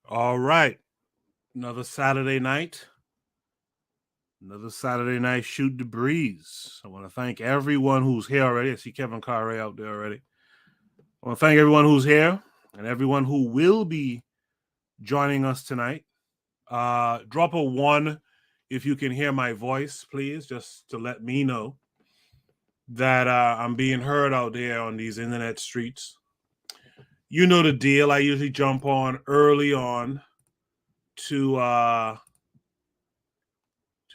All right. Another Saturday night. Another Saturday night shoot the breeze. I want to thank everyone who's here already. I see Kevin Carre out there already. I want to thank everyone who's here and everyone who will be joining us tonight. Drop a 1 if you can hear my voice, please, just to let me know that I'm being heard out there on these internet streets. You know the deal. I usually jump on early on to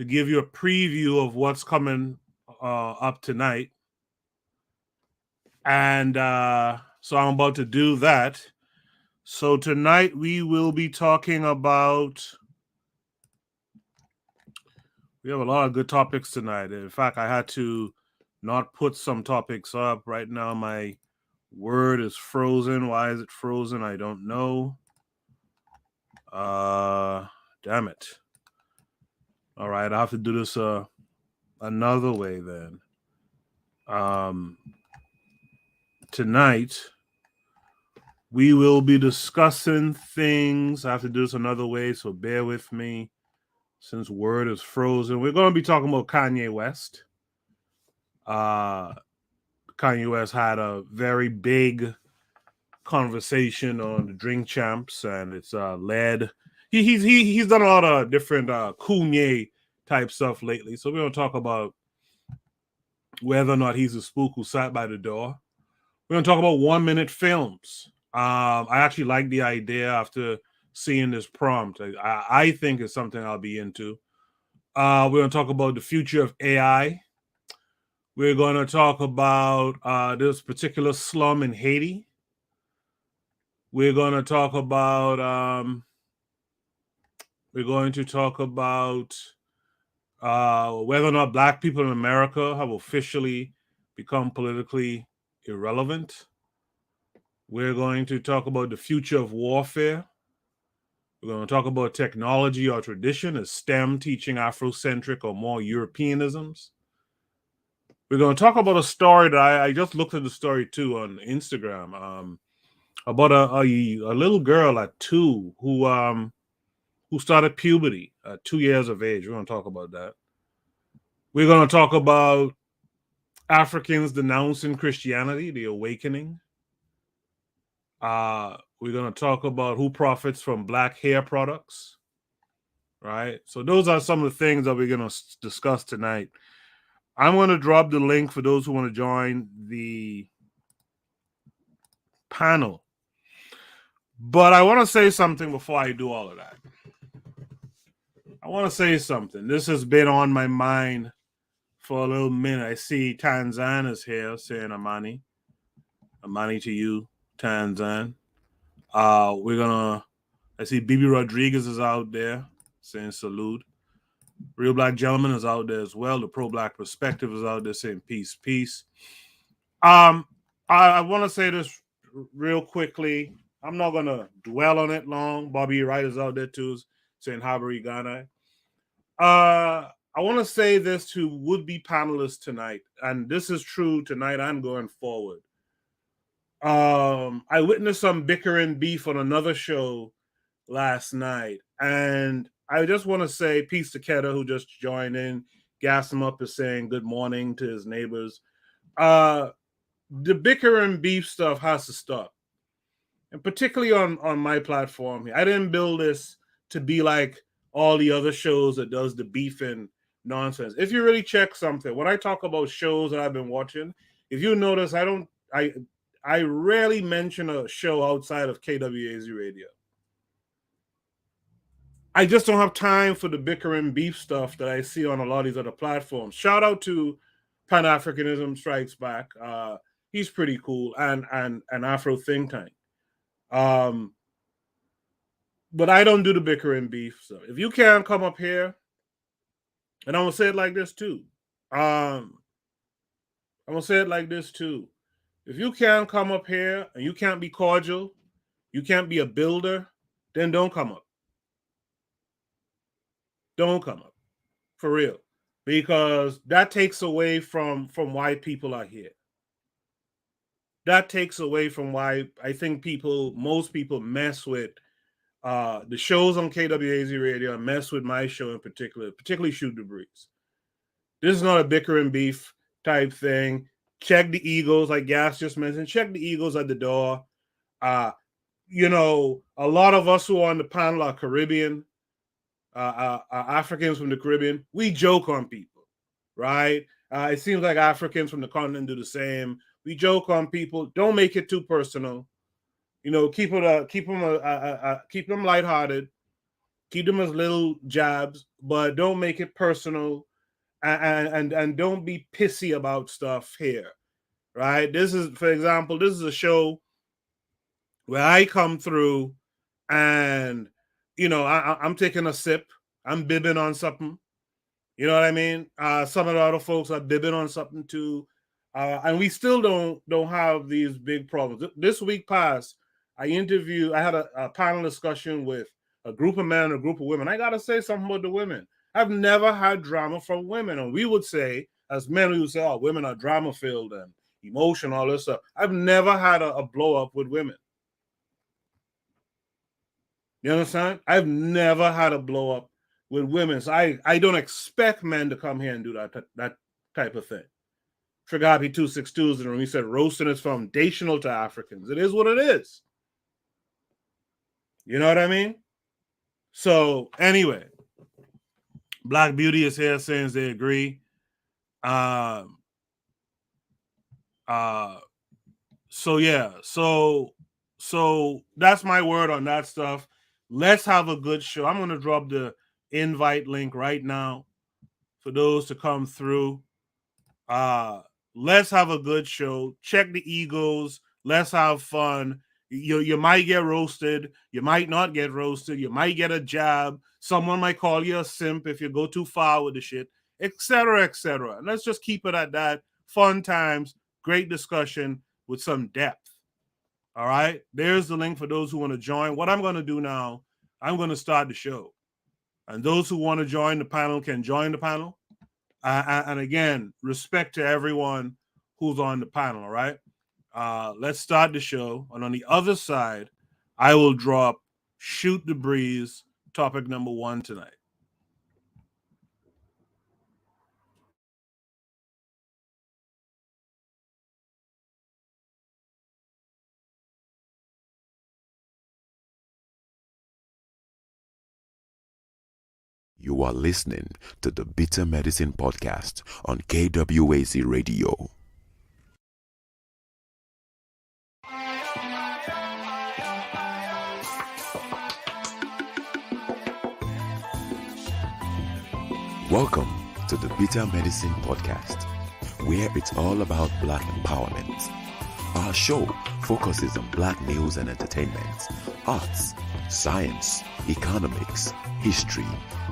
give you a preview of what's coming up tonight. And so I'm about to do that. So tonight we will be talking about, we have a lot of good topics tonight. In fact, I had to not put some topics up. Right now my Word is frozen. Why is it frozen? I don't know. Damn it. All right, I have to do this another way then. Tonight we will be discussing things. I have to do this another way, so bear with me since Word is frozen. We're going to be talking about Kanye West. Kanye West had a very big conversation on the Drink Champs, and it's led. He's done a lot of different Kanye type stuff lately. So we're going to talk about whether or not he's a spook who sat by the door. We're going to talk about 1-minute films. I actually like the idea after seeing this prompt. I think it's something I'll be into. We're going to talk about the future of AI. We're going to talk about this particular slum in Haiti. We're going to talk about whether or not Black people in America have officially become politically irrelevant. We're going to talk about the future of warfare. We're going to talk about technology or tradition. Is STEM teaching Afrocentric or more Europeanisms? We're going to talk about a story that I just looked at the story too on Instagram about a little girl at 2 who started puberty at 2 years of age. We're going to talk about that. We're going to talk about Africans denouncing Christianity, the awakening. We're going to talk about who profits from Black hair products. Right? So those are some of the things that we're going to discuss tonight. I'm going to drop the link for those who want to join the panel. But I want to say something before I do all of that. I want to say something. This has been on my mind for a little minute. I see Tanzan is here saying Amani. Amani to you, Tanzan. I see Bibi Rodriguez is out there saying salute. Real Black Gentleman is out there as well. The Pro Black Perspective is out there saying peace, peace. I want to say this real quickly. I'm not going to dwell on it long. Bobby Wright is out there too saying Habari Ghana. I want to say this to would-be panelists tonight, and this is true tonight and going forward. I witnessed some bickering beef on another show last night, and I just want to say peace to Keta, who just joined in. Gas him up is saying good morning to his neighbors. The bickering beef stuff has to stop, and particularly on my platform here. I didn't build this to be like all the other shows that does the beefing nonsense. If you really check something, when I talk about shows that I've been watching, if you notice, I rarely mention a show outside of KWAZ radio. I just don't have time for the bickering beef stuff that I see on a lot of these other platforms. Shout out to Pan-Africanism Strikes Back. He's pretty cool, and Afro Think Tank. But I don't do the bickering beef. So if you can come up here, and I'm gonna say it like this too. I'm gonna say it like this too. If you can't come up here and you can't be cordial, you can't be a builder, then don't come up. Don't come up. For real. Because that takes away from why people are here. That takes away from why I think most people mess with The shows on KWAZ radio mess with my show in particular, particularly Shoot the Breeze. This is not a bicker and beef type thing. Check the egos, like Gas just mentioned. Check the egos at the door. You know, a lot of us who are on the panel are Caribbean, Africans from the Caribbean. We joke on people, right? It seems like Africans from the continent do the same. We joke on people. Don't make it too personal. You know, keep them lighthearted. Keep them as little jabs, but don't make it personal, and don't be pissy about stuff here, right? This is, for example, this is a show where I come through, and you know, I'm taking a sip, I'm bibbing on something. You know what I mean? Some of the other folks are bibbing on something too, and we still don't have these big problems. This week past, I had a panel discussion with a group of men and a group of women. I gotta say something about the women. I've never had drama from women, and we would say, as men, we would say, "Oh, women are drama filled and emotional, all this stuff." I've never had a blow up with women. You understand? I've never had a blow up with women. So I don't expect men to come here and do that type of thing. Tragapi 262s in the room. He said roasting is foundational to Africans. It is what it is. You know what I mean? So anyway, Black Beauty is here saying they agree. So yeah, so that's my word on that stuff. Let's have a good show. I'm gonna drop the invite link right now for those to come through. Let's have a good show. Check the egos. Let's have fun. You might get roasted. You might not get roasted. You might get a jab. Someone might call you a simp if you go too far with the shit, etc., etc. And let's just keep it at that. Fun times, great discussion with some depth. All right. There's the link for those who want to join. What I'm going to do now, I'm going to start the show. And those who want to join the panel can join the panel. And again, respect to everyone who's on the panel, all right? Let's start the show. And on the other side, I will drop Shoot the Breeze, topic number 1 tonight. You are listening to the Bitter Medicine Podcast on KWAZ Radio. Welcome to the Bitter Medicine Podcast, where it's all about Black empowerment. Our show focuses on Black news and entertainment, arts, science, economics, history,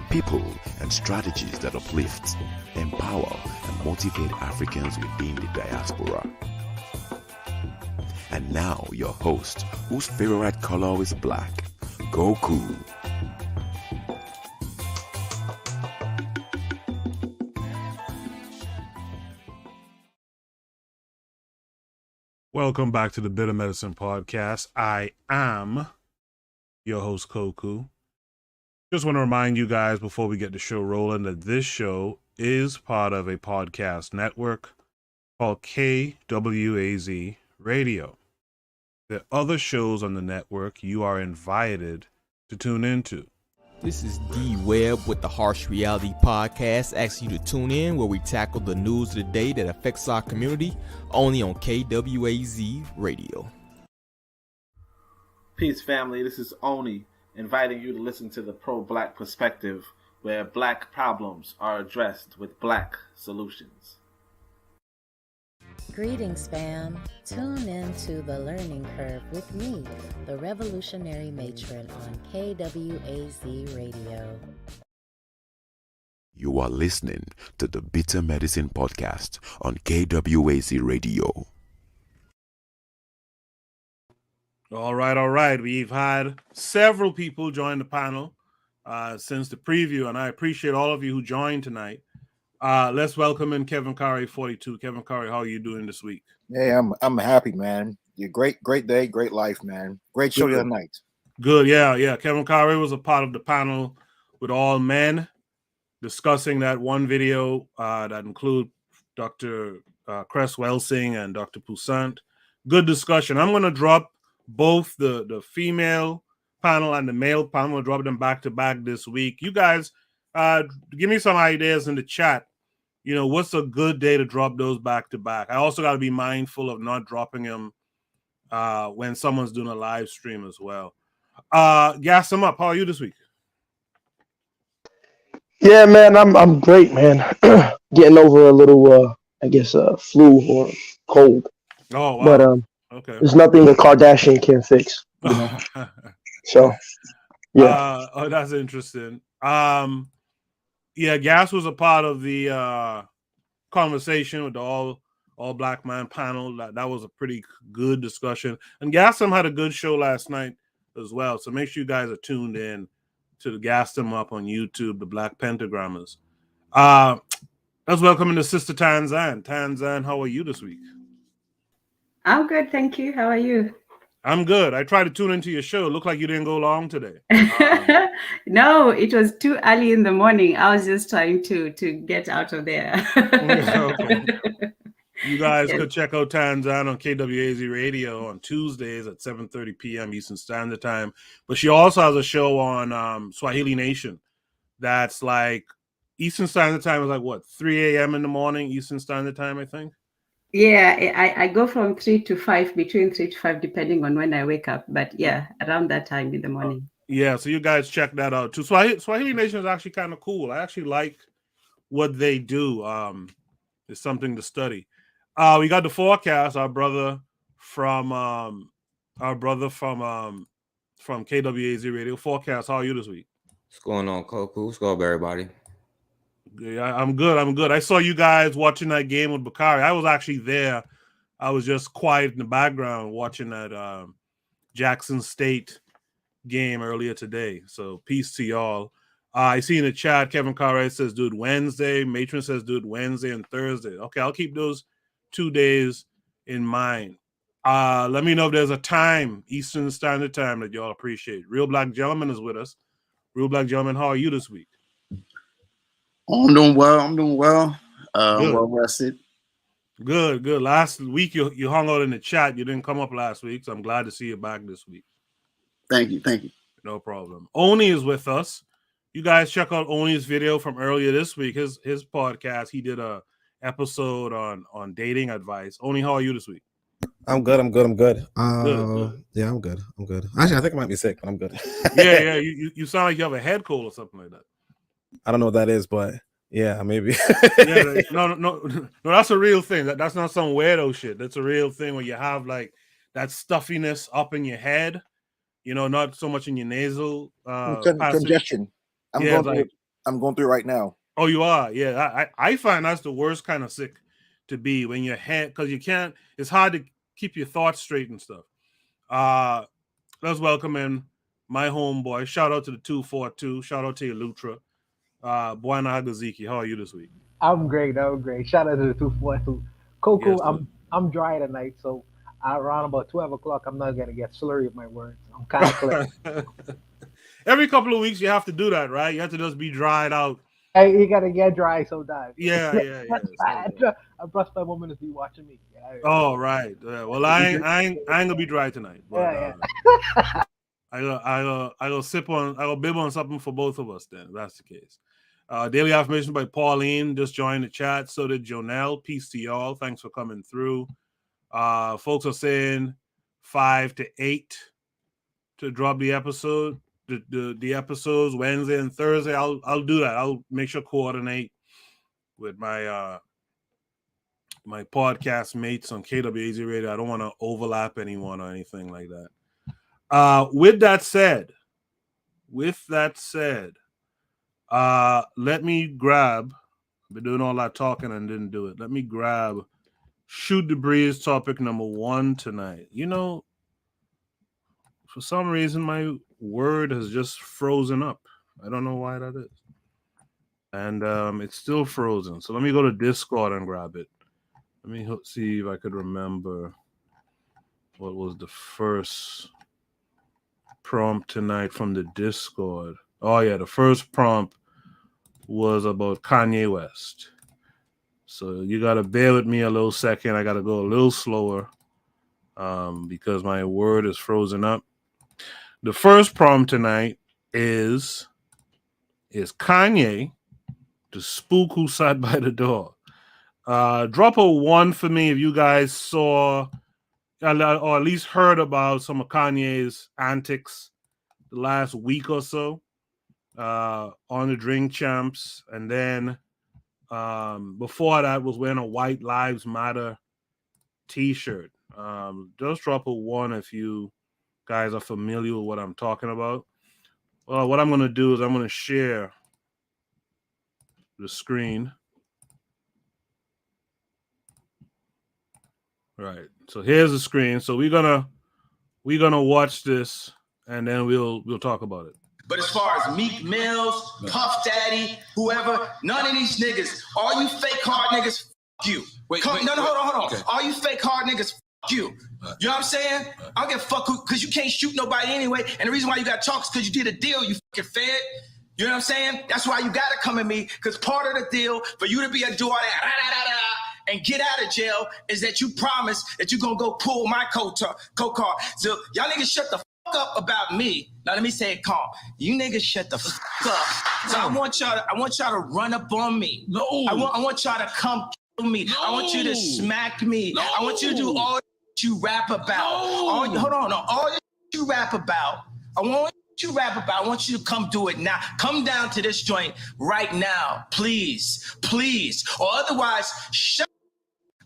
people, and strategies that uplift, empower, and motivate Africans within the diaspora. And now your host, whose favorite color is black, Goku. Welcome back to the Bitter Medicine Podcast. I am your host, Koku. Just want to remind you guys before we get the show rolling that this show is part of a podcast network called KWAZ Radio. There are other shows on the network you are invited to tune into. This is D Webb with the Harsh Reality Podcast, asking you to tune in where we tackle the news of the day that affects our community, only on KWAZ Radio. Peace, family. This is Oni, inviting you to listen to the Pro-Black Perspective, where Black problems are addressed with Black solutions. Greetings, fam. Tune in to The Learning Curve with me, the Revolutionary Matron, on KWAZ Radio. You are listening to the Bitter Medicine Podcast on KWAZ Radio. All right. We've had several people join the panel since the preview, and I appreciate all of you who joined tonight. Let's welcome in Kevin Curry, 42. Kevin Curry, how are you doing this week? Hey, I'm happy, man. You're great day, great life, man. Great show the other night. Good. Yeah. Kevin Conroy was a part of the panel with all men discussing that one video that include Dr. Cress Welsing and Dr. Poussant. Good discussion. I'm going to drop both the female panel and the male panel. I'm going to drop them back to back this week. You guys, give me some ideas in the chat. What's a good day to drop those back to back? I also got to be mindful of not dropping them when someone's doing a live stream as well. Gas them up. How are you this week? Yeah, man, I'm great, man. Getting over a little, flu or cold, Oh, wow. but Okay. there's nothing the Kardashian can fix. So, yeah. That's interesting. Yeah, Gas was a part of the conversation with the all black man panel. That was a pretty good discussion, and Gassam had a good show last night as well. So make sure you guys are tuned in to the Gas Them Up on YouTube, the Black Pentagrammers. Let's welcome the Sister Tanzan. Tanzan, how are you this week? I'm good, thank you. How are you? I'm good. I tried to tune into your show. It looked like you didn't go long today. No, it was too early in the morning. I was just trying to get out of there. Okay. You guys could check out Tanzan on KWAZ Radio on Tuesdays at 7:30 p.m. Eastern Standard Time. But she also has a show on Swahili Nation. That's like Eastern Standard Time is like what, 3 a.m. in the morning Eastern Standard Time, I think. Yeah, I go from 3 to 5, between 3 to 5, depending on when I wake up. But yeah, around that time in the morning. Yeah, so you guys check that out too. Swahili Nation is actually kind of cool. I actually like what they do. It's something to study. We got the forecast. Our brother from KWAZ Radio forecast. How are you this week? What's going on, Koku? What's going on, everybody? Yeah, I'm good. I saw you guys watching that game with Bakari. I was actually there. I was just quiet in the background watching that Jackson State game earlier today. So peace to y'all. I see in the chat Kevin Cartwright says do it Wednesday. Matron says do it Wednesday and Thursday. Okay, I'll keep those 2 days in mind. Let me know if there's a time, Eastern Standard Time, that y'all appreciate. Real Black Gentleman is with us. Real Black Gentleman, how are you this week? I'm doing well. Well rested. Good. Last week you hung out in the chat. You didn't come up last week, so I'm glad to see you back this week. Thank you. No problem. Oni is with us. You guys check out Oni's video from earlier this week. His podcast. He did a episode on dating advice. Oni, how are you this week? I'm good. Good. Yeah, I'm good. Actually, I think I might be sick, but I'm good. Yeah. You sound like you have a head cold or something like that. I don't know what that is, but yeah, maybe. Yeah, no, that's a real thing. That's not some weirdo shit. That's a real thing where you have like that stuffiness up in your head. Not so much in your nasal congestion. I'm going through it right now. Oh, you are? Yeah, I find that's the worst kind of sick to be when your head, because you can't. It's hard to keep your thoughts straight and stuff. Let's welcome in my homeboy. Shout out to the 242. Shout out to you, Lutra. Buana Hagaziki, how are you this week? I'm great. Shout out to the 242. Coco, Yes, I'm dry tonight, so around about 12 o'clock, I'm not gonna get slurry of my words. I'm kind of clear. Every couple of weeks, you have to do that, right? You have to just be dried out. Hey, you gotta get dry sometimes. Yeah. I trust my woman to be watching me. Oh, right. Well, I ain't gonna be dry tonight. But, I'll bib on something for both of us then, if that's the case. Daily affirmation by Pauline just joined the chat. So did Jonelle. Peace to y'all. Thanks for coming through. Folks are saying 5 to 8 to drop the episode. The episodes Wednesday and Thursday. I'll do that. I'll make sure coordinate with my my podcast mates on KWAZ Radio. I don't want to overlap anyone or anything like that. With that said, let me grab. I've been doing all that talking and didn't do it. Let me grab Shoot the Breeze topic number 1 tonight. For some reason, my word has just frozen up. I don't know why that is. And it's still frozen. So let me go to Discord and grab it. Let me see if I could remember what was the first prompt tonight from the Discord. Oh yeah, the first prompt was about Kanye West. So you gotta bear with me a little second. I gotta go a little slower because my word is frozen up. The first prompt tonight is Kanye the spook who sat by the door? Drop a 1 for me if you guys saw or at least heard about some of Kanye's antics the last week or so on the Drink Champs. And then before that was wearing a White Lives Matter t-shirt. Just drop a 1 if you guys are familiar with what I'm talking about. Well, what I'm going to do is I'm going to share the screen. Right. So here's the screen. So we're gonna watch this and then we'll talk about it. But as far as Meek Mills, Puff Daddy, whoever, none of these niggas, all you fake hard niggas, f you. Hold on. Okay. All you fake hard niggas, f you. You know what I'm saying? I don't give a fuck because you can't shoot nobody anyway. And the reason why you got talks because you did a deal, you fucking fed. You know what I'm saying? That's why you gotta come at me, because part of the deal for you to be a do all that and get out of jail is that you promise that you're gonna go pull my coat card. So y'all niggas shut the fuck up about me. Now let me say it calm. You niggas shut the fuck up. So I want y'all to run up on me. No. I want y'all to come kill me. No. I want you to smack me. No. I want you to do all that you rap about. No. All that you rap about. I want you to come do it now. Come down to this joint right now, please, or otherwise shut.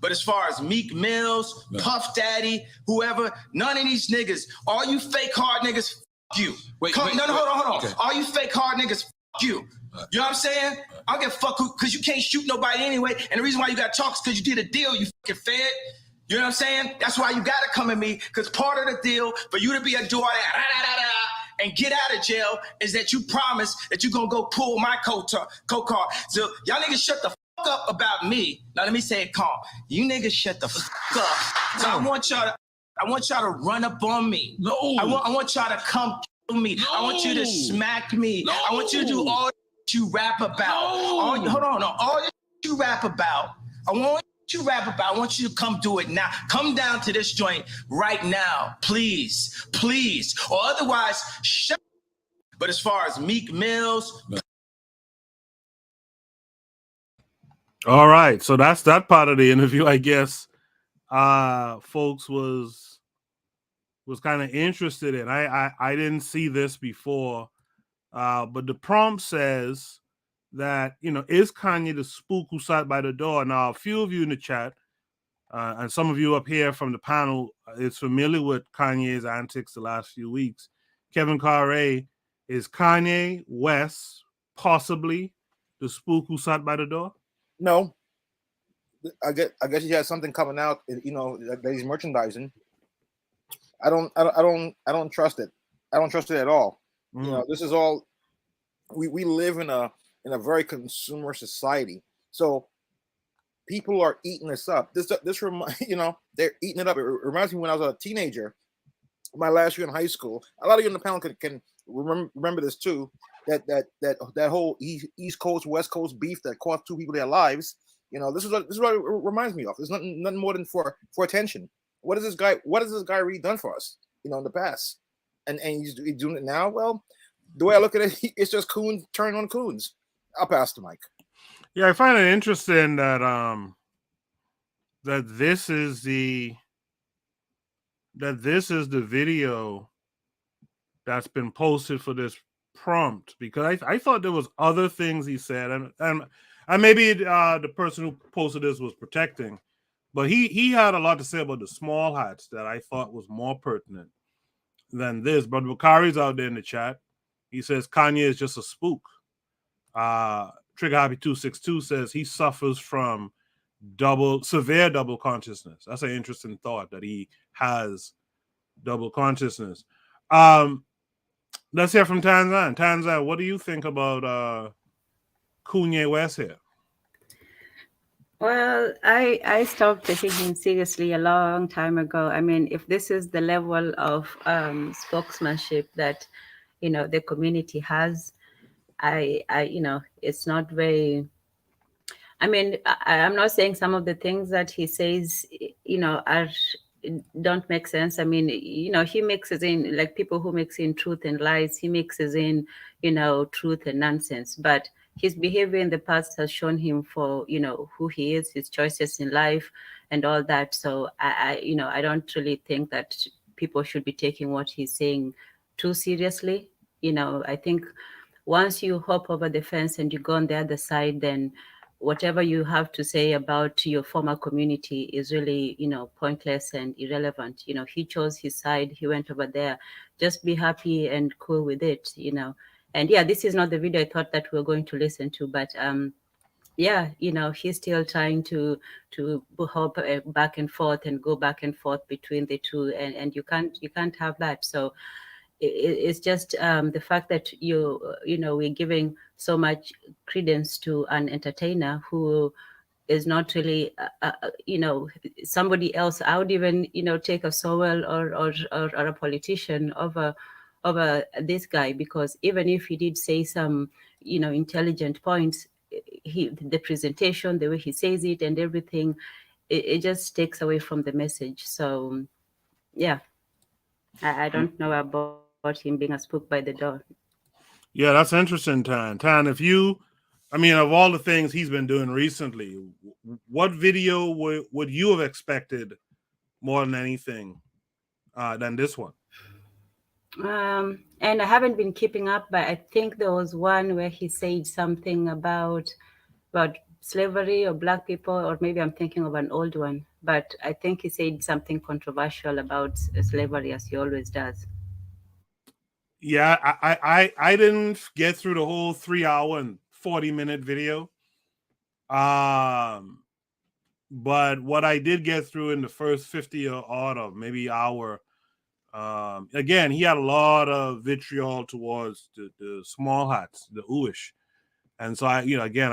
But as far as Meek Mills, Puff Daddy, whoever, none of these niggas, all you fake hard niggas, f you. Hold on. Okay. All you fake hard niggas, f you. You know what I'm saying? I don't give a fuck because you can't shoot nobody anyway. And the reason why you got talks because you did a deal, you fucking fed. You know what I'm saying? That's why you gotta come at me, because part of the deal for you to be a do all that and get out of jail is that you promise that you're gonna go pull my coat card. So y'all niggas shut the fuck up about me. Now let me say it calm. You niggas shut the fuck up. So I want y'all to run up on me. No. I want y'all to come kill me. No. I want you to smack me. No. I want you to do all that you rap about. No. All that you rap about. I want you to come do it now. Come down to this joint right now, please, or otherwise shut. But as far as Meek Mills. All right, so that's that part of the interview, I guess. Folks was kind of interested in. I didn't see this before, but the prompt says that, is Kanye the spook who sat by the door? Now, a few of you in the chat, and some of you up here from the panel is familiar with Kanye's antics the last few weeks. Kevin Carre, is Kanye West possibly the spook who sat by the door? No. I guess he has something coming out, that he's merchandising. I don't trust it. I don't trust it at all. This is all we live in a very consumer society. So people are eating this up. They're eating it up. It reminds me when I was a teenager, my last year in high school. A lot of you on the panel can remember this too. That whole East Coast West Coast beef that cost 2 people their lives. This is what it reminds me of. There's nothing more than for attention. What has this guy really done for us? In the past, and he's doing it now. Well, the way I look at it, it's just coons turning on coons. I'll pass the mic. Yeah, I find it interesting that that this is the video that's been posted for this prompt, because I thought there was other things he said, and maybe the person who posted this was protecting, but he had a lot to say about the small hats that I thought was more pertinent than this. But Bakari's out there in the chat. He says Kanye is just a spook. Trigger Happy 262 says he suffers from severe double consciousness. That's an interesting thought, that he has double consciousness. Let's hear from Tanzan. Tanzan, what do you think about Kanye West here? Well, I stopped taking him seriously a long time ago. I mean, if this is the level of spokesmanship that, the community has, it's not very. I mean, I'm not saying some of the things that he says, are don't make sense. I mean, he mixes in, like, people who mix in truth and lies. He mixes in, truth and nonsense. But his behavior in the past has shown him for, who he is, his choices in life, and all that. So I don't really think that people should be taking what he's saying too seriously. I think once you hop over the fence and you go on the other side, then whatever you have to say about your former community is really, pointless and irrelevant. He chose his side. He went over there. Just be happy and cool with it. And yeah, this is not the video I thought that we were going to listen to, but yeah, he's still trying to hop back and forth and go back and forth between the two, and you can't have that. So it's just the fact that we're giving so much credence to an entertainer who is not really somebody else. I would even take a Sowell or a politician over this guy, because even if he did say some intelligent points, the presentation, the way he says it and everything, it just takes away from the message. So yeah, I don't know about him being a spook by the door. Yeah, that's interesting, Tan. Tan, of all the things he's been doing recently, what video would you have expected more than anything than this one? And I haven't been keeping up, but I think there was one where he said something about slavery or black people, or maybe I'm thinking of an old one. But I think he said something controversial about slavery, as he always does. Yeah, I didn't get through the whole 3-hour and 40-minute video. But what I did get through in the first 50 or odd of maybe hour, again, he had a lot of vitriol towards the small hats, the Uish. And so I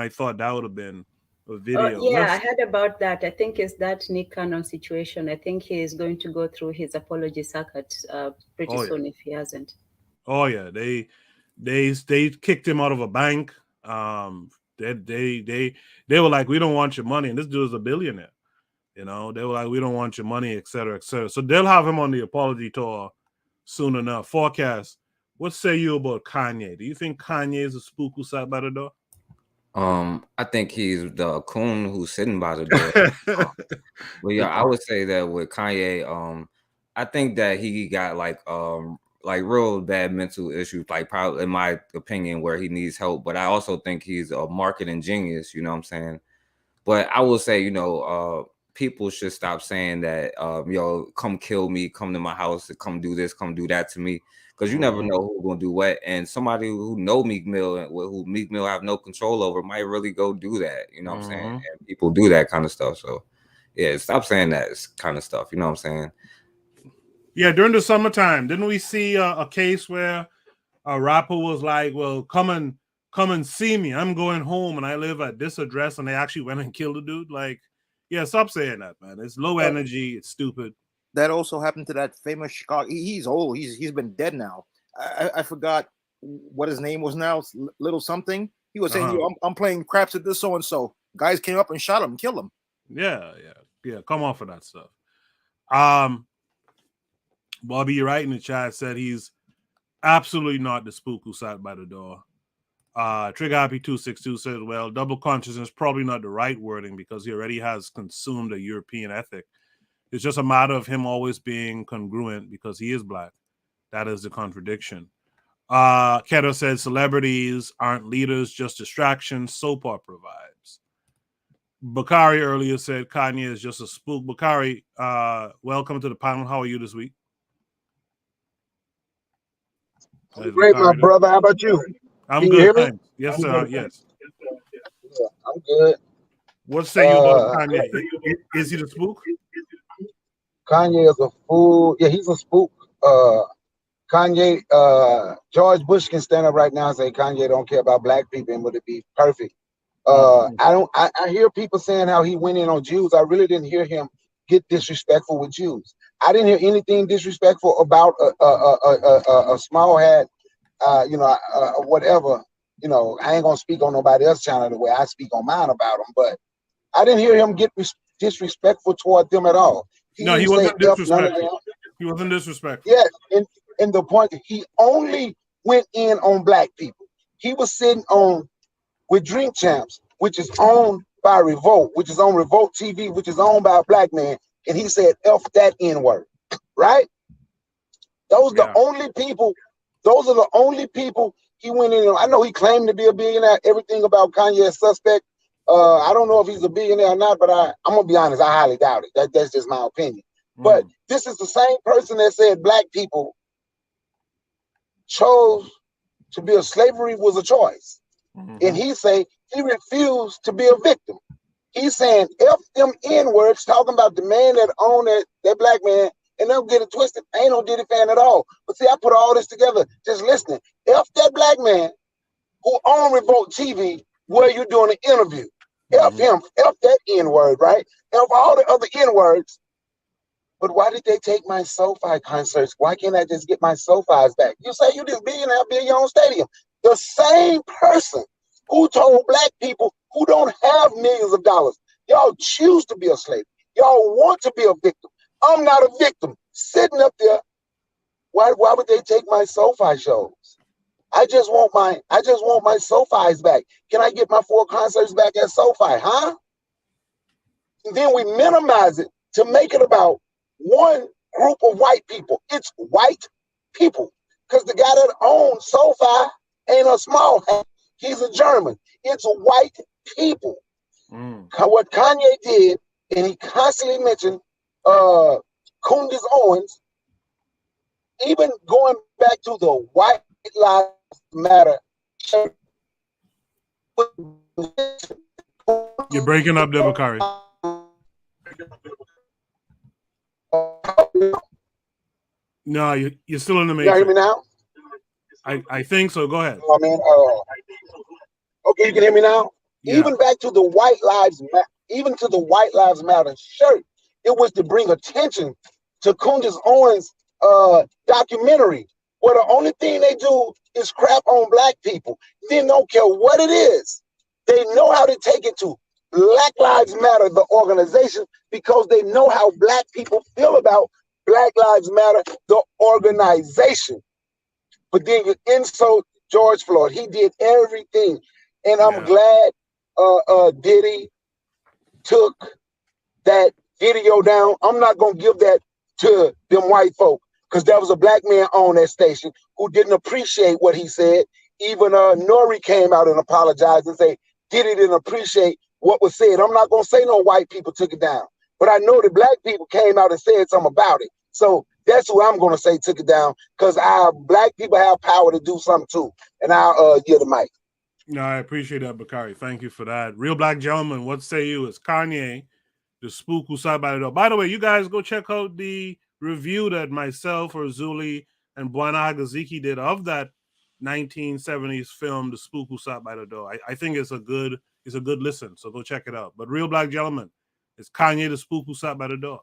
thought that would have been a video. I heard about that. I think it's that Nick Cannon situation. I think he is going to go through his apology circuit pretty soon if he hasn't. Oh yeah, they kicked him out of a bank. They were like, we don't want your money, and this dude is a billionaire. They were like, we don't want your money, et cetera, et cetera. So they'll have him on the apology tour soon enough. Forecast. What say you about Kanye? Do you think Kanye is a spook who sat by the door? I think he's the coon who's sitting by the door. But yeah, I would say that with Kanye, I think that he got like real bad mental issues, like probably in my opinion, where he needs help. But I also think he's a marketing genius, you know what I'm saying? But I will say, people should stop saying that, come kill me, come to my house, come do this, come do that to me. Because you never know who's going to do what. And somebody who know Meek Mill and who Meek Mill have no control over might really go do that, you know what I'm saying? And people do that kind of stuff. So yeah, stop saying that kind of stuff, you know what I'm saying? Yeah, during the summertime, didn't we see a case where a rapper was like, well, come and see me. I'm going home and I live at this address, and they actually went and killed the dude. Like, yeah, stop saying that, man. It's low energy. It's stupid. That also happened to that famous Chicago. He's old. He's been dead now. I forgot what his name was now. Little something. He was saying, I'm playing craps at this so and so. Guys came up and shot him, killed him. Yeah. Come off of that stuff. Bobby, you're right in the chat, said he's absolutely not the spook who sat by the door. Trigger Happy 262 says, well, double consciousness probably not the right wording because he already has consumed a European ethic. It's just a matter of him always being congruent because he is black. That is the contradiction. Keto said celebrities aren't leaders, just distractions, soap opera vibes. Bakari earlier said Kanye is just a spook. Bakari, welcome to the panel. How are you this week? I'm great, my brother. How about you? I'm good, thanks. Yes, sir. Yes. Yeah, I'm good. What say you about Kanye? Is he the spook? Kanye is a fool. Yeah, he's a spook. Kanye, George Bush can stand up right now and say Kanye don't care about black people, and would it be perfect? I hear people saying how he went in on Jews. I really didn't hear him get disrespectful with Jews. I didn't hear anything disrespectful about a small hat, whatever. I ain't gonna speak on nobody else's channel the way I speak on mine about them, but I didn't hear him get disrespectful toward them at all. No, he wasn't disrespectful. He wasn't disrespectful. Yes, and the point, he only went in on black people. He was sitting on with Drink Champs, which is owned by Revolt, which is on Revolt TV, which is owned by a black man, and he said F that N-word, right? Those are the only people, those are the only people he went in on. I know he claimed to be a billionaire. Everything about Kanye is suspect. I don't know if he's a billionaire or not, but I'm gonna be honest, I highly doubt it. That's just my opinion. But this is the same person that said black people chose to be a slavery was a choice. And he say he refused to be a victim. He's saying F them N-words, talking about the man that owned that black man, and they'll get it twisted. I ain't no Diddy fan at all. But see, I put all this together just listening. F that black man who owned Revolt TV where you doing an interview. F him, F that N-word, right? F all the other N-words. But why did they take my SoFi concerts? Why can't I just get my SoFis back? You say you this billionaire, build your own stadium. The same person who told black people who don't have millions of dollars, y'all choose to be a slave. Y'all want to be a victim. I'm not a victim. Sitting up there, why would they take my SoFi shows? I just want my SoFis back. Can I get my 4 concerts back at SoFi, huh? And then we minimize it to make it about one group of white people. It's white people. Because the guy that owns SoFi ain't a small hat. He's a German. It's white people. What Kanye did, and he constantly mentioned Kundis Owens, even going back to the White Lives Matter. You're breaking up, Bakari. No, you're still in the matrix. You hear me now? I think so. Go ahead. I mean, okay, you can hear me now? Yeah. Even back to the White Lives Matter, even to the White Lives Matter shirt, it was to bring attention to Kundis Owens' documentary, where the only thing they do is crap on black people. They don't care what it is. They know how to take it to Black Lives Matter, the organization, because they know how black people feel about Black Lives Matter, the organization. But then you insult George Floyd. He did everything. And I'm glad Diddy took that video down. I'm not going to give that to them white folk, because there was a black man on that station who didn't appreciate what he said. Even Nori came out and apologized and say Diddy didn't appreciate what was said. I'm not going to say no white people took it down, but I know the black people came out and said something about it. So that's who I'm going to say took it down, because our black people have power to do something too. And I'll give the mic. No, I appreciate that, Bakari. Thank you for that. Real Black Gentleman, what say you? It's Kanye, the spook who sat by the door. By the way, you guys go check out the review that myself or Zuli and Bwana Hagaziki did of that 1970s film, The Spook Who Sat by the Door. I think it's a good listen, so go check it out. But Real Black Gentleman, it's Kanye, the spook who sat by the door.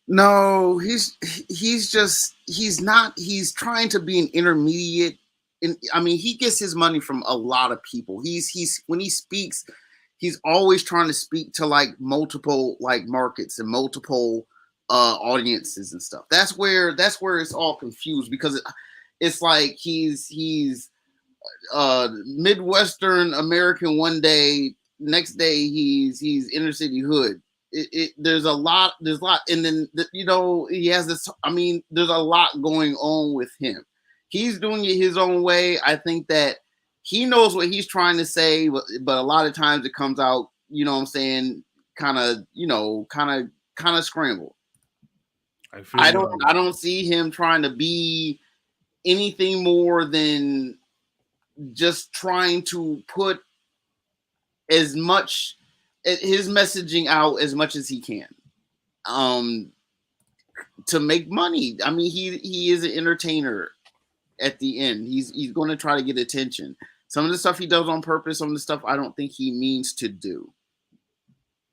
No, he's trying to be an intermediate. And I mean, he gets his money from a lot of people. He's when he speaks, he's always trying to speak to like multiple like markets and multiple audiences and stuff. That's where it's all confused, because it's like he's Midwestern American one day, next day he's inner city hood. There's a lot, and then he has this. I mean, there's a lot going on with him. He's doing it his own way. I think that he knows what he's trying to say, but a lot of times it comes out, you know what I'm saying, kind of scrambled. I don't see him trying to be anything more than just trying to put as much his messaging out as much as he can to make money. I mean, he is an entertainer at the end. He's going to try to get attention. Some of the stuff he does on purpose, some of the stuff I don't think he means to do.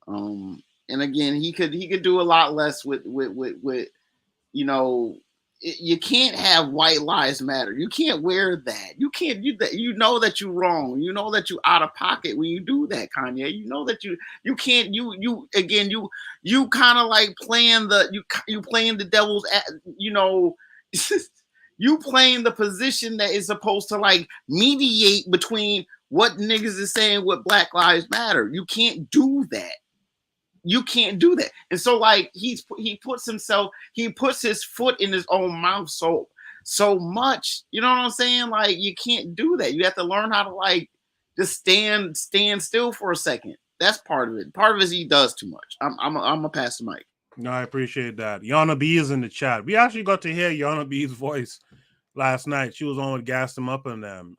And again, he could do a lot less with you know. You can't have white lives matter. You can't wear that. You can't do that. You know that you're wrong. You know that you're out of pocket when you do that, Kanye. You know that you can't. You again. You kind of like playing you playing the devil's. You know, you playing the position that is supposed to like mediate between what niggas is saying, what Black Lives Matter. You can't do that. You can't do that. And so like he puts his foot in his own mouth so much. You know what I'm saying? Like you can't do that. You have to learn how to like just stand still for a second. That's part of it. Part of it is he does too much. I'm gonna pass the mic. No, I appreciate that. Yana B is in the chat. We actually got to hear Yana B's voice last night. She was on with Gassed Them Up and them.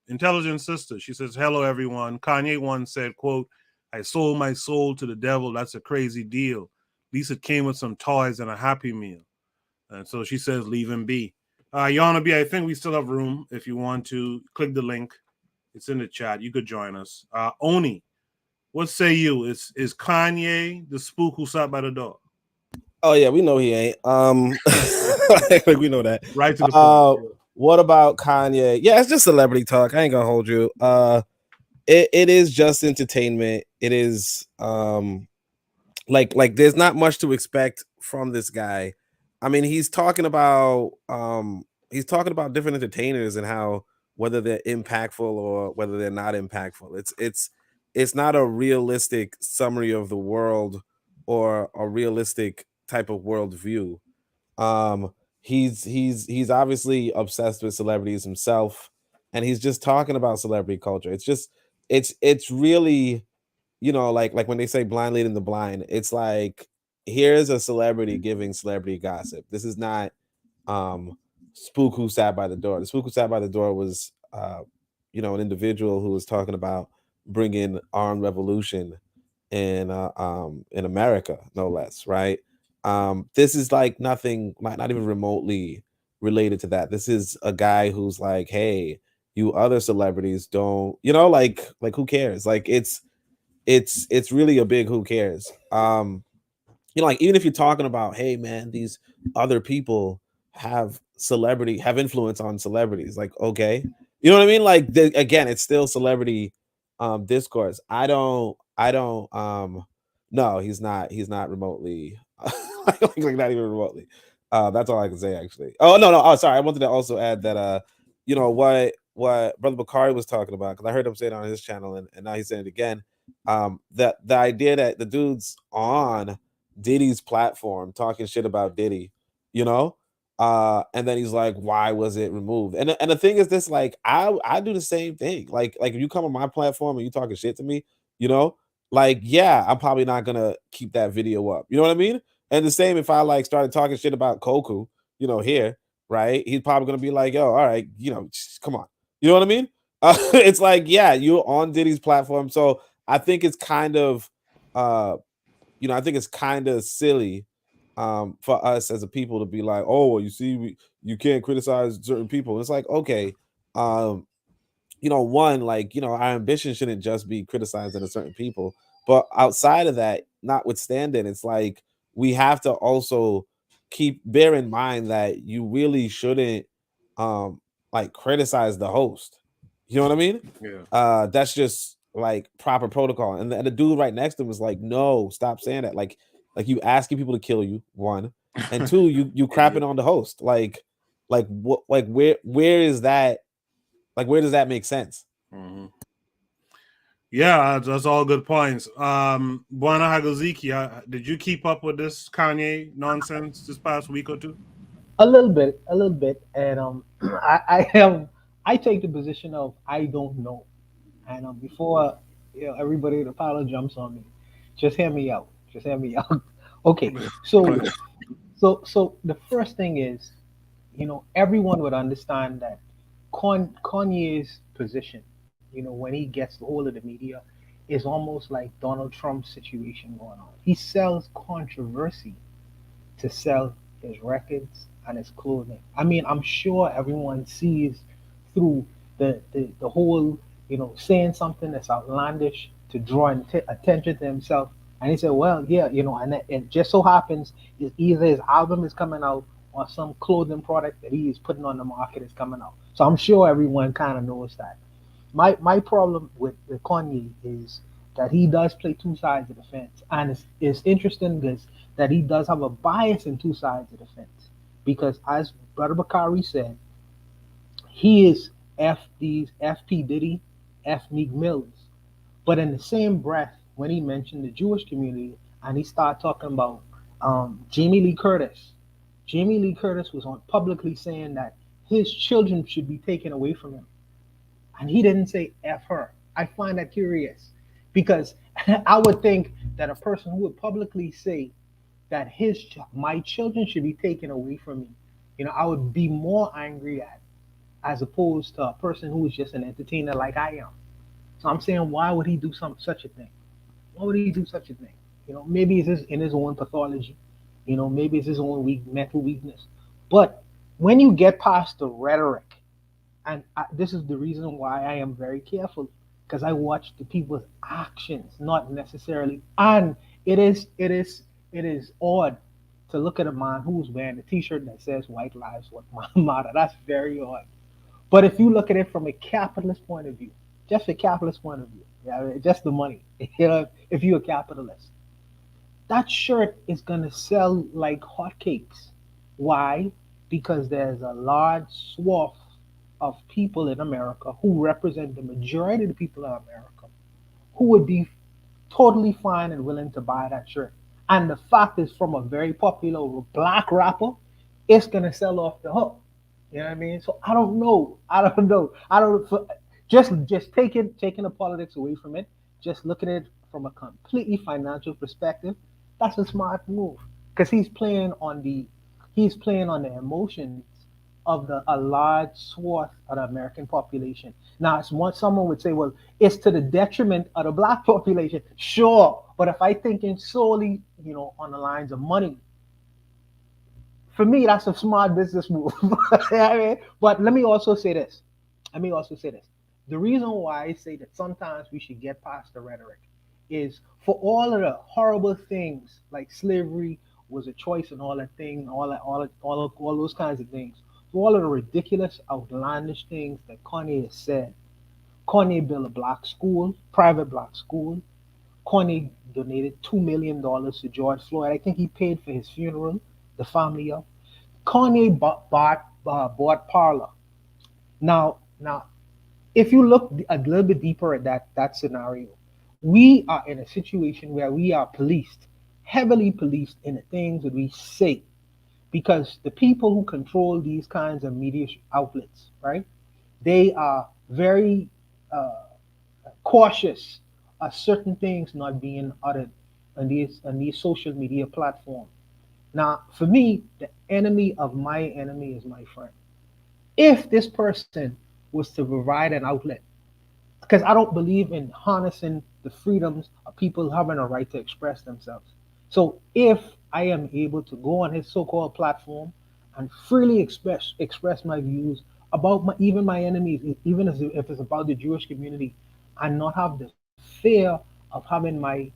Intelligent Sister. She says, hello, everyone. Kanye once said, quote, I sold my soul to the devil. That's a crazy deal. At least it came with some toys and a Happy Meal. And so she says, leave him be. Yana B, I think we still have room. If you want to click the link, it's in the chat. You could join us. Oni, what say you? Is Kanye the spook who sat by the door? Oh yeah, we know he ain't. Like, we know that. Right to the point. What about Kanye? Yeah, it's just celebrity talk. I ain't gonna hold you. It is just entertainment. It is like there's not much to expect from this guy. I mean, he's talking about different entertainers and how whether they're impactful or whether they're not impactful. It's not a realistic summary of the world or a realistic type of worldview. He's obviously obsessed with celebrities himself, and he's just talking about celebrity culture. It's really, you know, like when they say blind leading the blind, it's like here's a celebrity giving celebrity gossip. This is not Spook Who Sat by the Door. The Spook Who Sat by the Door was you know, an individual who was talking about bringing armed revolution in America, no less, right? This is like nothing, not even remotely related to that. This is a guy who's like, hey, you other celebrities don't, you know, like who cares? Like it's really a big who cares. You know, like even if you're talking about, hey man, these other people have influence on celebrities, like okay, you know what I mean? Like again, it's still celebrity discourse. I don't no, he's not remotely like not even remotely. That's all I can say actually. Oh no, oh sorry, I wanted to also add that you know what Brother Bakari was talking about, because I heard him say it on his channel, and now he's saying it again. That the idea that the dude's on Diddy's platform talking shit about Diddy, you know, and then he's like, why was it removed? And the thing is this, like I do the same thing. Like if you come on my platform and you talking shit to me, you know, like yeah, I'm probably not gonna keep that video up. You know what I mean? And the same if I like started talking shit about Koku, you know, here, right? He's probably gonna be like, yo, all right, you know, come on. You know what I mean? It's like, yeah, you're on Diddy's platform. So I think it's kind of you know, I think it's kind of silly for us as a people to be like, oh, well, you see, you can't criticize certain people. It's like, okay, you know, one, like, you know, our ambition shouldn't just be criticizing a certain people, but outside of that, notwithstanding, it's like we have to also bear in mind that you really shouldn't like criticize the host. You know what I mean? Yeah. That's just like proper protocol. And the dude right next to him was like, no, stop saying that. Like you asking people to kill you, one, and two, you crapping on the host. Like what? Like where is that? Like where does that make sense? Mm-hmm. Yeah, that's all good points. Buana Hagoziki, did you keep up with this Kanye nonsense this past week or two? A little bit, and I take the position of I don't know, and before everybody in the pile jumps on me, just hear me out. Okay, so the first thing is, everyone would understand that Kanye's position, when he gets the hold of the media, is almost like Donald Trump's situation going on. He sells controversy to sell his records and his clothing. I mean, I'm sure everyone sees through the whole, saying something that's outlandish to draw attention to himself. And he said, well, yeah, and it just so happens is either his album is coming out or some clothing product that he is putting on the market is coming out. So I'm sure everyone kind of knows that. My problem with Kanye is that he does play two sides of the fence, and it's interesting because that he does have a bias in two sides of the fence, because as Brother Bakari said, he is FP Diddy, F Meek Mills, but in the same breath, when he mentioned the Jewish community and he started talking about Jamie Lee Curtis, Jamie Lee Curtis was on publicly saying that his children should be taken away from him, and he didn't say F her. I find that curious because I would think that a person who would publicly say that my children should be taken away from me, I would be more angry at, as opposed to a person who is just an entertainer like I am. So I'm saying, why would he do such a thing? Why would he do such a thing? Maybe it's in his own pathology. Maybe it's his own mental weakness. But when you get past the rhetoric, and this is the reason why I am very careful, because I watch the people's actions, not necessarily. And it is odd to look at a man who's wearing a T-shirt that says "White Lives Matter." That's very odd. But if you look at it from a capitalist point of view, just a capitalist point of view, yeah, just the money. If you're a capitalist, that shirt is gonna sell like hotcakes. Why? Because there's a large swath of people in America who represent the majority of the people in America who would be totally fine and willing to buy that shirt. And the fact is, from a very popular black rapper, it's gonna sell off the hook. You know what I mean? So I don't know. Just taking the politics away from it, just looking at it from a completely financial perspective. That's a smart move because he's playing on the emotions of a large swath of the American population. Now, someone would say, well, it's to the detriment of the black population. Sure, but if I thinking solely, on the lines of money, for me, that's a smart business move. But let me also say this. The reason why I say that sometimes we should get past the rhetoric is for all of the horrible things like slavery was a choice and all that thing, all those kinds of things. For all of the ridiculous, outlandish things that Kanye has said. Kanye built a private black school. Kanye donated $2 million to George Floyd. I think he paid for his funeral, the family of. Kanye bought Parler. Now, if you look a little bit deeper at that scenario, we are in a situation where we are policed, heavily policed in the things that we say, because the people who control these kinds of media outlets, right? They are very cautious of certain things not being uttered on these social media platforms. Now, for me, the enemy of my enemy is my friend. If this person was to provide an outlet, because I don't believe in harnessing the freedoms of people having a right to express themselves. So if I am able to go on his so-called platform and freely express my views about even my enemies, even if it's about the Jewish community, and not have the fear of having my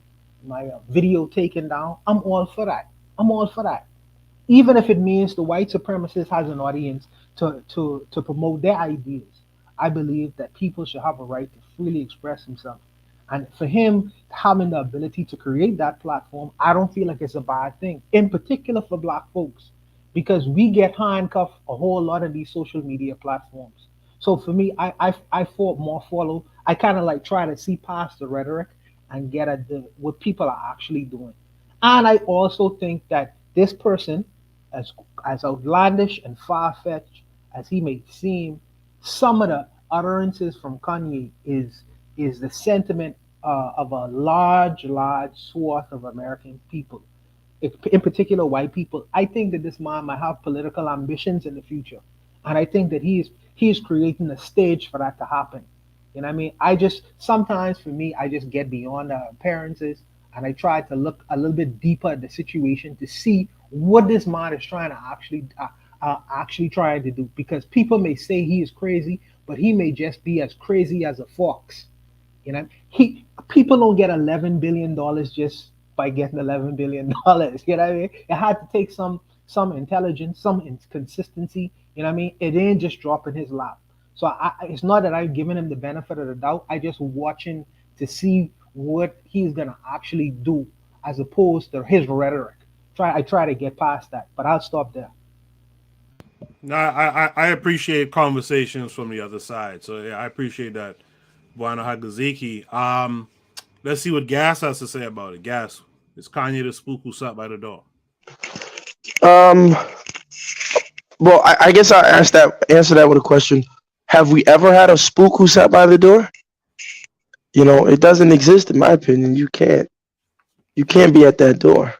video taken down, I'm all for that. Even if it means the white supremacist has an audience to promote their ideas. I believe that people should have a right to freely express themselves. And for him having the ability to create that platform, I don't feel like it's a bad thing, in particular for black folks, because we get handcuffed a whole lot of these social media platforms. So for me, I follow. I kind of like try to see past the rhetoric and get at what people are actually doing. And I also think that this person, as outlandish and far-fetched as he may seem, some of the utterances from Kanye is the sentiment of a large swath of American people, in particular white people. I think that this man might have political ambitions in the future, and I think that he's creating a stage for that to happen. You know what I mean? Sometimes for me, I just get beyond the appearances and I try to look a little bit deeper at the situation to see what this man is trying to actually trying to do. Because people may say he is crazy, but he may just be as crazy as a fox. You know, people don't get $11 billion just by getting $11 billion. You know what I mean? It had to take some intelligence, some consistency. You know what I mean? It ain't just dropping his lap. So it's not that I'm giving him the benefit of the doubt. I just watching to see what he's gonna actually do, as opposed to his rhetoric. I try to get past that, but I'll stop there. No, I appreciate conversations from the other side. So yeah, I appreciate that, Buana Hagaziki. Let's see what Gas has to say about it. Gas, is Kanye the spook who sat by the door? Um, well, I guess I answer that with a question. Have we ever had a spook who sat by the door? You know, it doesn't exist in my opinion. You can't be at that door.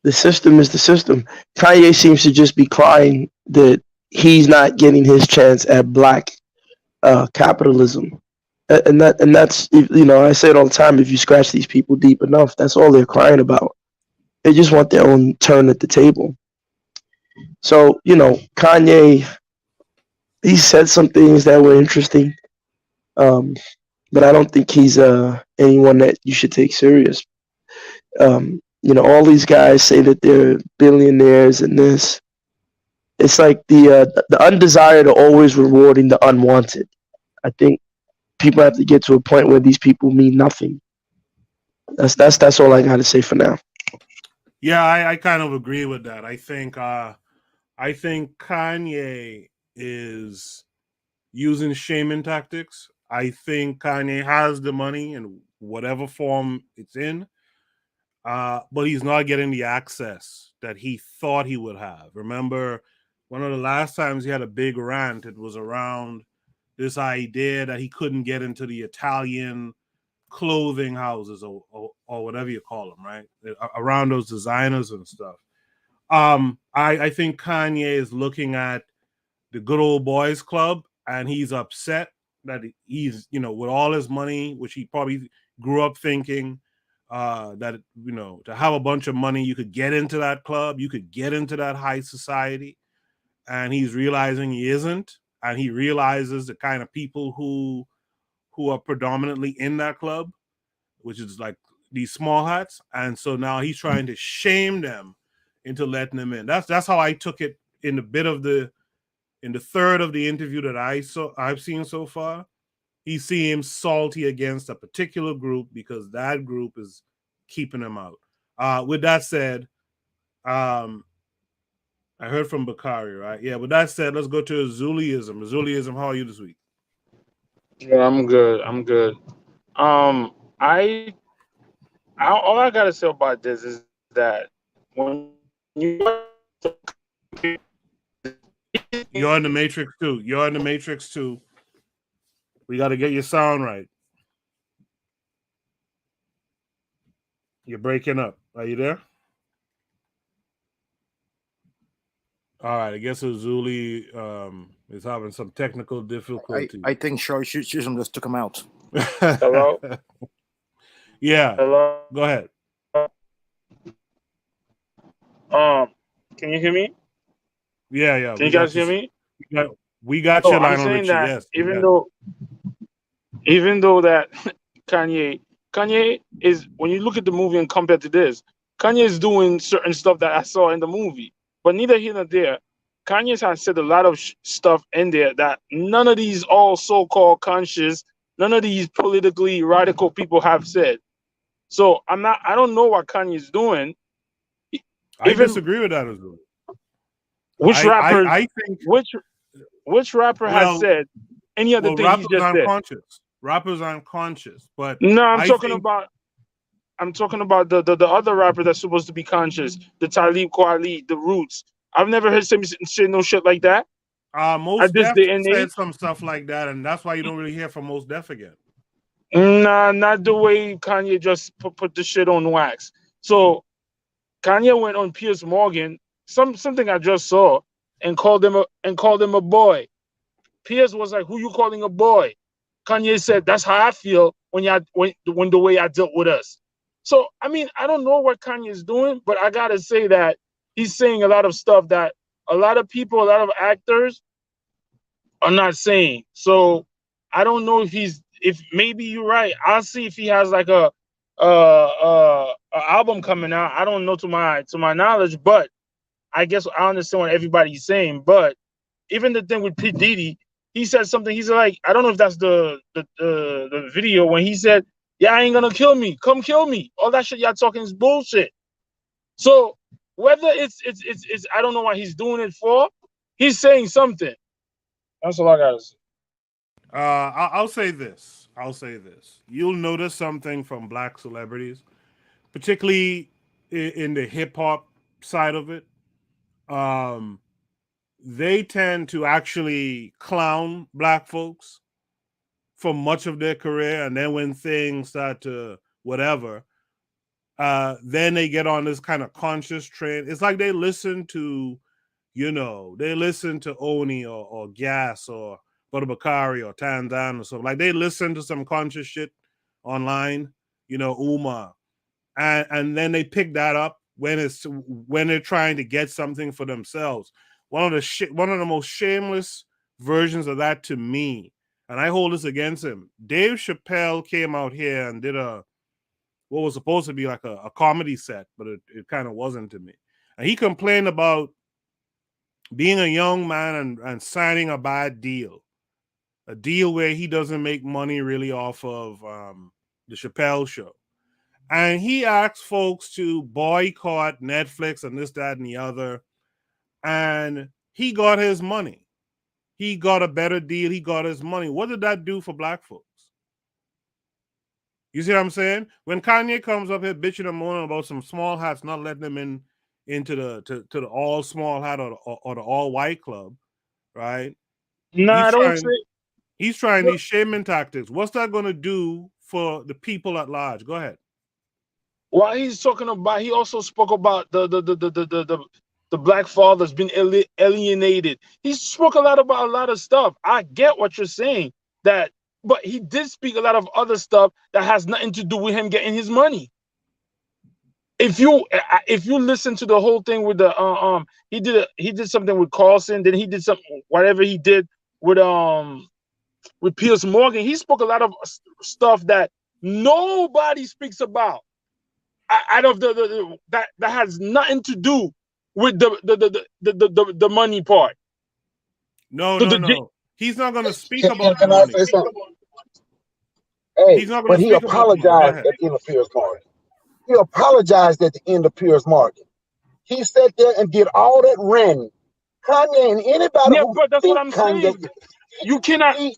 The system is the system. Kanye seems to just be crying that he's not getting his chance at black capitalism, and that's, you know, I say it all the time. If you scratch these people deep enough, that's all they're crying about. They just want their own turn at the table. So, you know, Kanye, he said some things that were interesting, but I don't think he's anyone that you should take serious. You know, all these guys say that they're billionaires and this. It's like the undesired are always rewarding the unwanted. I think people have to get to a point where these people mean nothing. That's all I got to say for now. Yeah, I kind of agree with that. I think Kanye is using shaming tactics. I think Kanye has the money in whatever form it's in, but he's not getting the access that he thought he would have. Remember, one of the last times he had a big rant, it was around this idea that he couldn't get into the Italian clothing houses or whatever you call them, right? Around those designers and stuff. I think Kanye is looking at the good old boys club, and he's upset that he's, you know, with all his money, which he probably grew up thinking that, you know, to have a bunch of money, you could get into that club, you could get into that high society, and he's realizing he isn't, and he realizes the kind of people who are predominantly in that club, which is like these small hats, and so now he's trying to shame them into letting them in. That's how I took it in the third of the interview that I've seen so far. He seems salty against a particular group because that group is keeping him out. With that said, I heard from Bakari, right? Yeah, with that said, let's go to Azuliism. Azuliism, how are you this week? Yeah, I'm good. I'm good. I all I gotta say about this is that when you You're in the Matrix too. You're in the Matrix too. We got to get your sound right. You're breaking up. Are you there? All right. I guess Azuli is having some technical difficulty. I think Short Chisholm just took him out. Hello? Yeah. Hello? Go ahead. Can you hear me? Yeah. Can you guys hear me? We got your line I'm on saying Richie. that Yes. even though that Kanye is, when you look at the movie and compare to this, Kanye is doing certain stuff that I saw in the movie, but neither here nor there. Kanye has said a lot of stuff in there that none of these all so-called conscious, none of these politically radical people have said. So I don't know what Kanye is doing. I disagree with that, Azuli. Which rapper? I think which rapper has said any other thing he just said? Rappers aren't conscious, but no, I'm talking about the other rapper that's supposed to be conscious, the Talib Kweli, the Roots. I've never heard him say no shit like that. Most Def said some stuff like that, and that's why you don't really hear from Most Def again. Nah, not the way Kanye just put the shit on wax. So Kanye went on Piers Morgan, something I just saw, and called him a boy. Piers was like, "Who you calling a boy?" Kanye said, "That's how I feel when the way I dealt with us." So I mean, I don't know what Kanye is doing, but I gotta say that he's saying a lot of stuff that a lot of people, a lot of actors, are not saying. So I don't know if maybe you're right. I'll see if he has like a album coming out. I don't know to my knowledge, but I guess I understand what everybody's saying. But even the thing with P. Diddy, he said something. He's like, I don't know if that's the video when he said, "Yeah, I ain't gonna kill me. Come kill me." All that shit y'all talking is bullshit. So whether it's I don't know what he's doing it for. He's saying something. That's all I gotta say. I'll say this. You'll notice something from black celebrities, particularly in the hip hop side of it. They tend to actually clown black folks for much of their career, and then when things start to whatever, then they get on this kind of conscious train. It's like they listen to, Oni or Gas or Bakari or Tandan or something. Like they listen to some conscious shit online, Uma, and then they pick that up when they're trying to get something for themselves. One of the most shameless versions of that to me, and I hold this against him. Dave Chappelle came out here and did what was supposed to be like a comedy set, but it kind of wasn't to me. And he complained about being a young man and signing a bad deal, a deal where he doesn't make money really off of the Chappelle show. And he asked folks to boycott Netflix and this, that, and the other. And he got his money. He got a better deal. He got his money. What did that do for black folks? You see what I'm saying? When Kanye comes up here bitching and moaning about some small hats not letting them into the all small hat or the all white club, right? He's trying these shaming tactics. What's that going to do for the people at large? Go ahead. While he's talking about, he also spoke about the black fathers being alienated. He spoke about a lot of stuff. I get what you're saying, but he did speak a lot of other stuff that has nothing to do with him getting his money. If you listen to the whole thing with the he did something with Carlson, then he did something whatever he did with Piers Morgan. He spoke a lot of stuff that nobody speaks about. Out of that has nothing to do with the money part. No. He's not going to speak about can the I money. say something? Hey, He's not going but to he speak about the money. Go apologized ahead. at the end of Piers Morgan. He apologized at the end of Piers Morgan. He sat there and did all that ranting. Kanye and anybody who but that's what think I'm Kanye, saying. You cannot. He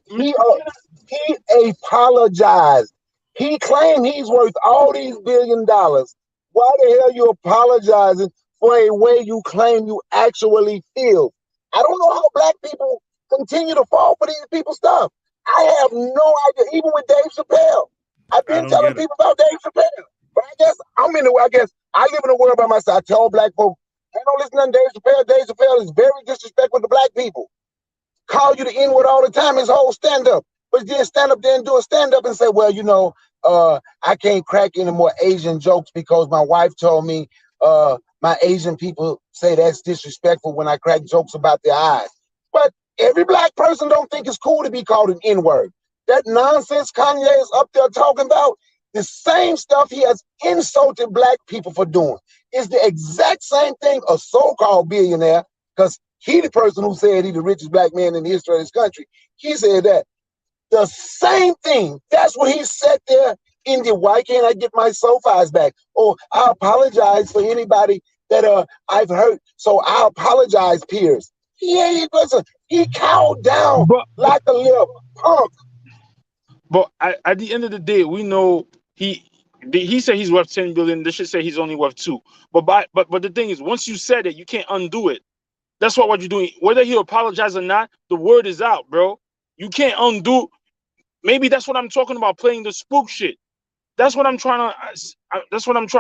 apologized. He claimed he's worth all these $1 billion. Why the hell you apologizing for a way you claim you actually feel? I don't know how black people continue to fall for these people's stuff. I have no idea. Even with Dave Chappelle, I've been telling people about Dave Chappelle. But I guess I live in a world by myself. I tell black folks, I don't listen to Dave Chappelle. Dave Chappelle is very disrespectful to black people. Call you the N-word all the time, his whole stand-up. But then stand up there and do a stand-up and say, well, I can't crack any more Asian jokes because my wife told me my Asian people say that's disrespectful when I crack jokes about their eyes. But every black person don't think it's cool to be called an N-word. That nonsense Kanye is up there talking about, the same stuff he has insulted black people for doing. It's the exact same thing a so-called billionaire, because he the person who said he the richest black man in the history of this country. He said that. The same thing. That's what he said there in the why can't I get my SoFis back? Oh, I apologize for anybody that I've hurt. So I apologize, Piers. He cowed down like a little punk. But at the end of the day, we know he said he's worth 10 billion. They should say he's only worth 2. But the thing is, once you said it, you can't undo it. That's what you're doing. Whether he apologized or not, the word is out, bro. You can't undo. Maybe that's what I'm talking about, playing the spook shit. That's what I'm trying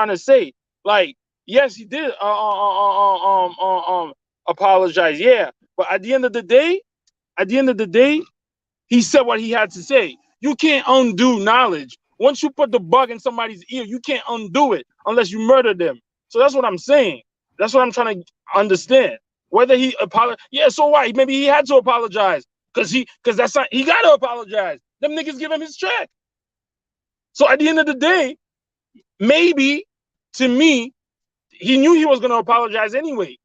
to say. Like, yes, he did apologize, yeah. But at the end of the day, he said what he had to say. You can't undo knowledge. Once you put the bug in somebody's ear, you can't undo it unless you murder them. So that's what I'm saying. That's what I'm trying to understand. Whether he apologized, yeah, so what? Maybe he had to apologize. Because that's not, he gotta apologize. Them niggas give him his check. So at the end of the day, maybe to me, he knew he was gonna apologize anyway.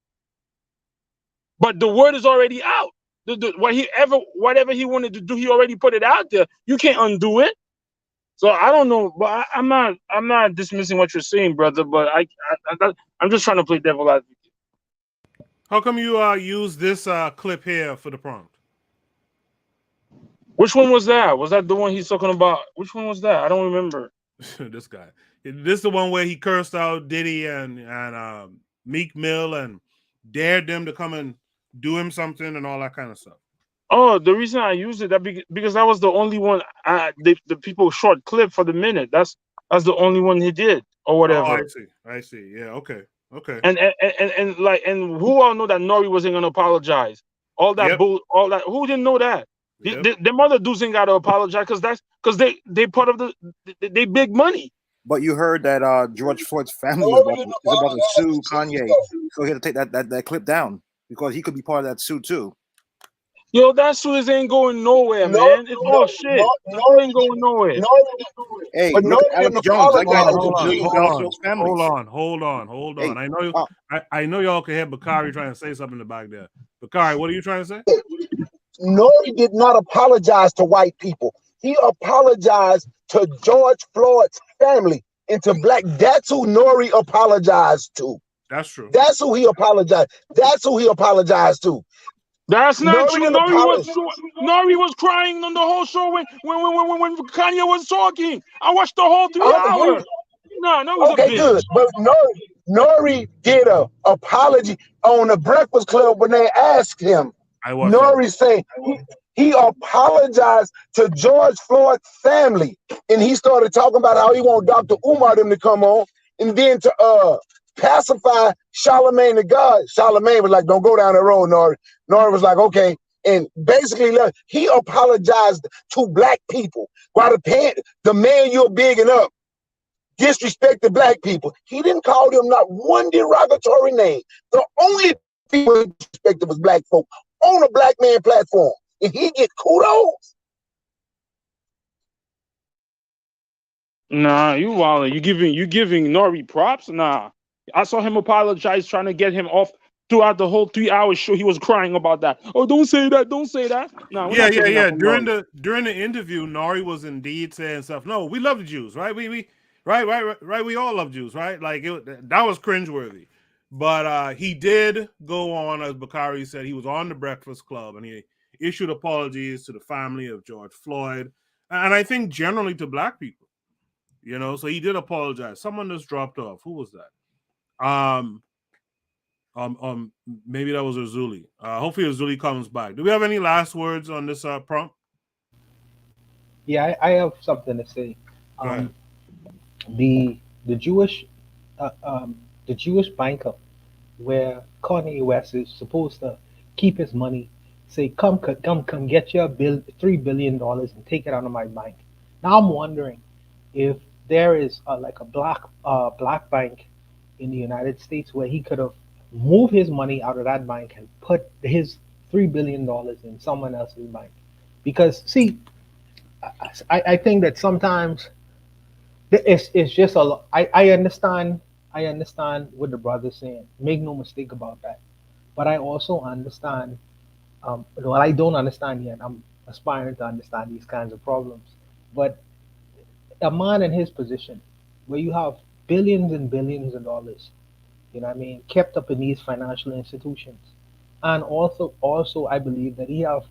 But the word is already out. Whatever he wanted to do, he already put it out there. You can't undo it. So I don't know, but I'm not dismissing what you're saying, brother. But I'm just trying to play devil advocate. How come you use this clip here for the prompt? Which one was that? Was that the one he's talking about? Which one was that? I don't remember. This guy. This is the one where he cursed out Diddy and Meek Mill and dared them to come and do him something and all that kind of stuff. Oh, the reason I used it because that was the only one the people short clip for the minute. That's the only one he did or whatever. Oh, I see. Yeah, okay. And who all know that Nori wasn't gonna apologize? All that who didn't know that? Yep. The mother dudes ain't gotta apologize because they part of they big money. But you heard that George Floyd's family is about to sue Kanye, so he had to take that clip down because he could be part of that suit too. Yo, that suit ain't going nowhere, man. It's all shit. It ain't going nowhere. Hey, but look, Alex Jones, that guy owes $1 billion to his family. Hold on. Hey, I know y'all can hear Bakari trying to say something in the back there. Bakari, what are you trying to say? Nori did not apologize to white people. He apologized to George Floyd's family and to black. That's who Nori apologized to. That's true. That's who he apologized. That's who he apologized to. That's not true. Nori was crying on the whole show when Kanye was talking. I watched the whole 3 hours. No, was okay, good. But Nori did a apology on the Breakfast Club when they asked him. Nori saying he apologized to George Floyd's family, and he started talking about how he want Dr. Umar them to come on, and then to pacify Charlemagne the God. Charlemagne was like, "Don't go down the road, Nori." Nori was like, "Okay," and basically he apologized to black people. While the man you're bigging up disrespected black people, he didn't call them not one derogatory name. The only people he disrespected was black folk on a black man platform, and he get kudos. Nah, you wildin'. You giving Nori props? Nah. I saw him apologize, trying to get him off throughout the whole 3 hour show. He was crying about that. Oh, don't say that. Don't say that. No, yeah. During the interview, Nori was indeed saying stuff. No, we love the Jews, right? We all love Jews, right? Like that was cringeworthy. But he did go on, as Bakari said, he was on the Breakfast Club and he issued apologies to the family of George Floyd, and I think generally to black people. You know, so he did apologize. Someone just dropped off. Who was that? Maybe that was Azuli. Hopefully Azuli comes back. Do we have any last words on this prompt? Yeah, I have something to say. The Jewish banker where Kanye West is supposed to keep his money, say, come get your $3 billion and take it out of my bank. Now I'm wondering if there is like a black bank in the United States where he could have moved his money out of that bank and put his $3 billion in someone else's bank. Because see, I think that sometimes it's just a lot. I understand what the brother's saying. Make no mistake about that. But I also understand, well, I don't understand yet. I'm aspiring to understand these kinds of problems. But a man in his position, where you have billions and billions of dollars, you know what I mean, kept up in these financial institutions. And also I believe that he have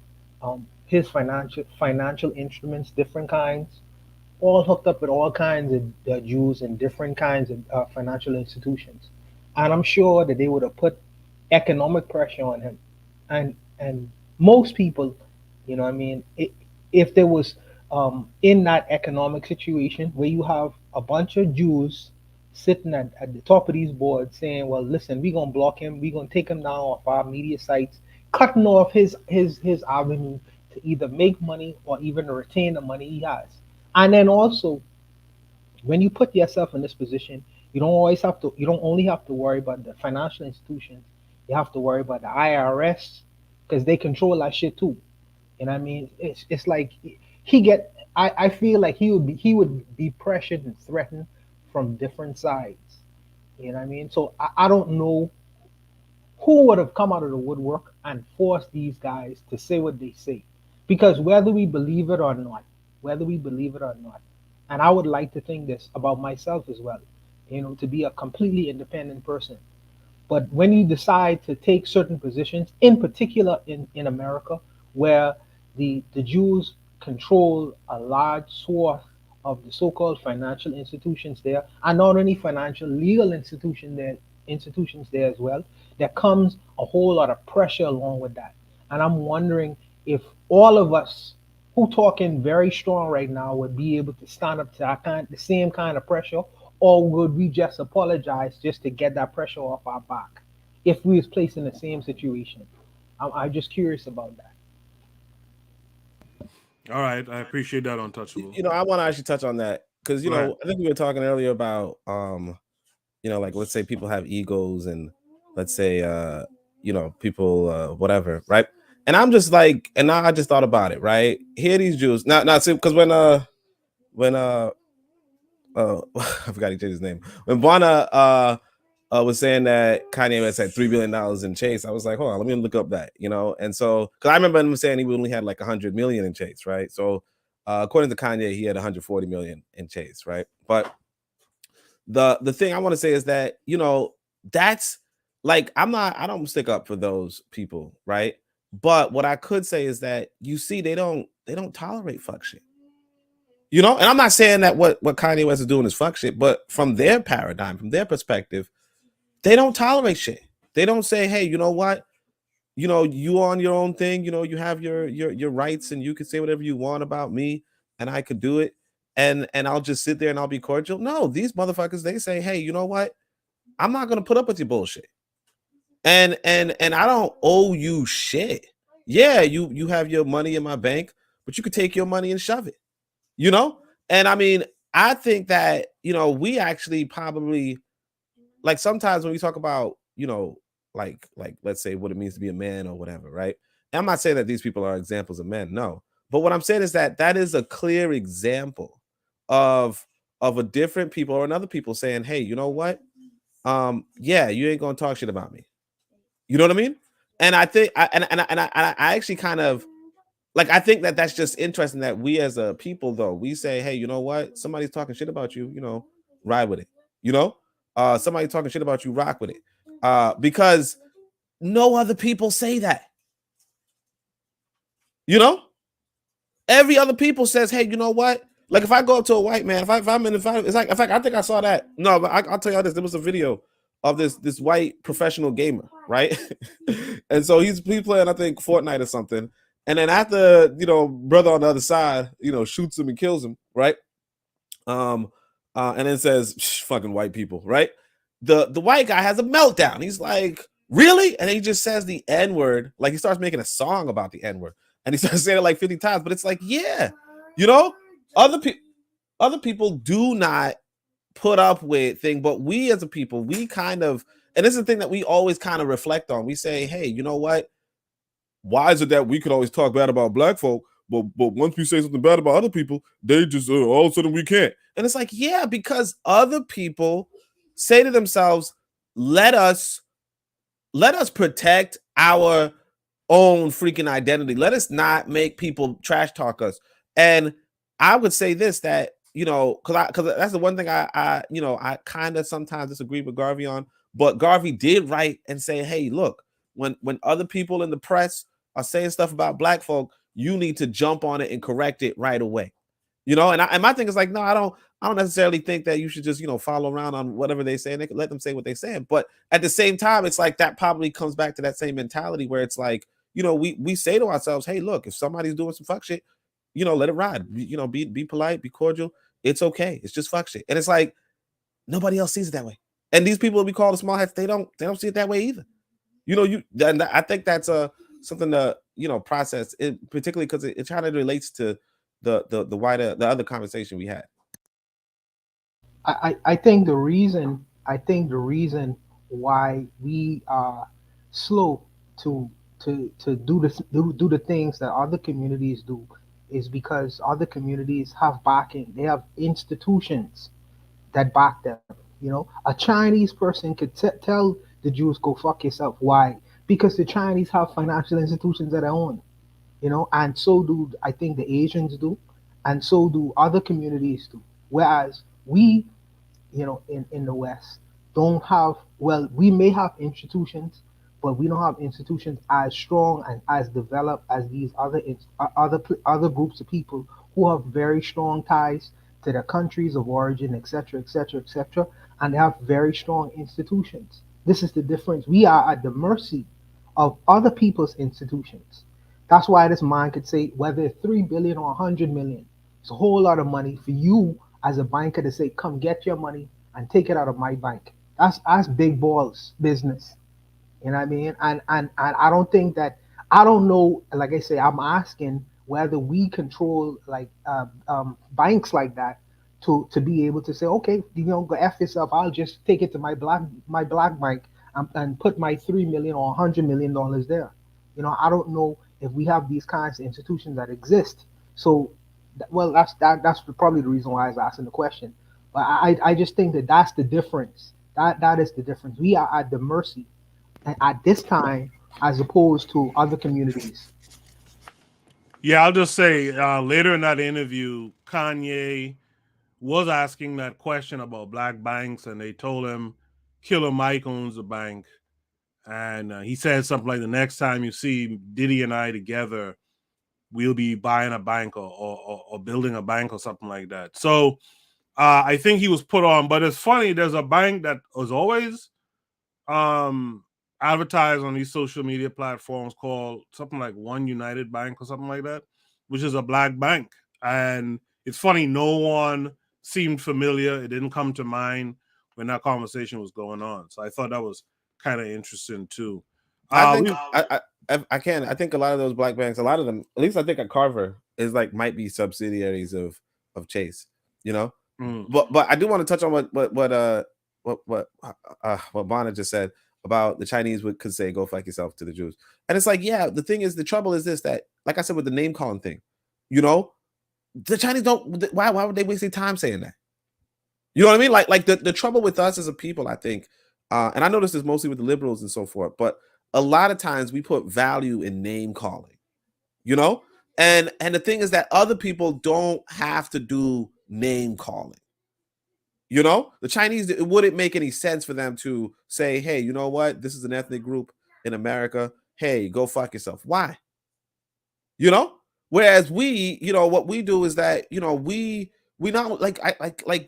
his financial instruments, different kinds, all hooked up with all kinds of Jews and different kinds of financial institutions. And I'm sure that they would have put economic pressure on him. And most people, you know what I mean, if there was in that economic situation where you have a bunch of Jews sitting at the top of these boards saying, well, listen, we're going to block him. We're going to take him down off our media sites, cutting off his avenue to either make money or even retain the money he has. And then also, when you put yourself in this position, you don't only have to worry about the financial institutions. You have to worry about the IRS because they control that shit too. You You know what I mean? It's like he get. I feel like he would be pressured and threatened from different sides. You know what I mean? So I don't know who would have come out of the woodwork and forced these guys to say what they say. Because whether we believe it or not, whether we believe it or not, and I would like to think this about myself as well, to be a completely independent person. But when you decide to take certain positions, in particular in America, where the Jews control a large swath of the so-called financial institutions there, and not only financial, legal institutions there as well, there comes a whole lot of pressure along with that. And I'm wondering if all of us who talking very strong right now would be able to stand up to the same kind of pressure, or would we just apologize just to get that pressure off our back if we was placed in the same situation? I'm just curious about that. All right, I appreciate that, Untouchable. I want to actually touch on that because Go ahead. I think we were talking earlier about like let's say people have egos and let's say people whatever, right? And I'm just like, and now I just thought about it, right? Here these Jews now see, because when I forgot he changed his name. When Bwana was saying that Kanye West had $3 billion in Chase, I was like, hold on, let me look up that, and so because I remember him saying he only had like 100 million in Chase, right? So according to Kanye, he had 140 million in Chase, right? But the thing I want to say is that that's like I don't stick up for those people, right? But what I could say is that they don't tolerate fuck shit. And I'm not saying that what Kanye West is doing is fuck shit, but from their paradigm, from their perspective, they don't tolerate shit. They don't say, hey, you know what? You on your own thing, you have your rights and you can say whatever you want about me and I could do it. And I'll just sit there and I'll be cordial. No, these motherfuckers, they say, hey, you know what? I'm not gonna put up with your bullshit. And I don't owe you shit. Yeah, you have your money in my bank, but you could take your money and shove it. And I mean, I think that we actually probably, like, sometimes when we talk about like let's say what it means to be a man or whatever, right? And I'm not saying that these people are examples of men, no, but what I'm saying is that is a clear example of a different people or another people saying, hey, you know what, yeah, you ain't gonna talk shit about me. You know what I mean? And I think I actually kind of like, I think that that's just interesting that we as a people, though, we say, hey, you know what? Somebody's talking shit about you, ride with it. Somebody talking shit about you, rock with it. Because no other people say that. Every other people says, hey, you know what? Like, if I go up to a white man, it's like, in fact, I think I saw that. No, but I'll tell you this. There was a video of this white professional gamer, right? And so he's playing, I think, Fortnite or something. And then after, brother on the other side, shoots him and kills him, right? And then says, fucking white people, right? The white guy has a meltdown. He's like, really? And he just says the N-word. Like, he starts making a song about the N-word. And he starts saying it like 50 times. But it's like, yeah, other people do not put up with things. But we as a people, we kind of, and this is the thing that we always kind of reflect on. We say, hey, you know what? Why is it that we could always talk bad about black folk, but once we say something bad about other people, they just all of a sudden we can't? And it's like, yeah, because other people say to themselves, let us protect our own freaking identity. Let us not make people trash talk us. And I would say this, that because that's the one thing I kind of sometimes disagree with Garvey on, but Garvey did write and say, hey, look, when other people in the press are saying stuff about black folk, you need to jump on it and correct it right away. And my thing is like, no, I don't necessarily think that you should just, follow around on whatever they say, and they can let them say what they saying. But at the same time, it's like that probably comes back to that same mentality where it's like, we say to ourselves, hey, look, if somebody's doing some fuck shit, let it ride. Be polite, be cordial. It's okay. It's just fuck shit. And it's like, nobody else sees it that way. And these people we call the small hats, they don't see it that way either. And I think that's something to process, particularly because it kind of relates to the other conversation we had. I think the reason why we are slow to to do this do the things that other communities do is because other communities have backing. They have institutions that back them. You know, a Chinese person could tell the Jews go fuck yourself. Why? Because the Chinese have financial institutions of their own. You know, and so do I think the Asians do, and so do other communities do. Whereas we, you know, in the West don't have, well, we may have institutions, but we don't have institutions as strong and as developed as these other groups of people who have very strong ties to their countries of origin, etc., etc., etc., and they have very strong institutions. This is the difference. We are at the mercy of other people's institutions. That's why this man could say whether it's 3 billion or 100 million, it's a whole lot of money for you as a banker to say, "Come get your money and take it out of my bank." That's big balls business. You know what I mean? And I don't think that, I don't know. Like I say, I'm asking whether we control like banks like that to be able to say, okay, you know, go f yourself. I'll just take it to my black bank and put my 3 million or $100 million there. You know, I don't know if we have these kinds of institutions that exist. So, well, that's probably the reason why I was asking the question. But I just think that that's the difference. That is the difference. We are at the mercy at this time as opposed to other communities. Yeah, I'll just say later in that interview, Kanye was asking that question about black banks, and they told him Killer Mike owns the bank. And he said something like, the next time you see Diddy and I together, we'll be buying a bank or building a bank or something like that. So I think he was put on. But it's funny, there's a bank that was always advertised on these social media platforms called something like One United Bank or something like that, which is a black bank. And it's funny, no one seemed familiar. It didn't come to mind when that conversation was going on. So I thought that was kind of interesting too. I think I think a lot of those black banks, a lot of them, at least I think at Carver, is like might be subsidiaries of Chase, you know. But I do want to touch on what Bonner just said about the Chinese could say go fuck yourself to the Jews. And it's like, yeah, the thing is, the trouble is this, that like I said with the name calling thing, you know, the Chinese don't, why would they waste their time saying that? You know what I mean? Like the trouble with us as a people, I think, and I notice this mostly with the liberals and so forth, but a lot of times we put value in name calling, you know? And the thing is that other people don't have to do name calling. You know, the Chinese, it wouldn't make any sense for them to say, hey, you know what? This is an ethnic group in America. Hey, go fuck yourself. Why? You know? Whereas we, you know, what we do is that, you know, we not like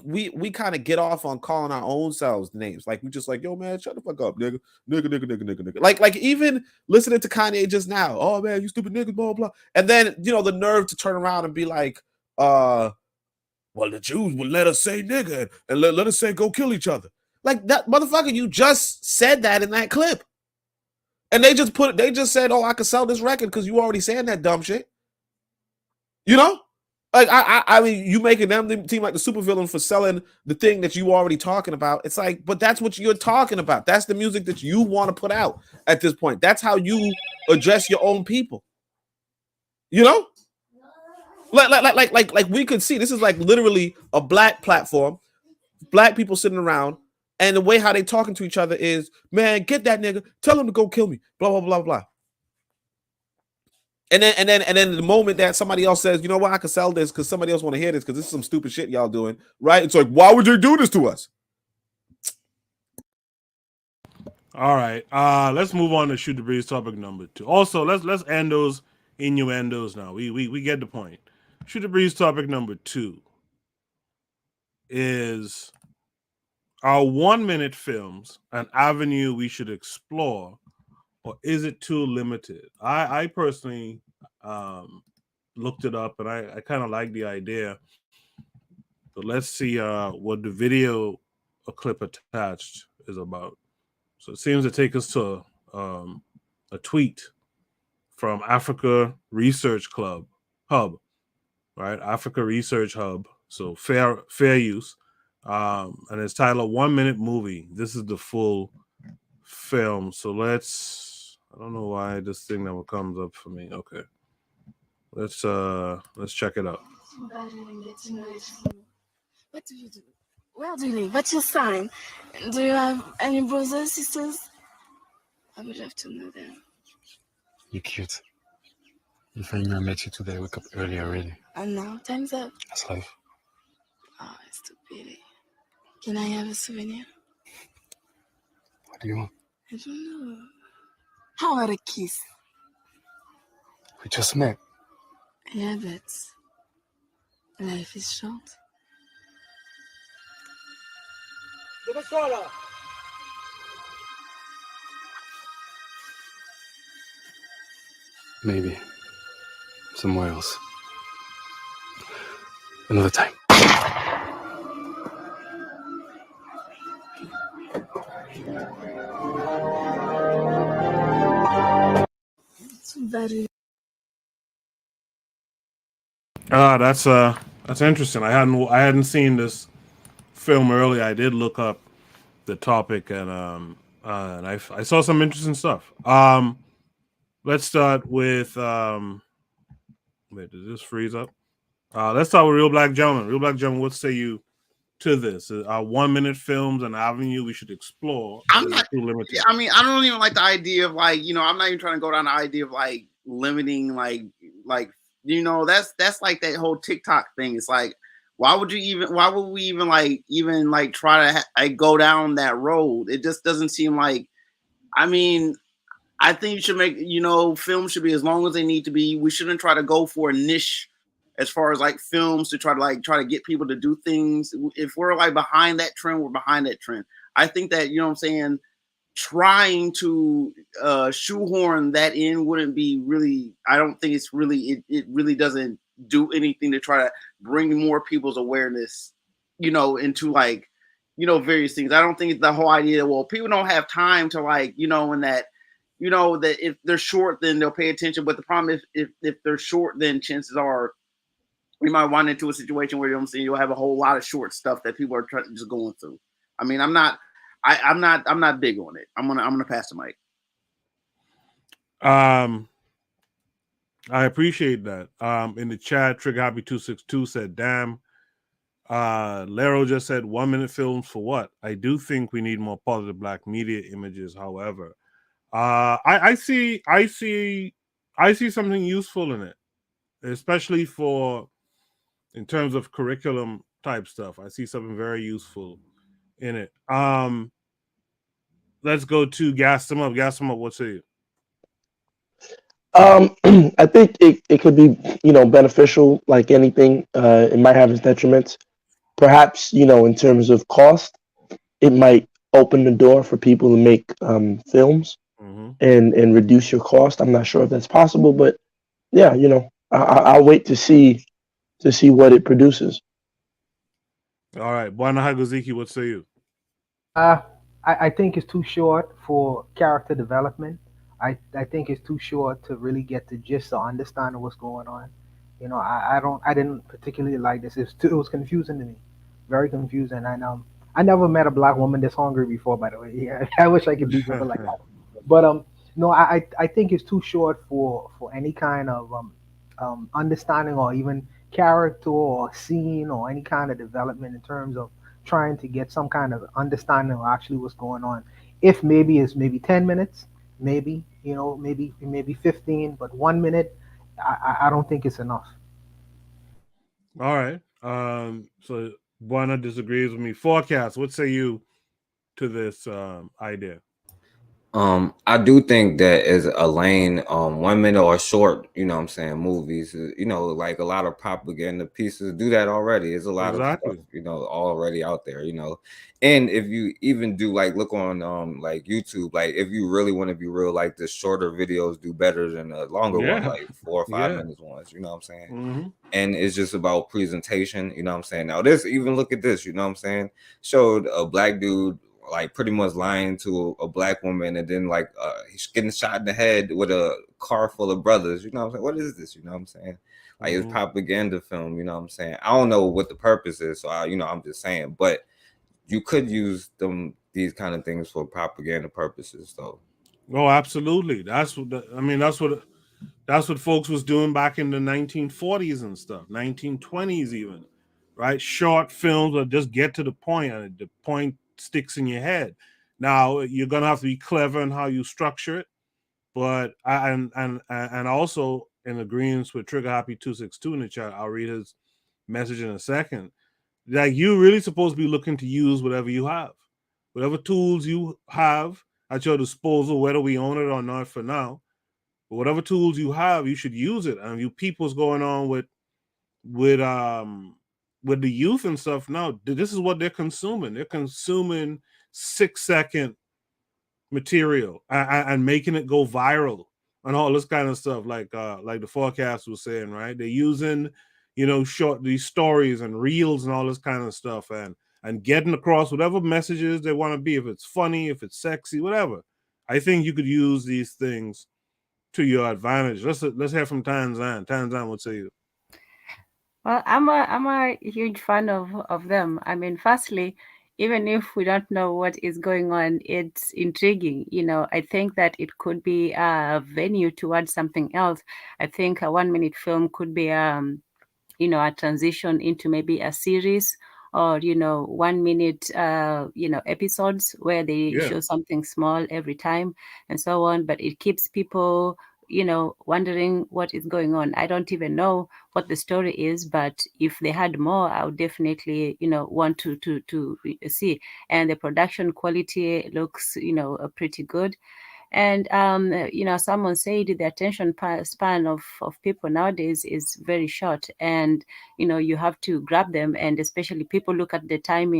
we kind of get off on calling our own selves names. Like we just like, yo, man, shut the fuck up, nigga. Nigga. Like even listening to Kanye just now, oh man, you stupid niggas, blah, blah. And then, you know, the nerve to turn around and be like, well, the Jews would let us say nigga and let us say go kill each other. Like that motherfucker, you just said that in that clip. And they just said, oh, I could sell this record because you already saying that dumb shit. You know? Like I mean, you making them seem like the supervillain for selling the thing that you already talking about. It's like, but that's what you're talking about. That's the music that you want to put out at this point. That's how you address your own people. You know? Like we could see this is like literally a black platform, black people sitting around, and the way how they talking to each other is, man, get that nigga, tell him to go kill me, blah blah blah blah. And then the moment that somebody else says, you know what, I can sell this because somebody else want to hear this because this is some stupid shit y'all doing, right? It's like, why would you do this to us? All right, let's move on to Shoot the Breeze topic number 2. Also, let's end those innuendos now. We get the point. Shoot the Breeze topic number 2 is, are 1-minute films an avenue we should explore, or is it too limited? I personally looked it up, and I kind of like the idea. So let's see what the video clip attached is about. So it seems to take us to a tweet from Africa Research Hub, right? Africa Research Hub. So fair use. And it's titled 1-minute movie. This is the full film. So let's I don't know why this thing never comes up for me. Okay. Let's check it out. What do you do? Where do you live? What's your sign? Do you have any brothers, sisters? I would love to know them. You're cute. If I knew I met you today, I wake up early already. And now, time's up. That's life. Oh, it's too pity. Can I have a souvenir? What do you want? I don't know. How about a kiss? We just met. Yeah, but life is short. Maybe. Somewhere else. Another time. Too bad. That's interesting. I hadn't seen this film earlier. I did look up the topic and I saw some interesting stuff. Let's start with wait, does this freeze up? Let's start with Real Black Gentleman. Real Black Gentleman, what say you to this? 1 minute films, an avenue we should explore. I'm not too limited. I mean, I don't even like the idea of like, I'm not even trying to go down the idea of like limiting like that's like that whole TikTok thing. It's like, why would we even try to go down that road? It just doesn't seem like, I mean, I think you should make, films should be as long as they need to be. We shouldn't try to go for a niche as far as like films to try to get people to do things. If we're like behind that trend, we're behind that trend. I think that, trying to shoehorn that in wouldn't be really, I don't think it's really, it really doesn't do anything to try to bring more people's awareness, into like, various things. I don't think it's the whole idea, well, people don't have time to like, and that, that if they're short, then they'll pay attention. But the problem is if they're short, then chances are we might run into a situation where you'll have a whole lot of short stuff that people are just going through. I mean, I'm not big on it. I'm gonna pass the mic. I appreciate that. In the chat, Trigger Happy 262 said, "Damn." Lero just said 1 minute films for what? I do think we need more positive black media images. However, I see something useful in it, especially in terms of curriculum type stuff. I see something very useful in it. Let's go to Gas Them Up. Gas Them Up, what say you? I think it could be, beneficial like anything. It might have its detriments. Perhaps, in terms of cost, it might open the door for people to make films and reduce your cost. I'm not sure if that's possible, but yeah, I'll wait to see what it produces. All right. Bwana Hagoziki, what say you? I think it's too short for character development. I think it's too short to really get the gist or understanding what's going on. I didn't particularly like this. It was confusing to me, very confusing. And I never met a black woman this hungry before. By the way, yeah, I wish I could be something like that. But no, I think it's too short for any kind of understanding or even character or scene or any kind of development in terms of trying to get some kind of understanding of actually what's going on. If maybe it's 10 minutes, maybe 15, but 1 minute, I don't think it's enough. All right. So Buana disagrees with me. Forecast, what say you to this idea? I do think that is a lane, 1 minute or short, movies, like a lot of propaganda pieces do that already. There's a lot of stuff, already out there, and if you even do like look on like YouTube, like if you really want to be real, like the shorter videos do better than the longer one, like 4 or 5 minutes ones, you know what I'm saying? And it's just about presentation, you know what I'm saying? Now this, even look at this, you know what I'm saying? Showed a black dude like pretty much lying to a black woman, and then like he's getting shot in the head with a car full of brothers. You know what I'm saying? What is this? You know what I'm saying? Like it's propaganda film. You know what I'm saying? I don't know what the purpose is, so I'm just saying. But you could use these kind of things for propaganda purposes, though. Oh, absolutely. That's what I mean. That's what folks was doing back in the 1940s and stuff, 1920s even, right? Short films that just get to the point, and the point sticks in your head. Now you're gonna have to be clever in how you structure it, but and also in agreement with Trigger Happy 262 in the chat. I'll read his message in a second. Like, you really supposed to be looking to use whatever you have, whatever tools you have at your disposal, whether we own it or not for now. But whatever tools you have, you should use it. And you people's going on with with the youth and stuff now. This is what they're consuming. They're consuming 6-second material and making it go viral and all this kind of stuff. Like the forecast was saying, right? They're using, short these stories and reels and all this kind of stuff and getting across whatever messages they want to be. If it's funny, if it's sexy, whatever. I think you could use these things to your advantage. Let's hear from Tanzan. Tanzan, what say you? Well, I'm a huge fan of them. I mean, firstly, even if we don't know what is going on, it's intriguing. I think that it could be a venue towards something else. I think a 1-minute film could be a transition into maybe a series, or 1-minute episodes where they show something small every time and so on. But it keeps people wondering what is going on. I don't even know what the story is, but if they had more, I would definitely want to see. And the production quality looks pretty good. And someone said the attention span of people nowadays is very short, and you have to grab them. And especially people look at the time,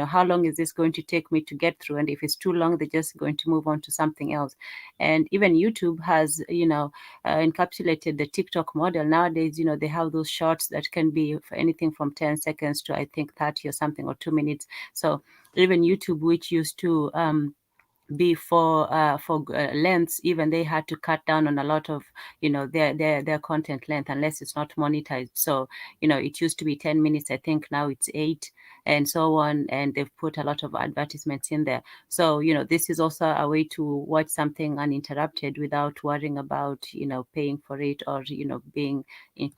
how long is this going to take me to get through? And if it's too long, they're just going to move on to something else. And even YouTube has encapsulated the TikTok model nowadays. They have those shorts that can be for anything from 10 seconds to, I think, 30 or something, or 2 minutes. So even YouTube, which used to be for lengths, even they had to cut down on a lot of their content length, unless it's not monetized. So it used to be 10 minutes, I think now it's 8, and so on, and they've put a lot of advertisements in there. So this is also a way to watch something uninterrupted without worrying about paying for it, or being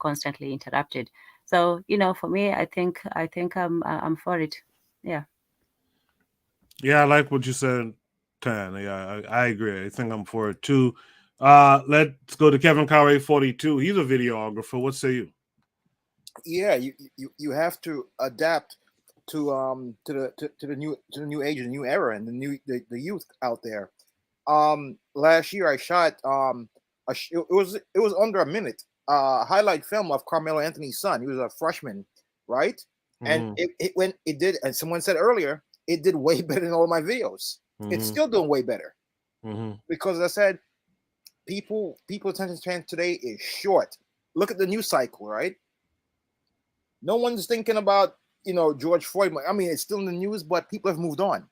constantly interrupted. So for me, I think I'm for it. Yeah. Yeah, I like what you said, Tan. Yeah, I agree. I think I'm for it too. Let's go to Kevin Conway 42. He's a videographer. What say you? Yeah, you have to adapt to the new age, the new era, and the youth out there. Last year I shot it was under a minute highlight film of Carmelo Anthony's son. He was a freshman, right? And it did, and someone said earlier, it did way better than all my videos. It's still doing way better because, as I said, people attention span today is short. Look at the news cycle, right? No one's thinking about George Floyd. I mean, it's still in the news, but people have moved on.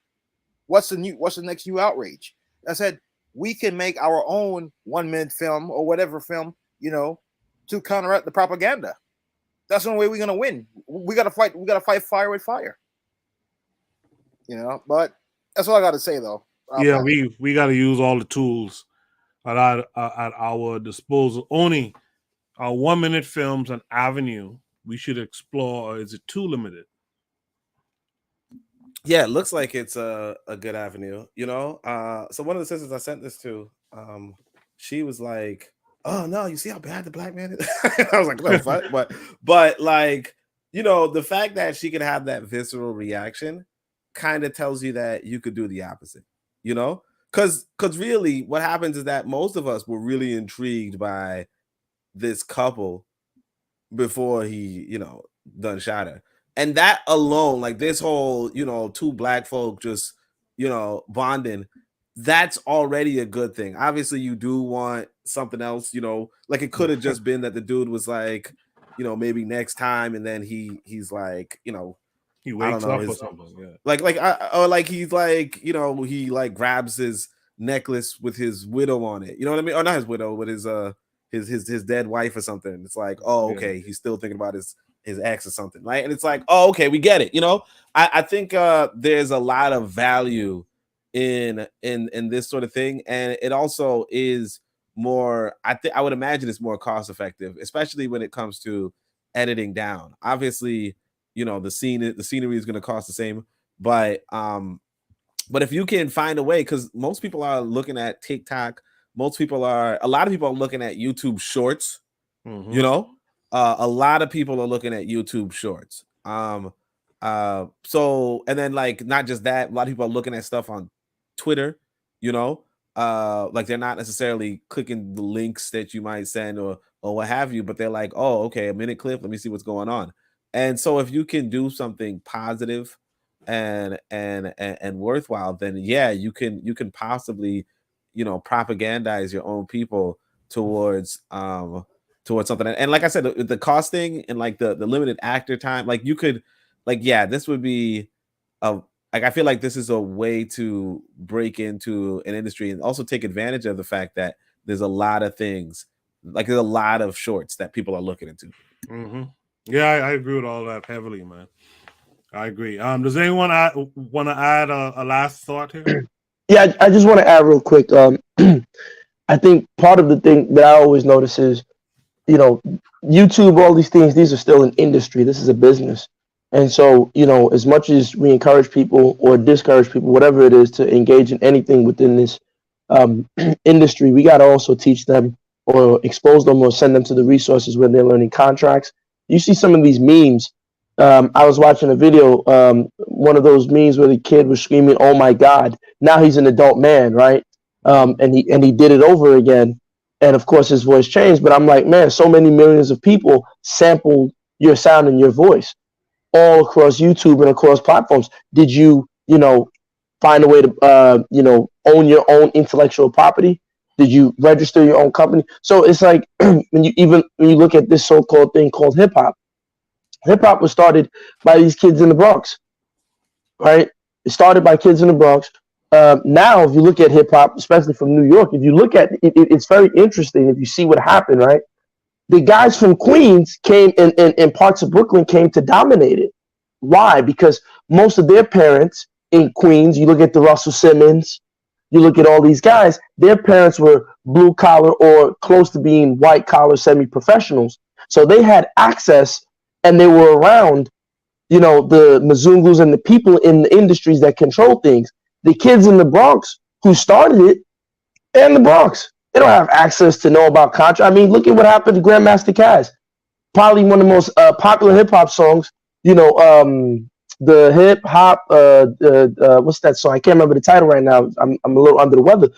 What's the next new outrage? I said we can make our own 1-minute film or whatever film, to counteract the propaganda. That's the only way we're gonna win. We gotta fight. We gotta fight fire with fire. But that's all I got to say, though. Yeah, we got to use all the tools at our disposal. Only our 1-minute films an avenue we should explore, or is it too limited? Yeah, it looks like it's a good avenue. So one of the sisters I sent this to, she was like, "Oh no, you see how bad the black man is?" I was like, "No, fuck," but like, the fact that she could have that visceral reaction kind of tells you that you could do the opposite, because really what happens is that most of us were really intrigued by this couple before he done shot her, and that alone, like this whole two black folk just bonding, that's already a good thing. Obviously you do want something else, like it could have just been that the dude was like, maybe next time, and then he's like, he wakes up or something. Yeah. Like he's like, he like grabs his necklace with his widow on it. You know what I mean? Or not his widow, but his dead wife or something. It's like, oh, okay, he's still thinking about his ex or something, right? And it's like, oh, okay, we get it. I think there's a lot of value in this sort of thing, and it also is more. I would imagine it's more cost effective, especially when it comes to editing down. Obviously, the scenery is going to cost the same, but if you can find a way, because most people are looking at TikTok, a lot of people are looking at YouTube Shorts. Mm-hmm. A lot of people are looking at YouTube Shorts. So, and then like not just that, a lot of people are looking at stuff on Twitter. Like they're not necessarily clicking the links that you might send or what have you, but they're like, oh, okay, a minute clip. Let me see what's going on. And so, if you can do something positive and worthwhile, then yeah, you can possibly propagandize your own people towards something. And like I said, the cost thing and like the limited actor time, like you could, like, yeah, this would be I feel like this is a way to break into an industry and also take advantage of the fact that there's a lot of things, like there's a lot of shorts that people are looking into. Mm-hmm. Yeah, I agree with all that heavily, man. I agree. Does anyone want to add a last thought here? Yeah, I just want to add real quick. I think part of the thing that I always notice is, YouTube, all these things, these are still an industry. This is a business. And so, as much as we encourage people or discourage people, whatever it is, to engage in anything within this industry, we got to also teach them or expose them or send them to the resources where they're learning contracts. You see some of these memes. I was watching a video, one of those memes where the kid was screaming, "Oh my God!" Now he's an adult man, right? And he did it over again, and of course his voice changed. But I'm like, man, so many millions of people sampled your sound and your voice all across YouTube and across platforms. Did you, find a way to, own your own intellectual property? Did you register your own company? So it's like when you look at this so-called thing called hip hop. Hip hop was started by these kids in the Bronx, right? It started by kids in the Bronx. Now, if you look at hip hop, especially from New York, if you look at it, it's very interesting. If you see what happened, right? The guys from Queens came and parts of Brooklyn came to dominate it. Why? Because most of their parents in Queens, you look at the Russell Simmons, you look at all these guys, their parents were blue collar or close to being white collar semi-professionals. So they had access and they were around, the Mzungus and the people in the industries that control things. The kids in the Bronx who started it, they're in the Bronx. They don't have access to know about Contra. I mean, look at what happened to Grandmaster Caz. Probably one of the most popular hip hop songs. The hip hop. What's that song? I can't remember the title right now. I'm a little under the weather.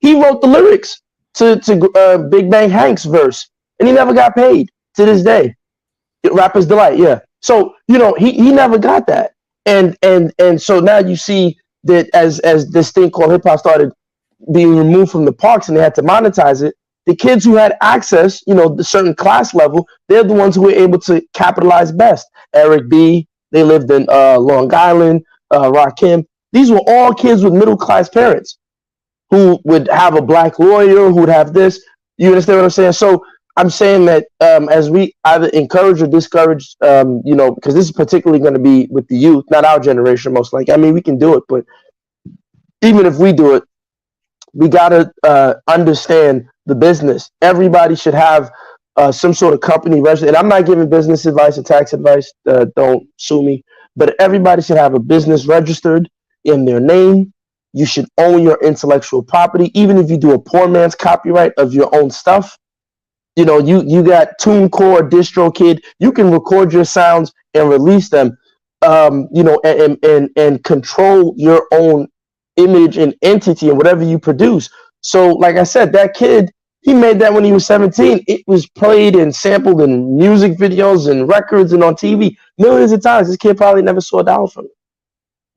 He wrote the lyrics to Big Bang Hank's verse, and he never got paid to this day. Rapper's Delight, yeah. So he never got that, and so now you see that as this thing called hip hop started being removed from the parks and they had to monetize it, the kids who had access, the certain class level, they're the ones who were able to capitalize best. Eric B, they lived in Long Island, Rakim. These were all kids with middle class parents who would have a black lawyer, who would have this. You understand what I'm saying? So I'm saying that as we either encourage or discourage, because this is particularly going to be with the youth, not our generation, most likely. I mean, we can do it, but even if we do it, we got to understand the business. Everybody should have some sort of company registered. And I'm not giving business advice or tax advice. Don't sue me. But everybody should have a business registered in their name. You should own your intellectual property. Even if you do a poor man's copyright of your own stuff, you got TuneCore, DistroKid. You can record your sounds and release them, and control your own image and entity and whatever you produce. So like I said, that kid, he made that when he was 17. It was played and sampled in music videos and records and on TV millions of times. This kid probably never saw a dollar from it.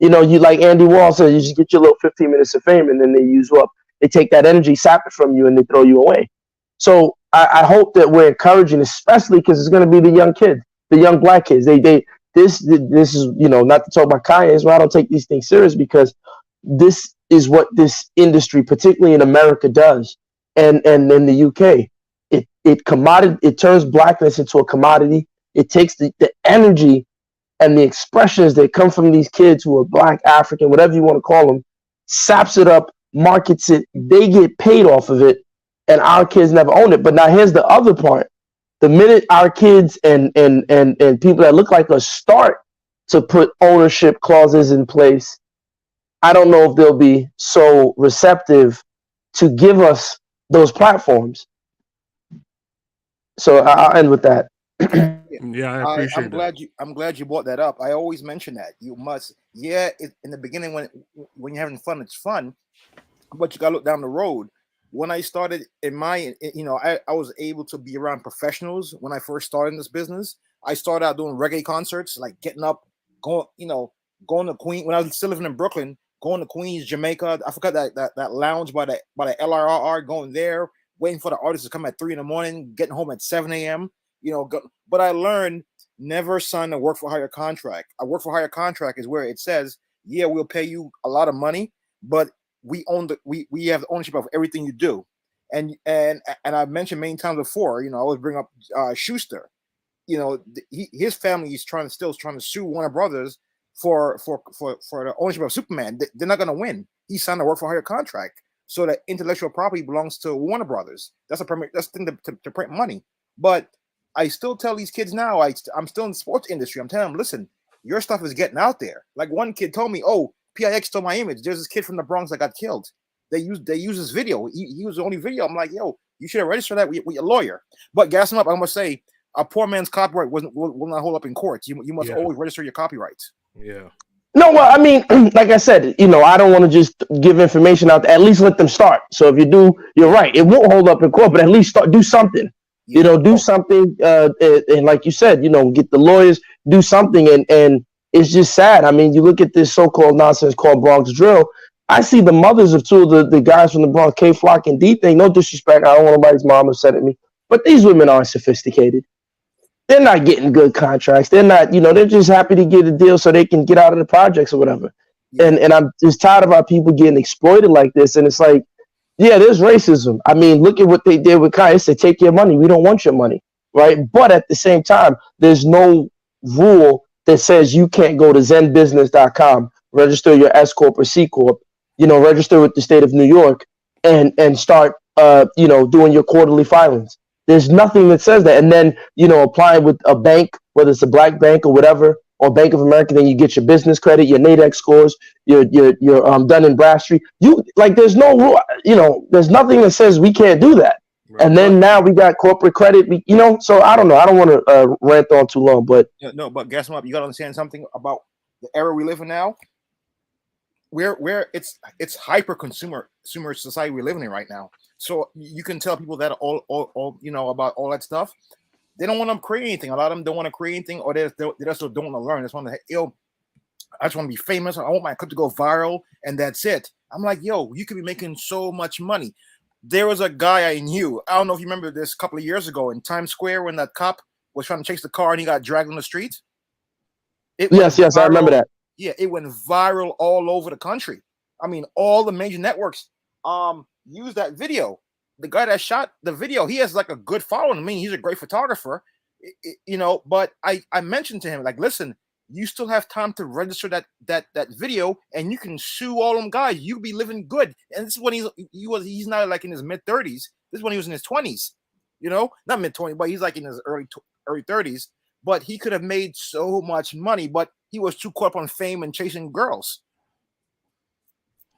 You like Andy Wall said, you just get your little 15 minutes of fame and then they use you up. They take that energy, sap it from you, and they throw you away. So I hope that we're encouraging, especially because it's going to be the young kids, the young black kids. This is, not to talk about Kanye, is why I don't take these things serious, because this is what this industry, particularly in America, does, and in the UK, it turns blackness into a commodity. It takes the energy and the expressions that come from these kids who are black, African, whatever you want to call them, saps it up, markets it, they get paid off of it, and our kids never own it. But now here's the other part. The minute our kids and people that look like us start to put ownership clauses in place, I don't know if they'll be so receptive to give us those platforms. So I'll end with that. Yeah, I appreciate I'm glad you brought that up. I always mention that you must. Yeah, in the beginning when you're having fun, it's fun, but you gotta look down the road. When I started I was able to be around professionals when I first started in this business. I started out doing reggae concerts, like getting up, going to Queens when I was still living in Brooklyn, going to Queens, Jamaica. I forgot that lounge by the LRR, going there, waiting for the artists to come at 3 a.m, getting home at 7 a.m. But I learned never sign a work for hire contract. A work for hire contract is where it says, yeah, we'll pay you a lot of money, but we we have the ownership of everything you do. And I've mentioned many times before, I always bring up Schuster. His family is trying to sue Warner Brothers for the ownership of Superman. They're not going to win. He signed a work for hire contract, so that intellectual property belongs to Warner Brothers. That's the thing to print money. But I still tell these kids now, I'm still in the sports industry. I'm telling them, listen, your stuff is getting out there. Like one kid told me, oh, PIX stole my image. There's this kid from the Bronx that got killed. They use this video. He was the only video. I'm like, yo, you should have registered that with your lawyer. But gas him up. I'm gonna say a poor man's copyright will not hold up in court. You must always register your copyrights. Yeah. No, well, I mean, like I said, I don't want to just give information out there. At least let them start. So if you do, you're right. It won't hold up in court, but at least do something. Do something. And like you said, get the lawyers, do something. And it's just sad. I mean, you look at this so-called nonsense called Bronx Drill. I see the mothers of two of the guys from the Bronx, K Flock and D thing. No disrespect. I don't want nobody's mom upset at me. But these women aren't sophisticated. They're not getting good contracts. They're not, they're just happy to get a deal so they can get out of the projects or whatever. And I'm just tired of our people getting exploited like this. And it's like, yeah, there's racism. I mean, look at what they did with Kanye. They said, take your money. We don't want your money, right? But at the same time, there's no rule that says you can't go to zenbusiness.com, register your S Corp or C Corp, register with the state of New York and start, doing your quarterly filings. There's nothing that says that. And then, applying with a bank, whether it's a black bank or whatever, or Bank of America, then you get your business credit, your NADEX scores, your Dun & Bradstreet. There's no rule, there's nothing that says we can't do that. Right. And then now we got corporate credit, so I don't know. I don't want to rant on too long, but. No, but guess what? You got to understand something about the era we live in now. Where it's hyper consumer society we're living in right now. So you can tell people that all about all that stuff. They don't want to create anything. A lot of them don't want to create anything, or they just don't want to learn. They just want to, I just want to be famous. I want my clip to go viral, and that's it. I'm like, yo, you could be making so much money. There was a guy I knew. I don't know if you remember this a couple of years ago in Times Square when that cop was trying to chase the car and he got dragged on the street. Yes, I remember that. Yeah, it went viral all over the country. I mean, all the major networks used that video. The guy that shot the video, he has like a good following. I mean, he's a great photographer, but I mentioned to him, like, listen, you still have time to register that video and you can sue all them guys. You'll be living good. And this is when he's not like in his mid-30s. This is when he was in his 20s, not mid-20s, but he's like in his early 30s. But he could have made so much money, but he was too caught up on fame and chasing girls.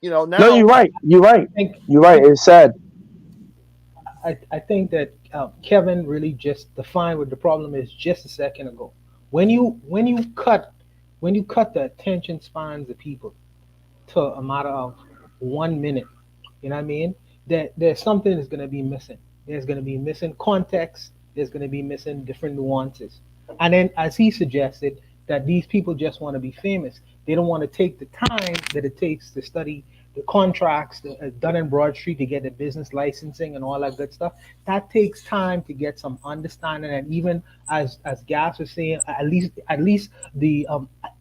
Now. No, you're right. You're right. It's sad. I think that Kevin really just defined what the problem is just a second ago. When you cut the attention spans of people to a matter of 1 minute, you know what I mean? There's something that's going to be missing. There's going to be missing context. There's going to be missing different nuances. And then, as he suggested, that these people just want to be famous. They don't want to take the time that it takes to study the contracts, the Dun & Bradstreet, to get the business licensing and all that good stuff. That takes time to get some understanding. And even as Gas was saying, at least the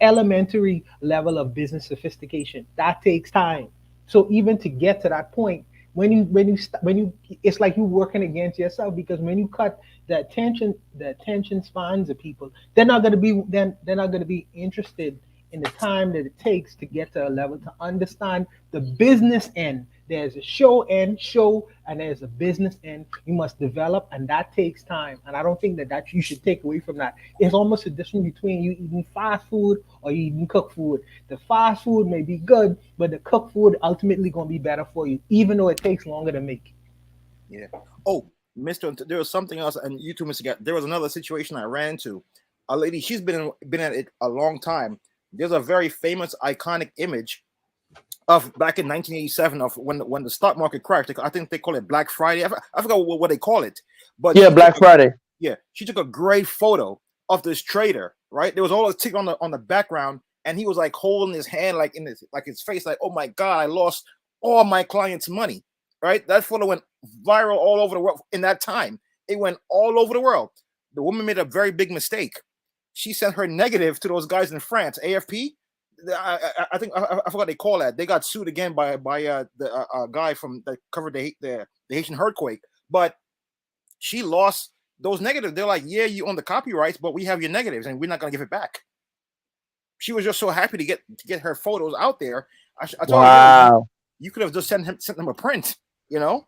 elementary level of business sophistication, that takes time. So even to get to that point, when you it's like you're working against yourself, because when you cut the attention spans of people, they're not going to be interested in the time that it takes to get to a level to understand the business end. There's a show end, and there's a business end. You must develop, and that takes time. And I don't think that you should take away from that. It's almost a difference between you eating fast food or you eating cooked food. The fast food may be good, but the cooked food ultimately going to be better for you, even though it takes longer to make. Yeah. Oh, Mr. There was something else, and you too, Mr. Gatt. There was another situation I ran into. A lady, she's been at it a long time. There's a very famous, iconic image of back in 1987 of when the stock market crashed. I think they call it Black Friday. I forgot what they call it. But yeah, Black Friday. Yeah, she took a great photo of this trader. Right, there was all this tick on the background, and he was like holding his hand like in his face, like, oh my god, I lost all my clients' money. Right, that photo went viral all over the world in that time. It went all over the world. The woman made a very big mistake. She sent her negative to those guys in France, AFP. I think I forgot what they call that. They got sued again by the guy from that covered the Haitian earthquake. But she lost those negatives. They're like, yeah, you own the copyrights, but we have your negatives, and we're not gonna give it back. She was just so happy to get her photos out there. I told her, you could have just sent them a print. You know,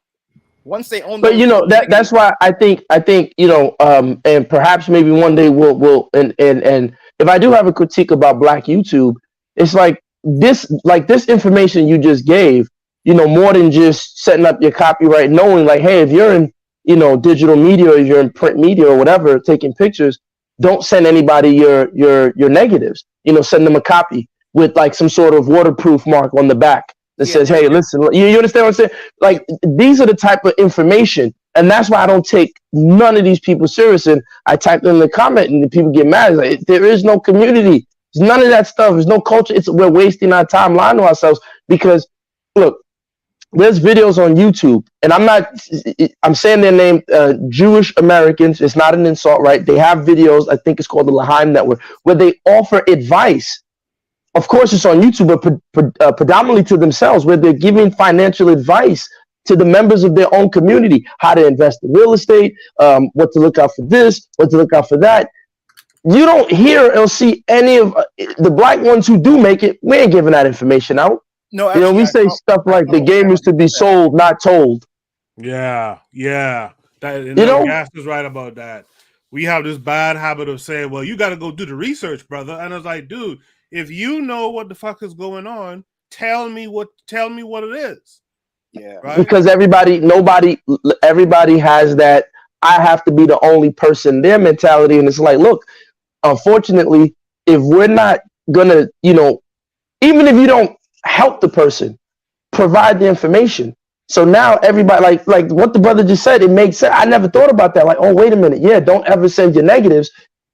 once they own. But you know that's why I think you know, and perhaps maybe one day we'll and if I do have a critique about Black YouTube, it's like this information you just gave, you know, more than just setting up your copyright, knowing like, hey, if you're in, you know, digital media or if you're in print media or whatever, taking pictures, don't send anybody your negatives. You know, send them a copy with like some sort of waterproof mark on the back that says, hey, listen, you understand what I'm saying? Like, these are the type of information. And that's why I don't take none of these people serious. And I type in the comment and the people get mad. It's like, there is no community. There's none of that stuff. There's no culture. We're wasting our time lying to ourselves because, look, there's videos on YouTube. And I'm saying their name, Jewish Americans. It's not an insult, right? They have videos. I think it's called the L'Haim Network, where they offer advice. Of course, it's on YouTube, but predominantly to themselves, where they're giving financial advice to the members of their own community, how to invest in real estate, what to look out for this, what to look out for that. You don't hear or see any of the Black ones who do make it. We ain't giving that information out. No, you know, we say stuff like the game is to be sold, not told. Yeah. That, you know, Gas is right about that. We have this bad habit of saying, well, you got to go do the research, brother. And I was like, dude, if you know what the fuck is going on, tell me what it is. Yeah. Right? Because everybody has that I have to be the only person their mentality. And it's like, look, unfortunately, if we're not gonna, you know, even if you don't help the person, provide the information. So now everybody, like what the brother just said, it makes sense. I never thought about that. Like, oh, wait a minute. Yeah, don't ever send your negatives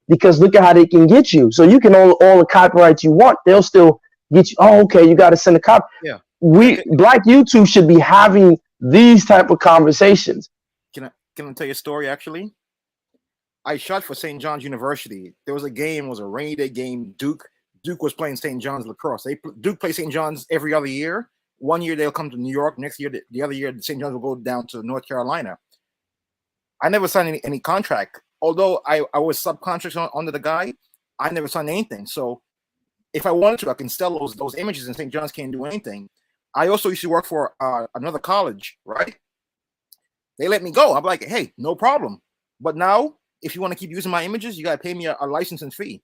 because look at how they can get you. So you can own all the copyrights you want. They'll still get you. Oh, okay, you got to send a copy. Yeah. Black YouTube should be having these type of conversations. Can I tell you a story? Actually, I shot for St. John's University. There was a game. It was a rainy day game. Duke was playing St. John's lacrosse. Duke plays St. John's every other year. One year they'll come to New York. Next year, the other year, St. John's will go down to North Carolina. I never signed any contract. Although I was subcontracted under the guy, I never signed anything. So if I wanted to, I can sell those images, and St. John's can't do anything. I also used to work for another college, right? They let me go. I'm like, hey, no problem. But now, if you want to keep using my images, you got to pay me a licensing fee.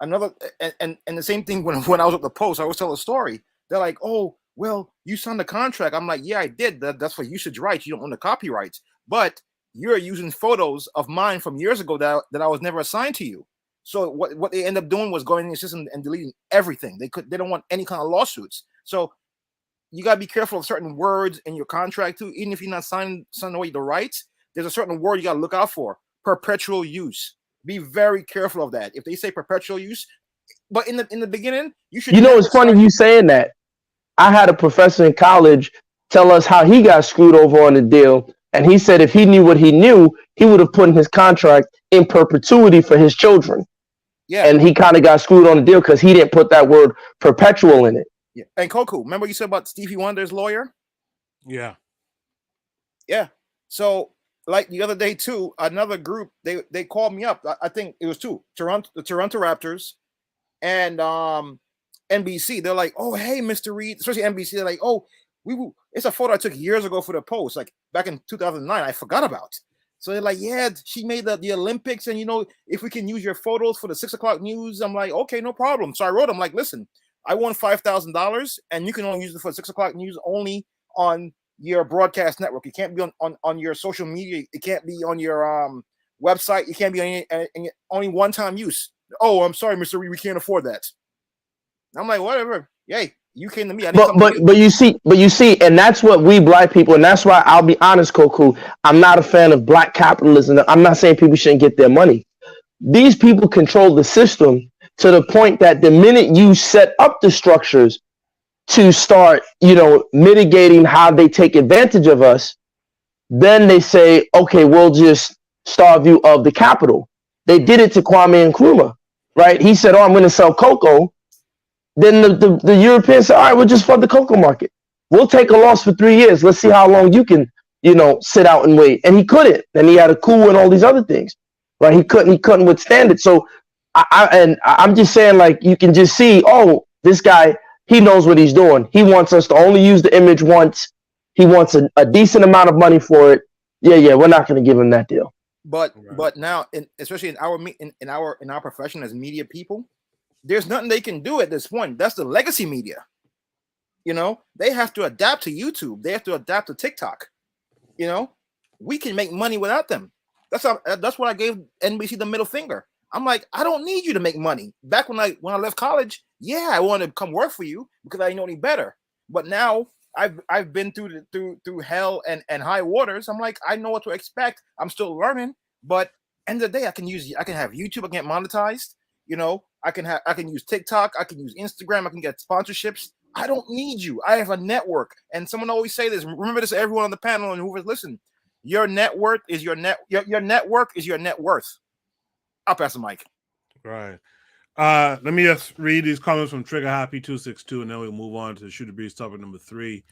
And the same thing when I was at the Post, I always tell a story. They're like, oh, well, you signed the contract. I'm like, yeah, I did. That's for usage rights. You don't own the copyrights. But you're using photos of mine from years ago that I was never assigned to you. So what they end up doing was going in the system and deleting everything. They don't want any kind of lawsuits. So you got to be careful of certain words in your contract too. Even if you're not signing away the rights, there's a certain word you got to look out for. Perpetual use. Be very careful of that. If they say perpetual use, but in the beginning, you should. You know, it's funny you saying that. I had a professor in college tell us how he got screwed over on the deal. And he said if he knew what he knew, he would have put in his contract in perpetuity for his children. Yeah. And he kind of got screwed on the deal because he didn't put that word perpetual in it. Yeah. And Koku, remember you said about Stevie Wonder's lawyer? Yeah. Yeah. So like the other day too, another group, they called me up. I think it was two, the Toronto Raptors and NBC. They're like, "Oh, hey, Mr. Reed," especially NBC. They're like, "Oh, it's a photo I took years ago for the Post, like back in 2009. I forgot about." So they're like, "Yeah, she made the Olympics, and if we can use your photos for the 6 o'clock news." I'm like, "Okay, no problem." So I wrote them like, "Listen, I won $5,000, and you can only use it for 6 o'clock news only on your broadcast network. It can't be on your social media. It can't be on your website. It can't be on only one-time use." "Oh, I'm sorry, Mr. Reed, we can't afford that." I'm like, "Whatever. Yay, you came to me. I need something." But you see, and that's what we black people, and that's why I'll be honest, Koku, I'm not a fan of black capitalism. I'm not saying people shouldn't get their money. These people control the system to the point that the minute you set up the structures to start, mitigating how they take advantage of us, then they say, okay, we'll just starve you of the capital. They did it to Kwame Nkrumah, right? He said, "Oh, I'm going to sell cocoa." Then the Europeans said, "All right, we'll just flood the cocoa market. We'll take a loss for 3 years. Let's see how long you can, sit out and wait." And he couldn't. And he had a coup and all these other things, right? He couldn't withstand it. So I'm just saying, like, you can just see, oh, this guy, he knows what he's doing. He wants us to only use the image once. He wants a decent amount of money for it. Yeah, we're not going to give him that deal. But now, especially in our profession as media people, there's nothing they can do at this point. That's the legacy media. They have to adapt to YouTube. They have to adapt to TikTok. We can make money without them. That's what I gave NBC the middle finger. I'm like, I don't need you to make money. Back when I left college, yeah, I wanted to come work for you because I didn't know any better. But now I've been through hell and high waters. I'm like, I know what to expect. I'm still learning. But end of the day, I can have YouTube. I can get monetized. I can use TikTok. I can use Instagram. I can get sponsorships. I don't need you. I have a network. And someone always say this. Remember this, everyone on the panel and whoever's listening. Your network is your network is your net worth. I'll pass the mic. Right. Let me just read these comments from Trigger Happy 262, and then we'll move on to Shooter Breeze topic number 3.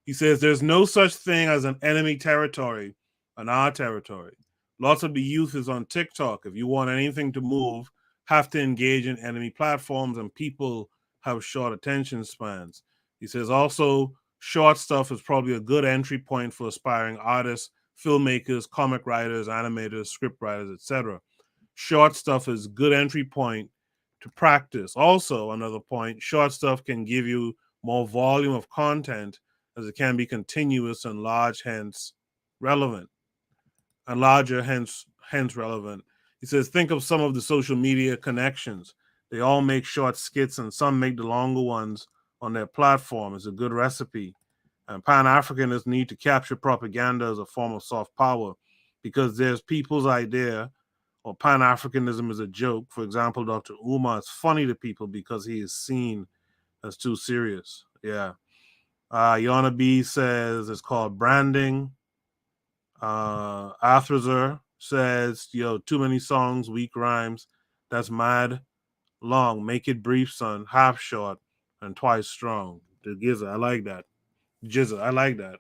He says, "There's no such thing as an enemy territory on our territory. Lots of the youth is on TikTok. If you want anything to move, have to engage in enemy platforms, and people have short attention spans." He says, also, short stuff is probably a good entry point for aspiring artists, filmmakers, comic writers, animators, script writers, etc. Short stuff is good entry point to practice. Also, another point, short stuff can give you more volume of content as it can be continuous and large, hence relevant. And larger, hence relevant. He says, think of some of the social media connections. They all make short skits and some make the longer ones on their platform. It's a good recipe. And Pan-Africanists need to capture propaganda as a form of soft power because there's people's idea or Pan-Africanism is a joke. For example, Dr. Umar is funny to people because he is seen as too serious. Yeah. Yana B says it's called branding. Athrazer says, too many songs, weak rhymes. That's mad long. Make it brief, son. Half short and twice strong. The Gizza, I like that. Jizza, I like that.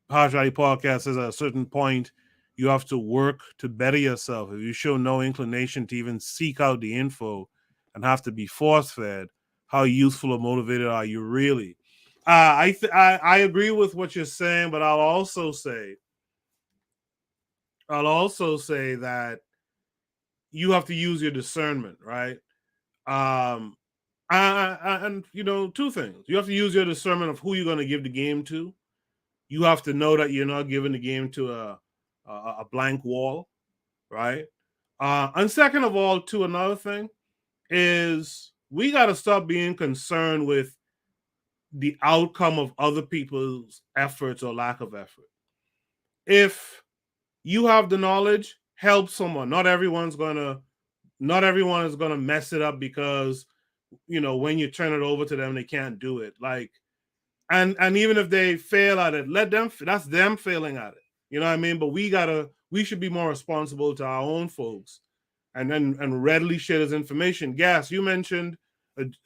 Hajj Podcast says at a certain point, you have to work to better yourself. If you show no inclination to even seek out the info and have to be force-fed, how useful or motivated are you really? I agree with what you're saying, but I'll also say that you have to use your discernment, right? And two things. You have to use your discernment of who you're going to give the game to. You have to know that you're not giving the game to a blank wall, right? And second of all, too, another thing is we got to stop being concerned with the outcome of other people's efforts or lack of effort. If you have the knowledge, help someone. Not everyone is gonna mess it up because when you turn it over to them, they can't do it. Like, and even if they fail at it, that's them failing at it. You know what I mean? But we should be more responsible to our own folks and readily share this information. Gas, you mentioned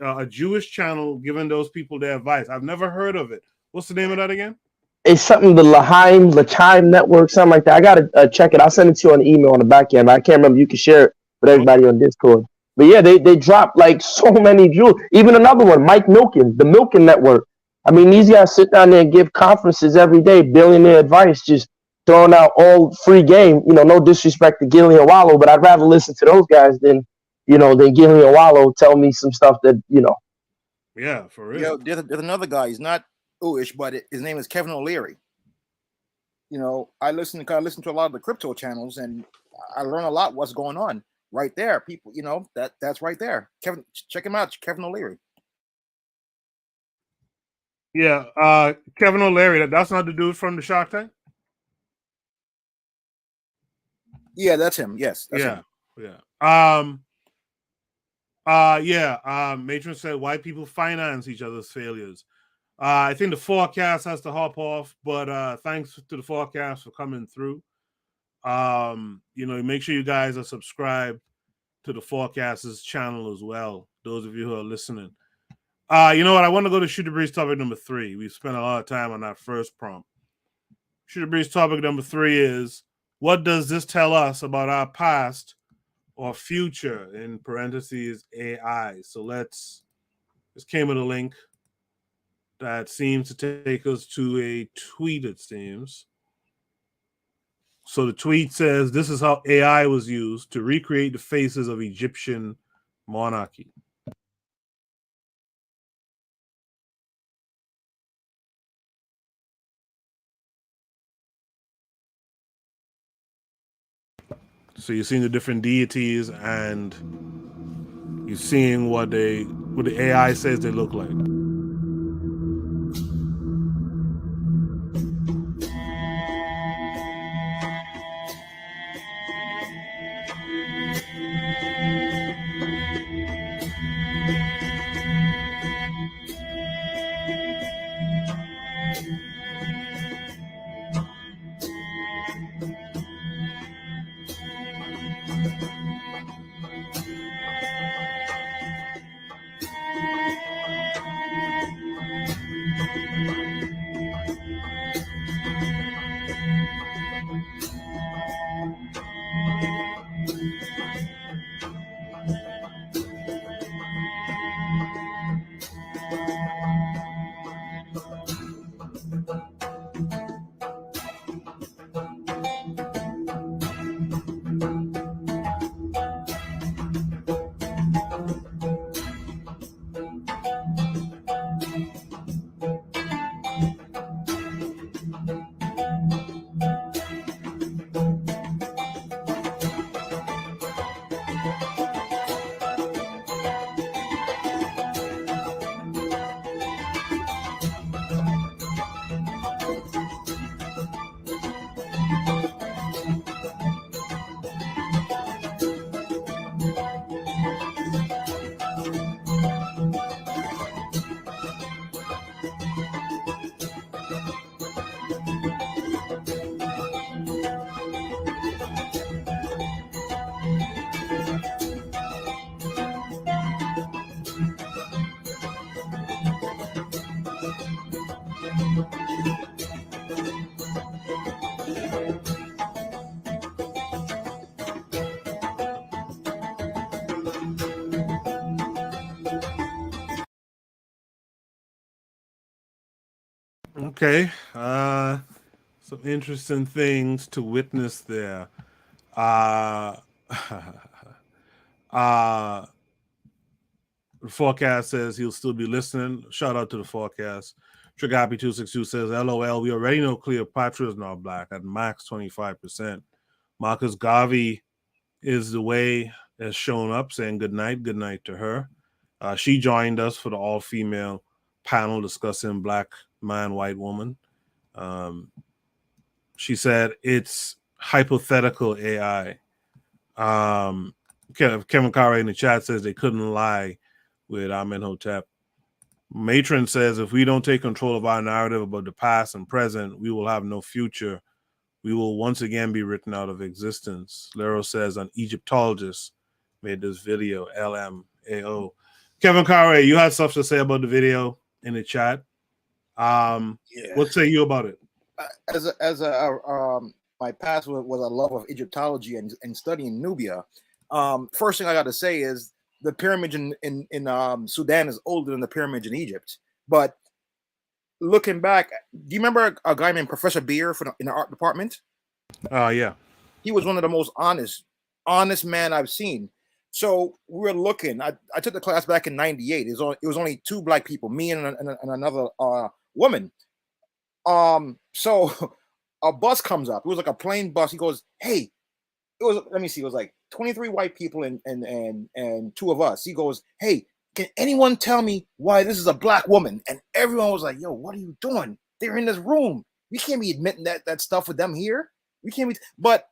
a Jewish channel giving those people their advice. I've never heard of it. What's the name of that again? It's something, the L'Chaim Network, something like that. I gotta check it. I'll send it to you on the email on the back end. I can't remember. You can share it with everybody on Discord. But yeah, they dropped like so many jewels. Even another one, Mike Milken, the Milken Network. I mean, these guys sit down there and give conferences every day, billionaire advice, just throwing out all free game. You know, no disrespect to Gillian Wallow, but I'd rather listen to those guys than Gillian Wallow tell me some stuff that, you know. Yeah, for real. Yo, there's another guy. He's not Ooish, but his name is Kevin O'Leary. You know, I listen to a lot of the crypto channels, and I learn a lot what's going on right there. People, you know, that's right there. Kevin, check him out, Kevin O'Leary. Yeah, Kevin O'Leary. That's not the dude from the Shark Tank. Yeah, that's him. Yes, that's him. Matron said white people finance each other's failures. I think the forecast has to hop off, but thanks to the forecast for coming through. You know, make sure you guys are subscribed to the forecast's channel as well. Those of you who are listening. You know what? I want to go to Shooter Breeze topic number 3. We've spent a lot of time on that first prompt. Shooter Breeze topic number 3 is, what does this tell us about our past or future, in parentheses, AI? So this came with a link that seems to take us to a tweet, it seems. So the tweet says, this is how AI was used to recreate the faces of Egyptian monarchy. So you're seeing the different deities, and you're seeing what the AI says they look like. Okay. Some interesting things to witness there. The forecast says he'll still be listening. Shout out to the forecast. Trigapi262 says, LOL, we already know Cleopatra is now black at max 25%. Marcus Garvey is the way has shown up, saying good night to her. She joined us for the all-female panel discussing black man, white woman. She said it's hypothetical AI. Kevin Carre in the chat says they couldn't lie with Amenhotep. Matron says if we don't take control of our narrative about the past and present, we will have no future. We will once again be written out of existence. Lero says an Egyptologist made this video, LMAO. Kevin Carre, you had stuff to say about the video in the chat. What say you about it? My past was a love of Egyptology and studying Nubia. First thing I got to say is the pyramid in Sudan is older than the pyramid in Egypt. But looking back, do you remember a guy named Professor Beer in the art department? Yeah. He was one of the most honest man I've seen. So we were looking. I took the class back in '98. It was only 2 black people, me and another woman. So a bus comes up. It was like a plain bus. He goes, "Hey," it was. Let me see. It was like 23 white people and 2 of us. He goes, "Hey, can anyone tell me why this is a black woman?" And everyone was like, "Yo, what are you doing? They're in this room. We can't be admitting that stuff with them here. We can't be." But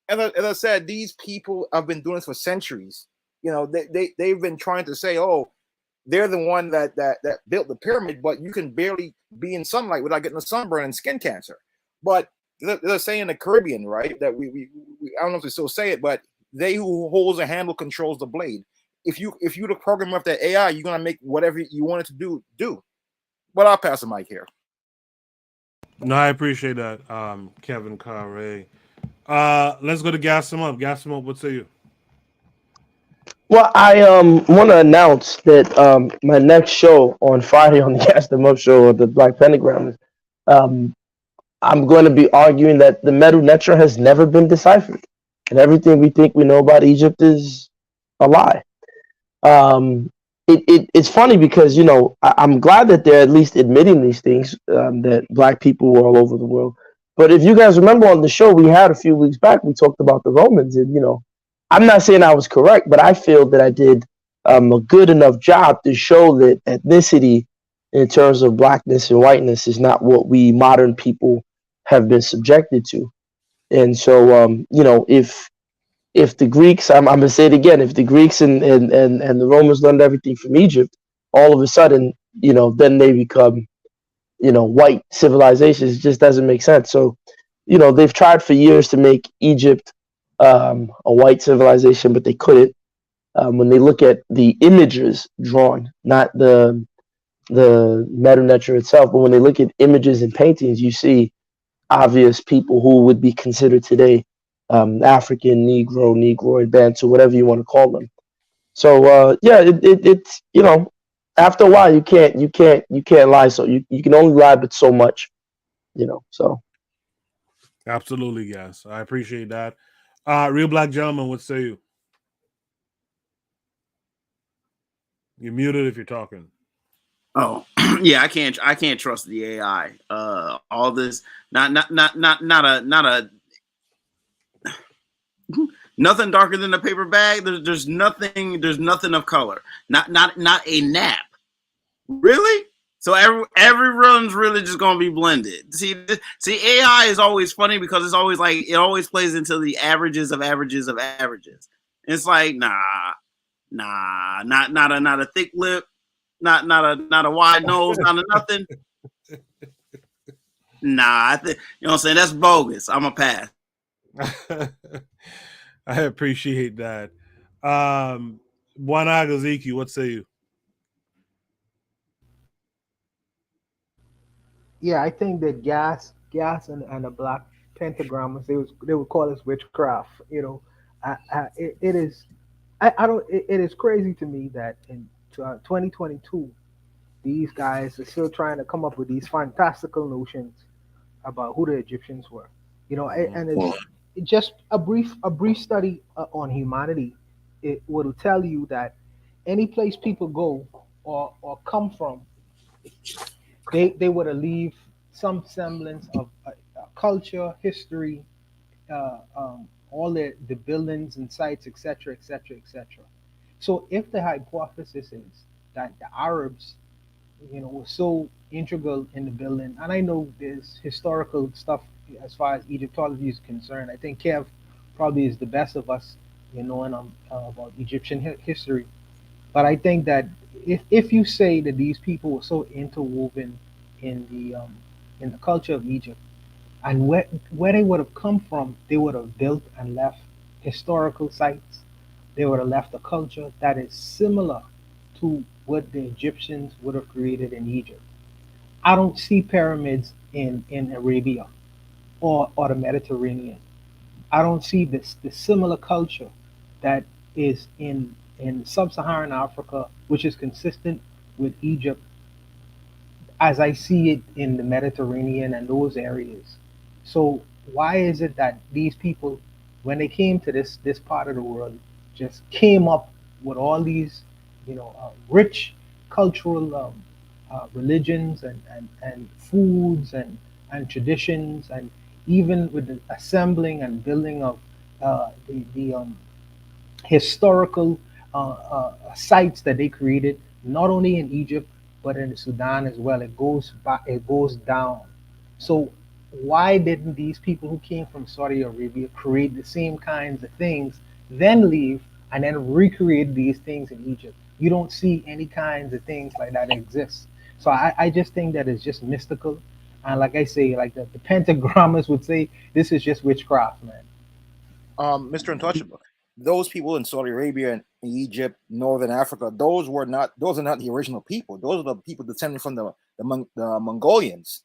as I said, these people have been doing this for centuries. You know, they've been trying to say, "Oh, they're the one that built the pyramid," but you can barely be in sunlight without getting a sunburn and skin cancer. But they're saying in the Caribbean, right? That we I don't know if they still say it, but they who holds a handle controls the blade. If you the programmer of that AI, you're gonna make whatever you want it to do. But I'll pass the mic here. No, I appreciate that, Kevin Carre. Let's go to Gas 'em Up. Gas 'em Up, what say you? Well, I want to announce that my next show on Friday on the Cast Them Up show or the Black Pentagram, um, I'm going to be arguing that the Medu Neter has never been deciphered, and everything we think we know about Egypt is a lie. It's funny because I'm glad that they're at least admitting these things, that black people were all over the world. But if you guys remember on the show we had a few weeks back, we talked about the Romans, and I'm not saying I was correct, but I feel that I did a good enough job to show that ethnicity, in terms of blackness and whiteness, is not what we modern people have been subjected to. And so, if the Greeks, I'm gonna say it again, if the Greeks and the Romans learned everything from Egypt, all of a sudden, then they become, white civilizations. It just doesn't make sense. So, they've tried for years to make Egypt a white civilization, but they couldn't. When they look at the images drawn, not the Medu Neter itself, but when they look at images and paintings, you see obvious people who would be considered today African, Negro, Negroid, Bantu, whatever you want to call them. So it's after a while you can't lie. So you can only lie but so much, So Absolutely, yes, I appreciate that. Real Black Gentleman, what say you? You're muted if you're talking. Oh, yeah, I can't trust the AI. All this, not a nothing darker than a paper bag. There's nothing of color. Not a nap. Really? So every run's really just gonna be blended. See, AI is always funny because it's always like it always plays into the averages of averages of averages. It's like not a thick lip, not a wide nose, not a nothing. Nah, I think you know what I'm saying. That's bogus. I'm a pass. I appreciate that. One Agaziki, what say you? Yeah, I think that gas, and the black pentagram, they would call this witchcraft. It is. I don't. It is crazy to me that in 2022, these guys are still trying to come up with these fantastical notions about who the Egyptians were. And it's just a brief study on humanity. It will tell you that any place people go or come from, they would leave some semblance of culture, history, all the buildings and sites, etc., etc., etc. So if the hypothesis is that the Arabs, were so integral in the building, and I know there's historical stuff as far as Egyptology is concerned. I think Kev probably is the best of us, knowing about Egyptian history. But I think that if you say that these people were so interwoven in the culture of Egypt, and where they would have come from, they would have built and left historical sites. They would have left a culture that is similar to what the Egyptians would have created in Egypt. I don't see pyramids in Arabia or the Mediterranean. I don't see the similar culture that is in sub-Saharan Africa, which is consistent with Egypt as I see it in the Mediterranean and those areas. So why is it that these people, when they came to this part of the world, just came up with all these, rich cultural religions and foods and traditions, and even with the assembling and building of the historical sites that they created, not only in Egypt but in Sudan as well. It goes back, it goes down. So why didn't these people who came from Saudi Arabia create the same kinds of things, then leave and then recreate these things in Egypt? You don't see any kinds of things like that exist. So I just think that it's just mystical. And like I say, like the pentagrammers would say, this is just witchcraft, man. Mr. Untouchable, those people in Saudi Arabia and Egypt, Northern Africa, those are not the original people. Those are the people descending from the Mongolians,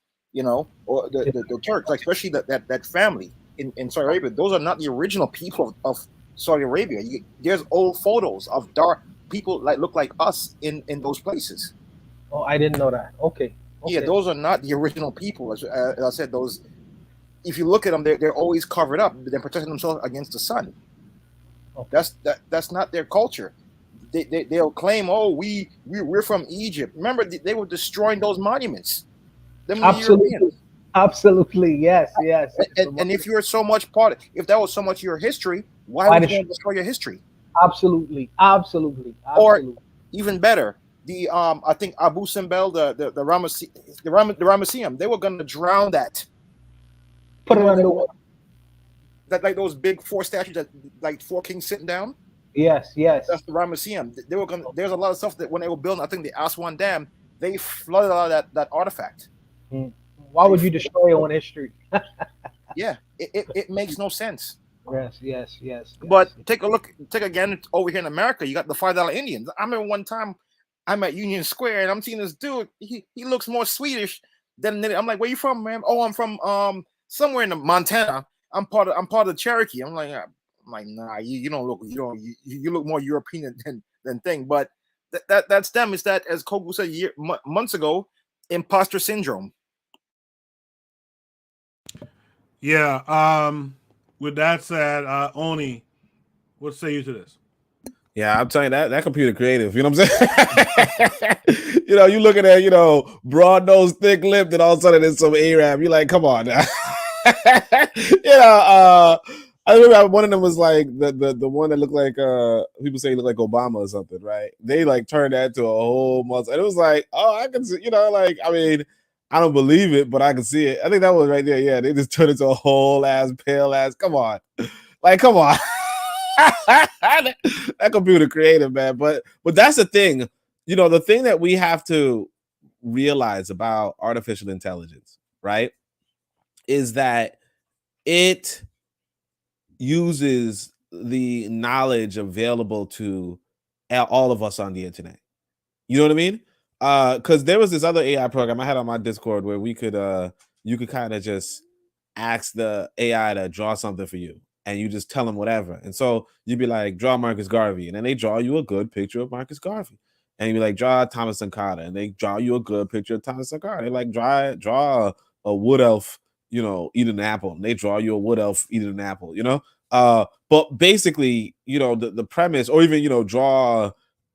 or the Turks, like especially that family in Saudi Arabia. Those are not the original people of Saudi Arabia. There's old photos of dark people like look like us in those places. Oh, I didn't know that. Okay. Yeah, those are not the original people. As I said, those. If you look at them, they're always covered up. They're protecting themselves against the sun. Okay. That's not their culture. They'll claim, oh, we're from Egypt. Remember, they were destroying those monuments. Absolutely, absolutely, yes. And if you're so much if that was so much your history, why would you destroy your history? Absolutely. Or even better, I think Abu Simbel, the Ramesseum, they were going to drown that. Put it underwater. That like those big 4 statues that like 4 kings sitting down. Yes. That's the Ramesseum. They were going. There's a lot of stuff that when they were building, I think the Aswan Dam, they flooded out of that artifact. Why would you destroy your own history? Yeah, it makes no sense. Yes. But take again over here in America. You got the $5 Indians. I remember one time I'm at Union Square and I'm seeing this dude. He looks more Swedish than I'm like, where you from, man? Oh, I'm from somewhere in Montana. I'm part of the Cherokee. I'm like, nah, you don't look, you look more European than thing. But that's them. It's that, as Kogu said months ago, imposter syndrome. Yeah. With that said, Oni, what say you to this? Yeah, I'm telling you that computer creative. You know what I'm saying? You looking at broad nose, thick lipped, and all of a sudden there's some Arab. You're like, come on now. I remember one of them was like the one that looked like people say he looked like Obama or something, right? They like turned that to a whole month, and it was like, oh, I can see, I mean, I don't believe it, but I can see it. I think that was right there. Yeah, they just turned it to a whole ass pale ass. Come on, come on. That computer creative, man. But that's the thing. The thing that we have to realize about artificial intelligence, right, is that it uses the knowledge available to all of us on the internet. You know what I mean? Because there was this other AI program I had on my Discord where we could you could kind of just ask the AI to draw something for you, and you just tell them whatever. And so you'd be like, draw Marcus Garvey, and then they draw you a good picture of Marcus Garvey. And you'd be like, draw Thomas Sankara, and they draw you a good picture of Thomas Sankara. They like draw a wood elf, eating an apple, and they draw you a wood elf eating an apple, but basically, the premise, or even, draw,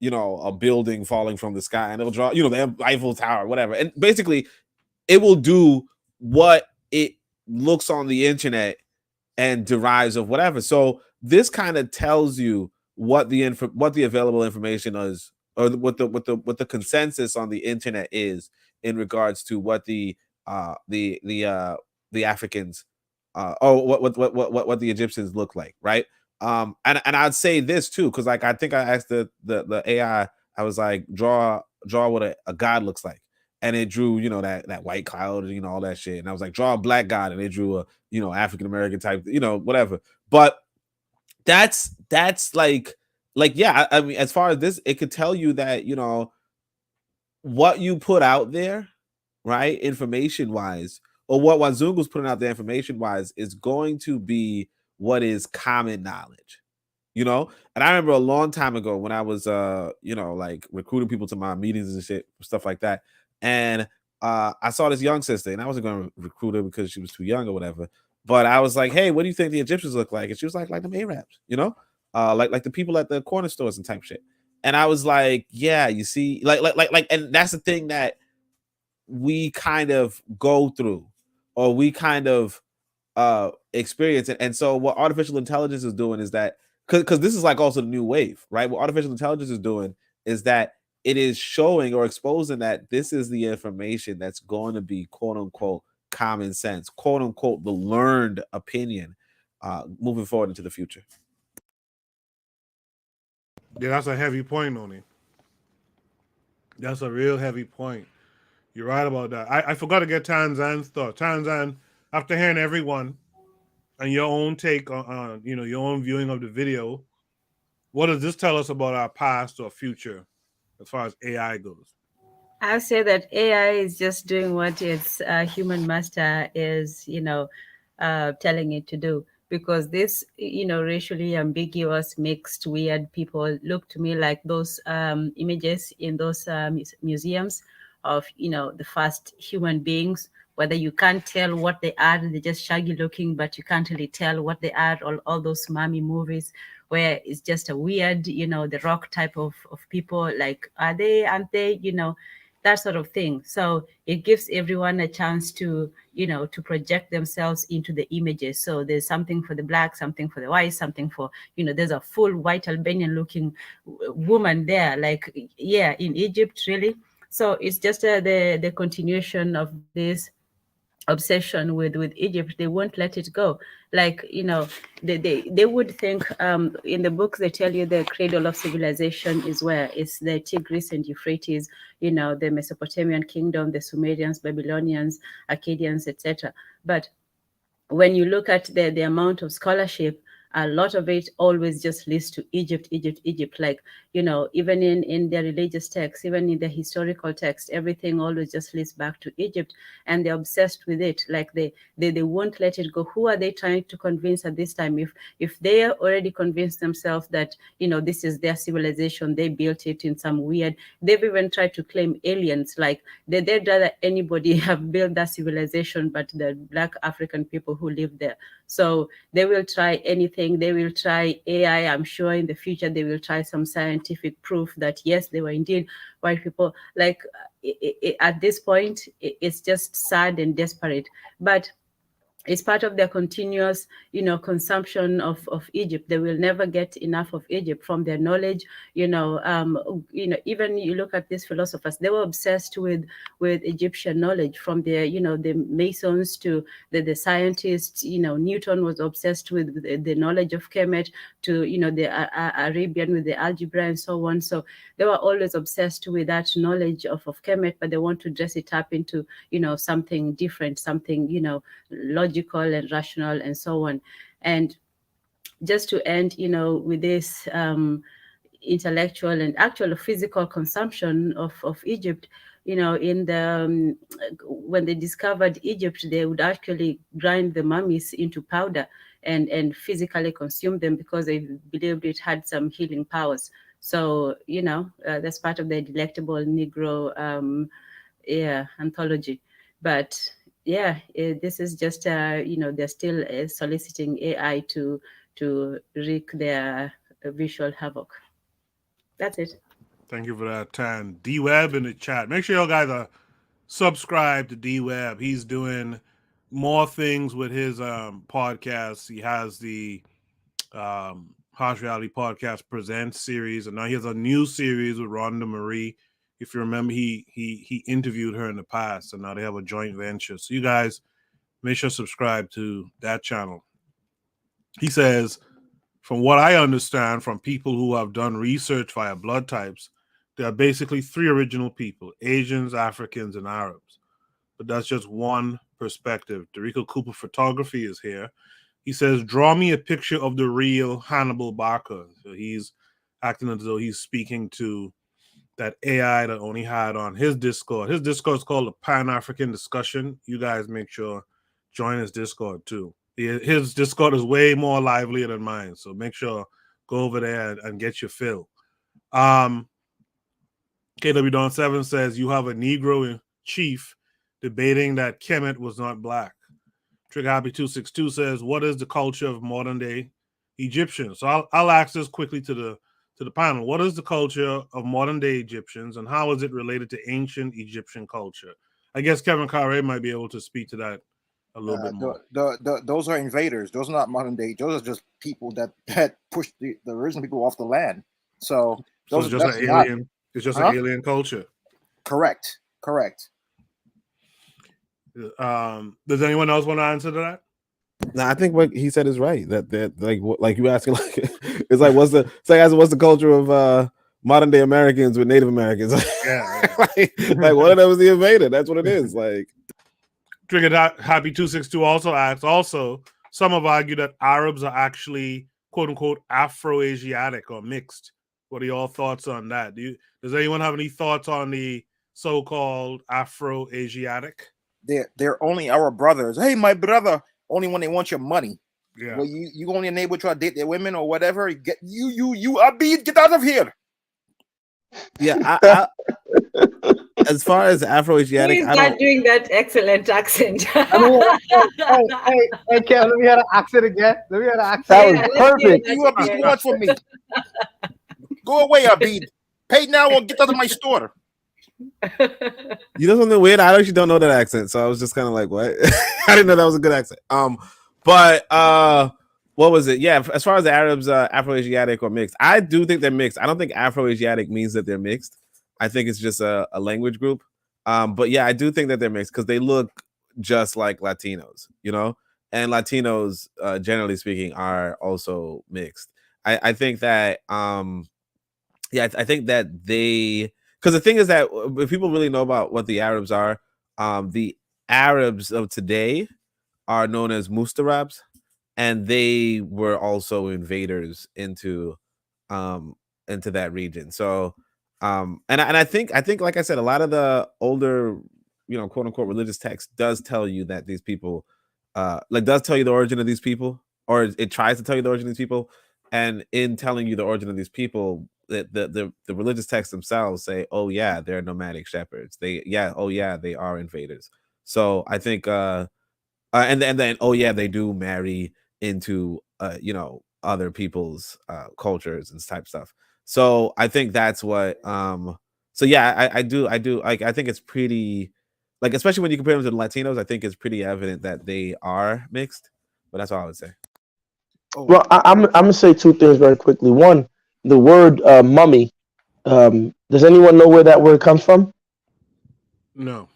a building falling from the sky, and it'll draw, the Eiffel Tower, whatever. And basically it will do what it looks on the internet and derives of whatever. So this kind of tells you what the available information is, or what the consensus on the internet is in regards to what the Africans or what the Egyptians look like, right? And I'd say this too, because like I think I asked the AI, I was like, draw what a god looks like, and it drew that white cloud, all that shit, and I was like, draw a black god, and it drew a African American type, whatever. But that's like yeah, I mean, as far as this, it could tell you that what you put out there, right, information wise, or what Wazungu's putting out there information wise, is going to be what is common knowledge, you know. And I remember a long time ago when I was like recruiting people to my meetings and shit, stuff like that. And I saw this young sister, and I wasn't going to recruit her because she was too young or whatever. But I was like, hey, what do you think the Egyptians look like? And she was like them Arabs, you know, like the people at the corner stores and type shit. And I was like, yeah, you see, like, and that's the thing that we kind of go through, or we kind of experience it. And so what artificial intelligence is doing is that, because this is like also the new wave, right? What artificial intelligence is doing is that it is showing or exposing that this is the information that's going to be quote unquote common sense, quote unquote the learned opinion moving forward into the future. Yeah, that's a heavy point, Oni. That's a real heavy point. You're right about that. I forgot to get Tanzan's thought. Tanzan, after hearing everyone and your own take on your own viewing of the video, what does this tell us about our past or future as far as AI goes? I say that AI is just doing what its human master is, telling it to do. Because this, racially ambiguous, mixed, weird people look to me like those images in those museums of, the first human beings, whether you can't tell what they are, they're just shaggy looking, but you can't really tell what they are, all those mommy movies where it's just a weird, the rock type of people, like, aren't they, that sort of thing. So it gives everyone a chance to, to project themselves into the images. So there's something for the black, something for the white, something for, there's a full white Albanian looking woman there, like, yeah, in Egypt, really. So it's just the continuation of this obsession with Egypt. They won't let it go. Like, they would think, in the books they tell you the cradle of civilization is where? It's the Tigris and Euphrates, the Mesopotamian kingdom, the Sumerians, Babylonians, Akkadians, etc. But when you look at the amount of scholarship, a lot of it always just leads to Egypt, Egypt, Egypt. Like, even in their religious texts, even in the historical text, everything always just leads back to Egypt, and they're obsessed with it. Like they won't let it go. Who are they trying to convince at this time? If they already convinced themselves that, this is their civilization, they built it in some weird, they've even tried to claim aliens, like they'd rather anybody have built that civilization but the Black African people who live there. So they will try anything. They will try AI. I'm sure in the future they will try some scientific proof that yes, they were indeed white people. Like, at this point, it's just sad and desperate. But it's part of their continuous, consumption of Egypt. They will never get enough of Egypt from their knowledge. Even you look at these philosophers, they were obsessed with Egyptian knowledge, from their, the Masons to the scientists. Newton was obsessed with the knowledge of Kemet, to, the Arabian with the algebra and so on. So they were always obsessed with that knowledge of Kemet, but they want to dress it up into, something different, something, logical and rational and so on. And just to end, with this intellectual and actual physical consumption of Egypt, in the when they discovered Egypt, they would actually grind the mummies into powder and physically consume them because they believed it had some healing powers. So that's part of the delectable Negro anthology. But yeah, this is just they're still soliciting AI to wreak their visual havoc. That's it. Thank you for that, Tan. D-Web in the chat. Make sure y'all guys are subscribed to D-Web. He's doing more things with his podcast. He has the Harsh Reality Podcast Presents series, and now he has a new series with Rhonda Marie. If you remember, he interviewed her in the past, and now they have a joint venture. So you guys make sure to subscribe to that channel. He says, from what I understand from people who have done research via blood types, there are basically three original people: Asians, Africans, and Arabs. But that's just one perspective. Derico Cooper Photography is here. He says, draw me a picture of the real Hannibal Barker. So he's acting as though he's speaking to that AI that Oni had on his Discord. His Discord is called the Pan-African Discussion. You guys make sure join his Discord too. His Discord is way more lively than mine. So make sure go over there and get your fill. KW Don 7 says you have a Negro chief debating that Kemet was not black. Trigger Happy 262 says, what is the culture of modern day Egyptians? So I'll ask this quickly to the panel. What is the culture of modern day Egyptians, and how is it related to ancient Egyptian culture? I guess Kevin Carre might be able to speak to that a little bit more. Those are invaders. Those are not modern day. Those are just people that pushed the original people off the land. So it's just an alien. It's just an alien culture. Correct. Does anyone else want to answer to that? No, I think what he said is right. That like you asking, like it's like what's the culture of modern day Americans with Native Americans? Yeah. like one of them is the invader. That's what it is. Like Triggered Happy 262 also asks. Also, some have argued that Arabs are actually quote unquote Afro-Asiatic or mixed. What are your thoughts on that? Does anyone have any thoughts on the so-called Afro-Asiatic? They're only our brothers. Hey, my brother. Only when they want your money. Yeah. Well, you only enable to date their women or whatever. Get Abid, get out of here. Yeah. I, as far as Afro-Asiatic, He's not doing that excellent accent. Hey, Kev, let me hear the accent again. Let me hear the accent. That was perfect. You are too much for me. Go away, Abid. Pay now or get out of my store. You know something weird? I actually don't know that accent, so I was just kind of like, what? I didn't know that was a good accent. But what was it? Yeah, as far as the Arabs, Afro-Asiatic or mixed, I do think they're mixed. I don't think Afro-Asiatic means that they're mixed. I think it's just a language group. But yeah, I do think that they're mixed because they look just like Latinos, you know? And Latinos, generally speaking, are also mixed. I think that, I think that they... Because the thing is that if people really know about what the Arabs are, the Arabs of today are known as Mustarabs, and they were also invaders into that region. So, and I think like I said, a lot of the older, quote unquote religious text does tell you that these people, does tell you the origin of these people, or it tries to tell you the origin of these people, and in telling you the origin of these people, the religious texts themselves say, oh yeah, they're nomadic shepherds. They are invaders. So I think and then oh yeah, they do marry into other people's cultures and type stuff. So I think that's what so yeah, I do like, I think it's pretty, like, especially when you compare them to the Latinos, I think it's pretty evident that they are mixed. But that's all I would say. Well, I'm gonna say two things very quickly. One, the word mummy. Does anyone know where that word comes from? No.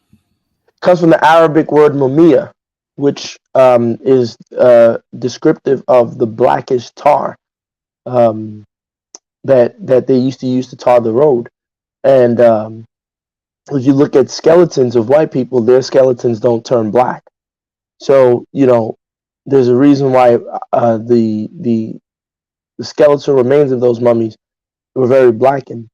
It comes from the Arabic word mumia, which is descriptive of the blackish tar that they used to use to tar the road. And if you look at skeletons of white people, their skeletons don't turn black. So there's a reason why the skeletal remains of those mummies were very blackened.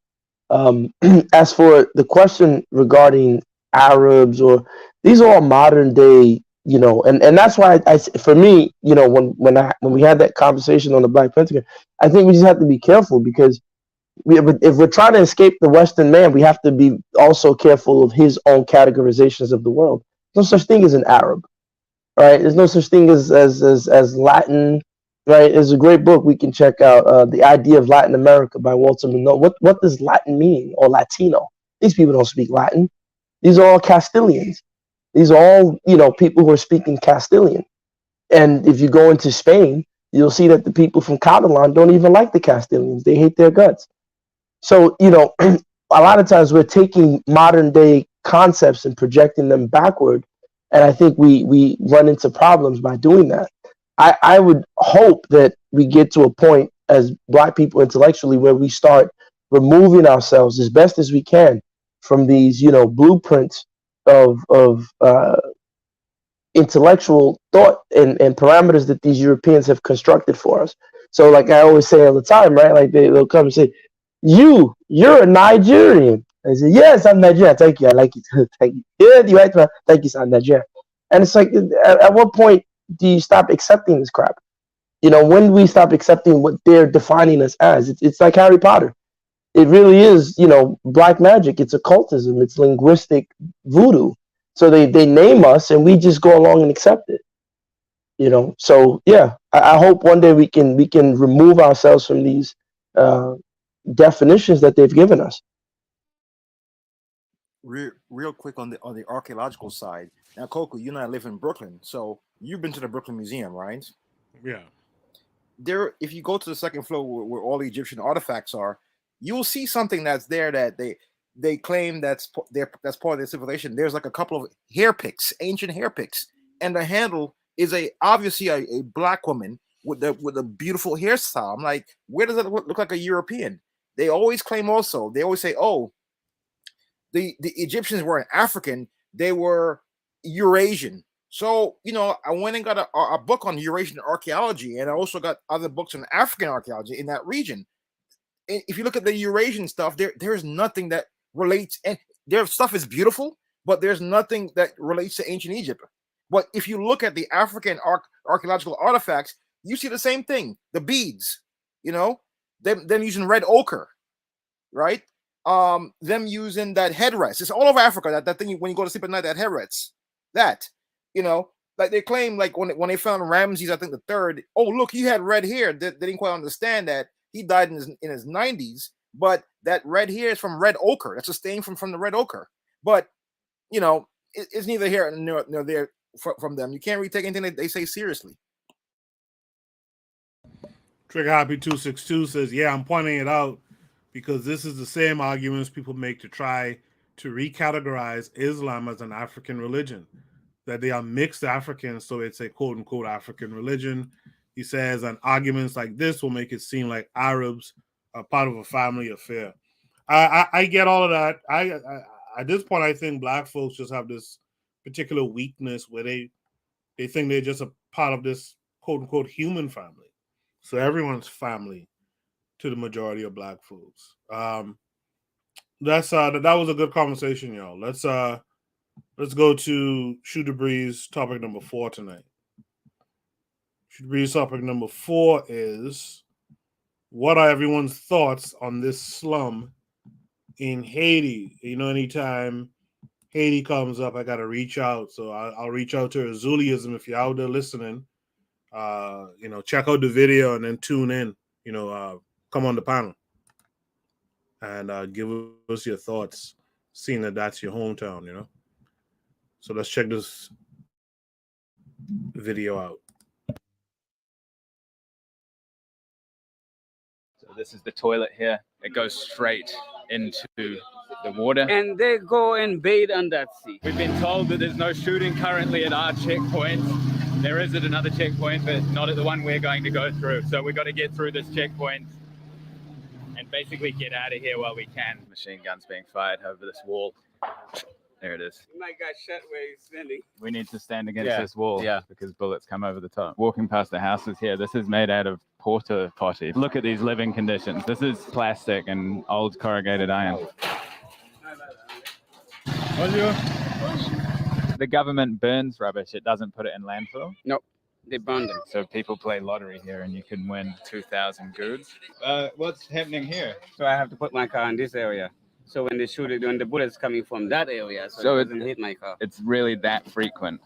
As for the question regarding Arabs, or these are all modern day, and that's why for me, when we had that conversation on the Black Pentagon, I think we just have to be careful, because if we're trying to escape the Western man, we have to be also careful of his own categorizations of the world. There's no such thing as an Arab, right? There's no such thing as Latin, right? There's a great book we can check out, The Idea of Latin America by Walter Minot. What does Latin mean, or Latino? These people don't speak Latin. These are all Castilians. These are all, people who are speaking Castilian. And if you go into Spain, you'll see that the people from Catalan don't even like the Castilians. They hate their guts. So, a lot of times we're taking modern day concepts and projecting them backward. And I think we run into problems by doing that. I would hope that we get to a point as Black people intellectually where we start removing ourselves as best as we can from these, blueprints of intellectual thought and parameters that these Europeans have constructed for us. So, like I always say all the time, right? Like they'll come and say, you're a Nigerian. I say, yes, I'm Nigerian. Thank you. I like it. Thank you. Yeah, you right, man. Thank you, sir. I'm Nigerian. And it's like, at what point do you stop accepting this crap? You know, when do we stop accepting what they're defining us as? It's like Harry Potter. It really is, you know, black magic. It's occultism. It's linguistic voodoo. So they name us and we just go along and accept it. You know, so yeah, I hope one day we can remove ourselves from these definitions that they've given us. Real quick on the archaeological side. Now, Coco, you and I live in Brooklyn, so you've been to the Brooklyn Museum, right? Yeah. There, if you go to the second floor where all the Egyptian artifacts are, you will see something that's there that they claim that's part of their civilization. There's like a couple of hair picks, ancient hair picks, and the handle is obviously a black woman with a beautiful hairstyle. I'm like, where does that look like a European? They always claim also. They always say, oh, the Egyptians weren't African, they were Eurasian. So, you know, I went and got a book on Eurasian archaeology, and I also got other books on African archaeology in that region. And if you look at the Eurasian stuff, there's nothing that relates, and their stuff is beautiful, but there's nothing that relates to ancient Egypt. But if you look at the African archaeological artifacts, you see the same thing. The beads, you know, them using red ochre, right? Them using that headrest. It's all over Africa. That thing when you go to sleep at night, that headrest. That, you know, like they claim, like when they found Ramses, I think the third. Oh, look, he had red hair. They didn't quite understand that he died in his 90s. But that red hair is from red ochre. That's a stain from the red ochre. But you know, it's neither here nor there from them. You can't really take anything that they say seriously. Trigger Happy 262 says, "Yeah, I'm pointing it out because this is the same arguments people make to try to recategorize Islam as an African religion, that they are mixed Africans, so it's a quote-unquote African religion." He says, and arguments like this will make it seem like Arabs are part of a family affair. I get all of that. I at this point, I think black folks just have this particular weakness where they think they're just a part of this quote-unquote human family. So everyone's family to the majority of black folks. That was a good conversation, y'all. Let's go to Shooter Breeze topic number 4 tonight. Shooter Breeze topic number 4 is, what are everyone's thoughts on this slum in Haiti? You know, anytime Haiti comes up, I gotta reach out. So I'll reach out to Azuliism if you're out there listening. You know, check out the video and then tune in. You know, come on the panel and give us your thoughts, seeing that that's your hometown, you know. So let's check this video out. So this is the toilet here. It goes straight into the water. And they go and bathe on that sea. We've been told that there's no shooting currently at our checkpoint. There is at another checkpoint, but not at the one we're going to go through. So we've got to get through this checkpoint and basically get out of here while we can. Machine guns being fired over this wall. There it is. My God, shot where he's standing. We need to stand against this wall because bullets come over the top. Walking past the houses here, this is made out of porta potty. Look at these living conditions. This is plastic and old corrugated iron. The government burns rubbish. It doesn't put it in landfill. No, they burn them. So people play lottery here and you can win 2,000 goods. What's happening here? So I have to put my car in this area. So when they shoot it, when the bullet's coming from that area, so it doesn't hit my car. It's really that frequent.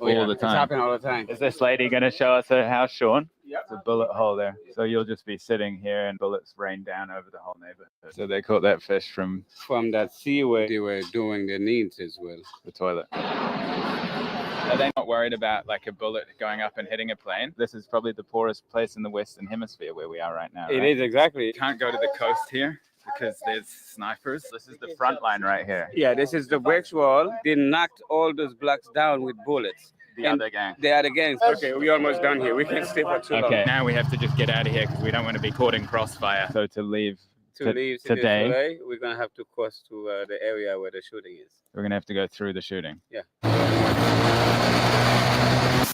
All the time. It's happening all the time. Is this lady going to show us her house, Sean? Yep. It's a bullet hole there. So you'll just be sitting here and bullets rain down over the whole neighborhood. So they caught that fish from that sea where they were doing their needs as well. The toilet. Are they not worried about like a bullet going up and hitting a plane? This is probably the poorest place in the Western Hemisphere where we are right now. It is, exactly. You can't go to the coast here because there's snipers. This is the front line right here. Yeah, this is the Breaks wall. They knocked all those blocks down with bullets. The other gang. The other gangs. Okay, we're almost done here. We can't stay for too long. Okay, now we have to just get out of here because we don't want to be caught in crossfire. So to leave today, we're going to have to cross to the area where the shooting is. We're going to have to go through the shooting. Yeah.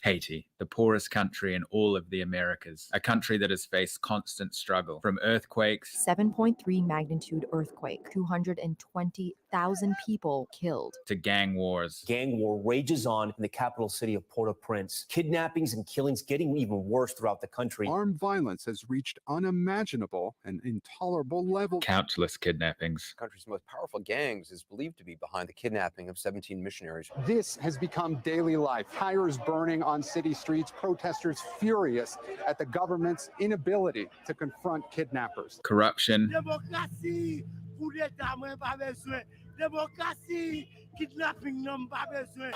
Haiti, the poorest country in all of the Americas, a country that has faced constant struggle from earthquakes. 7.3 magnitude earthquake, 220 100,000 people killed. To gang wars. Gang war rages on in the capital city of Port-au-Prince. Kidnappings and killings getting even worse throughout the country. Armed violence has reached unimaginable and intolerable levels. Countless kidnappings. The country's most powerful gangs is believed to be behind the kidnapping of 17 missionaries. This has become daily life. Tires burning on city streets, protesters furious at the government's inability to confront kidnappers. Corruption. Democracy, coup d'état, moi pas besoin. Democracy, kidnapping, non pas besoin.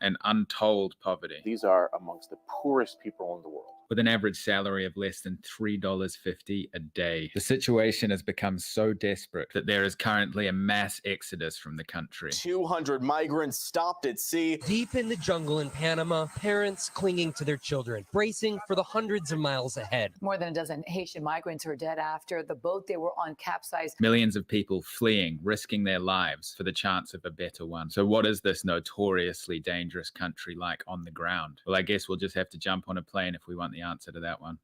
And untold poverty. These are amongst the poorest people in the world, with an average salary of less than $3.50 a day. The situation has become so desperate that there is currently a mass exodus from the country. 200 migrants stopped at sea. Deep in the jungle in Panama, parents clinging to their children, bracing for the hundreds of miles ahead. More than a dozen Haitian migrants are dead after the boat they were on capsized. Millions of people fleeing, risking their lives for the chance of a better one. So what is this notoriously dangerous country like on the ground? Well, I guess we'll just have to jump on a plane if we want the answer to that one.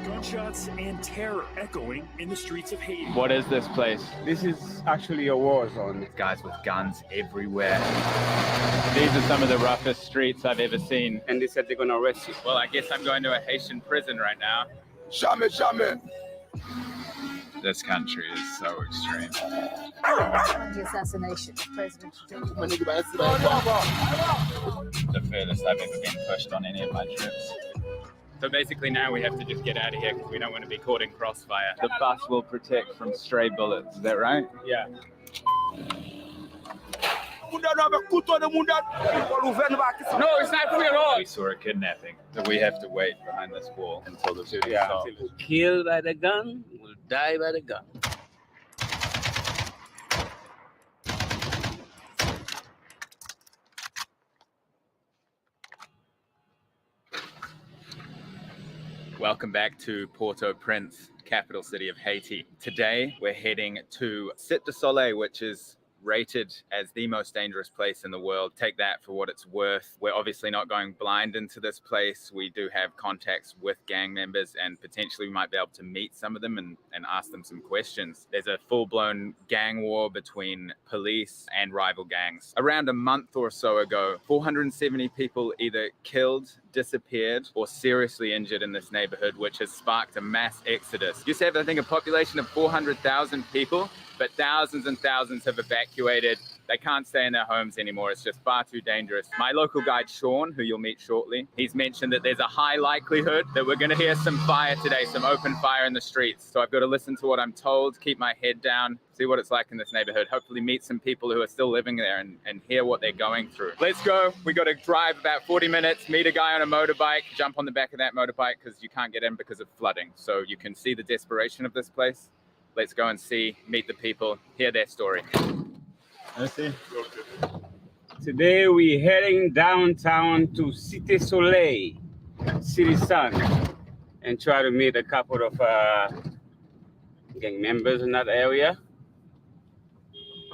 Gunshots and terror echoing in the streets of Haiti. What is this place? This is actually a war zone. Guys with guns everywhere. These are some of the roughest streets I've ever seen. And they said they're going to arrest you. Well, I guess I'm going to a Haitian prison right now. Jamais, jamais. This country is so extreme. The assassination of President The furthest I've ever been pushed on any of my trips. So basically now we have to just get out of here because we don't want to be caught in crossfire. The bus will protect from stray bullets. Is that right? Yeah. No, it's not free at all. We saw a kidnapping. So we have to wait behind this wall until the shooting stops. Killed by the gun, will die by the gun. Welcome back to Port-au-Prince, capital city of Haiti. Today we're heading to Cirque du Soleil, which is rated as the most dangerous place in the world. Take that for what it's worth. We're obviously not going blind into this place. We do have contacts with gang members and potentially we might be able to meet some of them and ask them some questions. There's a full-blown gang war between police and rival gangs. Around a month or so ago, 470 people either killed, disappeared, or seriously injured in this neighborhood, which has sparked a mass exodus. You have, I think, a population of 400,000 people, but thousands and thousands have evacuated. They can't stay in their homes anymore. It's just far too dangerous. My local guide, Sean, who you'll meet shortly, he's mentioned that there's a high likelihood that we're going to hear some fire today, some open fire in the streets. So I've got to listen to what I'm told, keep my head down, see what it's like in this neighborhood, hopefully meet some people who are still living there and hear what they're going through. Let's go. We got to drive about 40 minutes, meet a guy on a motorbike, jump on the back of that motorbike because you can't get in because of flooding. So you can see the desperation of this place. Let's go and see, meet the people, hear their story. Let's see. Today we're heading downtown to Cité Soleil, City Sun, and try to meet a couple of gang members in that area.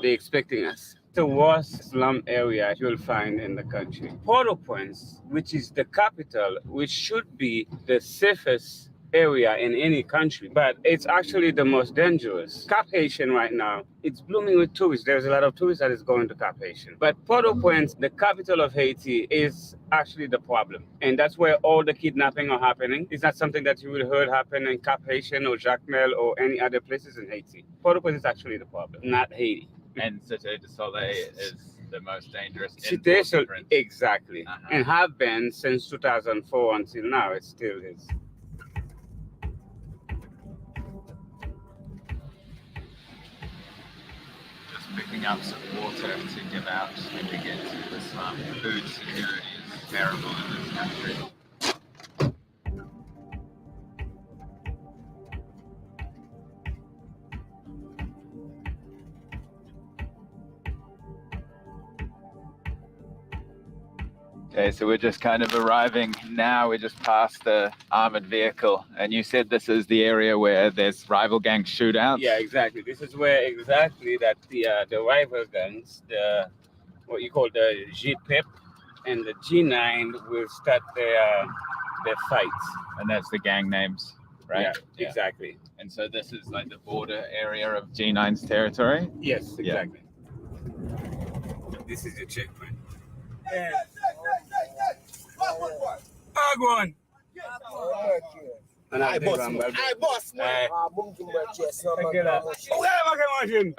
They're expecting us. The worst slum area you'll find in the country. Port-au-Prince, which is the capital, which should be the safest area in any country, but it's actually the most dangerous. Cap Haitian right now, it's blooming with tourists. There's a lot of tourists that is going to Cap Haitian. But Port-au-Prince, the capital of Haiti, is actually the problem. And that's where all the kidnapping are happening. It's not something that you would have heard happen in Cap Haitian or Jacmel or any other places in Haiti. Port-au-Prince is actually the problem, not Haiti. And Cité du Soleil is the most dangerous in Cité Soleil, Port-au-Prince. exactly. And have been since 2004 until now. It still is. Picking up some water to give out when we get to the slum. Food security is terrible in this country. Okay, so we're just kind of arriving now. We're just past the armored vehicle, and you said this is the area where there's rival gang shootouts? Yeah, exactly. This is where exactly that the rival gangs, the what you call the G-PIP and the G9 will start their fights. And that's the gang names? right? Yeah, exactly. And so this is like the border area of G9's territory? Yes, Yeah. exactly. This is the checkpoint. Go on.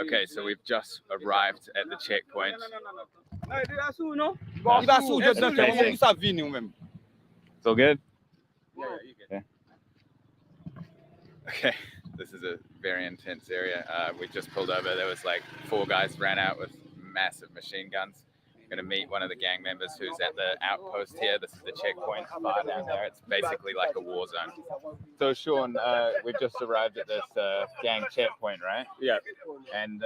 Okay, so we've just arrived at the checkpoint. It's all good? Yeah. Okay, this is a very intense area. We just pulled over. There was like 4 guys ran out with massive machine guns. Going to meet one of the gang members who's at the outpost here. This is the checkpoint far down there. It's basically like a war zone. So Sean, we've just arrived at this gang checkpoint, right? Yeah. And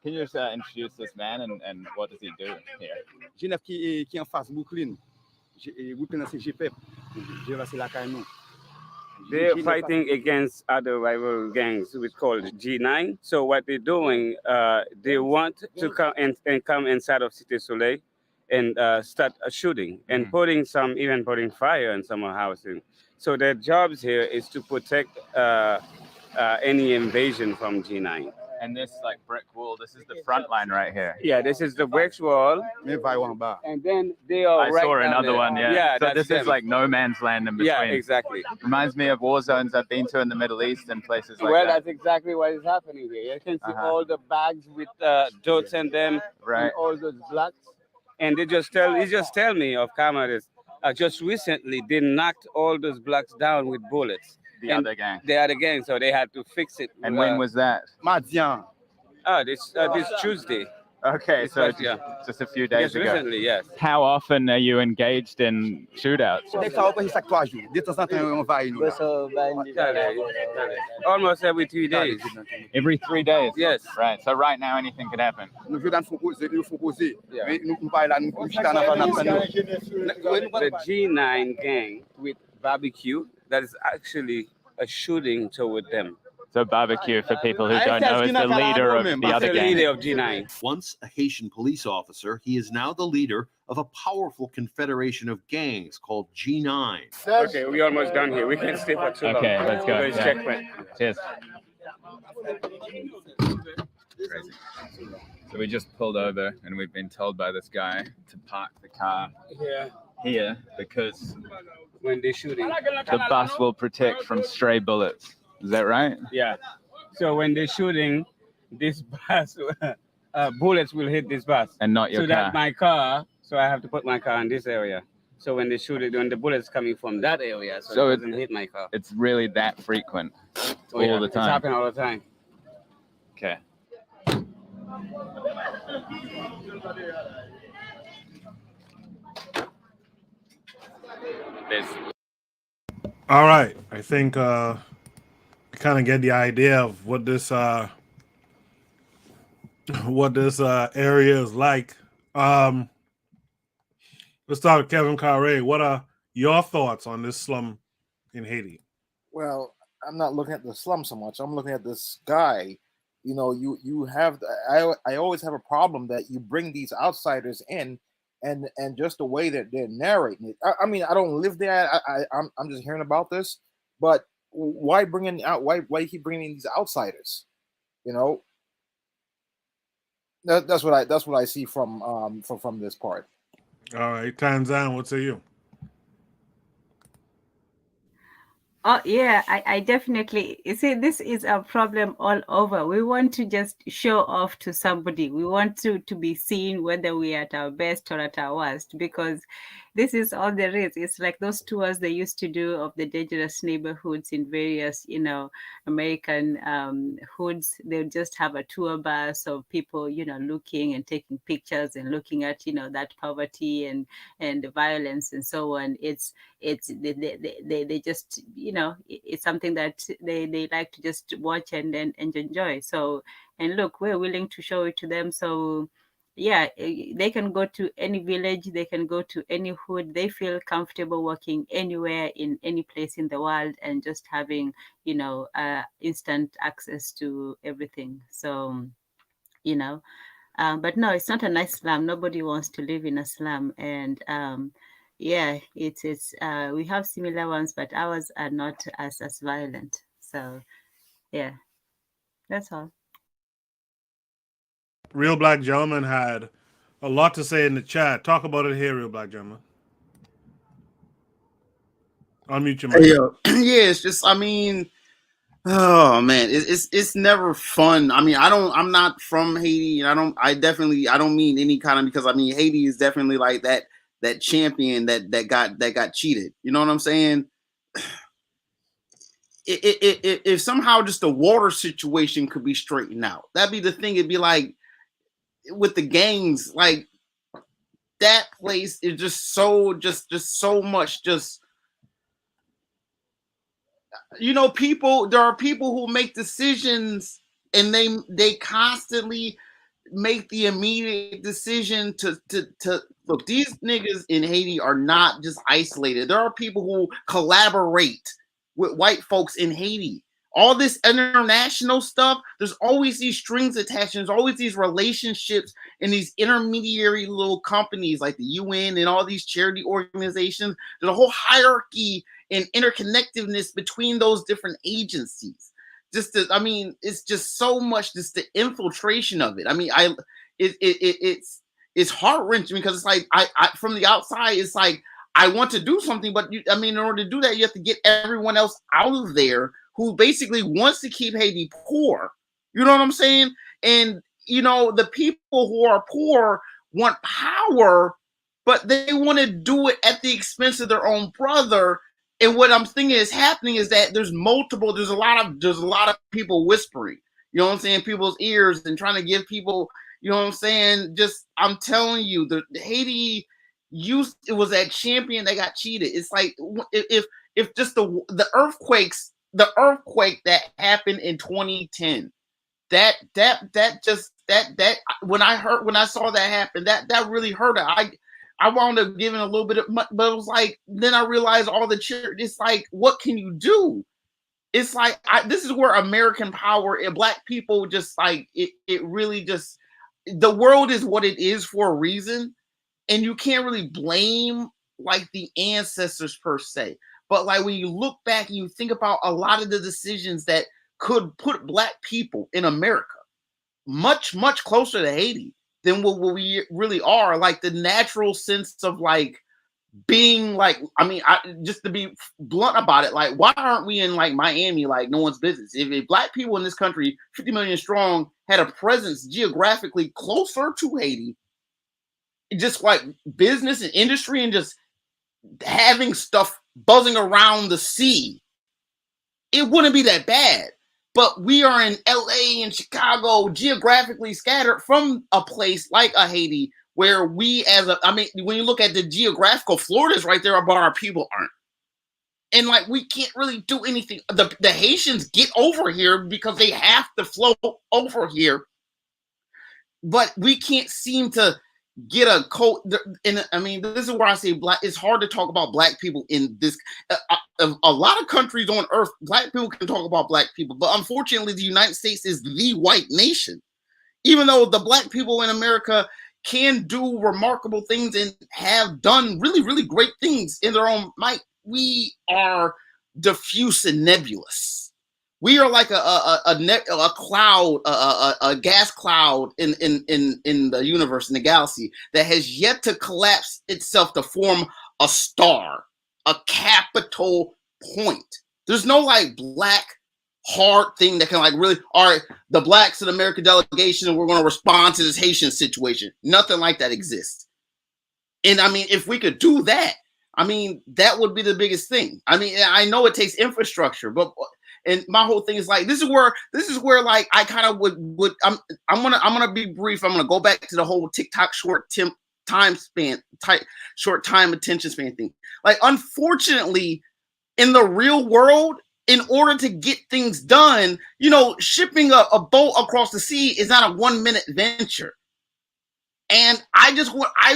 can you just introduce this man and what does he do here? G9 qui est en face Brooklyn. Brooklyn c'est GP. C'est la caille nous. They're fighting against other rival gangs, which called G9. So what they're doing, they want to come and come inside of Cité Soleil and start shooting and putting fire in some housing. So their jobs here is to protect any invasion from G9. And this like brick wall, this is the front line right here. Yeah, this is the brick wall. And then they are I saw another one, yeah. Yeah, so this is like no man's land in between. Yeah, exactly. Reminds me of war zones I've been to in the Middle East and places like well, that. that's exactly what is happening here. You can see all the bags with dirt in them, and all those blocks. And he just tell me of cameras. Just recently, they knocked all those blocks down with bullets. The other gang. The other gang, so they had to fix it. And when was that? This Tuesday. Okay, This so was, yeah. just a few days Yes, ago. recently, yes. How often are you engaged in shootouts? Almost every 3 days. Every 3 days? Yes. Right, so right now anything could happen. The G9 gang with barbecue, that is actually a shooting toward them. So barbecue, for people who don't know, is the leader of the other gang. Leader of G9. Once a Haitian police officer, he is now the leader of a powerful confederation of gangs called G9. Okay, we're almost done here. We can't stay for too long. Okay, let's go. It's Yeah. checkpoint. Cheers. Crazy. So we just pulled over and we've been told by this guy to park the car here because when they're shooting, the bus will protect from stray bullets. Is that right? Yeah. So when they're shooting, this bus, bullets will hit this bus. And not your so car. So that my car, so I have to put my car in this area. So when they shoot it, when the bullets coming from that area, so it doesn't hit my car. It's really that frequent all the time. It's happening all the time. Okay. All right. I think kind of get the idea of what this area is like. Let's start with Kevin Carre. What are your thoughts on this slum in Haiti? Well, I'm not looking at the slum so much. I'm looking at this guy. You know, you have. I always have a problem that you bring these outsiders in, and just the way that they're narrating it. I mean, I don't live there. I'm just hearing about this, but why bring in out? Why keep bringing in these outsiders? You know, that's what I see from this part. All right, Tanzan, what say you? Oh yeah, I definitely, you see, this is a problem all over. We want to just show off to somebody. We want to be seen whether we are at our best or at our worst, because this is all there is. It's like those tours they used to do of the dangerous neighborhoods in various, American hoods. They'll just have a tour bus of people, looking and taking pictures and looking at, that poverty and the violence and so on. They just, it's something that they like to just watch and enjoy. So, and look, we're willing to show it to them. So yeah, they can go to any village, they can go to any hood, they feel comfortable working anywhere in any place in the world and just having, instant access to everything. So, but no, it's not a nice slum. Nobody wants to live in a slum. And yeah, it's we have similar ones, but ours are not as violent. So yeah, that's all. Real Black Gentleman had a lot to say in the chat. Talk about it here, Real Black Gentleman. Unmute your mic. Yeah, it's just, I mean, oh man, it's never fun. I mean, I'm not from Haiti, and I don't mean any kind of, because I mean Haiti is definitely like that champion that got cheated. You know what I'm saying? If somehow just the water situation could be straightened out, that'd be the thing. It'd be like with the gangs, like that place is just so so much you know, there are people who make decisions and they constantly make the immediate decision to look. These niggas in Haiti are not just isolated. There are people who collaborate with white folks in Haiti. All this international stuff, there's always these strings attached. There's always these relationships and these intermediary little companies like the UN and all these charity organizations. There's a whole hierarchy and interconnectedness between those different agencies. It's just so much, just the infiltration of it. I mean, it's heart-wrenching because it's like I from the outside, it's like I want to do something, but in order to do that, you have to get everyone else out of there who basically wants to keep Haiti poor. You know what I'm saying? And you know, the people who are poor want power, but they want to do it at the expense of their own brother. And what I'm thinking is happening is that there's a lot of people whispering, you know what I'm saying, people's ears and trying to give people, you know what I'm saying? Just, I'm telling you, the Haiti it was that champion that got cheated. It's like if just the earthquake that happened in 2010, that when I saw that happen, that really hurt. I wound up giving a little bit of, but it was like, then I realized all the church. It's like, what can you do? It's like, this is where American power and Black people just like, it really just, the world is what it is for a reason. And you can't really blame like the ancestors per se. But like when you look back and you think about a lot of the decisions that could put Black people in America much, much closer to Haiti than what we really are, like the natural sense of like being like, just to be blunt about it, like why aren't we in like Miami like no one's business? If Black people in this country, 50 million strong, had a presence geographically closer to Haiti, just like business and industry and just having stuff buzzing around the sea, it wouldn't be that bad. But we are in LA and Chicago, geographically scattered from a place like a Haiti, where when you look at the geographical, Florida's right there, but our people aren't. And like, we can't really do anything. The Haitians get over here because they have to flow over here. But we can't seem to get a code. And this is where I say Black. It's hard to talk about Black people in this. A lot of countries on earth, Black people can talk about Black people, but unfortunately, the United States is the white nation. Even though the Black people in America can do remarkable things and have done really, really great things in their own might, we are diffuse and nebulous. We are like a cloud, a gas cloud in the universe, in the galaxy, that has yet to collapse itself to form a star, a capital point. There's no like Black hard thing that can like really, all right, the Blacks in the American delegation, and we're going to respond to this Haitian situation. Nothing like that exists. And if we could do that, that would be the biggest thing. I know it takes infrastructure, but. And my whole thing is like, this is where like I kind of would I'm gonna be brief. I'm gonna go back to the whole TikTok short time attention span thing. Like, unfortunately, in the real world, in order to get things done, shipping a boat across the sea is not a 1-minute venture. And I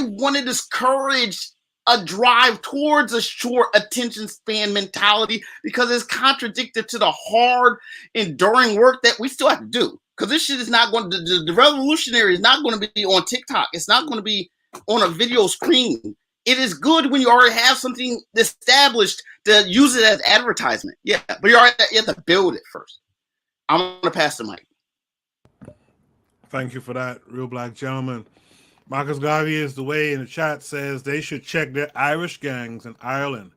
want to discourage a drive towards a short attention span mentality, because it's contradicted to the hard, enduring work that we still have to do. Because this shit is not going to, the revolutionary is not going to be on TikTok. It's not going to be on a video screen. it is good when you already have something established to use it as advertisement. Yeah, but you have to build it first. I'm gonna pass the mic. Thank you for that, Real Black Gentleman. Marcus Garvey is the way in the chat says they should check their Irish gangs in Ireland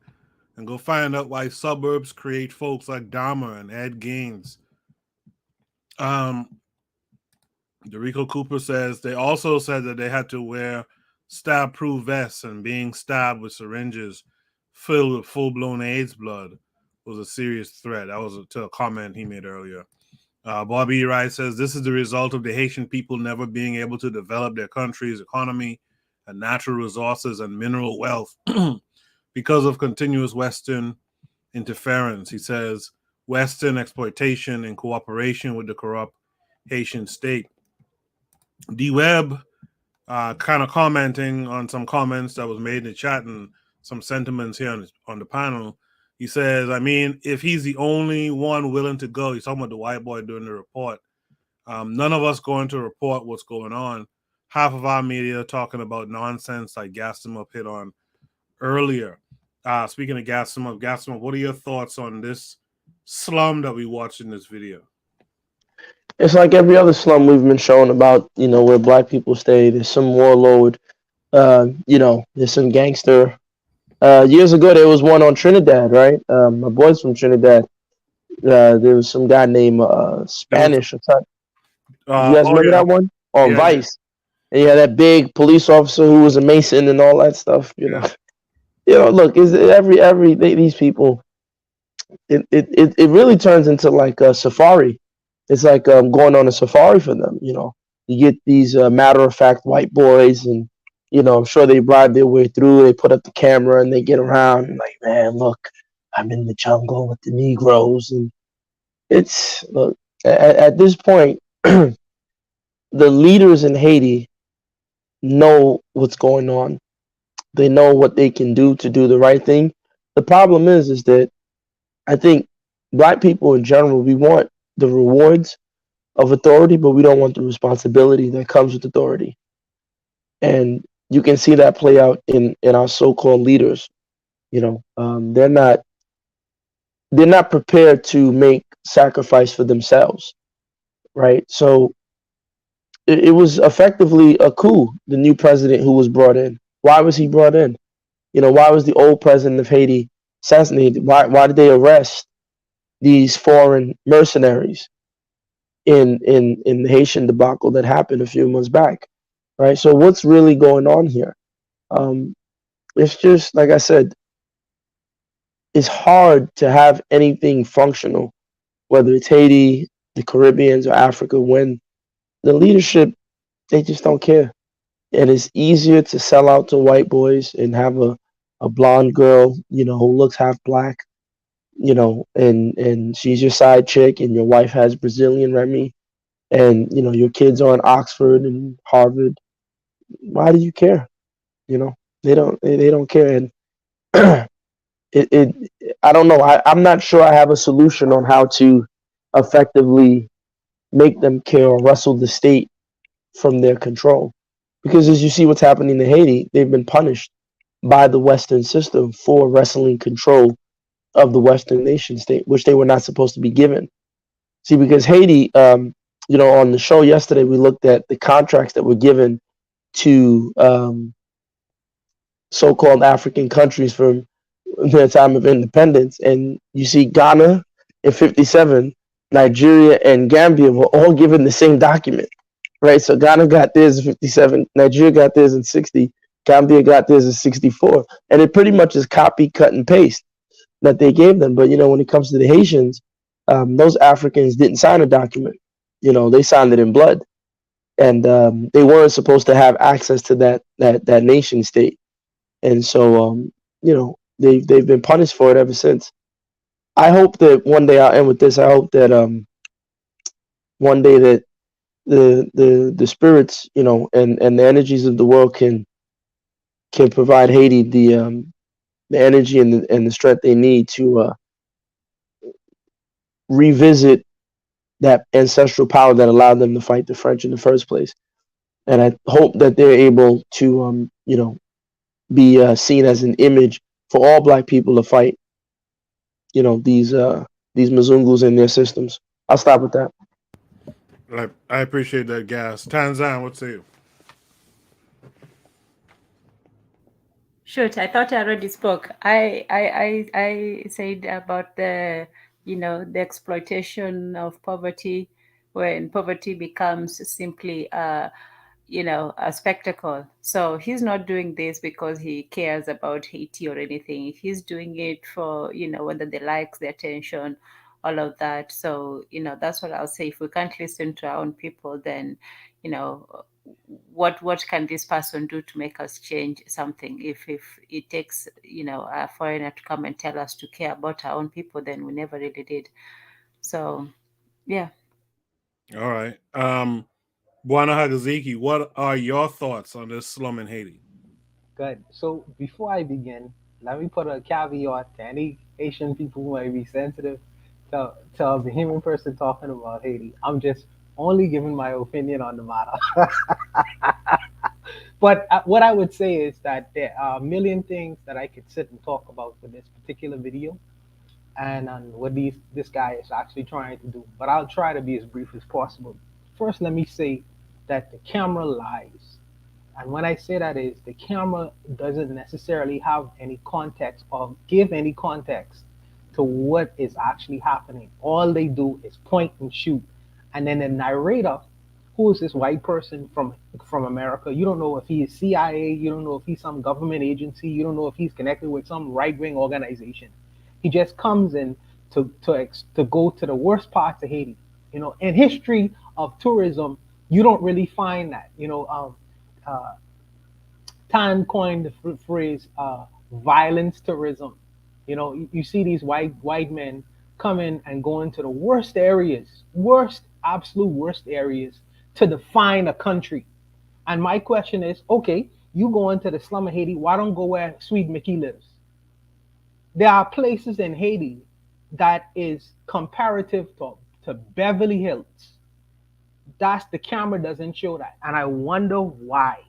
and go find out why suburbs create folks like Dahmer and Ed Gein. Dorico Cooper says they also said that they had to wear stab-proof vests, and being stabbed with syringes filled with full-blown AIDS blood was a serious threat. That was a comment he made earlier. Bobby Wright says this is the result of the Haitian people never being able to develop their country's economy and natural resources and mineral wealth because of continuous Western interference. He says Western exploitation in cooperation with the corrupt Haitian state. D Webb kind of commenting on some comments that was made in the chat and some sentiments here on the panel. He says, I mean, if he's the only one willing to go, he's talking about the white boy doing the report. None of us going to report what's going on. Half of our media talking about nonsense like Gas Him Up hit on earlier. Speaking of Gas Him Up, what are your thoughts on this slum that we watched in this video? It's like every other slum we've been shown about, where black people stay. There's some warlord, there's some gangster. Years ago, there was one on Trinidad, right? My boy's from Trinidad. There was some guy named Spanish or something. You guys remember that one? On Vice. And you had that big police officer who was a Mason and all that stuff, Look, these people, it really turns into like a safari. It's like going on a safari for them, You get these matter-of-fact white boys, and, I'm sure they bribe their way through. They put up the camera, and they get around, and like, man, look, I'm in the jungle with the Negroes. And it's, look, at this point, the leaders in Haiti know what's going on. They know what they can do to do the right thing. The problem is that I think black people in general, we want the rewards of authority, but we don't want the responsibility that comes with authority. And you can see that play out in our so-called leaders. They're not prepared to make sacrifice for themselves, right? So it was effectively a coup, the new president who was brought in. Why was he brought in? Why was the old president of Haiti assassinated? Why did they arrest these foreign mercenaries in the Haitian debacle that happened a few months back, right? So what's really going on here? It's just, like I said, it's hard to have anything functional, whether it's Haiti, the Caribbeans, or Africa, when the leadership, they just don't care. And it's easier to sell out to white boys and have a blonde girl, who looks half black, and she's your side chick, and your wife has Brazilian Remy, and your kids are in Oxford and Harvard. Why do you care? They don't care. And I don't know. I'm not sure I have a solution on how to effectively make them care or wrestle the state from their control, because as you see what's happening in Haiti, they've been punished by the Western system for wrestling control of the Western nation state, which they were not supposed to be given. See, because Haiti, on the show yesterday, we looked at the contracts that were given to so-called African countries from their time of independence. And you see Ghana in 57, Nigeria and Gambia were all given the same document, right? So Ghana got theirs in 57, Nigeria got theirs in 60, Gambia got theirs in 64. And it pretty much is copy, cut, and paste that they gave them. But, when it comes to the Haitians, those Africans didn't sign a document. They signed it in blood. And they weren't supposed to have access to that nation state. And so, they've been punished for it ever since. I hope that one day, I'll end with this, I hope that one day that the spirits, and the energies of the world can provide Haiti the energy and the strength they need to revisit that ancestral power that allowed them to fight the French in the first place. And I hope that they're able to, be seen as an image for all black people to fight, these Mzungus and their systems. I'll stop with that. I appreciate that, Gas. Tanzan, what say you? Shoot, I thought I already spoke. I said about the the exploitation of poverty, when poverty becomes simply a spectacle. So he's not doing this because he cares about Haiti or anything. He's doing it for whether they like the attention, all of that. So that's what I'll say. If we can't listen to our own people, then what can this person do to make us change something? If it takes a foreigner to come and tell us to care about our own people, then we never really did. So yeah. All right. Bwana Hagaziki, what are your thoughts on this slum in Haiti? Good. So before I begin, let me put a caveat to any Haitian people who might be sensitive to a Bahamian person talking about Haiti. I'm just only giving my opinion on the matter. But what I would say is that there are a million things that I could sit and talk about with this particular video and on what this guy is actually trying to do. But I'll try to be as brief as possible. First, let me say that the camera lies. And when I say that is, the camera doesn't necessarily have any context or give any context to what is actually happening. All they do is point and shoot. And then the narrator, who is this white person from America, you don't know if he is CIA, you don't know if he's some government agency, you don't know if he's connected with some right-wing organization. He just comes in to go to the worst parts of Haiti. In history of tourism, you don't really find that. Time coined the phrase violence tourism. You see these white men come in and go into the worst areas, absolute worst areas to define a country. And my question is, okay, you go into the slum of Haiti, why don't go where Sweet Mickey lives? There are places in Haiti that is comparative to Beverly Hills. The camera doesn't show that. And I wonder why.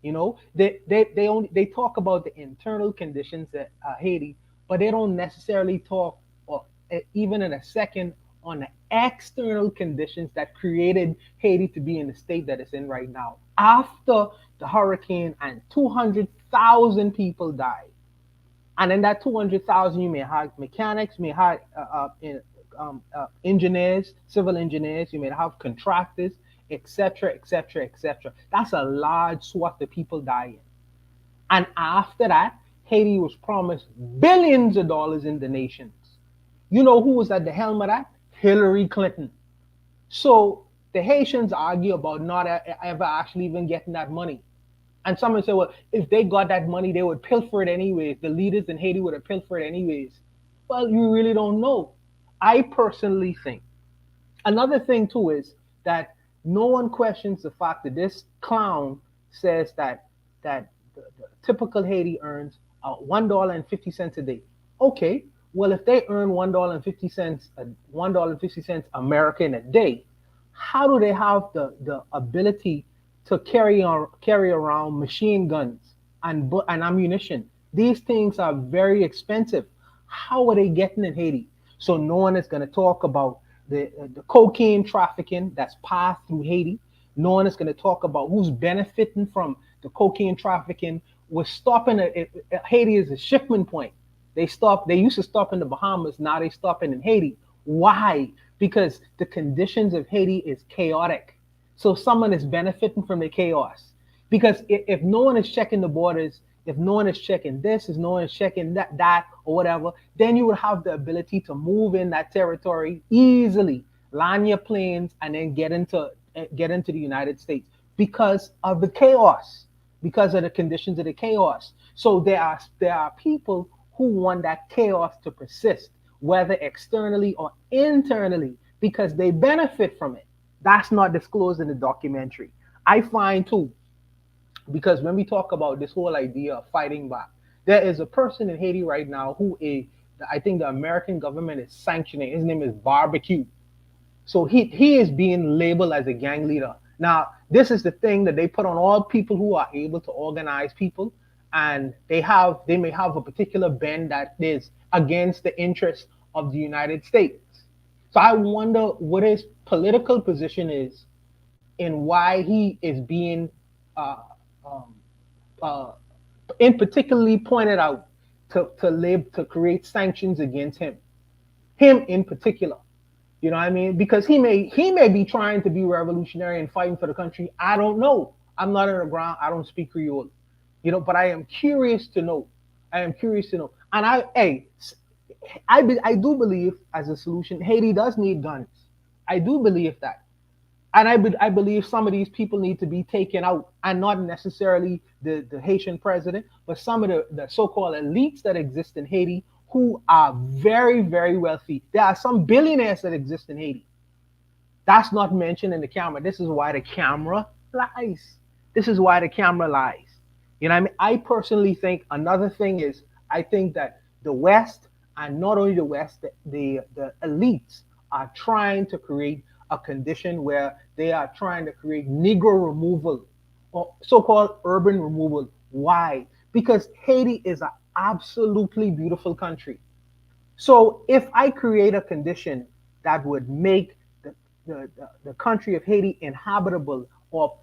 They talk about the internal conditions at Haiti, but they don't necessarily talk, or even in a second, on the external conditions that created Haiti to be in the state that it's in right now. After the hurricane and 200,000 people died. And in that 200,000, you may have mechanics, you may have engineers, civil engineers, you may have contractors, etc., etc., etc. That's a large swath of people dying. And after that, Haiti was promised billions of dollars in donations. You know who was at the helm of that? Hillary Clinton. So the Haitians argue about not ever actually even getting that money. And someone said, well, if they got that money, they would pilfer it anyways. The leaders in Haiti would have pilfered it anyways. Well, you really don't know. I personally think. Another thing, too, is that no one questions the fact that this clown says that the typical Haiti earns $1.50 a day. Okay, well, if they earn $1.50 American a day, how do they have the ability to carry around machine guns and ammunition? These things are very expensive. How are they getting in Haiti? So no one is going to talk about the cocaine trafficking that's passed through Haiti. No one is going to talk about who's benefiting from the cocaine trafficking. We're stopping Haiti is a shipment point. They used to stop in the Bahamas. Now they stopping in Haiti. Why? Because the conditions of Haiti is chaotic. So someone is benefiting from the chaos. Because if no one is checking the borders, if no one is checking this, if no one is checking that or whatever, then you would have the ability to move in that territory easily, land your planes, and then get into the United States because of the chaos, because of the conditions of the chaos. So there are people who want that chaos to persist, whether externally or internally, because they benefit from it. That's not disclosed in the documentary. I find too, because when we talk about this whole idea of fighting back, there is a person in Haiti right now who I think the American government is sanctioning. His name is Barbecue. So he is being labeled as a gang leader. Now, this is the thing that they put on all people who are able to organize people and they may have a particular bend that is against the interests of the United States. So I wonder what his political position is and why he is being uh, um, uh, in particularly pointed out to create sanctions against him in particular. You know what I mean? Because he may be trying to be revolutionary and fighting for the country. I don't know. I'm not on the ground. I don't speak Creole. You know, but I am curious to know. I am curious to know. And I do believe as a solution, Haiti does need guns. I do believe that. And I believe some of these people need to be taken out, and not necessarily the Haitian president, but some of the so-called elites that exist in Haiti who are very, very wealthy. There are some billionaires that exist in Haiti. That's not mentioned in the camera. This is why the camera lies. This is why the camera lies. You know what I mean? I personally think another thing is, I think that the West, and not only the West, the elites are trying to create a condition where they are trying to create Negro removal or so-called urban removal. Why? Because Haiti is an absolutely beautiful country. So if I create a condition that would make the country of Haiti inhabitable, or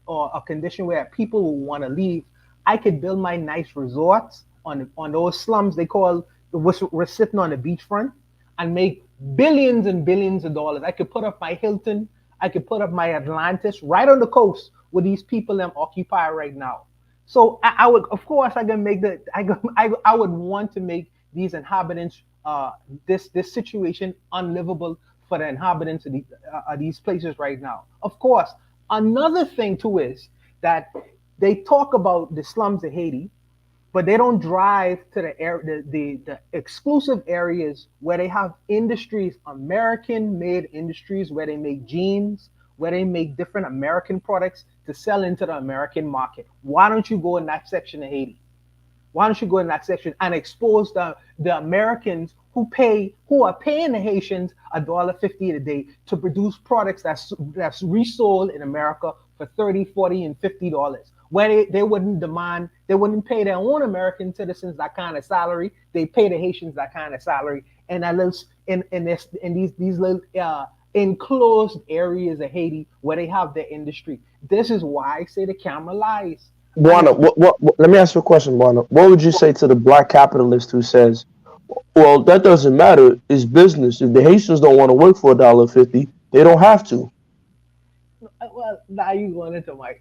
a condition where people will want to leave, I could build my nice resorts on those slums they call, we're sitting on the beachfront, and make billions and billions of dollars. I could put up my Hilton, I could put up my Atlantis right on the coast where these people them occupy right now. So I would, of course, I would want to make these inhabitants, this situation unlivable for the inhabitants of these places right now. Of course, another thing too is that they talk about the slums of Haiti, but they don't drive to the exclusive areas where they have industries, American-made industries, where they make jeans, where they make different American products to sell into the American market. Why don't you go in that section of Haiti? Why don't you go in that section and expose the Americans who are paying the Haitians $1.50 a day to produce products that's resold in America for $30, $40, and $50? Where they wouldn't pay their own American citizens that kind of salary. They pay the Haitians that kind of salary. And that little, in these little enclosed areas of Haiti where they have their industry. This is why I say the camera lies. Buana, let me ask you a question, Buana. What would you say to the black capitalist who says, well, that doesn't matter, it's business. If the Haitians don't want to work for $1.50, they don't have to. Well, now you going into that.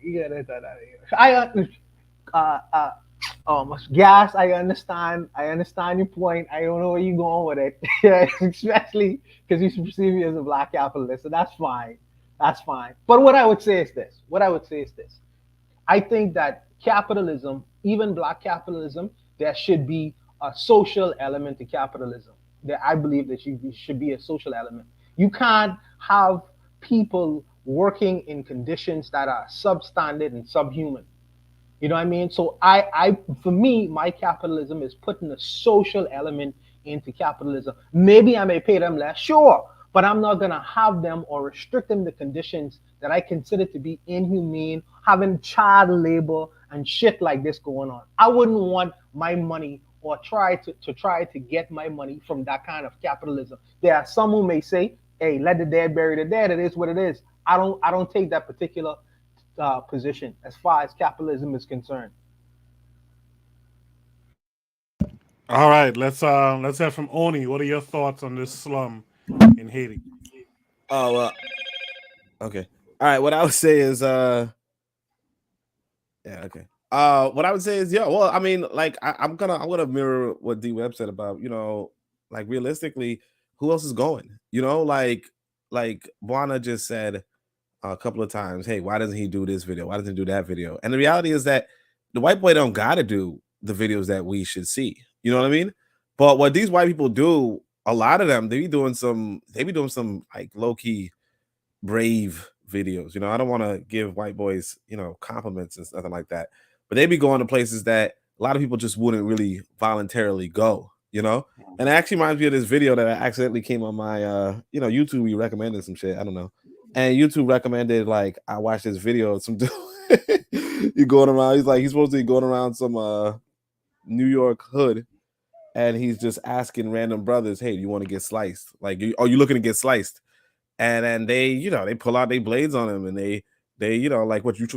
Gas. I understand your point. I don't know where you're going with it. Especially because you perceive me as a black capitalist, so that's fine. That's fine. But what I would say is this. I think that capitalism, even black capitalism, there should be a social element to capitalism. I believe that should be a social element. You can't have people working in conditions that are substandard and subhuman. You know what I mean? So for me, my capitalism is putting a social element into capitalism. Maybe I may pay them less, sure, but I'm not gonna have them or restrict them to conditions that I consider to be inhumane, having child labor and shit like this going on. I wouldn't want my money or try to get my money from that kind of capitalism. There are some who may say, hey, let the dead bury the dead. It is what it is. I don't take that particular position as far as capitalism is concerned. All right, let's have from Oni. What are your thoughts on this slum in Haiti? Oh, well, okay. All right. What I would say is, yeah, okay. What I would say is, yeah. Well, I mean, like, I'm gonna mirror what D Web said about, like realistically, who else is going? Like Buana just said a couple of times, hey, why doesn't he do this video? Why doesn't he do that video? And the reality is that the white boy don't gotta do the videos that we should see. You know what I mean? But what these white people do, a lot of them, they be doing some like low-key brave videos. I don't want to give white boys, compliments and nothing like that. But they be going to places that a lot of people just wouldn't really voluntarily go, And it actually reminds me of this video that I accidentally came on my YouTube recommended some shit. I don't know. And YouTube recommended, like, I watched this video of some dude. He's going around. He's like, he's supposed to be going around some New York hood, and he's just asking random brothers, "Hey, do you want to get sliced? Like, are you looking to get sliced?" And then they, they pull out their blades on him, and they, like, what you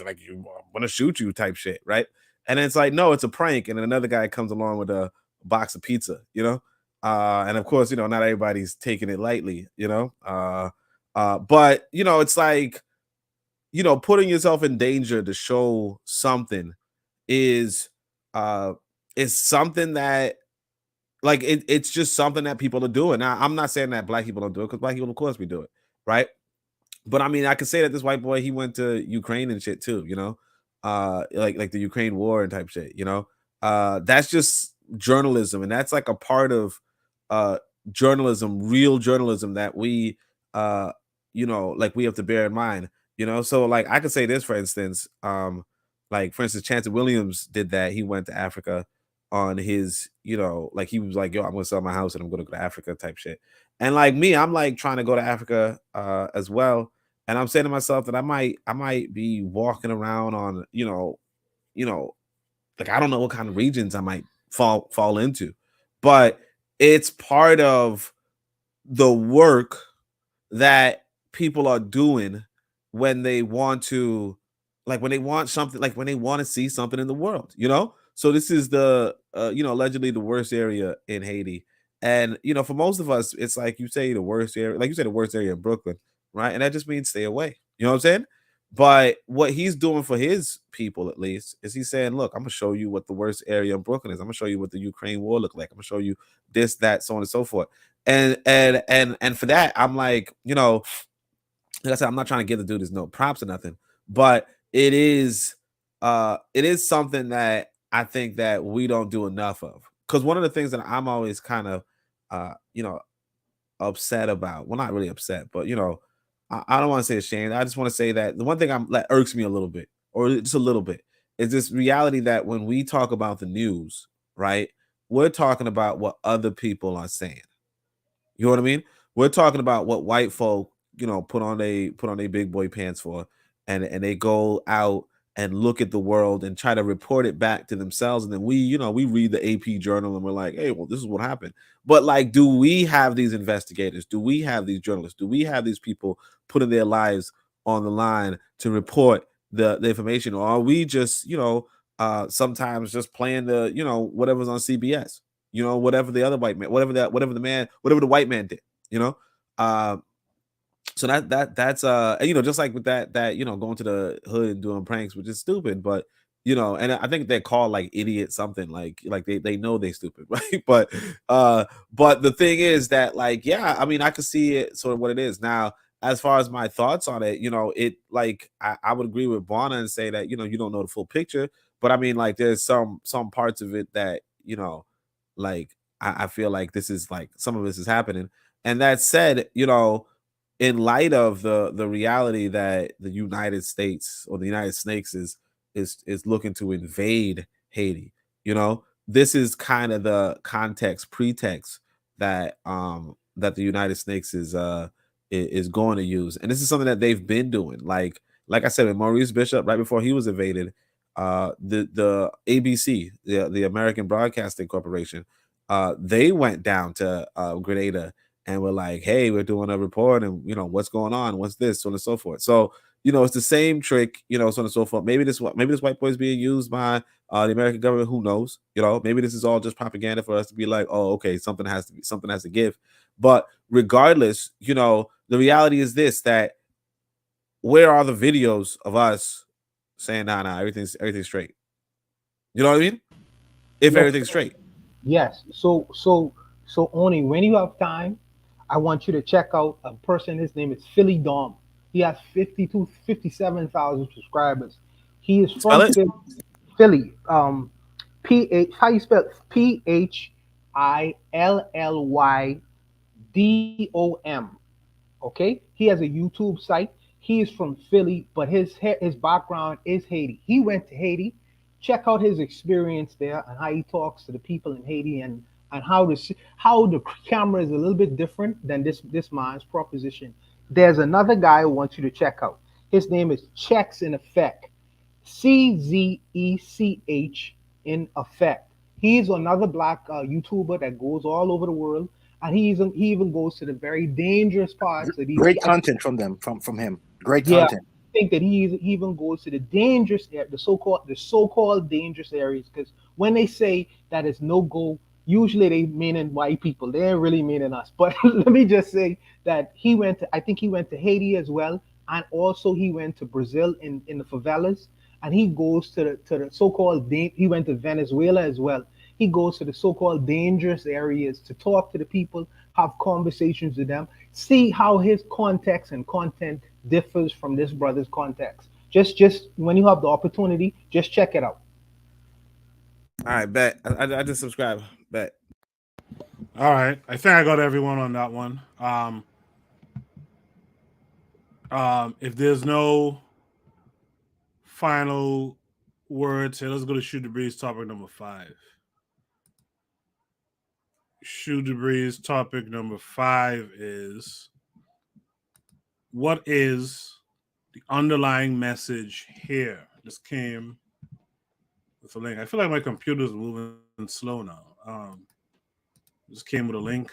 like, you want to shoot you type shit, right? And then it's like, no, it's a prank. And then another guy comes along with a box of pizza, and of course, not everybody's taking it lightly, but it's like, putting yourself in danger to show something is something that, like, it's just something that people are doing. Now, I'm not saying that black people don't do it, because black people, of course, we do it, right? But I mean, I could say that this white boy, he went to Ukraine and shit too, like the Ukraine war and type shit, that's just journalism, and that's like a part of journalism, real journalism, that we like, we have to bear in mind, so like, I could say this, for instance, like, for instance, Chancellor Williams did that. He went to Africa on his, like, he was like, yo, I'm gonna sell my house and I'm gonna go to Africa type shit. And like me, I'm like trying to go to Africa as well, and I'm saying to myself that I might be walking around on, like, I don't know what kind of regions I might fall into, but it's part of the work that people are doing when they want to, like, when they want something, like when they want to see something in the world, So this is the allegedly the worst area in Haiti. And for most of us, it's like, you say the worst area, like you said, the worst area in Brooklyn, right? And that just means stay away. You know what I'm saying? But what he's doing for his people, at least, is he's saying, look, I'm gonna show you what the worst area in Brooklyn is. I'm gonna show you what the Ukraine war looked like. I'm gonna show you this, that, so on and so forth. And for that, I'm like, like I said, I'm not trying to give the dude his no props or nothing, but it is something that I think that we don't do enough of. Because one of the things that I'm always kind of upset about, well, not really upset, but I don't want to say ashamed. I just want to say that the one thing that irks me a little bit, or just a little bit, is this reality that when we talk about the news, right, we're talking about what other people are saying. You know what I mean? We're talking about what white folk, put on a big boy pants for, and they go out and look at the world and try to report it back to themselves. And then we read the AP journal and we're like, hey, well, this is what happened. But like, do we have these investigators? Do we have these journalists? Do we have these people putting their lives on the line to report the information? Or are we just, sometimes just playing the, whatever's on CBS, whatever the other white man, whatever the white man did, so that's just like with that going to the hood and doing pranks, which is stupid, but and I think they're called like idiot something, like they know they stupid, right? But the thing is that, like, yeah, I mean, I could see it sort of what it is. Now, as far as my thoughts on it, it, like, I would agree with Bwana and say that you don't know the full picture, but I mean, like, there's some parts of it that like, I feel like this is, like, some of this is happening. And that said, in light of the reality that the United States, or the United Snakes, is looking to invade Haiti, this is kind of the pretext that that the United Snakes is going to use. And this is something that they've been doing. Like I said, with Maurice Bishop, right before he was invaded, the ABC, the American Broadcasting Corporation, they went down to Grenada and we're like, hey, we're doing a report, and what's going on, what's this, so on and so forth. So it's the same trick, so on and so forth. Maybe this white boy is being used by the American government. Who knows? Maybe this is all just propaganda for us to be like, oh, okay, something has to give. But regardless, the reality is this: that where are the videos of us saying, nah, everything's straight? You know what I mean? If everything's straight. Yes. So only when you have time, I want you to check out a person. His name is Philly Dom. He has 57,000 subscribers. He is from Philly. P-H, how you spell it? PHILLYDOM. Okay? He has a YouTube site. He is from Philly, but his background is Haiti. He went to Haiti. Check out his experience there and how he talks to the people in Haiti, and how the camera is a little bit different than this man's proposition. There's another guy I want you to check out. His name is Checks in Effect. CZECH in Effect. He's another black YouTuber that goes all over the world, and he even goes to the very dangerous parts of these. Great content from him. Great Yeah, content. I think that he even goes to the dangerous, the so-called dangerous areas. Because when they say that it's no go, usually they meaning white people. They ain't really meaning us. But let me just say that I think he went to Haiti as well, and also he went to Brazil in the favelas, and he goes to the so-called he went to Venezuela as well. He goes to the so-called dangerous areas to talk to the people, have conversations with them, see how his context and content differs from this brother's context. Just when you have the opportunity, just check it out. All right, bet. I just subscribe. Bet. All right. I think I got everyone on that one. If there's no final words here, let's go to Shoot the Breeze topic number 5. Shoot the Breeze topic number 5 is, what is the underlying message here? This came with a link. I feel like my computer's moving slow now. This came with a link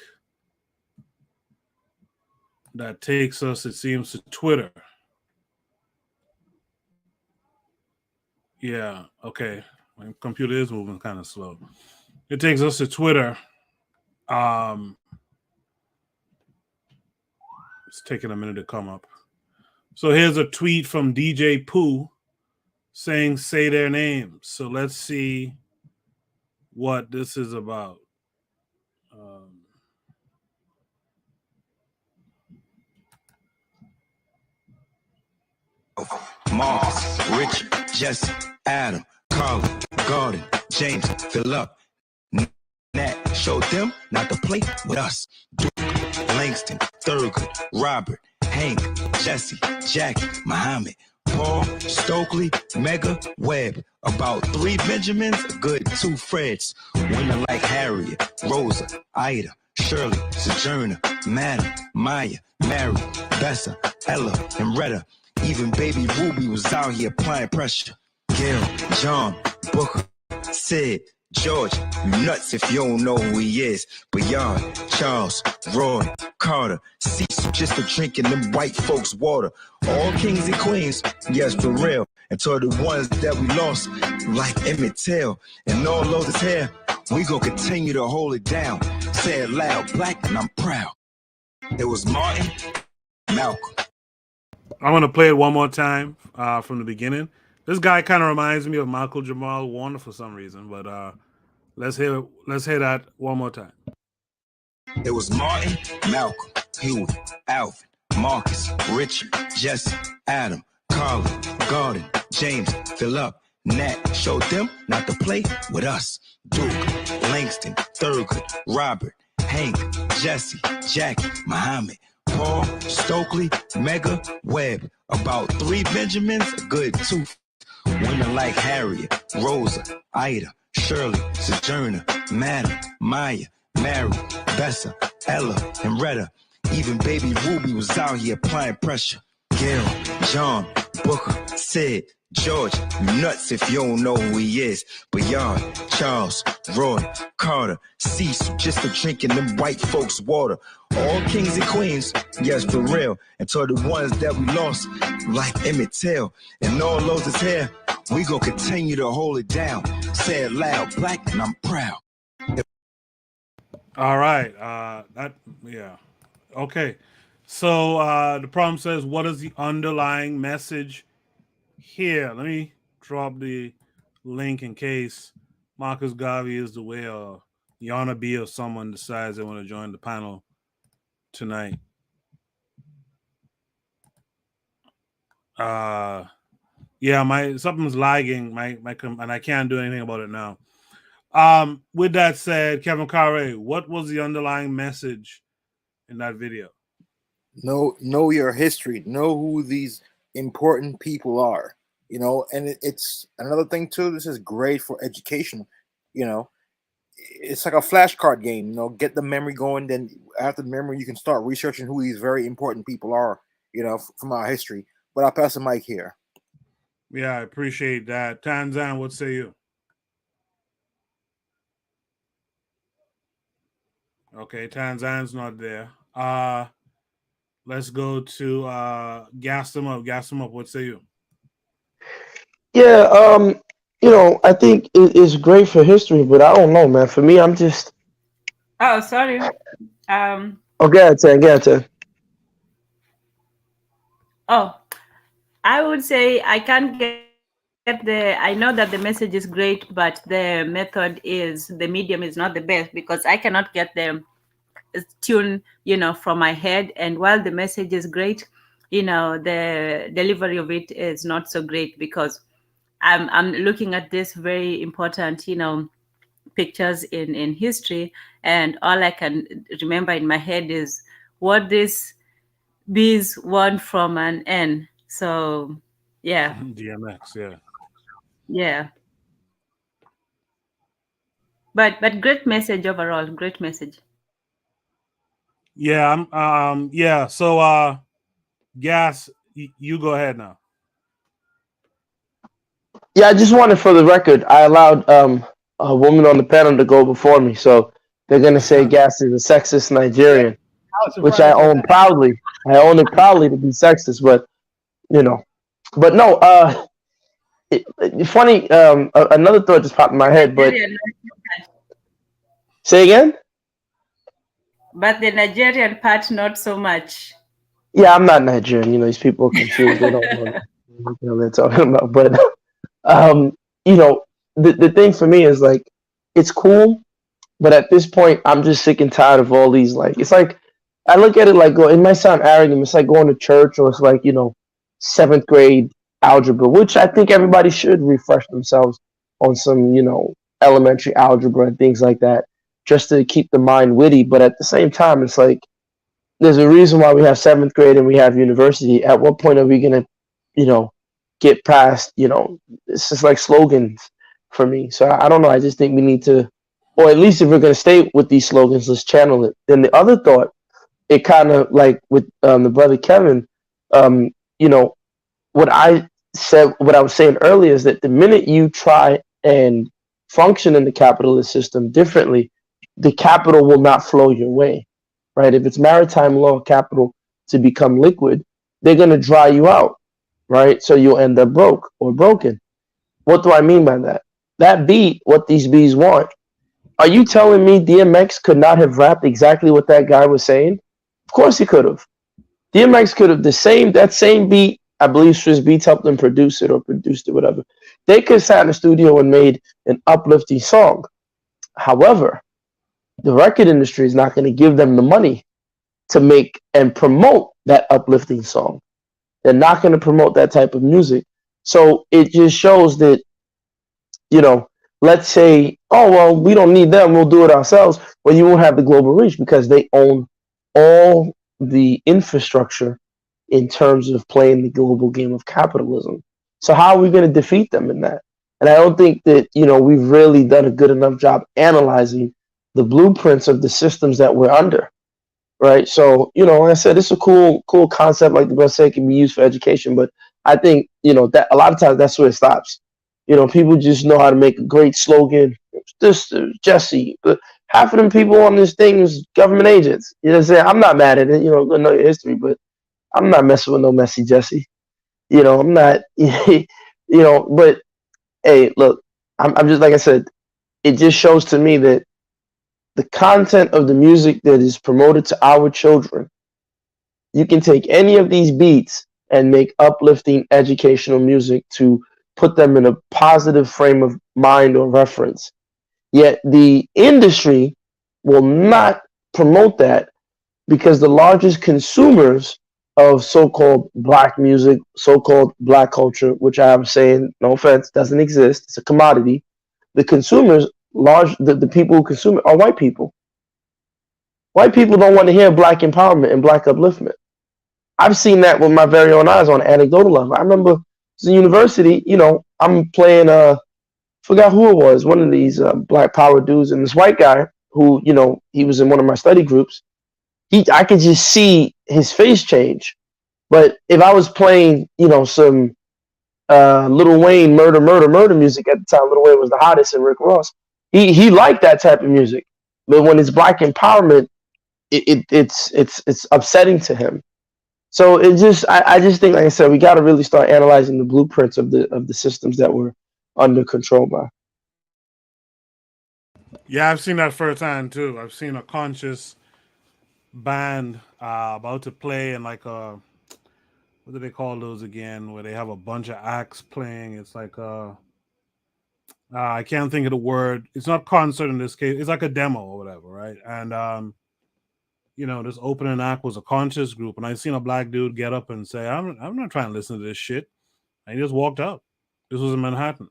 that takes us, it seems, to Twitter. Yeah, okay. My computer is moving kind of slow. It takes us to Twitter. It's taking a minute to come up. So here's a tweet from DJ Pooh saying, say their names. So let's see what this is about. Marcus, Richard, Jesse, Adam, Carl, Gordon, James, Philip, Nat, showed them not to play with us. Duke, Langston, Thurgood, Robert, Hank, Jesse, Jackie, Muhammad, Paul, Stokely, Mega, Webb, about 3 Benjamins, a good 2 Freds, women like Harriet, Rosa, Ida, Shirley, Sojourner, Madam, Maya, Mary, Bessa, Ella, and Retta. Even baby Ruby was out here applying pressure. Gil, John, Booker, Sid, George, you nuts if you don't know who he is. Bayard, Charles, Roy, Carter, Cecil, just for drinking them white folks' water. All kings and queens, yes, for real. And to the ones that we lost, like Emmett Till, and all those here, we gonna continue to hold it down. Say it loud, black, and I'm proud. It was Martin, Malcolm. I'm going to play it one more time from the beginning. This guy kind of reminds me of Michael Jamal Warner for some reason, but let's hear that one more time. It was Martin, Malcolm, Huey, Alvin, Marcus, Richard, Jesse, Adam, Carla, Gordon, James, Philip, Nat, showed them not to play with us. Duke, Langston, Thurgood, Robert, Hank, Jesse, Jackie, Muhammad, Paul, Stokely, Mega, Webb, about 3 Benjamins, a good 2. Women like Harriet, Rosa, Ida, Shirley, Sojourner, Madam, Maya, Mary, Bessa, Ella, and Retta. Even baby Ruby was out here applying pressure. Gil, John, Booker, Sid, George, you nuts if you don't know who he is. Bayard, Charles, Roy, Carter, Cecil, just for drinking them white folks' water. All kings and queens, yes, for real. And to the ones that we lost, like Emmett Till, and all those is here, we gonna continue to hold it down. Say it loud, black, and I'm proud. All right. Okay. So the problem says, what is the underlying message here? Let me drop the link in case Marcus Garvey is the way, or Yana B or someone decides they want to join the panel tonight. Something's lagging, and I can't do anything about it now. With that said, Kevin Carre, what was the underlying message in that video? Know your history. Know who these important people are. And it's another thing too. This is great for education. It's like a flashcard game. Get the memory going. Then after the memory, you can start researching who these very important people are. From our history. But I'll pass the mic here. Yeah, I appreciate that. Tanzan, what say you? Okay, Tanzan's not there. Let's go to Gas them up. Gas them up. What say you? Yeah, I think it's great for history, but I don't know, man. For me, I'm just Oh, sorry. okay. Go ahead. Oh, I would say I can't get I know that the message is great, but the medium is not the best, because I cannot get the tune, from my head. And while the message is great, the delivery of it is not so great, because I'm looking at this very important, pictures in history, and all I can remember in my head is what these bees want from an N. So yeah. DMX, yeah. Yeah. But great message overall. Great message. Yeah, yeah. So Gas, you go ahead now. Yeah, I just wanted, for the record, I allowed a woman on the panel to go before me, so they're gonna say Gas is a sexist Nigerian, which I own proudly. I own it proudly to be sexist, but but no. Funny. Another thought just popped in my head, but say again. But the Nigerian part, not so much. Yeah, I'm not Nigerian. These people are confused. They don't know what they're talking about. But the thing for me is, like, it's cool, but at this point, I'm just sick and tired of all these. Like, it's like, I look at it like, it might sound arrogant. It's like going to church, or it's like, 7th grade algebra, which I think everybody should refresh themselves on some, elementary algebra and things like that, just to keep the mind witty. But at the same time, it's like, there's a reason why we have 7th grade and we have university. At what point are we gonna, get past, it's just like slogans for me. So I don't know. I just think we need to, or at least if we're gonna stay with these slogans, let's channel it. Then the other thought, it kind of like with the brother Kevin, what I was saying earlier is that the minute you try and function in the capitalist system differently, the capital will not flow your way, right? If it's maritime law capital to become liquid, they're going to dry you out, right? So you'll end up broke or broken. What do I mean by that? That beat, what these bees want. Are you telling me DMX could not have rapped exactly what that guy was saying? Of course he could have. DMX could have that same beat. I believe Swiss Beats helped them produce it or produced it, whatever. They could have sat in the studio and made an uplifting song. However, the record industry is not going to give them the money to make and promote that uplifting song. They're not going to promote that type of music. So it just shows that, let's say, oh, well, we don't need them, we'll do it ourselves. Well, you won't have the global reach because they own all the infrastructure in terms of playing the global game of capitalism. So how are we going to defeat them in that? And I don't think that, we've really done a good enough job analyzing the blueprints of the systems that we're under, right? So, like I said, it's a cool concept, like the brother said, can be used for education, but I think, that a lot of times that's where it stops. People just know how to make a great slogan. This Jesse, but half of them people on this thing is government agents. You know what I'm saying? I'm not mad at it, go know your history, but I'm not messing with no messy Jesse. I'm not, but hey, look, I'm just, like I said, it just shows to me that the content of the music that is promoted to our children, you can take any of these beats and make uplifting educational music to put them in a positive frame of mind or reference. Yet the industry will not promote that because the largest consumers of so-called black music, so-called black culture, which I'm saying, no offense, doesn't exist. It's a commodity. The consumers, the people who consume it are white people. White people don't want to hear black empowerment and black upliftment. I've seen that with my very own eyes on an anecdotal level. I remember in university, I'm playing, forgot who it was, one of these black power dudes, and this white guy who, he was in one of my study groups. I could just see his face change. But if I was playing, some Lil Wayne murder music at the time, Lil Wayne was the hottest, and Rick Ross, he liked that type of music. But when it's black empowerment, it's upsetting to him. So I just think, like I said, we got to really start analyzing the blueprints of the systems that we're under control by. Yeah, I've seen that firsthand too. I've seen a conscious band about to play in like a, what do they call those again? Where they have a bunch of acts playing. It's like I can't think of the word. It's not concert in this case. It's like a demo or whatever, right? And this opening act was a conscious group, and I seen a black dude get up and say, "I'm not trying to listen to this shit," and he just walked out. This was in Manhattan,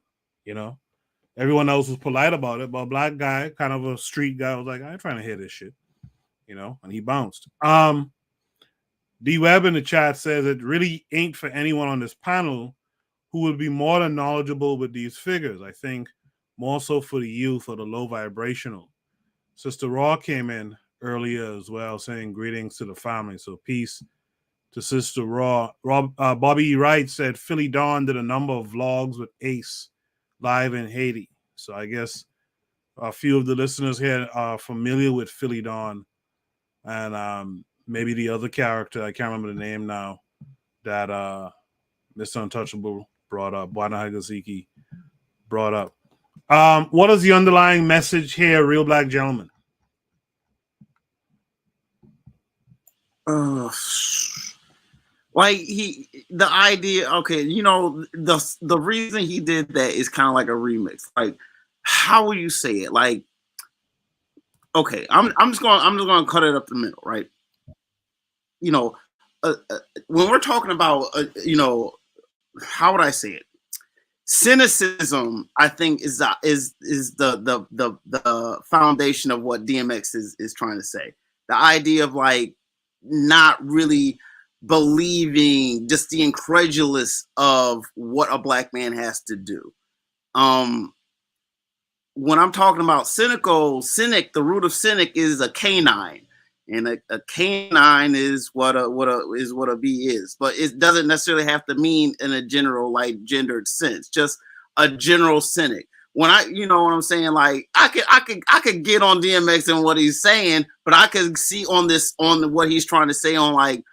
Everyone else was polite about it, but a black guy, kind of a street guy, was like, "I ain't trying to hear this shit," and he bounced. D Web in the chat says it really ain't for anyone on this panel who would be more than knowledgeable with these figures. I think more so for the youth or the low vibrational. Sister Raw came in earlier as well, saying greetings to the family. So peace to Sister Raw. Bobby Wright said Philly Dawn did a number of vlogs with Ace live in Haiti. So I guess a few of the listeners here are familiar with Philly Dawn, and maybe the other character, I can't remember the name now, that Mr. Untouchable brought up, Bwana Hagasiki brought up. What is the underlying message here, Real Black Gentlemen? Like the idea, okay, the reason he did that is kind of like a remix. Like, how would you say it? Like, okay, I'm just gonna cut it up the middle, right? When we're talking about, how would I say it? Cynicism, I think, is the foundation of what DMX is trying to say. The idea of like not really believing, just the incredulous of what a black man has to do. When I'm talking about cynic, the root of cynic is a canine, and a canine is what a bee is, but it doesn't necessarily have to mean in a general, like, gendered sense. Just a general cynic. When you know what I'm saying, like I could get on DMX and what he's saying, but I could see on what he's trying to say on, like,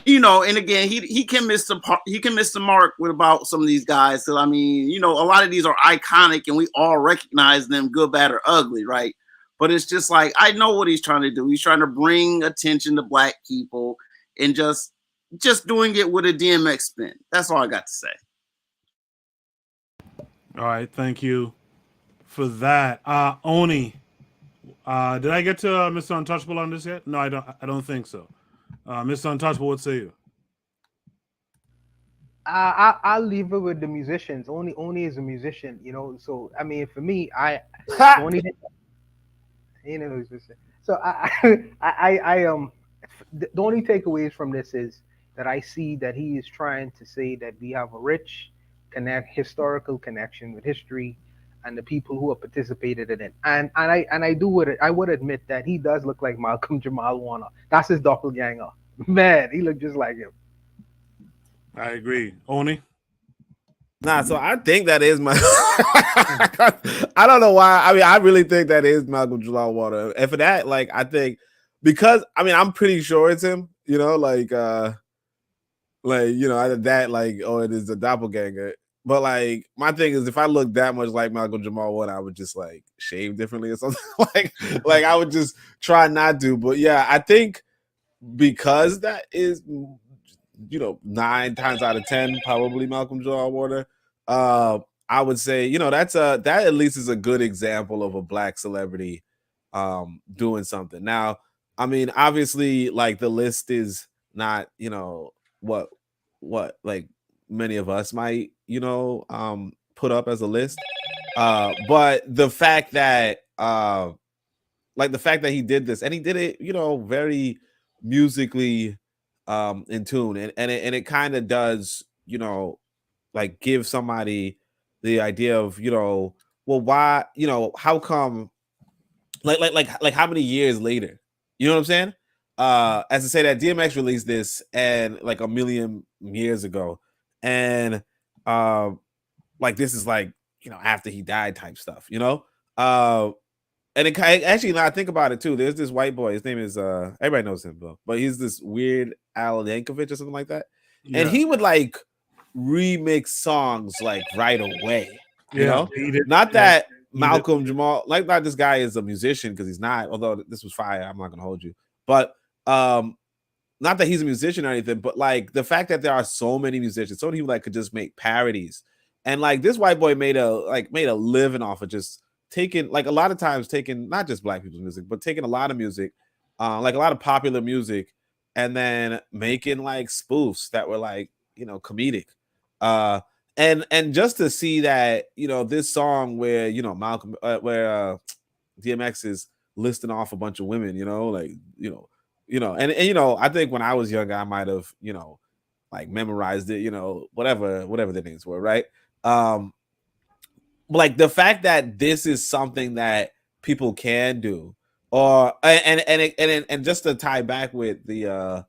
and again, he can miss the mark with about some of these guys. So I mean, a lot of these are iconic and we all recognize them, good, bad, or ugly, right? But it's just like, I know what he's trying to do. He's trying to bring attention to black people and just doing it with a DMX spin. That's all I got to say. All right, thank you for that. Oni, did I get to Mr. Untouchable on this yet? No, I don't think so. Mr. Untouchable, what say you? I'll leave it with the musicians. Oni is a musician, So I mean, for me, Oni, so the only takeaways from this is that I see that he is trying to say that we have a rich historical connection with history and the people who have participated in it. And I would admit that he does look like Malcolm Jamal Warner. That's his doppelganger. Man, he looked just like him. I agree. Oni? Nah, so I think that is my I don't know why. I mean, I really think that is Malcolm Jamal Warner. And for that, like, I think because I'm pretty sure it's him, either that, like, oh, it is a doppelganger. But like, my thing is, if I look that much like Malcolm Jamal Warner, I would just like shave differently or something. like I would just try not to. But yeah, I think because that is, 9 times out of 10 probably Malcolm Jamal Warner. I would say, that at least is a good example of a black celebrity doing something. Now, I mean, obviously, like, the list is not, what like many of us might, put up as a list. But the fact that he did this, and he did it, very musically in tune, and it kind of does, like, give somebody the idea of, well, why, how come, like how many years later, you know what I'm saying? as to say that DMX released this and like a million years ago, and like this is like, you know, after he died type stuff, you know. And it actually, now I think about it too, there's this white boy, his name is everybody knows him though, but he's this weird Al Yankovic or something like that, and he would like remix songs like right away, you know. Not that Malcolm Jamal, like, not this guy is a musician, because he's not, although this was fire, I'm not gonna hold you, but not that he's a musician or anything, but like the fact that there are so many musicians, so many people that could just make parodies, and like this white boy made a living off of just taking, like, a lot of times taking not just black people's music, but taking a lot of music, like a lot of popular music, and then making like spoofs that were like, you know, comedic. And just to see that, you know, this song where, you know, Malcolm, where DMX is listing off a bunch of women, you know, like, and you know, I think when I was younger, I might have, you know, like memorized it, you know, whatever the names were, right? Like the fact that this is something that people can do, or and just to tie back with the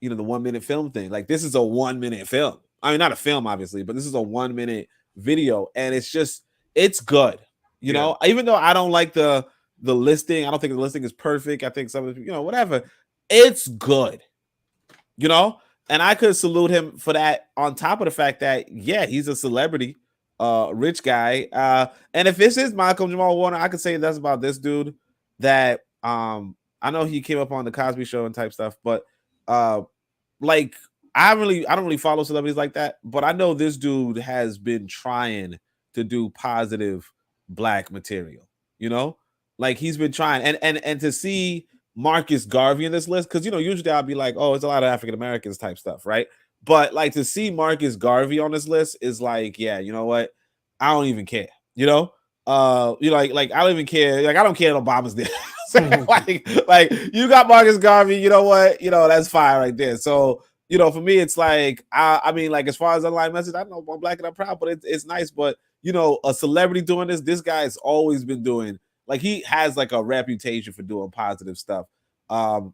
you know, the 1 minute film thing, like this is a 1 minute film. I mean, not a film, obviously, but this is a 1 minute video, and it's good. You know, even though I don't like the listing, I don't think the listing is perfect. I think some of the, you know, whatever, it's good. You know, and I could salute him for that. On top of the fact that, yeah, he's a celebrity, rich guy. And if this is Malcolm Jamal Warner, I could say that's about this dude. That I know he came up on the Cosby Show and type stuff, but like I don't really follow celebrities like that, but I know this dude has been trying to do positive black material, you know, like he's been trying, and to see Marcus Garvey in this list, because, you know, usually I'll be like, oh, it's a lot of African Americans type stuff, right? But like to see Marcus Garvey on this list is like, yeah, you know what, I don't even care, you know. You know, like I don't even care, like I don't care that Obama's there. like you got Marcus Garvey, you know what, you know, that's fire right there. So, you know, for me, it's like, I mean, like, as far as online message, I know I'm black and I'm proud, but it's nice. But, you know, a celebrity doing this guy's always been doing, like, he has like a reputation for doing positive stuff. You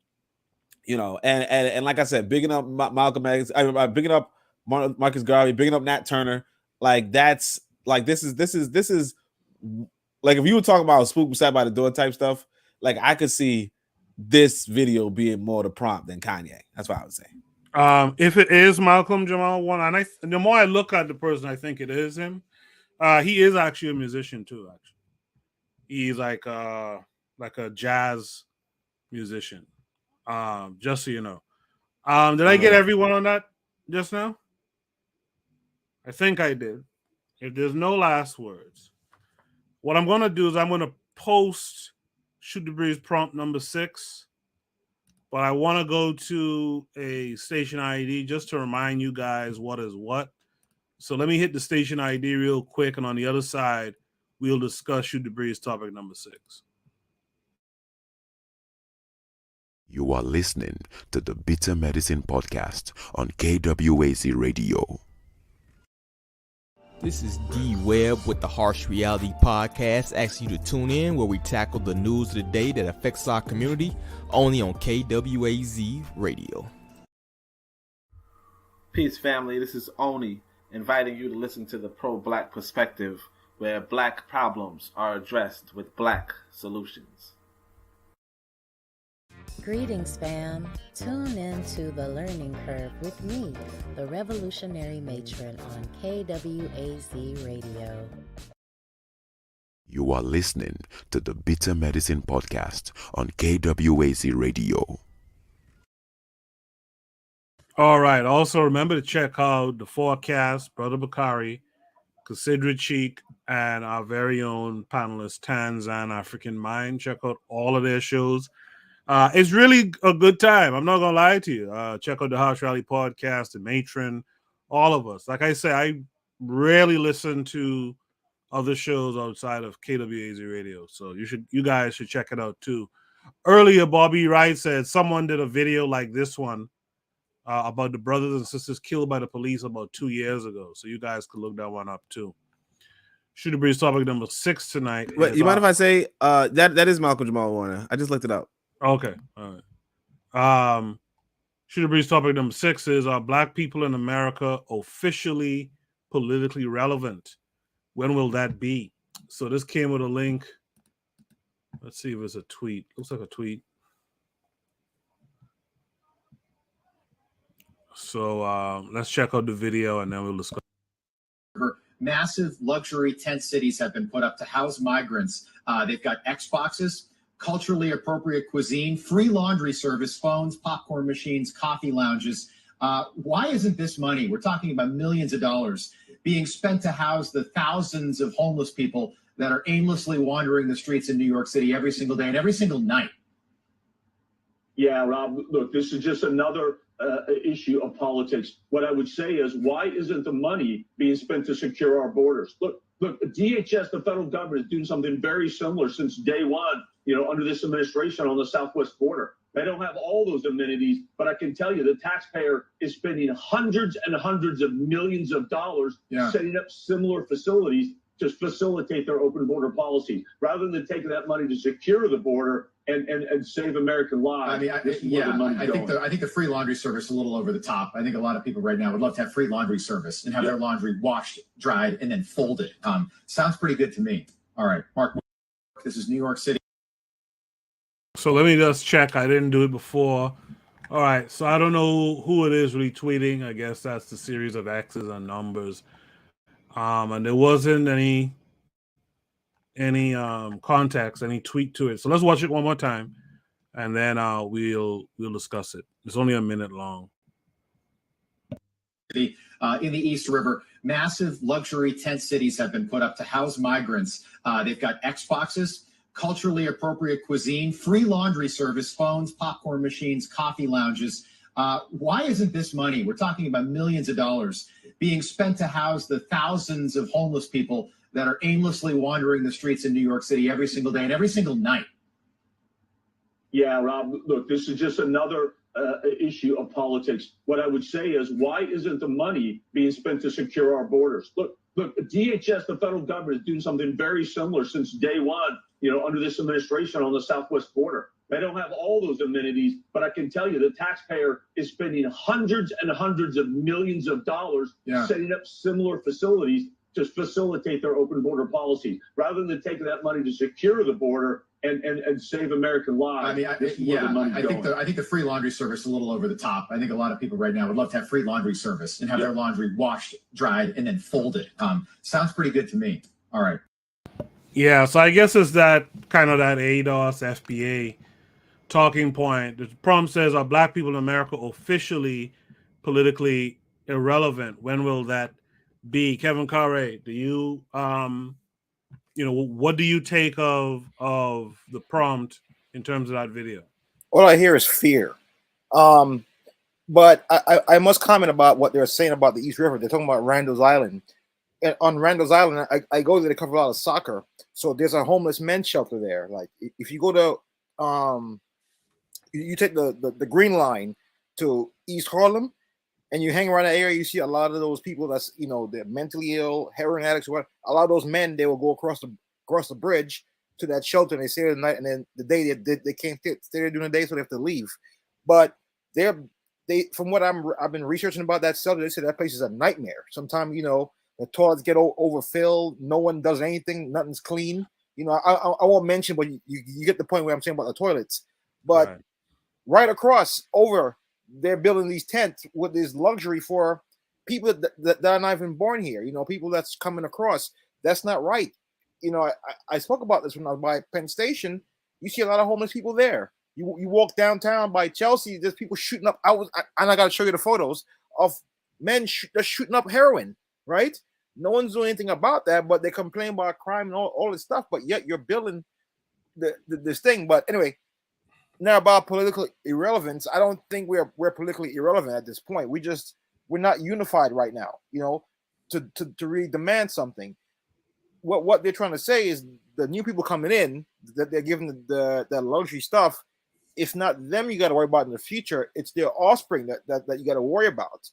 know, and like I said, bigging up Malcolm X, bigging up Marcus Garvey, bigging up Nat Turner. Like, that's like, this is like, if you were talking about a spook beside by the door type stuff, like, I could see this video being more the prompt than Kanye. That's what I would say. If it is Malcolm Jamal Warner, and the more I look at the person, I think it is him. He is actually a musician too. Actually, he's like a jazz musician. Just so you know. Did I get everyone on that just now? I think I did. If there's no last words, what I'm going to do is I'm going to post Shoot the Breeze prompt number 6. But I want to go to a station ID just to remind you guys what is what. So let me hit the station ID real quick, and on the other side, we'll discuss Shoot the Breeze topic number 6. You are listening to the Bitter Medicine Podcast on KWAZ Radio. This is D Webb with the Harsh Reality Podcast, asking you to tune in where we tackle the news of the day that affects our community, only on KWAZ Radio. Peace, family. This is Oni, inviting you to listen to the Pro-Black Perspective, where black problems are addressed with black solutions. Greetings, fam. Tune in to The Learning Curve with me, the revolutionary matron, on KWAZ Radio. You are listening to the Bitter Medicine Podcast on KWAZ Radio. All right. Also, remember to check out the forecast, Brother Bakari, Considerate Cheek, and our very own panelist, Tanzan African Mind. Check out all of their shows. It's really a good time. I'm not going to lie to you. Check out the House Rally Podcast, the Matron, all of us. Like I say, I rarely listen to other shows outside of KWAZ Radio. So you guys should check it out too. Earlier, Bobby Wright said someone did a video like this one about the brothers and sisters killed by the police about 2 years ago. So you guys could look that one up too. Shoot the Breeze topic number 6 tonight. Wait, you mind if I say that is Malcolm Jamal Warner? I just looked it up. Okay. All right. Shooter Breeze topic number 6 is: are Black people in America officially politically relevant? When will that be? So this came with a link. Let's see if it's a tweet. Looks like a tweet. So let's check out the video and then we'll discuss. Massive luxury tent cities have been put up to house migrants. They've got Xboxes, culturally appropriate cuisine, free laundry service, phones, popcorn machines, coffee lounges. Why isn't this money, we're talking about millions of dollars, being spent to house the thousands of homeless people that are aimlessly wandering the streets in New York City every single day and every single night? Yeah, Rob, look, this is just another issue of politics. What I would say is, why isn't the money being spent to secure our borders? Look, DHS, the federal government, is doing something very similar since day one, under this administration on the southwest border. They don't have all those amenities, but I can tell you the taxpayer is spending hundreds and hundreds of millions of dollars setting up similar facilities to facilitate their open border policy, rather than taking that money to secure the border and save American lives. I mean, I think the free laundry service is a little over the top. I think a lot of people right now would love to have free laundry service and have their laundry washed, dried, and then folded. Sounds pretty good to me. All right, Mark, this is New York City. So let me just check. I didn't do it before. All right, so I don't know who it is retweeting. I guess that's the series of X's and numbers. And there wasn't any context, any tweet to it. So let's watch it one more time, and then we'll discuss it. It's only a minute long. In the East River, massive luxury tent cities have been put up to house migrants. They've got Xboxes, culturally appropriate cuisine, free laundry service, phones, popcorn machines, coffee lounges. Why isn't this money, we're talking about millions of dollars, being spent to house the thousands of homeless people that are aimlessly wandering the streets in New York City every single day and every single night? Yeah, Rob, look, this is just another issue of politics. What I would say is, why isn't the money being spent to secure our borders? Look, DHS, the federal government, is doing something very similar since day one, under this administration on the southwest border. They don't have all those amenities, but I can tell you the taxpayer is spending hundreds and hundreds of millions of dollars setting up similar facilities to facilitate their open border policy, rather than taking that money to secure the border and save American lives. I think the free laundry service is a little over the top. I think a lot of people right now would love to have free laundry service and have their laundry washed, dried, and then folded. Sounds pretty good to me. All right. Yeah, so I guess it's that kind of that ADOS FBA talking point. The prompt says, are Black people in America officially politically irrelevant? When will that be? Kevin Carre, do you what do you take of the prompt in terms of that video? All I hear is fear. But I must comment about what they're saying about the East River. They're talking about Randall's Island. And on Randall's Island, I go there to cover a lot of soccer. So there's a homeless men's shelter there. Like if you go to you take the Green Line to East Harlem, and you hang around that area, you see a lot of those people that's they're mentally ill, heroin addicts, or what. A lot of those men, they will go across the bridge to that shelter, and they stay there the night, and then the day they can't stay there during the day, so they have to leave. But they from what I've been researching about that shelter, they say that place is a nightmare. Sometimes the toilets get overfilled, no one does anything, nothing's clean. I won't mention, but you get the point where I'm saying about the toilets. But right across over, they're building these tents with this luxury for people that are not even born here. People that's coming across. That's not right. I spoke about this when I was by Penn Station. You see a lot of homeless people there. You walk downtown by Chelsea, there's people shooting up. I got to show you the photos of men just shooting up heroin, right? No one's doing anything about that, but they complain about crime and all this stuff, but yet you're building this thing. But anyway, now about political irrelevance, I don't think we're politically irrelevant at this point. We're not unified right now, to really demand something. What they're trying to say is the new people coming in, that they're giving the luxury stuff. It's not them you got to worry about in the future. It's their offspring that you got to worry about.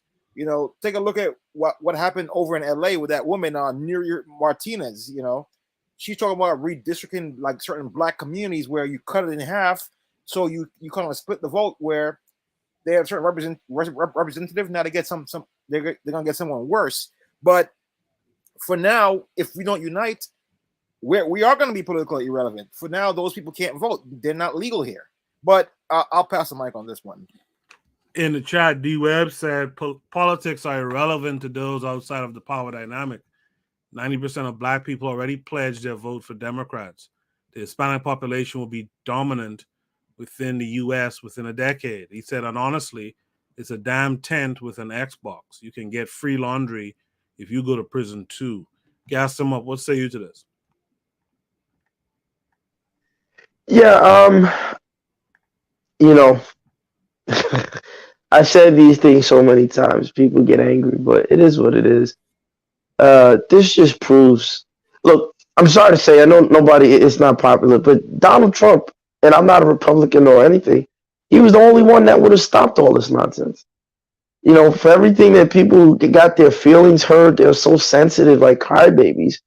Take a look at what happened over in LA with that woman, Nuri Martinez. She's talking about redistricting like certain Black communities where you cut it in half. So you kind of split the vote where they have certain representative. Now they get they're gonna get someone worse. But for now, if we don't unite, we are going to be politically irrelevant. For now, those people can't vote. They're not legal here. But I'll pass the mic on this one. In the chat, D Webb said politics are irrelevant to those outside of the power dynamic. 90% of black people already pledged their vote for Democrats. The Hispanic population will be dominant within the U.S. within a decade. He said, and honestly, it's a damn tent with an Xbox. You can get free laundry if you go to prison too. Gas them up. What say you to this? Yeah, you know, I said these things so many times. People get angry, but it is what it is. This just proves. Look, I'm sorry to say, I know it's not popular, but Donald Trump, and I'm not a Republican or anything, he was the only one that would have stopped all this nonsense. You know, for everything that people got their feelings hurt, they're so sensitive like crybabies.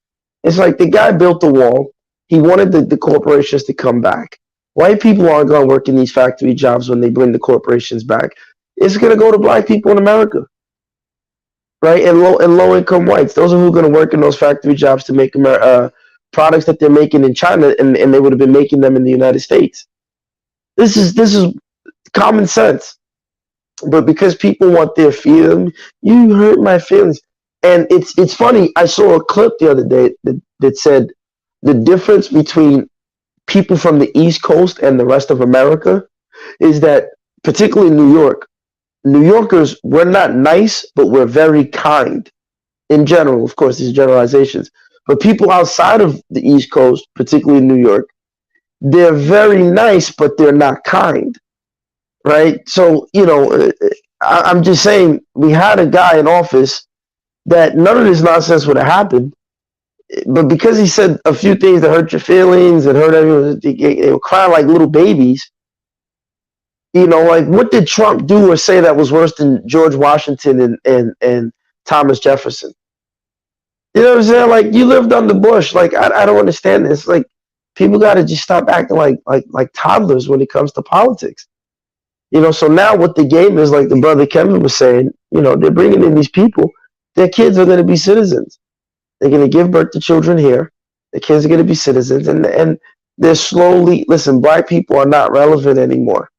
It's like the guy built the wall. He wanted the corporations to come back. White people aren't going to work in these factory jobs when they bring the corporations back. It's going to go to black people in America, right? And low income whites. Those are who are going to work in those factory jobs to make products that they're making in China, and they would have been making them in the United States. This is common sense. But because people want their feelings, you hurt my feelings. And it's funny. I saw a clip the other day that said the difference between people from the East Coast and the rest of America is that, particularly in New York, New Yorkers, we're not nice, but we're very kind. In general, of course, these generalizations. But people outside of the East Coast, particularly in New York, they're very nice, but they're not kind. Right? So, you know, I'm just saying, we had a guy in office that none of this nonsense would have happened. But because he said a few things that hurt your feelings and hurt everyone, they were crying like little babies. You know, like, what did Trump do or say that was worse than George Washington and Thomas Jefferson? You know what I'm saying? Like, you lived under Bush. Like, I don't understand this. Like, people got to just stop acting like toddlers when it comes to politics. You know, so now what the game is, like the brother Kevin was saying, you know, they're bringing in these people. Their kids are going to be citizens. They're going to give birth to children here. The kids are going to be citizens. And they're slowly, listen, black people are not relevant anymore.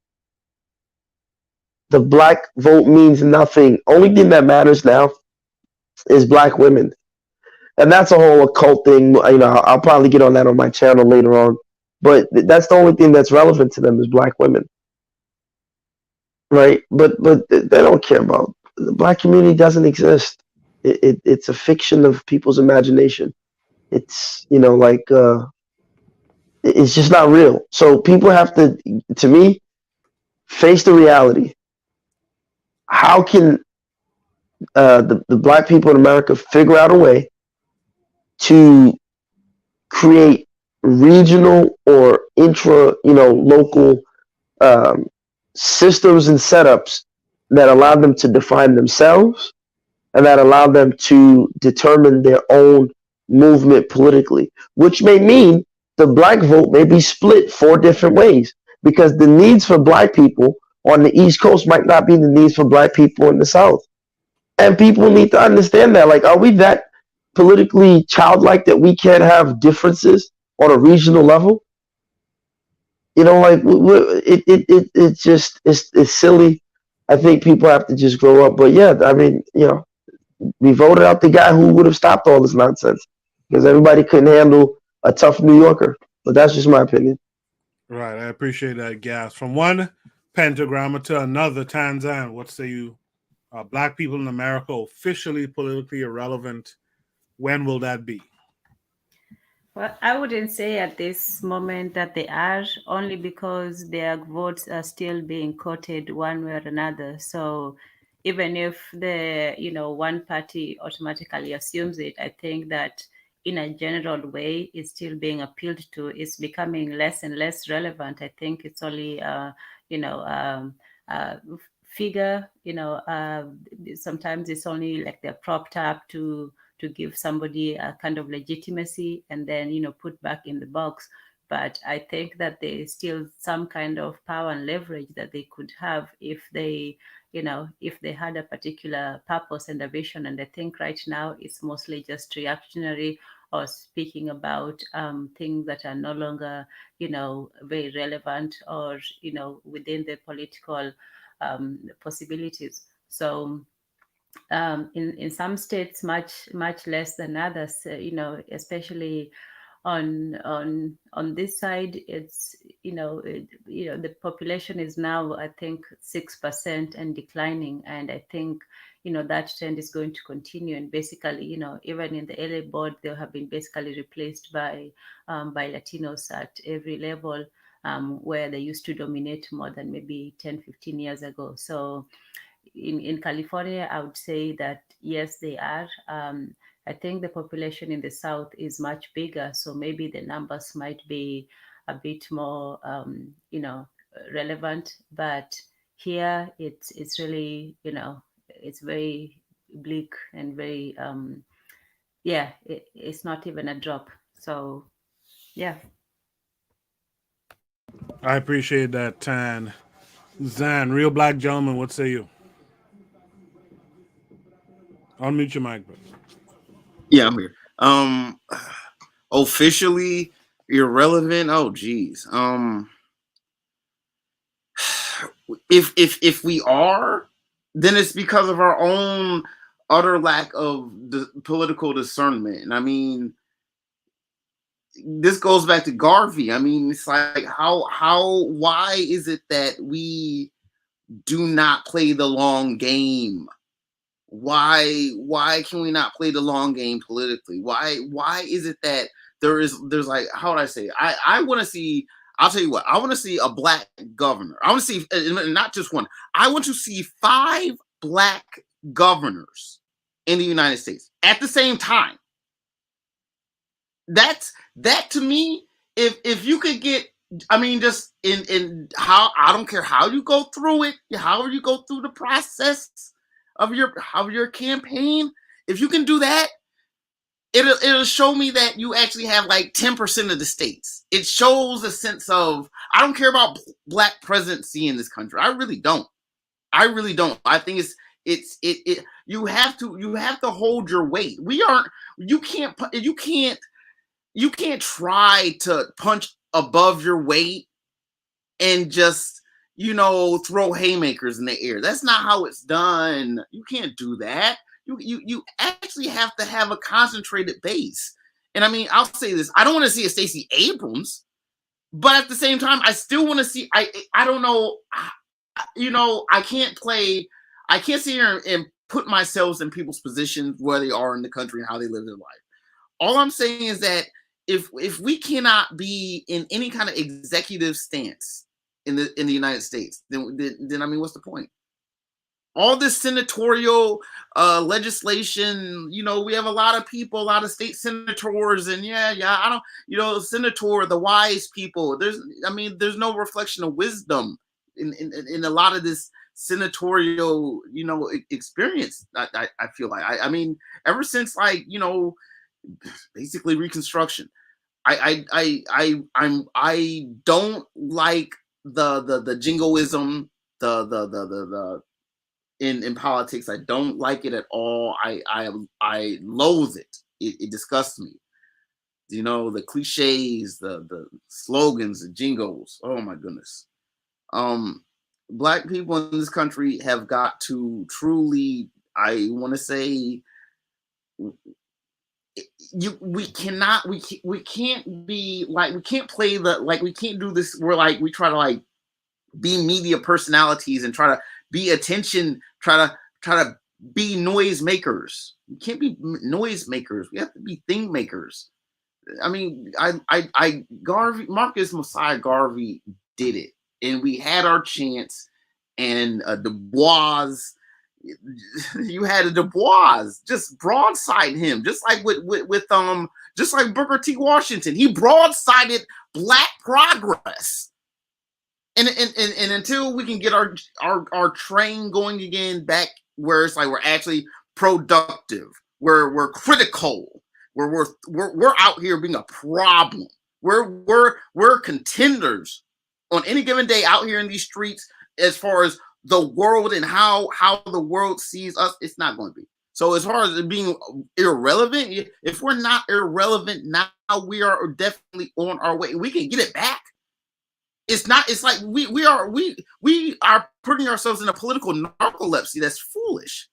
The black vote means nothing. Only thing that matters now is black women. And that's a whole occult thing. You know, I'll probably get on that on my channel later on. But that's the only thing that's relevant to them is black women. Right, but they don't care about the black community. Doesn't exist. It's a fiction of people's imagination. It's, you know, like it's just not real. So people have to me, face the reality. How can the black people in America figure out a way to create regional or local systems and setups that allow them to define themselves and that allow them to determine their own movement politically, which may mean the black vote may be split 4 different ways, because the needs for black people on the East Coast might not be the needs for black people in the South. And people need to understand that. Like, are we that politically childlike that we can't have differences on a regional level? You know, like, it's silly. I think people have to just grow up. But yeah, I mean, you know, we voted out the guy who would have stopped all this nonsense, because everybody couldn't handle a tough New Yorker. But that's just my opinion. Right, I appreciate that, Gas. From one pentagrammer to another, Tanzan, what say you? Black people in America officially politically irrelevant. When will that be? Well, I wouldn't say at this moment that they are, only because their votes are still being quoted one way or another. So even if the one party automatically assumes it, I think that in a general way it's still being appealed to. It's becoming less and less relevant. I think it's only figure. Sometimes it's only like they're propped up to give somebody a kind of legitimacy and then put back in the box. But I think that there is still some kind of power and leverage that they could have if they, if they had a particular purpose and a vision. And I think right now it's mostly just reactionary or speaking about things that are no longer, very relevant or, within the political possibilities. So in some states, much less than others, especially on this side, it's the population is now, I think, 6% and declining, and I think that trend is going to continue. And basically, even in the LA board, they have been basically replaced by Latinos at every level, where they used to dominate more than maybe 10-15 years ago. So in California, I would say that yes, they are. I think the population in the South is much bigger, so maybe the numbers might be a bit more, relevant. But here, it's really, it's very bleak and very, it's not even a drop. So, yeah. I appreciate that, Tan. Zan, real black gentleman, what say you? Unmute your mic, bro. Yeah, I'm here. Officially irrelevant. Oh, geez. If we are, then it's because of our own utter lack of political discernment. And I mean, this goes back to Garvey. I mean, it's like why is it that we do not play the long game? Why can we not play the long game politically? Why is it that there's like, how would I say it? I want to see, I'll tell you what, I want to see a black governor. I want to see not just one. I want to see 5 black governors in the United States at the same time. That to me, if you could get, I mean, just in how, I don't care how you go through it, how you go through the process of your campaign, if you can do that, it'll show me that you actually have like 10% of the states. It shows a sense of, I don't care about black presidency in this country. I really don't. I think you have to hold your weight. You can't try to punch above your weight and just throw haymakers in the air. That's not how it's done. You can't do that. You actually have to have a concentrated base. And I mean, I'll say this: I don't want to see a Stacey Abrams, but at the same time, I still want to see. I don't know. I can't sit here and put myself in people's positions where they are in the country and how they live their life. All I'm saying is that if we cannot be in any kind of executive stance in the United States, then I mean, what's the point? All this senatorial legislation, we have a lot of people, a lot of state senators, and I don't, senator, the wise people. There's no reflection of wisdom in a lot of this senatorial, experience. I feel like I mean, ever since basically Reconstruction, I don't like the jingoism, the in politics. I don't like it at all. I loathe it. It disgusts me. The cliches, the slogans, the jingles. Oh my goodness. Black people in this country have got to truly, I want to say, we can't be like, we can't play we can't do this where we try to be media personalities and try to be attention, try to be noise makers. We can't be noise makers. We have to be thing makers. I mean, Marcus Mosiah Garvey did it, and we had our chance. And Du Bois, you had a Du Bois just broadside him, just like just like Booker T. Washington. He broadsided Black progress. And until we can get our train going again back where it's we're actually productive, we're critical, we're out here being a problem. We're contenders on any given day out here in these streets as far as the world and how the world sees us. It's not going to be. So as far as it being irrelevant, if we're not irrelevant now, we are definitely on our way. We can get it back. It's not. It's like we are putting ourselves in a political narcolepsy. That's foolish.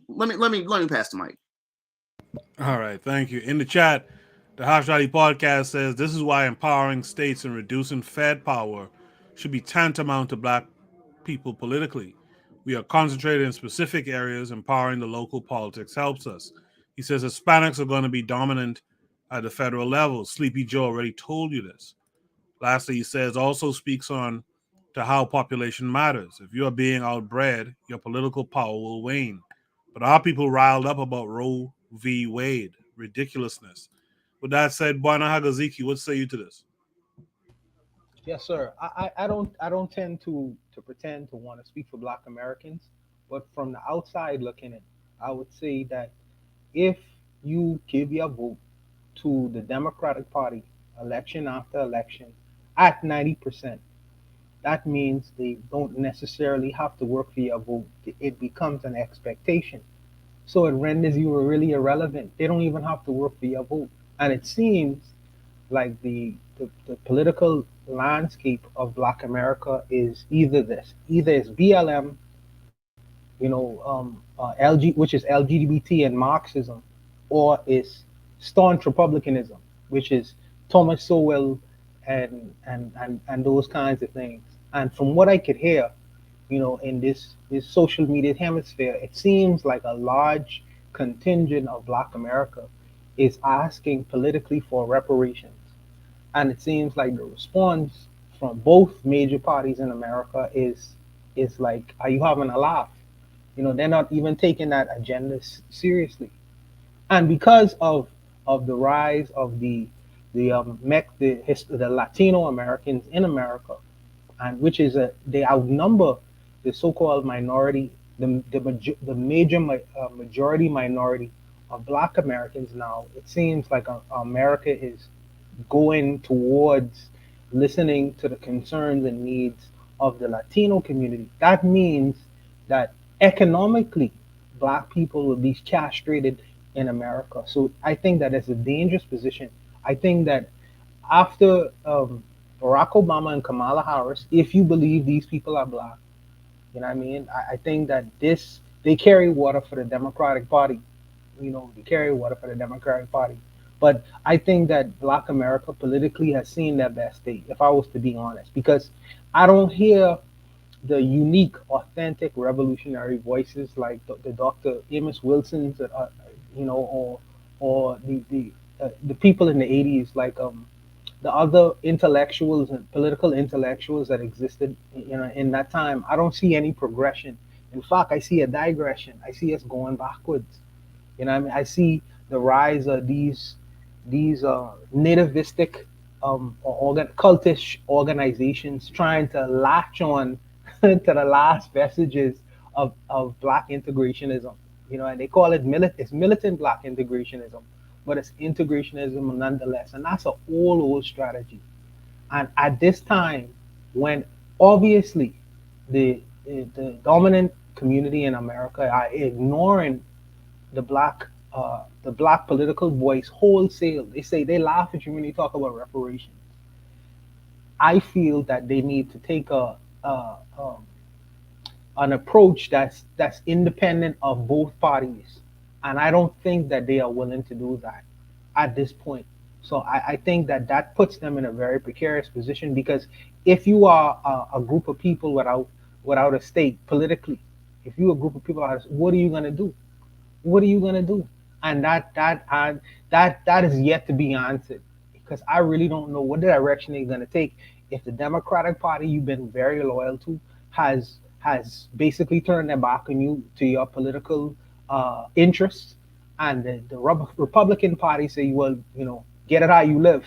Let me pass the mic. All right, thank you. In the chat, the Hashadi podcast says this is why empowering states and reducing Fed power should be tantamount to black people politically. We are concentrated in specific areas. Empowering the local politics helps us. He says Hispanics are going to be dominant at the federal level. Sleepy Joe already told you this. Lastly, he says also speaks on to how population matters. If you are being outbred, your political power will wane. But our people riled up about Roe v. Wade. Ridiculousness. With that said, Bwana Hagaziki, what say you to this? Yes, sir. I don't tend to pretend to want to speak for Black Americans, but from the outside looking in, I would say that if you give your vote to the Democratic Party election after election at 90%, that means they don't necessarily have to work for your vote. It becomes an expectation. So it renders you really irrelevant. They don't even have to work for your vote. And it seems like the political landscape of Black America is either it's BLM, LG, which is LGBT and Marxism, or it's staunch Republicanism, which is Thomas Sowell and those kinds of things. And from what I could hear, in this social media hemisphere, it seems like a large contingent of Black America is asking politically for reparations. And it seems like the response from both major parties in America is like, are you having a laugh? They're not even taking that agenda seriously. And because of the rise of the Latino Americans in America, and which is they outnumber the so-called minority, the major majority minority of Black Americans now. It seems like America is going towards listening to the concerns and needs of the Latino community. That means that economically, Black people will be castrated in America. So I think that it's a dangerous position. I think that after Barack Obama and Kamala Harris, if you believe these people are Black, you know what I mean? I think that they carry water for the Democratic Party. They carry water for the Democratic Party. But I think that Black America politically has seen their best day, if I was to be honest, because I don't hear the unique, authentic, revolutionary voices like the Dr. Amos Wilsons, or the people in the 80s, like the other intellectuals and political intellectuals that existed, in that time. I don't see any progression. In fact, I see a digression. I see us going backwards. I see the rise of these nativistic cultish organizations trying to latch on to the last vestiges of Black integrationism. And they call it it's militant Black integrationism, but it's integrationism nonetheless. And that's an old strategy. And at this time, when obviously the dominant community in America are ignoring the black political voice wholesale. They laugh at you when you talk about reparations. I feel that they need to take an approach that's independent of both parties, and I don't think that they are willing to do that at this point. So I think that puts them in a very precarious position, because if you are a group of people without a state politically, if you're a group of people, what are you going to do? What are you going to do? And that is yet to be answered, because I really don't know what direction they're going to take. If the Democratic Party you've been very loyal to has basically turned their back on you, to your political interests, and the Republican Party say, well, get it how you live,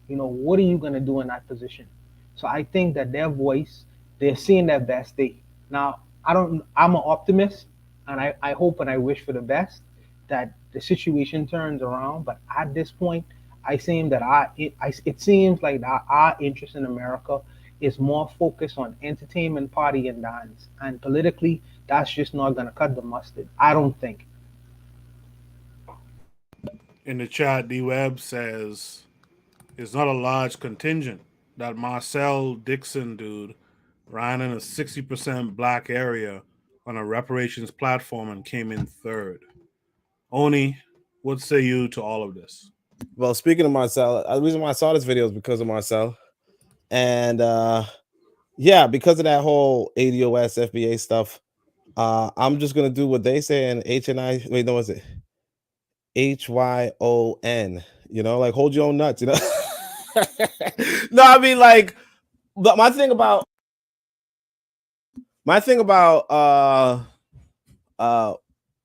what are you going to do in that position? So I think that their voice, they're seeing their best day. Now, I'm an optimist, and I hope and I wish for the best that the situation turns around. But at this point, it seems like that our interest in America is more focused on entertainment, party, and dance. And politically, that's just not gonna cut the mustard. I don't think. In the chat, D Web says it's not a large contingent. That Marcel Dixon dude ran in a 60% black area on a reparations platform and came in third. Oni, what say you to all of this? Well, speaking of Marcel, the reason why I saw this video is because of Marcel. And yeah, because of that whole ADOS FBA stuff, I'm just gonna do what they say in HNI. Wait, no, what's it? HYON. You know, like hold your own nuts. You know. No, I mean like, but my thing about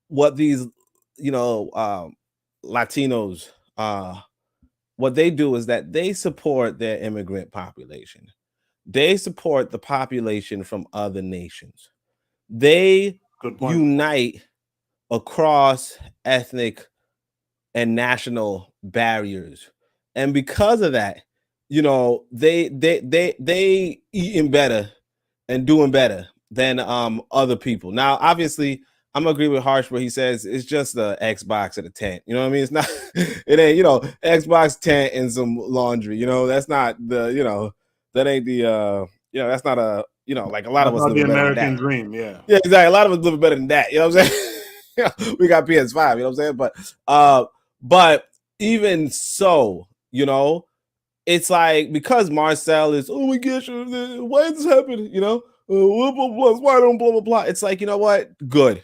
what these Latinos what they do is that they support their immigrant population. They support the population from other nations. They unite across ethnic and national barriers. And because of that, they eating better and doing better than other people. Now, obviously, I'm gonna agree with Harsh where he says it's just the Xbox at a tent. You know what I mean? It's not, it ain't, Xbox tent and some laundry. That's not the, that ain't the that's not a, like a lot of us That's live the better than American that. dream, yeah. Yeah, exactly. A lot of us live better than that. You know what I'm saying? We got PS5, you know what I'm saying? But even so, it's like because Marcel is, oh my gosh, why is this happening? Blah, blah, blah, why don't blah blah blah. It's like, you know what? Good.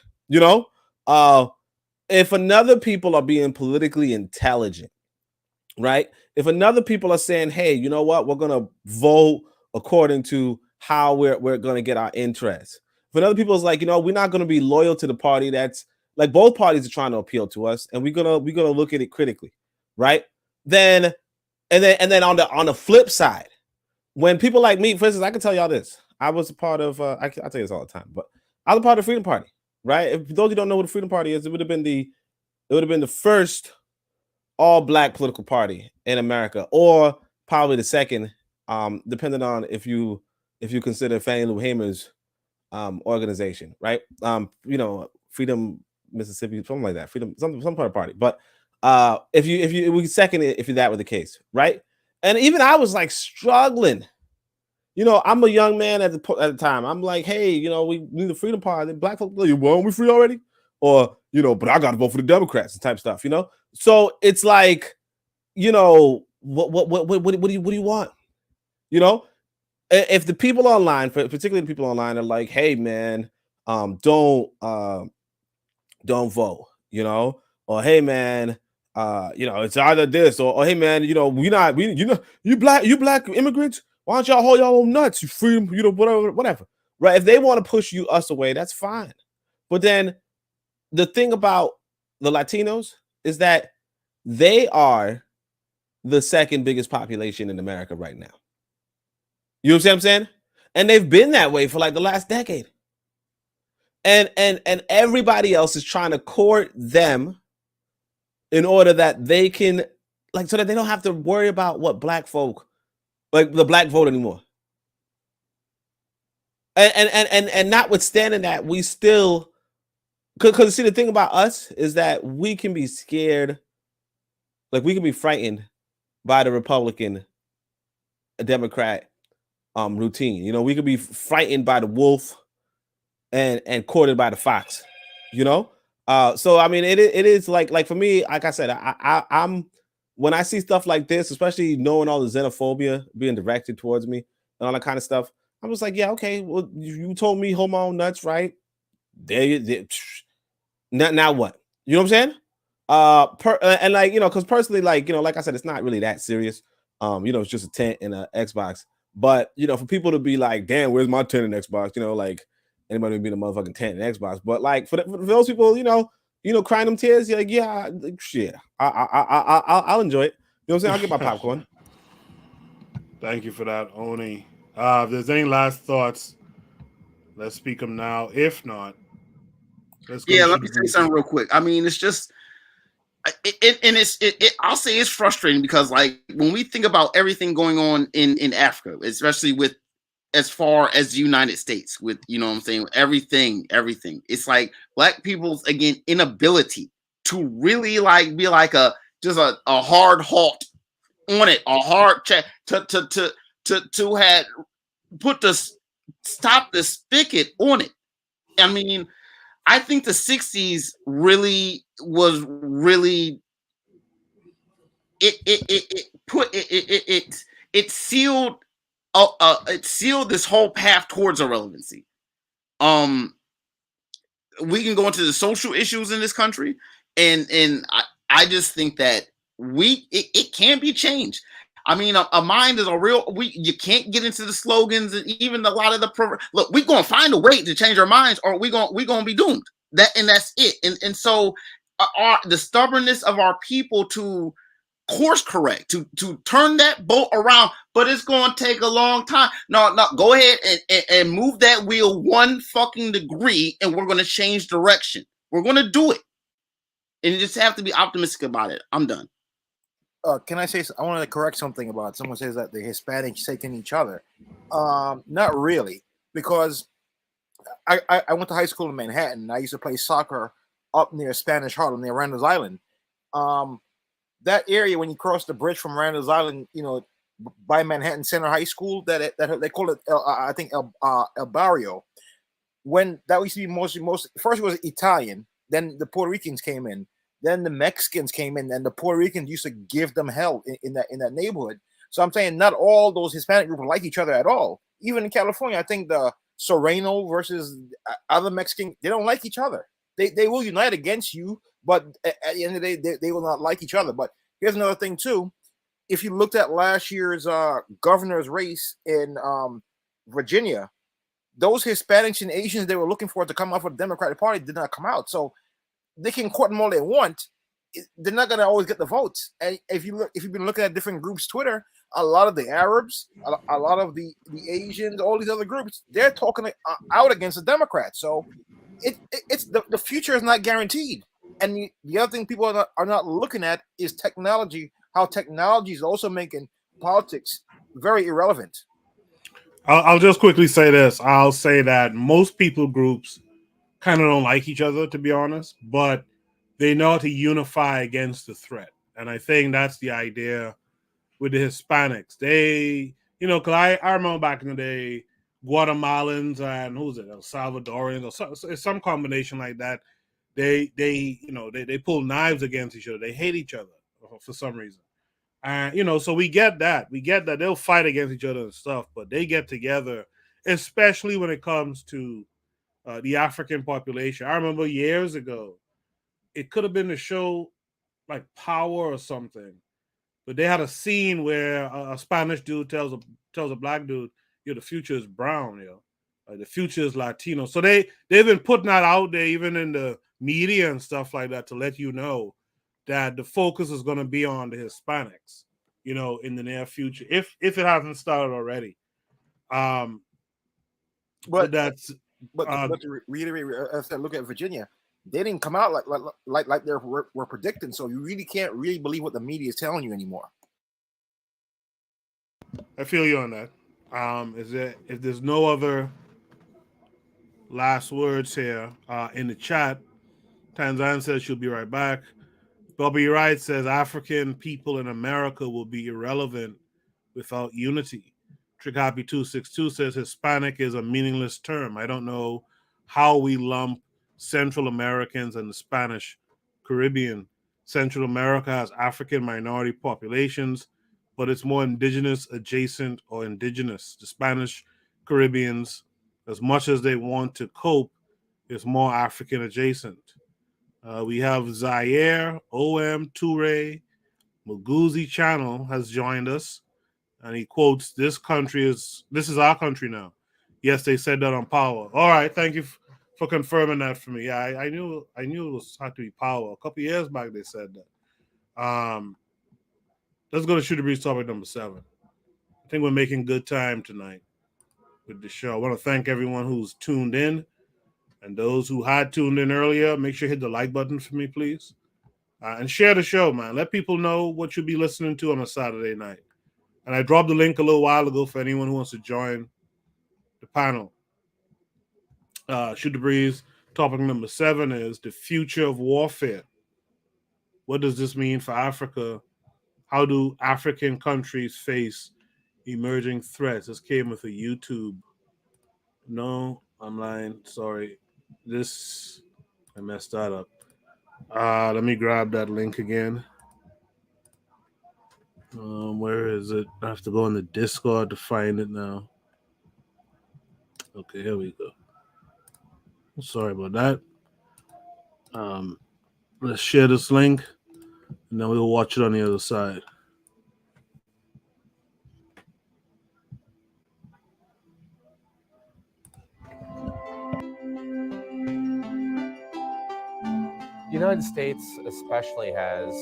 If another people are being politically intelligent, right? If another people are saying, hey, you know what? We're gonna vote according to how we're gonna get our interests. If another people is like, we're not gonna be loyal to the party that's like both parties are trying to appeal to us, and we're gonna look at it critically, right? Then on the flip side, when people like me, for instance, I can tell y'all this. I was a part of I tell you this all the time, but I was a part of the Freedom Party, right? If those of you don't know what the Freedom Party is, it would have been the first all-black political party in America, or probably the second, depending on if you consider Fannie Lou Hamer's organization, right? Freedom Mississippi, something like that, Freedom, some part of the party. But if we second it, if that were the case, right? And even I was like struggling. I'm a young man at the time. I'm like, hey, we need the Freedom Party. Black folks, well, we free already? Or, but I got to vote for the Democrats and type stuff, So it's like, what do you want? If the people online, particularly the people online, are like, hey man, don't vote, or hey man, it's either this or hey man, you black immigrants, why don't y'all hold y'all own nuts? You freedom, whatever, right? If they want to push us away, that's fine. But then the thing about the Latinos is that they are the second biggest population in America right now. You know what I'm saying? And they've been that way for like the last decade. And everybody else is trying to court them in order that they can, so that they don't have to worry about what black folk, like the black vote anymore. And notwithstanding that, we still, because see, the thing about us is that we can be scared, like we can be frightened by the Republican, Democrat routine. We could be frightened by the wolf and courted by the fox, so I mean it is like for me, like I said, I'm when I see stuff like this, especially knowing all the xenophobia being directed towards me and all that kind of stuff, I'm just like, yeah, okay, well, you told me hold my own nuts, right? Now what? You know what I'm saying? And like, because personally, like, like I said, it's not really that serious. It's just a tent and an Xbox. But for people to be like, damn, where's my tent and Xbox? Like anybody would be the motherfucking tent and Xbox. But like for those people, crying them tears, you're like, yeah, shit, I'll enjoy it. You know what I'm saying? I'll get my popcorn. Thank you for that, Oni. If there's any last thoughts, let's speak them now. If not, let's go. Yeah, let me say something real quick. I mean, it's just I'll say it's frustrating because like when we think about everything going on in Africa, especially with as far as the United States, with you know what I'm saying, everything, it's like black people's again inability to really like be like a hard halt on it, a hard check to had put the stop the spigot on it. I mean, I think the 60s really was really it sealed it sealed this whole path towards irrelevancy. We can go into the social issues in this country, and I just think that it can be changed. I mean, a mind is a real. You can't get into the slogans and even a lot of the look. We're gonna find a way to change our minds, or we're gonna be doomed. That's it. And so, the stubbornness of our people to course correct, to turn that boat around, but it's going to take a long time. No, go ahead and move that wheel 1 fucking degree, and we're going to change direction. We're going to do it, and you just have to be optimistic about it. I'm done. Can I say? I want to correct something about someone says that the Hispanics taking each other. Not really, because I went to high school in Manhattan. And I used to play soccer up near Spanish Harlem, near Randall's Island. That area, when you cross the bridge from Randall's Island, you know, by Manhattan Center High School, that they call it, I think El Barrio. When that used to be mostly first it was Italian, then the Puerto Ricans came in, then the Mexicans came in, and the Puerto Ricans used to give them hell in that neighborhood. So I'm saying not all those Hispanic groups like each other at all. Even in California, I think the Serrano versus other Mexican, they don't like each other. They will unite against you, but at the end of the day, they will not like each other. But here's another thing too. If you looked at last year's governor's race in Virginia, those Hispanics and Asians they were looking for to come out for the Democratic Party did not come out. So they can court them all they want. They're not going to always get the votes. And if you've been looking at different groups' Twitter, a lot of the Arabs, a lot of the Asians, all these other groups, they're talking out against the Democrats. So it's the future is not guaranteed. And the other thing people are not looking at is technology, how technology is also making politics very irrelevant. I'll just quickly say this. I'll say that most people groups kind of don't like each other, to be honest, but they know how to unify against the threat. And I think that's the idea with the Hispanics. They, because I remember back in the day, Guatemalans and who's it, El Salvadorians, or some combination like that. They pull knives against each other. They hate each other for some reason. And, so we get that. They'll fight against each other and stuff, but they get together, especially when it comes to the African population. I remember years ago, it could have been a show like Power or something, but they had a scene where a Spanish dude tells a black dude, the future is brown, the future is Latino. So they've been putting that out there, even in the media and stuff like that, to let you know that the focus is going to be on the Hispanics, in the near future, if it hasn't started already. But to reiterate, look at Virginia. They didn't come out like they were predicting. So you really can't really believe what the media is telling you anymore. I feel you on that. If there's no other last words here in the chat, Tanzan says she'll be right back. Bobby Wright says African people in America will be irrelevant without unity. Trickhappy262 says Hispanic is a meaningless term. I don't know how we lump Central Americans and the Spanish Caribbean. Central America has African minority populations, but it's more indigenous, adjacent, or indigenous. The Spanish Caribbeans, as much as they want to cope, is more African adjacent. We have Zaire, OM, Toure, Muguzi Channel has joined us, and he quotes, this is our country now. Yes, they said that on Power. All right, thank you for confirming that for me. Yeah, I knew it had to be Power. A couple years back they said that. Let's go to Shooter Breeze topic number 7. I think we're making good time tonight with the show. I want to thank everyone who's tuned in, and those who had tuned in earlier, make sure you hit the like button for me, please. And share the show, man. Let people know what you'll be listening to on a Saturday night. And I dropped the link a little while ago for anyone who wants to join the panel. Shoot the breeze. Topic number 7 is the future of warfare. What does this mean for Africa? How do African countries face emerging threats? This came with a YouTube. No, I'm lying. Sorry. I messed that up. Let me grab that link again. Where is it? I have to go on the Discord to find it now. Okay, here we go. Sorry about that. Let's share this link, and then we'll watch it on the other side. The United States especially has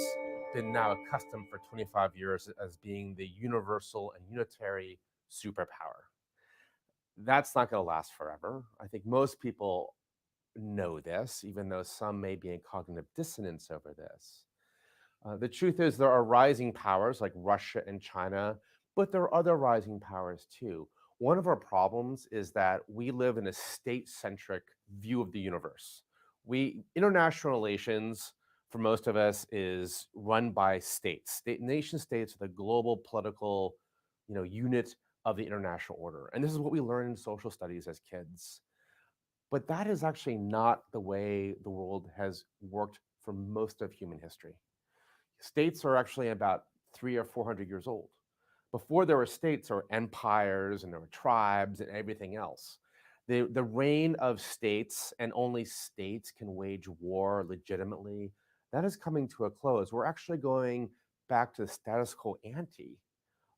been now accustomed for 25 years as being the universal and unitary superpower. That's not going to last forever. I think most people know this, even though some may be in cognitive dissonance over this. The truth is there are rising powers like Russia and China, but there are other rising powers too. One of our problems is that we live in a state-centric view of the universe. International relations, for most of us, is run by states. Nation states are the global political, unit of the international order. And this is what we learn in social studies as kids. But that is actually not the way the world has worked for most of human history. States are actually about 300 or 400 years old. Before there were states, there were empires and there were tribes and everything else. The reign of states, and only states can wage war legitimately, that is coming to a close. We're actually going back to the status quo ante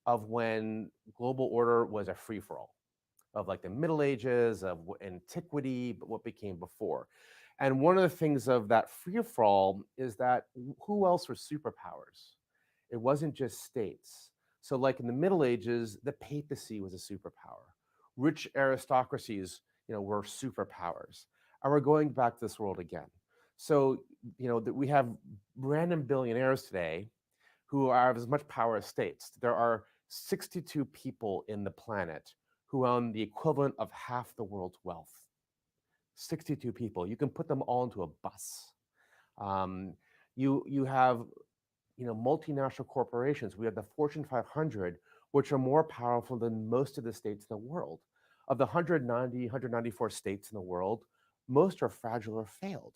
of when global order was a free-for-all, of like the Middle Ages, of antiquity, but what became before. And one of the things of that free-for-all is that who else were superpowers? It wasn't just states. So like in the Middle Ages, the papacy was a superpower. Rich aristocracies, were superpowers. And we're going back to this world again. So, we have random billionaires today who have as much power as states. There are 62 people in the planet who own the equivalent of half the world's wealth. 62 people. You can put them all into a bus. You have, multinational corporations. We have the Fortune 500, which are more powerful than most of the states in the world. Of the 194 states in the world, most are fragile or failed.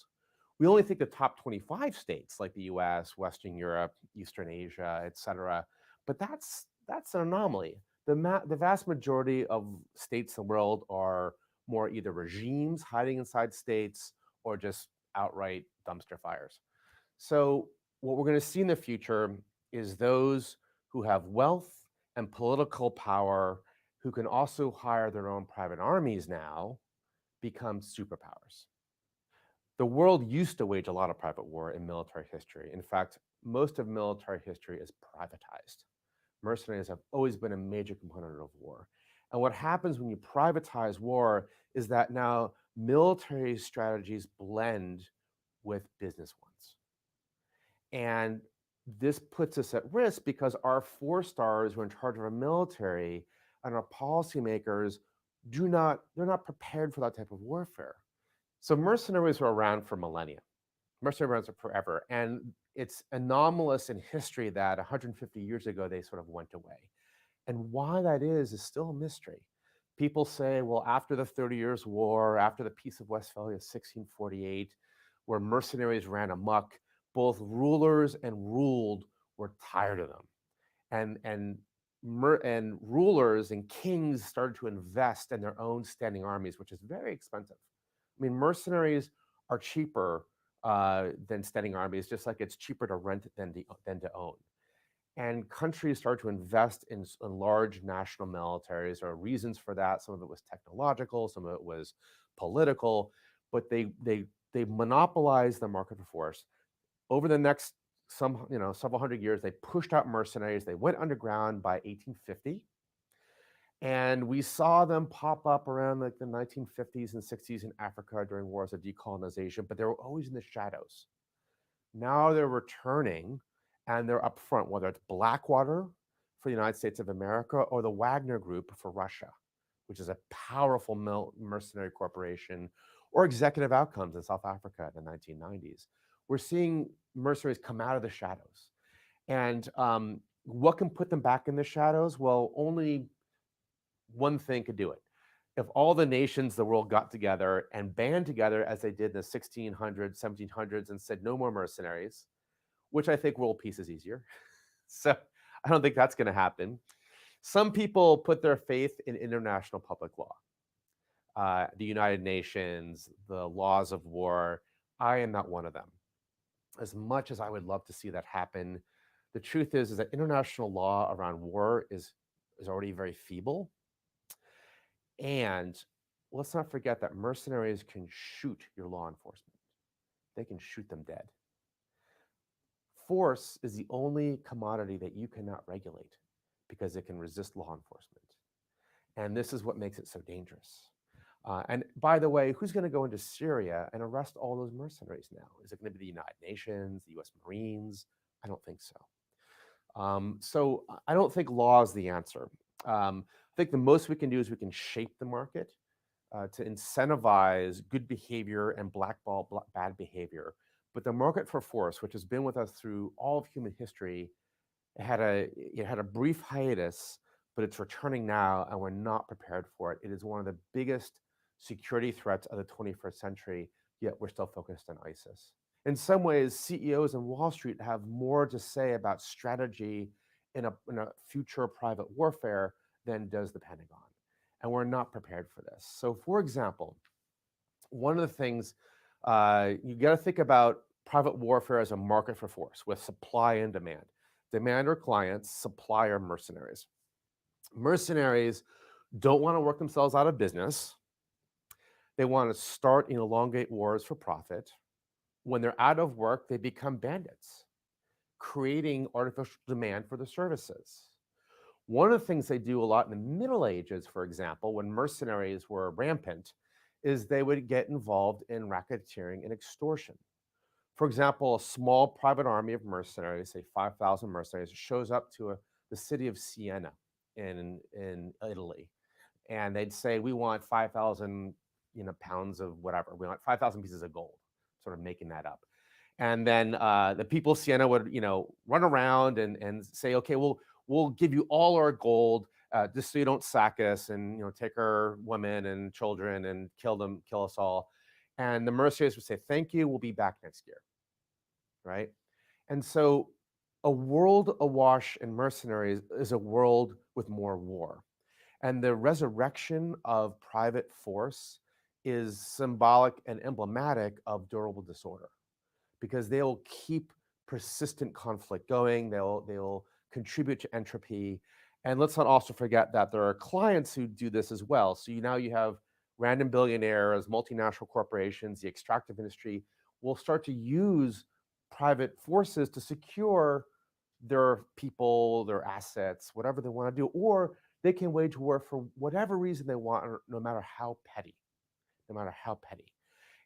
We only think the top 25 states, like the US, Western Europe, Eastern Asia, etc. But that's an anomaly. The vast majority of states in the world are more either regimes hiding inside states or just outright dumpster fires. So what we're going to see in the future is those who have wealth and political power, who can also hire their own private armies now, become superpowers. The world used to wage a lot of private war in military history. In fact, most of military history is privatized. Mercenaries have always been a major component of war. And what happens when you privatize war is that now military strategies blend with business ones. And this puts us at risk because our 4 stars who are in charge of our military and our policymakers they're not prepared for that type of warfare. So mercenaries are around for millennia. Mercenaries are forever. And it's anomalous in history that 150 years ago, they sort of went away. And why that is still a mystery. People say, well, after the 30 Years' War, after the Peace of Westphalia, 1648, where mercenaries ran amok, both rulers and ruled were tired of them. And rulers and kings started to invest in their own standing armies, which is very expensive. I mean, mercenaries are cheaper than standing armies, just like it's cheaper to rent than to own. And countries started to invest in large national militaries. There are reasons for that. Some of it was technological, some of it was political, but they monopolized the market for force. Over the next several hundred years, they pushed out mercenaries. They went underground by 1850. And we saw them pop up around like the 1950s and 60s in Africa during wars of decolonization, but they were always in the shadows. Now they're returning and they're up front, whether it's Blackwater for the United States of America or the Wagner Group for Russia, which is a powerful mercenary corporation, or Executive Outcomes in South Africa in the 1990s. We're seeing mercenaries come out of the shadows. And what can put them back in the shadows? Well, only one thing could do it. If all the nations of the world got together and band together as they did in the 1600s, 1700s, and said no more mercenaries, which I think world peace is easier. So I don't think that's going to happen. Some people put their faith in international public law, the United Nations, the laws of war. I am not one of them. As much as I would love to see that happen, the truth is that international law around war is already very feeble. And let's not forget that mercenaries can shoot your law enforcement. They can shoot them dead. Force is the only commodity that you cannot regulate because it can resist law enforcement. And this is what makes it so dangerous. And by the way, who's going to go into Syria and arrest all those mercenaries now? Is it going to be the United Nations, the US Marines? I don't think so. So I don't think law is the answer. I think the most we can do is we can shape the market to incentivize good behavior and blackball bad behavior. But the market for force, which has been with us through all of human history, it had a brief hiatus, but it's returning now, and we're not prepared for it. It is one of the biggest security threats of the 21st century, yet we're still focused on ISIS. In some ways, CEOs in Wall Street have more to say about strategy in a future private warfare than does the Pentagon. And we're not prepared for this. So for example, one of the things you got to think about private warfare as a market for force with supply and demand. Demand are clients, supply are mercenaries. Mercenaries don't want to work themselves out of business. They want to start and elongate wars for profit. When they're out of work, they become bandits, creating artificial demand for the services. One of the things they do a lot in the Middle Ages, for example, when mercenaries were rampant, is they would get involved in racketeering and extortion. For example, a small private army of mercenaries, say 5,000 mercenaries, shows up to the city of Siena in Italy, and they'd say, "We want 5,000 pounds of whatever. We want 5,000 pieces of gold," sort of making that up. And then the people of Siena would run around and say, "Okay, we'll give you all our gold just so you don't sack us and take our women and children and kill us all." And the mercenaries would say, "Thank you, we'll be back next year." Right? And so a world awash in mercenaries is a world with more war. And the resurrection of private force is symbolic and emblematic of durable disorder, because they'll keep persistent conflict going. They'll contribute to entropy. And let's not also forget that there are clients who do this as well. So now you have random billionaires, multinational corporations, the extractive industry will start to use private forces to secure their people, their assets, whatever they want to do, or they can wage war for whatever reason they want, no matter how petty.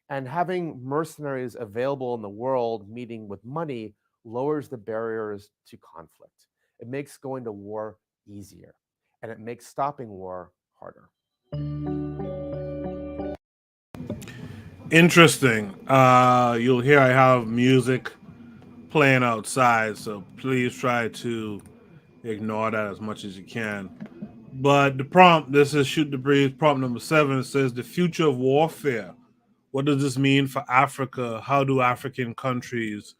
And having mercenaries available in the world meeting with money lowers the barriers to conflict. It makes going to war easier, and it makes stopping war harder. Interesting. You'll hear I have music playing outside, so please try to ignore that as much as you can. But the prompt, this is Shoot the Breeze, prompt number 7. It says, the future of warfare. What does this mean for Africa? How do African countries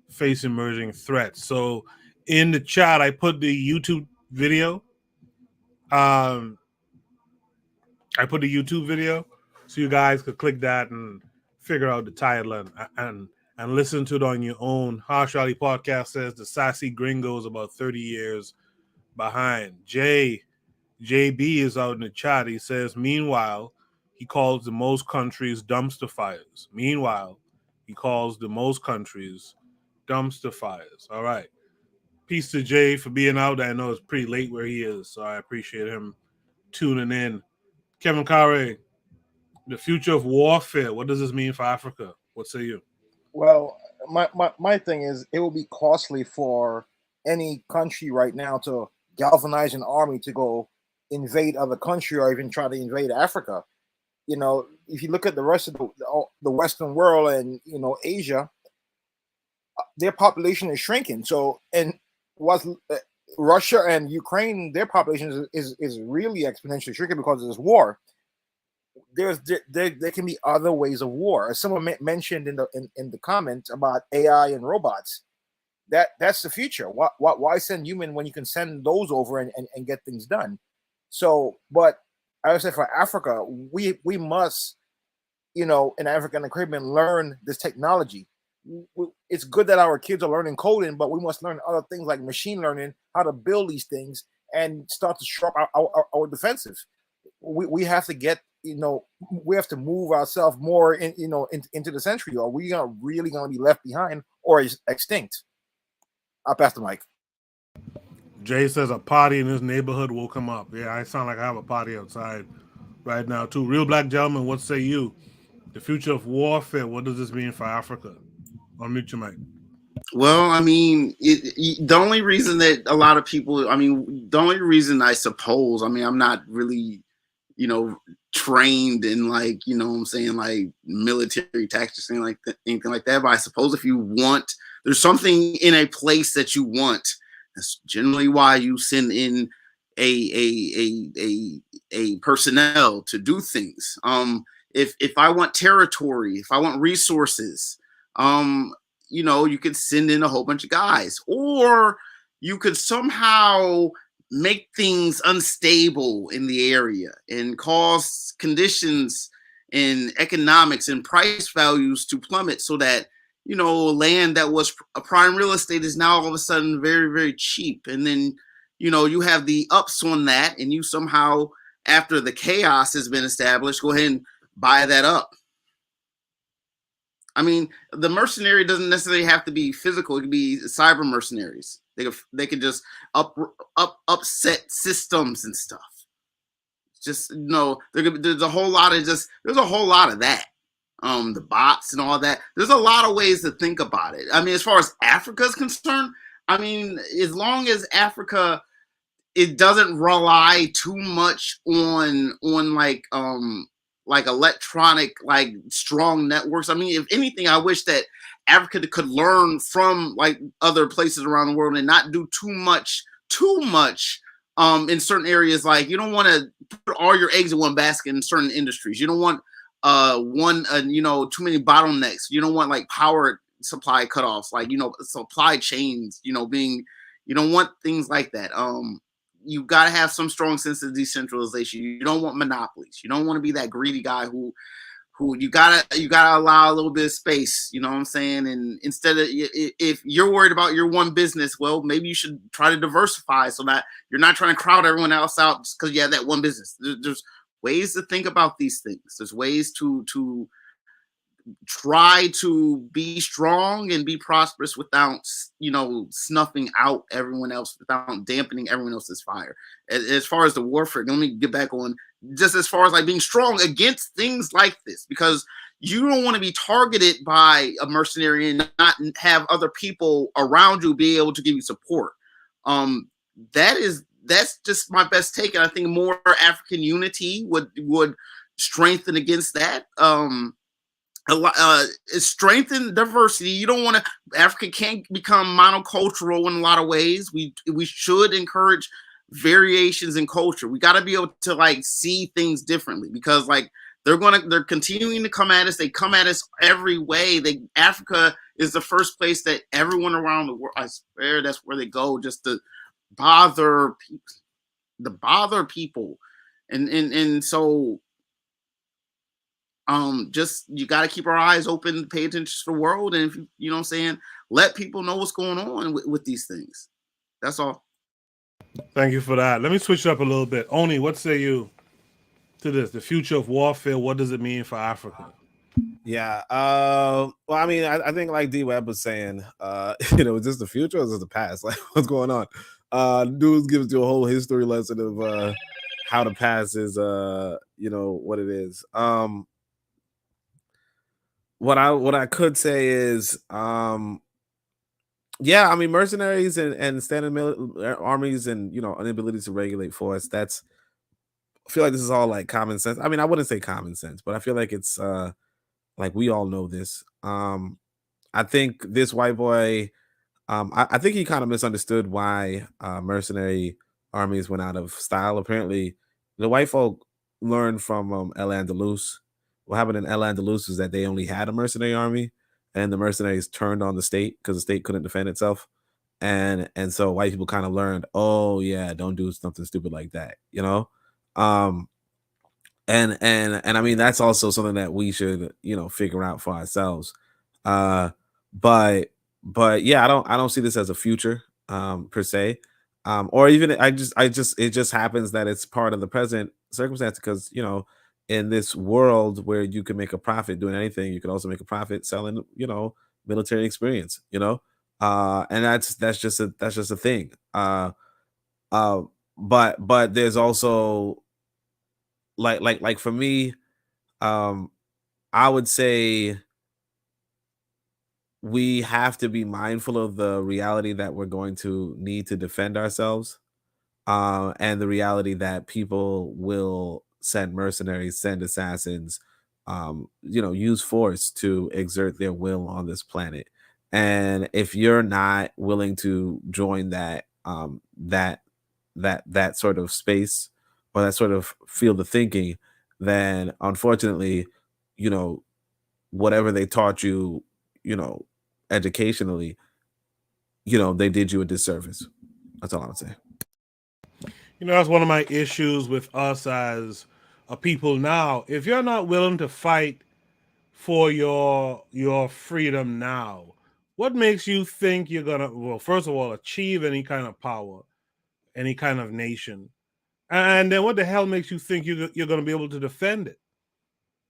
face emerging threats? So in the chat, I put the YouTube video. So you guys could click that and figure out the title and listen to it on your own. Harsh Reality Podcast says the sassy gringo is about 30 years behind. JB is out in the chat. He says, meanwhile, he calls the most countries dumpster fires. All right. Peace to Jay for being out. I know it's pretty late where he is, so I appreciate him tuning in. Kevin Carre, the future of warfare. What does this mean for Africa? What say you? Well, my thing is, it will be costly for any country right now to galvanize an army to go invade other country or even try to invade Africa. You know, if you look at the rest of the Western world and, you know, Asia, their population is shrinking. So, and what Russia and Ukraine, their population is really exponentially shrinking because of this war. There can be other ways of war. As someone mentioned in the comments about AI and robots, that's the future. Why send human when you can send those over and get things done? So, but I would say for Africa, we must, you know, in Africa and the Caribbean, learn this technology. It's good that our kids are learning coding, but we must learn other things like machine learning, how to build these things, and start to sharp our defensive. We have to get, you know, we have to move ourselves more in, you know, into the century, or we are really going to be left behind or is extinct. I'll pass the mic. Jay says a party in his neighborhood will come up. Yeah, I sound like I have a party outside right now too. Real Black Gentleman, what say you? The future of warfare, what does this mean for Africa? Unmute your mic. Well, I mean, the only reason that a lot of people, I mean, the only reason I suppose, I mean, I'm not really, you know, trained in, like, you know what I'm saying, like military tactics, anything like that. But I suppose if you want, there's something in a place that you want. That's generally why you send in a personnel to do things. If I want territory, if I want resources, you know, you could send in a whole bunch of guys, or you could somehow make things unstable in the area and cause conditions in economics and price values to plummet, so that, you know, land that was a prime real estate is now all of a sudden very, very cheap. And then, you know, you have the ups on that, and you somehow, after the chaos has been established, go ahead and buy that up. I mean, the mercenary doesn't necessarily have to be physical. It could be cyber mercenaries. They could just upset systems and stuff. Just, you know, there's a whole lot of that. The bots and all that. There's a lot of ways to think about it. I mean, as far as Africa is concerned, I mean, as long as Africa, it doesn't rely too much on like electronic, like strong networks. I mean, if anything, I wish that Africa could learn from like other places around the world and not do too much in certain areas. Like, you don't want to put all your eggs in one basket in certain industries. You don't want you know, too many bottlenecks. You don't want like power supply cutoffs, like, you know, supply chains, you know, you don't want things like that. You got to have some strong sense of decentralization. You don't want monopolies. You don't want to be that greedy guy who you gotta allow a little bit of space. You know what I'm saying? And instead of, if you're worried about your one business, well, maybe you should try to diversify so that you're not trying to crowd everyone else out just because you have that one business. There's ways to think about these things. There's ways to try to be strong and be prosperous without, you know, snuffing out everyone else, without dampening everyone else's fire. As far as the warfare, let me get back on, just as far as like being strong against things like this, because you don't want to be targeted by a mercenary and not have other people around you be able to give you support. That's just my best take. And I think more African unity would strengthen against that. Strengthen diversity. You don't want to, Africa can't become monocultural in a lot of ways. We should encourage variations in culture. We got to be able to like see things differently, because like they're continuing to come at us. They come at us every way. Africa is the first place that everyone around the world, I swear, that's where they go just to bother people. And so just, you got to keep our eyes open, pay attention to the world, and if you know what I'm saying, let people know what's going on with these things. That's all. Thank you for that. Let me switch up a little bit. Oni, what say you to this? The future of warfare, what does it mean for Africa? Yeah. Well, I mean, I think like D Web was saying, you know, is this the future or is this the past? Like, what's going on? Dudes gives you a whole history lesson of how the past is, you know, what it is. what I could say is, yeah, I mean, mercenaries and standing armies and inability to regulate force. That's I feel like this is all like common sense. I mean, I wouldn't say common sense, but I feel like it's like we all know this. I think this white boy, I think he kind of misunderstood why mercenary armies went out of style. Apparently, the white folk learned from El Andalus. What happened in El Andalus is that they only had a mercenary army, and the mercenaries turned on the state because the state couldn't defend itself. And so white people kind of learned, oh yeah, don't do something stupid like that, Um, and I mean that's also something that we should figure out for ourselves. Uh, but yeah, I don't see this as a future per se, or even I just it just happens that it's part of the present circumstance because in this world where you can make a profit doing anything, you can also make a profit selling military experience, and that's just a thing. Uh, but there's also like for me, um, I would say we have to be mindful of the reality that we're going to need to defend ourselves, and the reality that people will send mercenaries, send assassins, use force to exert their will on this planet. And if you're not willing to join that sort of space or that sort of field of thinking, then unfortunately, you know, whatever they taught you, you know, educationally, they did you a disservice. That's all I would say. That's one of my issues with us as a people now. If you're not willing to fight for your freedom now, what makes you think you're gonna, well, first of all, achieve any kind of power, any kind of nation, and then what the hell makes you think you're gonna be able to defend it?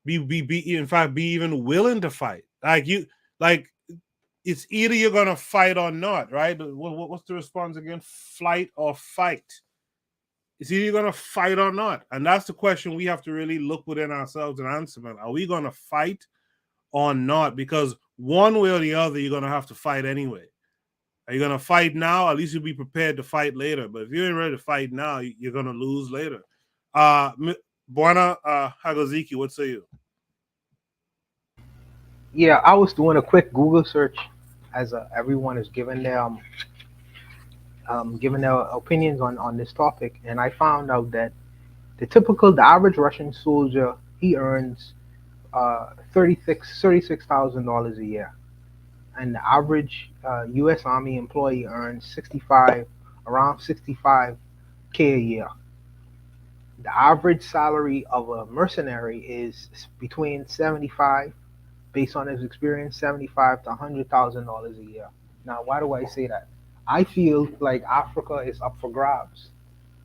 Be in fact, be even willing to fight. Like it's either you're gonna fight or not, right? What's the response again? Flight or fight. It's either you're gonna fight or not, and that's the question we have to really look within ourselves and answer. Man, are we gonna fight or not? Because one way or the other, you're gonna have to fight anyway. Are you gonna fight now? At least you'll be prepared to fight later. But if you ain't ready to fight now, you're gonna lose later. Buana Hagaziki, what say you? Yeah, I was doing a quick Google search as everyone is giving their opinions on this topic, and I found out that the average Russian soldier, he earns $36,000 a year, and the average U.S. Army employee earns around 65K a year. The average salary of a mercenary is between 75, based on his experience, 75 to $100,000 a year. Now, why do I say that? I feel like Africa is up for grabs.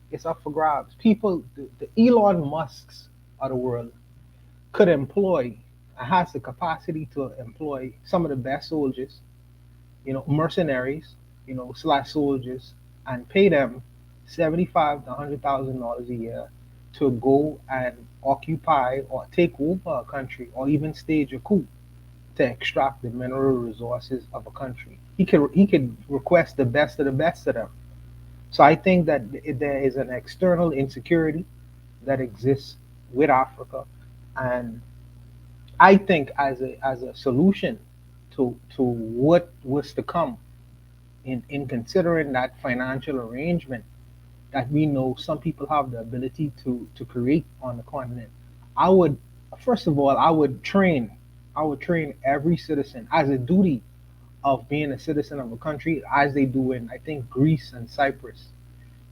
It's up for grabs. People, the Elon Musks of the world could employ and has the capacity to employ some of the best soldiers, mercenaries, slash soldiers, and pay them 75 to $100,000 a year to go and occupy or take over a country or even stage a coup to extract the mineral resources of a country. He could request the best of them. So I think that there is an external insecurity that exists with Africa, and I think as a solution to what was to come in considering that financial arrangement that we know some people have the ability to create on the continent, I would first of all I would train every citizen as a duty of being a citizen of a country, as they do in I think Greece and Cyprus.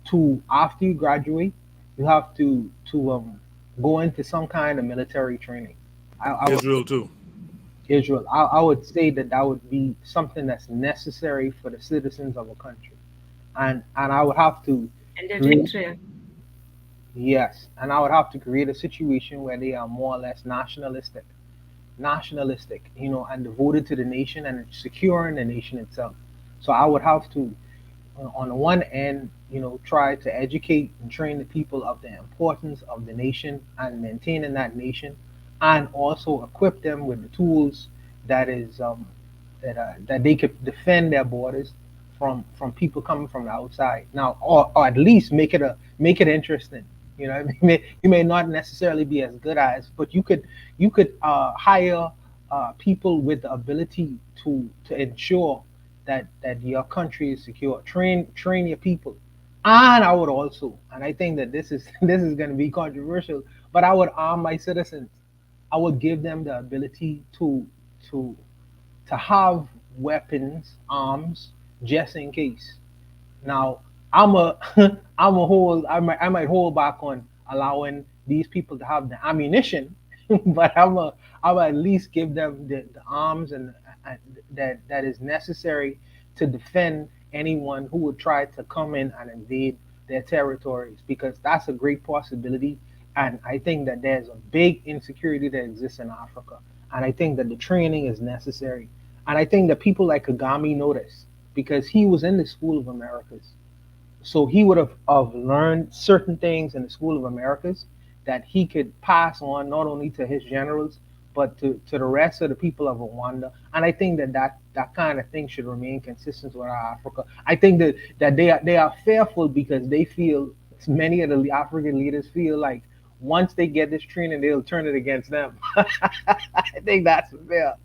To after you graduate, you have to go into some kind of military training. I would Israel too. Israel. I would say that would be something that's necessary for the citizens of a country, and I would have to And create, Eritrea. yes, and I would have to create a situation where they are more or less nationalistic, and devoted to the nation and securing the nation itself. So I would have to, on the one end, try to educate and train the people of the importance of the nation and maintaining that nation, and also equip them with the tools that is that they could defend their borders from people coming from the outside. Now, or at least make it interesting. You know, you may not necessarily be as good as, but you could hire people with the ability to ensure that your country is secure. Train your people, and I would also, and I think that this is this is going to be controversial, but I would arm my citizens. I would give them the ability to to have weapons, arms, just in case. Now, I'm a I might hold back on allowing these people to have the ammunition, but I'll at least give them the arms and that is necessary to defend anyone who would try to come in and invade their territories, because that's a great possibility. And I think that there's a big insecurity that exists in Africa. And I think that the training is necessary. And I think that people like Kagame know this because he was in the School of Americas. So he would have learned certain things in the School of Americas that he could pass on not only to his generals, but to the rest of the people of Rwanda. And I think that kind of thing should remain consistent with our Africa. I think that they are fearful because they feel, many of the African leaders feel like once they get this training, they'll turn it against them. I think that's fair.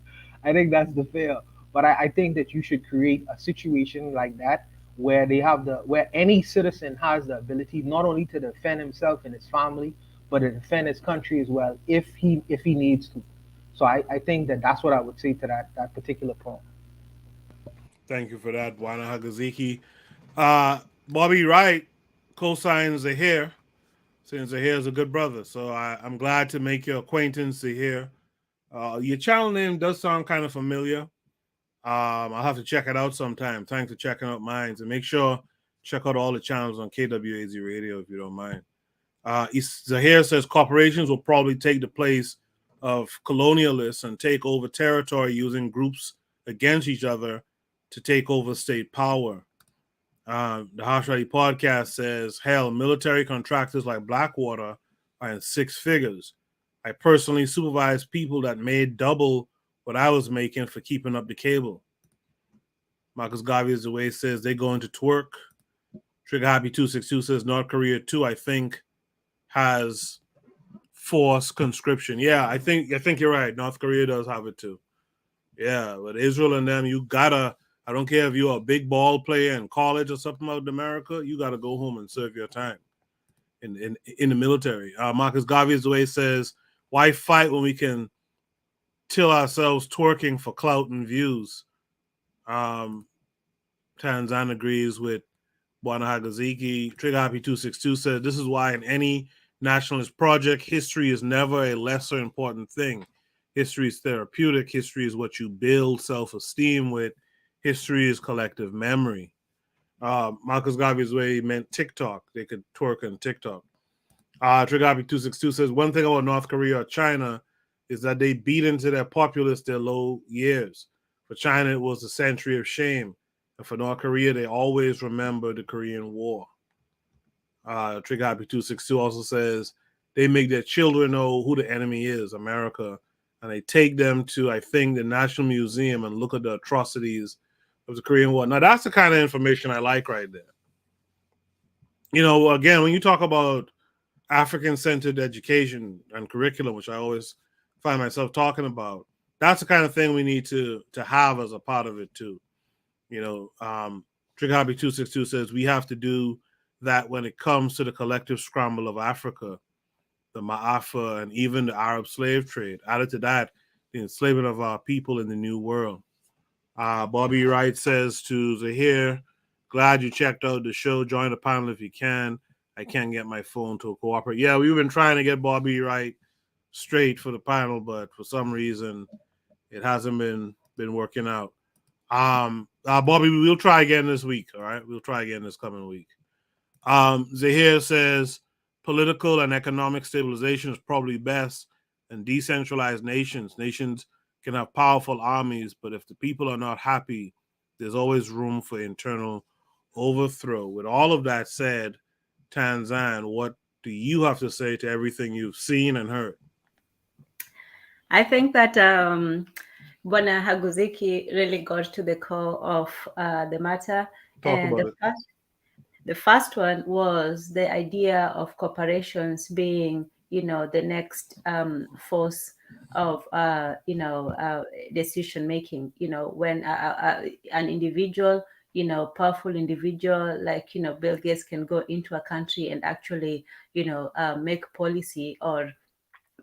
I think that's the fear. But I think that you should create a situation like that where they have where any citizen has the ability not only to defend himself and his family, but to defend his country as well if he needs to. So I think that that's what I would say to that particular point. Thank you for that, Bwana Hagaziki. Bobby Wright co-signs Zahir, saying Zahir is a good brother. So I'm glad to make your acquaintance, Zahir. Your channel name does sound kind of familiar. I'll have to check it out sometime. Thanks for checking out mine. And make sure check out all the channels on KWAZ Radio if you don't mind. Zahir says corporations will probably take the place of colonialists and take over territory using groups against each other to take over state power. The Hashwadi podcast says, hell, military contractors like Blackwater are in six figures. I personally supervised people that made double what I was making for keeping up the cable. Marcus Garvey is the way says they go into twerk. Trigger Happy 262 says North Korea too, I think, has forced conscription. Yeah, I think you're right. North Korea does have it too. Yeah, but Israel and them, you gotta, I don't care if you're a big ball player in college or something out in America, you gotta go home and serve your time in the military. Marcus Garvey is the way says, why fight when we can till ourselves twerking for clout and views? Tanzan agrees with Bwana Hagaziki. Trigger Happy 262 said, this is why in any nationalist project, history is never a lesser important thing. History is therapeutic. History is what you build self-esteem with. History is collective memory. Marcus Garvey's way meant TikTok. They could twerk on TikTok. Trigger Happy 262 says, one thing about North Korea or China is that they beat into their populace their low years. For China, it was a century of shame. And for North Korea, they always remember the Korean War. Trigger Happy 262 also says they make their children know who the enemy is, America, and they take them to, I think, the National Museum and look at the atrocities of the Korean War. Now, that's the kind of information I like right there. You know, again, when you talk about African-centered education and curriculum, which I always find myself talking about, that's the kind of thing we need to have as a part of it too. You know, Trigger Happy 262 says we have to do that when it comes to the collective scramble of Africa, the Ma'afa, and even the Arab slave trade. Added to that, the enslavement of our people in the New World. Bobby Wright says to Zahir, glad you checked out the show. Join the panel if you can. I can't get my phone to cooperate. Yeah, we've been trying to get Bobby Wright straight for the panel, but for some reason, it hasn't been working out. Bobby, we'll try again this week. All right, we'll try again this coming week. Zahir says political and economic stabilization is probably best, and decentralized nations can have powerful armies, but if the people are not happy, there's always room for internal overthrow. With all of that said, Tanzan, what do you have to say to everything you've seen and heard? I think that Bwana Haguziki really got to the core of the matter. Talk And about it. the first one was the idea of corporations being, the next force of, decision making. When an individual, powerful individual like, Bill Gates can go into a country and actually, make policy or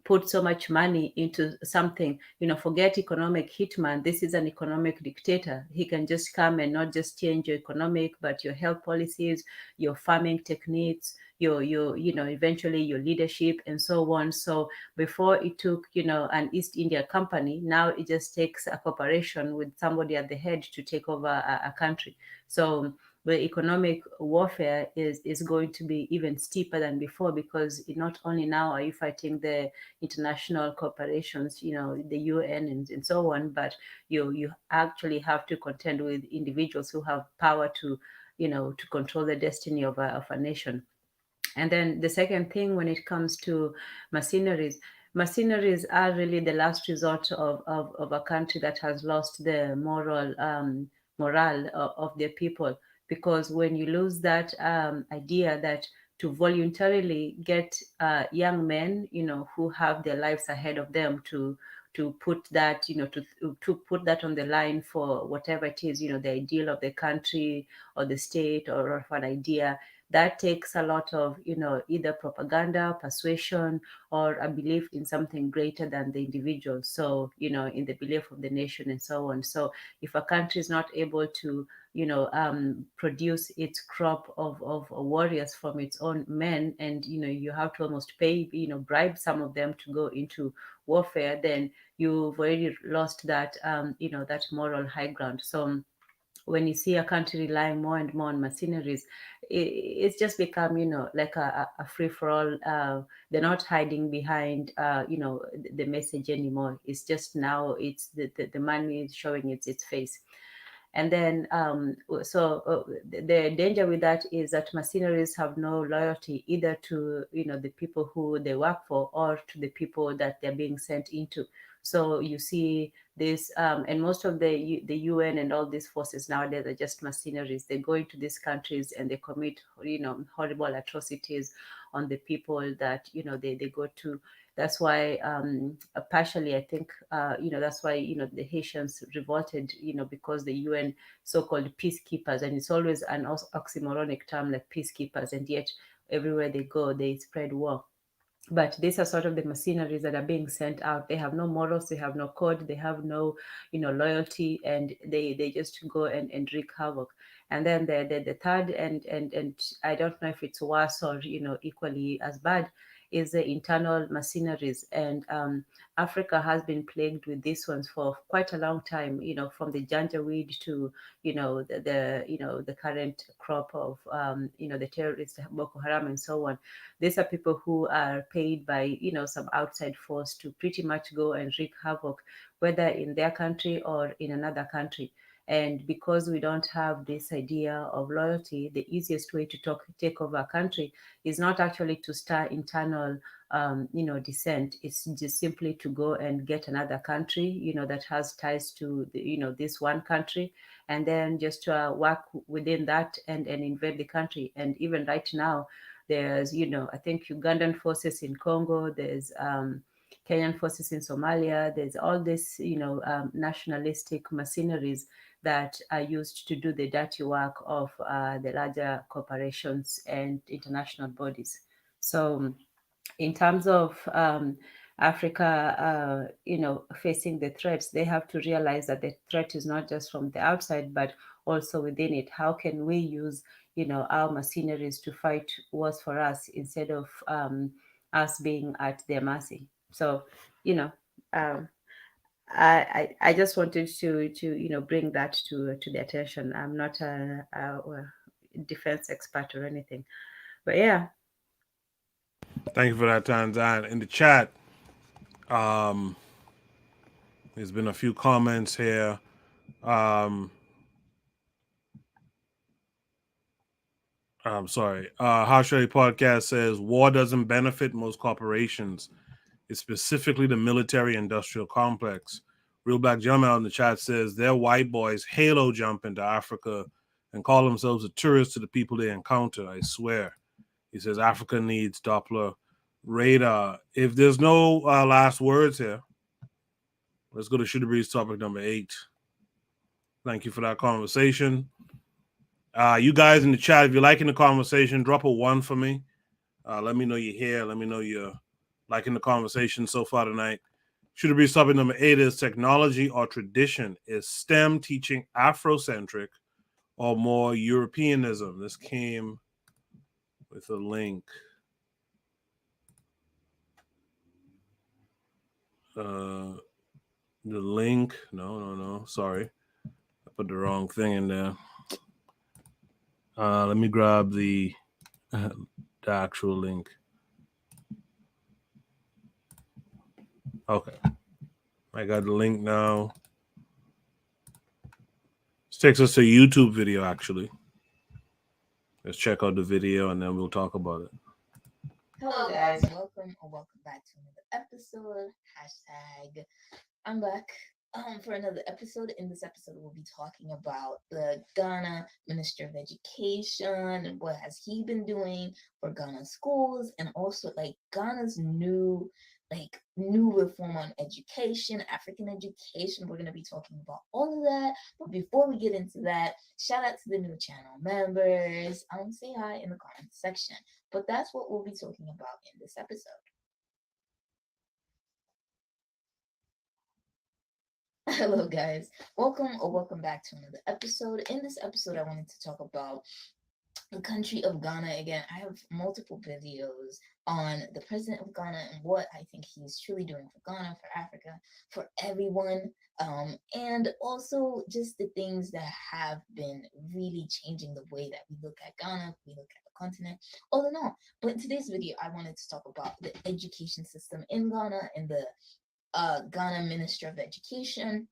put so much money into something, forget economic hitman. This is an economic dictator. He can just come and not just change your economic, but your health policies, your farming techniques, your eventually your leadership and so on. So before it took, an East India company, now it just takes a corporation with somebody at the head to take over a country. So the economic warfare is going to be even steeper than before, because not only now are you fighting the international corporations, the UN and so on, but you actually have to contend with individuals who have power to, to control the destiny of a nation. And then the second thing, when it comes to mercenaries are really the last resort of a country that has lost the morale of their people. Because when you lose that idea that to voluntarily get young men, who have their lives ahead of them, to put that, to put that on the line for whatever it is, the ideal of the country or the state or of an idea, that takes a lot of, either propaganda, persuasion, or a belief in something greater than the individual. So, in the belief of the nation and so on. So if a country is not able to, produce its crop of warriors from its own men, and, you have to almost pay, bribe some of them to go into warfare, then you've already lost that, that moral high ground. So when you see a country relying more and more on mercenaries, it's just become, like a free-for-all. They're not hiding behind, the message anymore. It's just now it's the money is showing its face. And then, the danger with that is that mercenaries have no loyalty either to, the people who they work for, or to the people that they're being sent into. So you see this, and most of the UN and all these forces nowadays are just mercenaries. They go into these countries and they commit, horrible atrocities on the people that, they go to. That's why, partially, I think, that's why, the Haitians revolted, because the UN so-called peacekeepers, and it's always an oxymoronic term, like peacekeepers, and yet everywhere they go, they spread war. But these are sort of the mercenaries that are being sent out. They have no morals, they have no code, they have no, loyalty, and they just go and wreak havoc. And then the third, and I don't know if it's worse or, equally as bad, is the internal mercenaries. And Africa has been plagued with these ones for quite a long time, from the janjaweed to, the current crop of, the terrorists, Boko Haram and so on. These are people who are paid by, some outside force to pretty much go and wreak havoc, whether in their country or in another country. And because we don't have this idea of loyalty, the easiest way to take over a country is not actually to start internal, dissent. It's just simply to go and get another country, that has ties to, this one country, and then just work within that and invade the country. And even right now, there's, I think Ugandan forces in Congo, there's Kenyan forces in Somalia, there's all this, nationalistic mercenaries that are used to do the dirty work of the larger corporations and international bodies. So in terms of Africa, facing the threats, they have to realize that the threat is not just from the outside, but also within it. How can we use, our mercenaries to fight wars for us instead of us being at their mercy? So, I just wanted to bring that to the attention. I'm not a defense expert or anything, but yeah. Thank you for that, Tanzan. In the chat, there's been a few comments here. I'm sorry. Hashray Podcast says war doesn't benefit most corporations. It's specifically the military industrial complex. Real Black Jump Out in the chat says their white boys halo jump into Africa and call themselves a tourist to the people they encounter. I swear. He says Africa needs Doppler radar. If there's no last words here, let's go to Shooter Breeze topic number 8. Thank you for that conversation. You guys in the chat, if you're liking the conversation, drop a 1 for me. Let me know you're here. Let me know you're liking the conversation so far tonight. Shooter Breeze topic number 8 is technology or tradition. Is STEM teaching Afrocentric or more Europeanism? This came with a link. The link, no, sorry. I put the wrong thing in there. Let me grab the actual link. Okay. I got the link now. This takes us to a YouTube video, actually. Let's check out the video and then we'll talk about it. Hello guys, welcome back to another episode. Hashtag I'm back for another episode. In this episode, we'll be talking about the Ghana Minister of Education and what has he been doing for Ghana schools, and also like Ghana's new reform on education, African education. We're going to be talking about all of that. But before we get into that, shout out to the new channel members. Say hi in the comment section. But that's what we'll be talking about in this episode. Hello guys, welcome back to another episode. In this episode, I wanted to talk about the country of Ghana again. I have multiple videos on the president of Ghana and what I think he's truly doing for Ghana, for Africa, for everyone, and also just the things that have been really changing the way that we look at Ghana, we look at the continent, all in all. But in today's video, I wanted to talk about the education system in Ghana and the Ghana Minister of Education,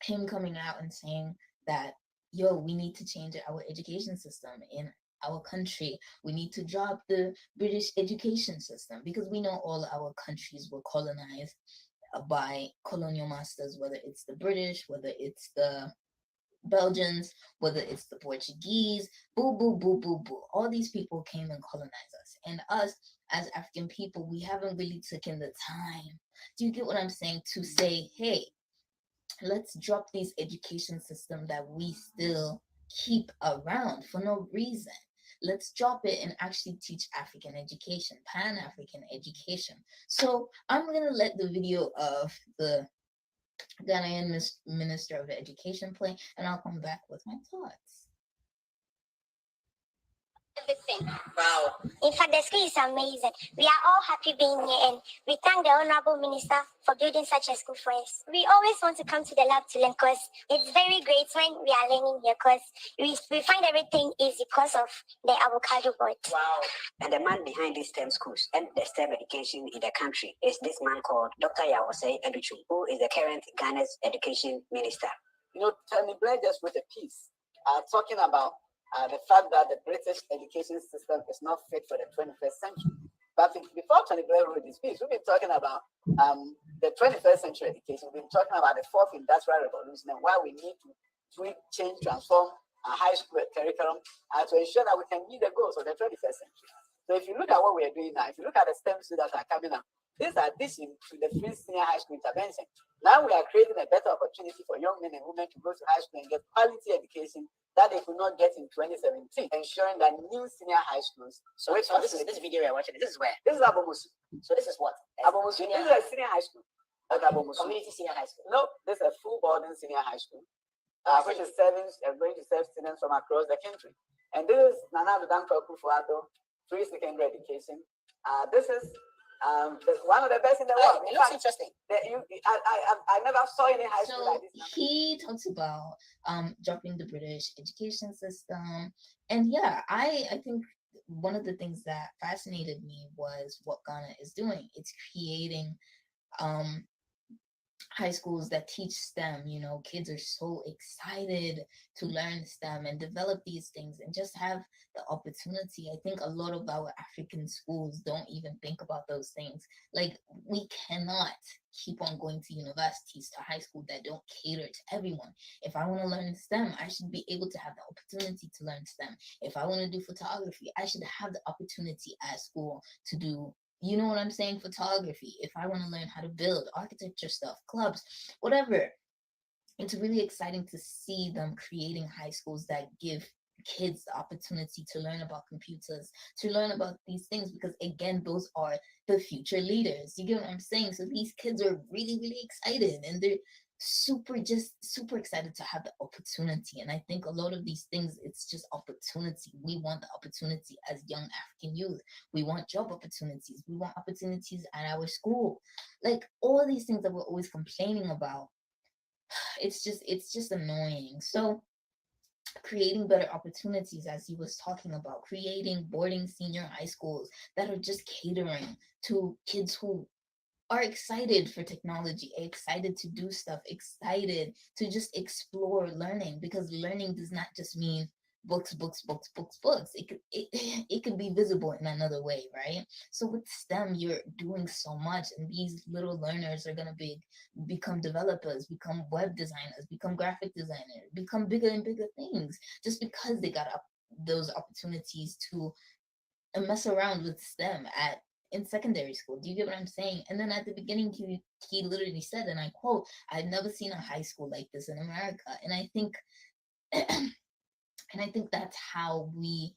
him coming out and saying that, we need to change our education system in our country. We need to drop the British education system because we know all our countries were colonized by colonial masters, whether it's the British, whether it's the Belgians, whether it's the Portuguese, boo, boo, boo, boo, boo. All these people came and colonized us. And us, as African people, we haven't really taken the time, do you get what I'm saying, to say, hey, let's drop this education system that we still keep around for no reason. Let's drop it and actually teach African education, Pan-African education. So I'm going to let the video of the Ghanaian Minister of Education play, and I'll come back with my thoughts. Everything. Wow. In fact, the school is amazing. We are all happy being here, and we thank the Honorable Minister for building such a school for us. We always want to come to the lab to learn because it's very great when we are learning here because we find everything easy because of the avocado board. Wow. And the man behind these STEM schools and the STEM education in the country is this man called Dr. Yawase Aduchu, who is the current Ghana's education minister. Tony Blair just wrote a piece talking about the fact that the British education system is not fit for the 21st century. But before Tony Blair wrote this piece, we've been talking about the 21st century education. We've been talking about the fourth industrial revolution and why we need to tweak, change, transform our high school curriculum to ensure that we can meet the goals of the 21st century. So if you look at what we are doing now, if you look at the STEM students that are coming up, these are addition to the free senior high school intervention. Now we are creating a better opportunity for young men and women to go to high school and get quality education that they could not get in 2017, ensuring that new senior high schools. So this video we are watching, this is where? This is Abomusu. So this is what? Abomusu. This is a senior high school. Community senior high school. No, this is a full boarding senior high school, which is going to serve students from across the country. And this is Nana Danko Kufuado, free secondary education. This is one of the best in the world. It looks interesting. I never saw any high school like this. He talks about dropping the British education system, and yeah, I think one of the things that fascinated me was what Ghana is doing. It's creating high schools that teach STEM. You know, kids are so excited to learn STEM and develop these things and just have the opportunity. I think a lot of our African schools don't even think about those things. Like, we cannot keep on going to universities, to high school that don't cater to everyone. If I want to learn STEM, I should be able to have the opportunity to learn STEM. If I want to do photography, I should have the opportunity at school to do, you know what I'm saying, photography. If I want to learn how to build architecture stuff, clubs, whatever. It's really exciting to see them creating high schools that give kids the opportunity to learn about computers, to learn about these things, because again, those are the future leaders. You get what I'm saying? So these kids are really, really excited, and they're super excited to have the opportunity. And I think a lot of these things, it's just opportunity. We want the opportunity as young African youth. We want job opportunities. We want opportunities at our school. Like, all these things that we're always complaining about, it's just annoying. So creating better opportunities, as he was talking about, creating boarding senior high schools that are just catering to kids who are excited for technology, excited to do stuff, excited to just explore learning, because learning does not just mean books. It could be visible in another way, right? So with STEM, you're doing so much, and these little learners are gonna become developers, become web designers, become graphic designers, become bigger and bigger things, just because they got those opportunities to mess around with STEM in secondary school. Do you get what I'm saying? And then at the beginning, he literally said, and I quote, "I've never seen a high school like this in America." And I think that's how we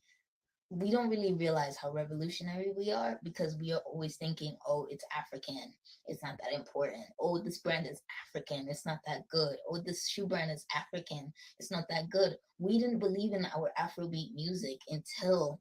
don't really realize how revolutionary we are, because we are always thinking, oh, it's African, it's not that important. Oh, this brand is African, it's not that good. Oh, this shoe brand is African, it's not that good. We didn't believe in our Afrobeat music until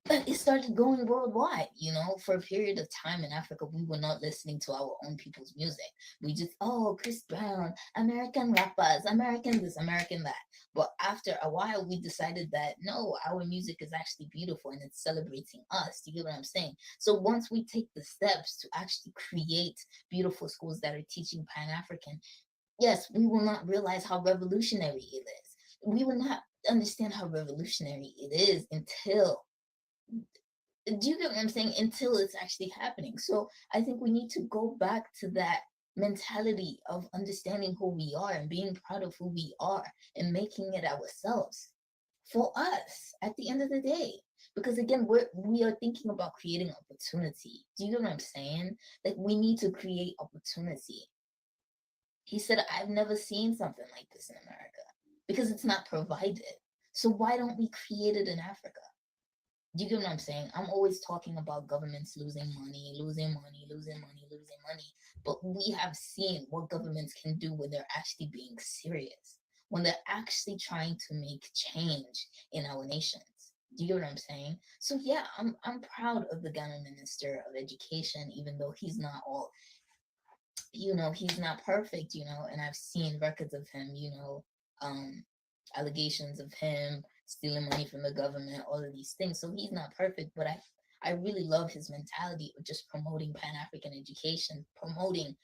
it started going worldwide. You know, for a period of time in Africa, we were not listening to our own people's music. We just, oh, Chris Brown, American rappers, American this, American that. But after a while, we decided that no, our music is actually beautiful and it's celebrating us. Do you get what I'm saying? So once we take the steps to actually create beautiful schools that are teaching Pan-African, yes, we will not realize how revolutionary it is. We will not understand how revolutionary it is until, do you get what I'm saying? Until it's actually happening. So I think we need to go back to that mentality of understanding who we are and being proud of who we are and making it ourselves for us at the end of the day. Because again, we are thinking about creating opportunity. Do you get what I'm saying? Like, we need to create opportunity. He said, I've never seen something like this in America because it's not provided. So why don't we create it in Africa? Do you get what I'm saying? I'm always talking about governments losing money. But we have seen what governments can do when they're actually being serious, when they're actually trying to make change in our nations. Do you get what I'm saying? So yeah, I'm proud of the Ghana Minister of Education, even though he's not all, he's not perfect, and I've seen records of him, allegations of him stealing money from the government, all of these things. So he's not perfect, but I really love his mentality of just promoting Pan-African education, promoting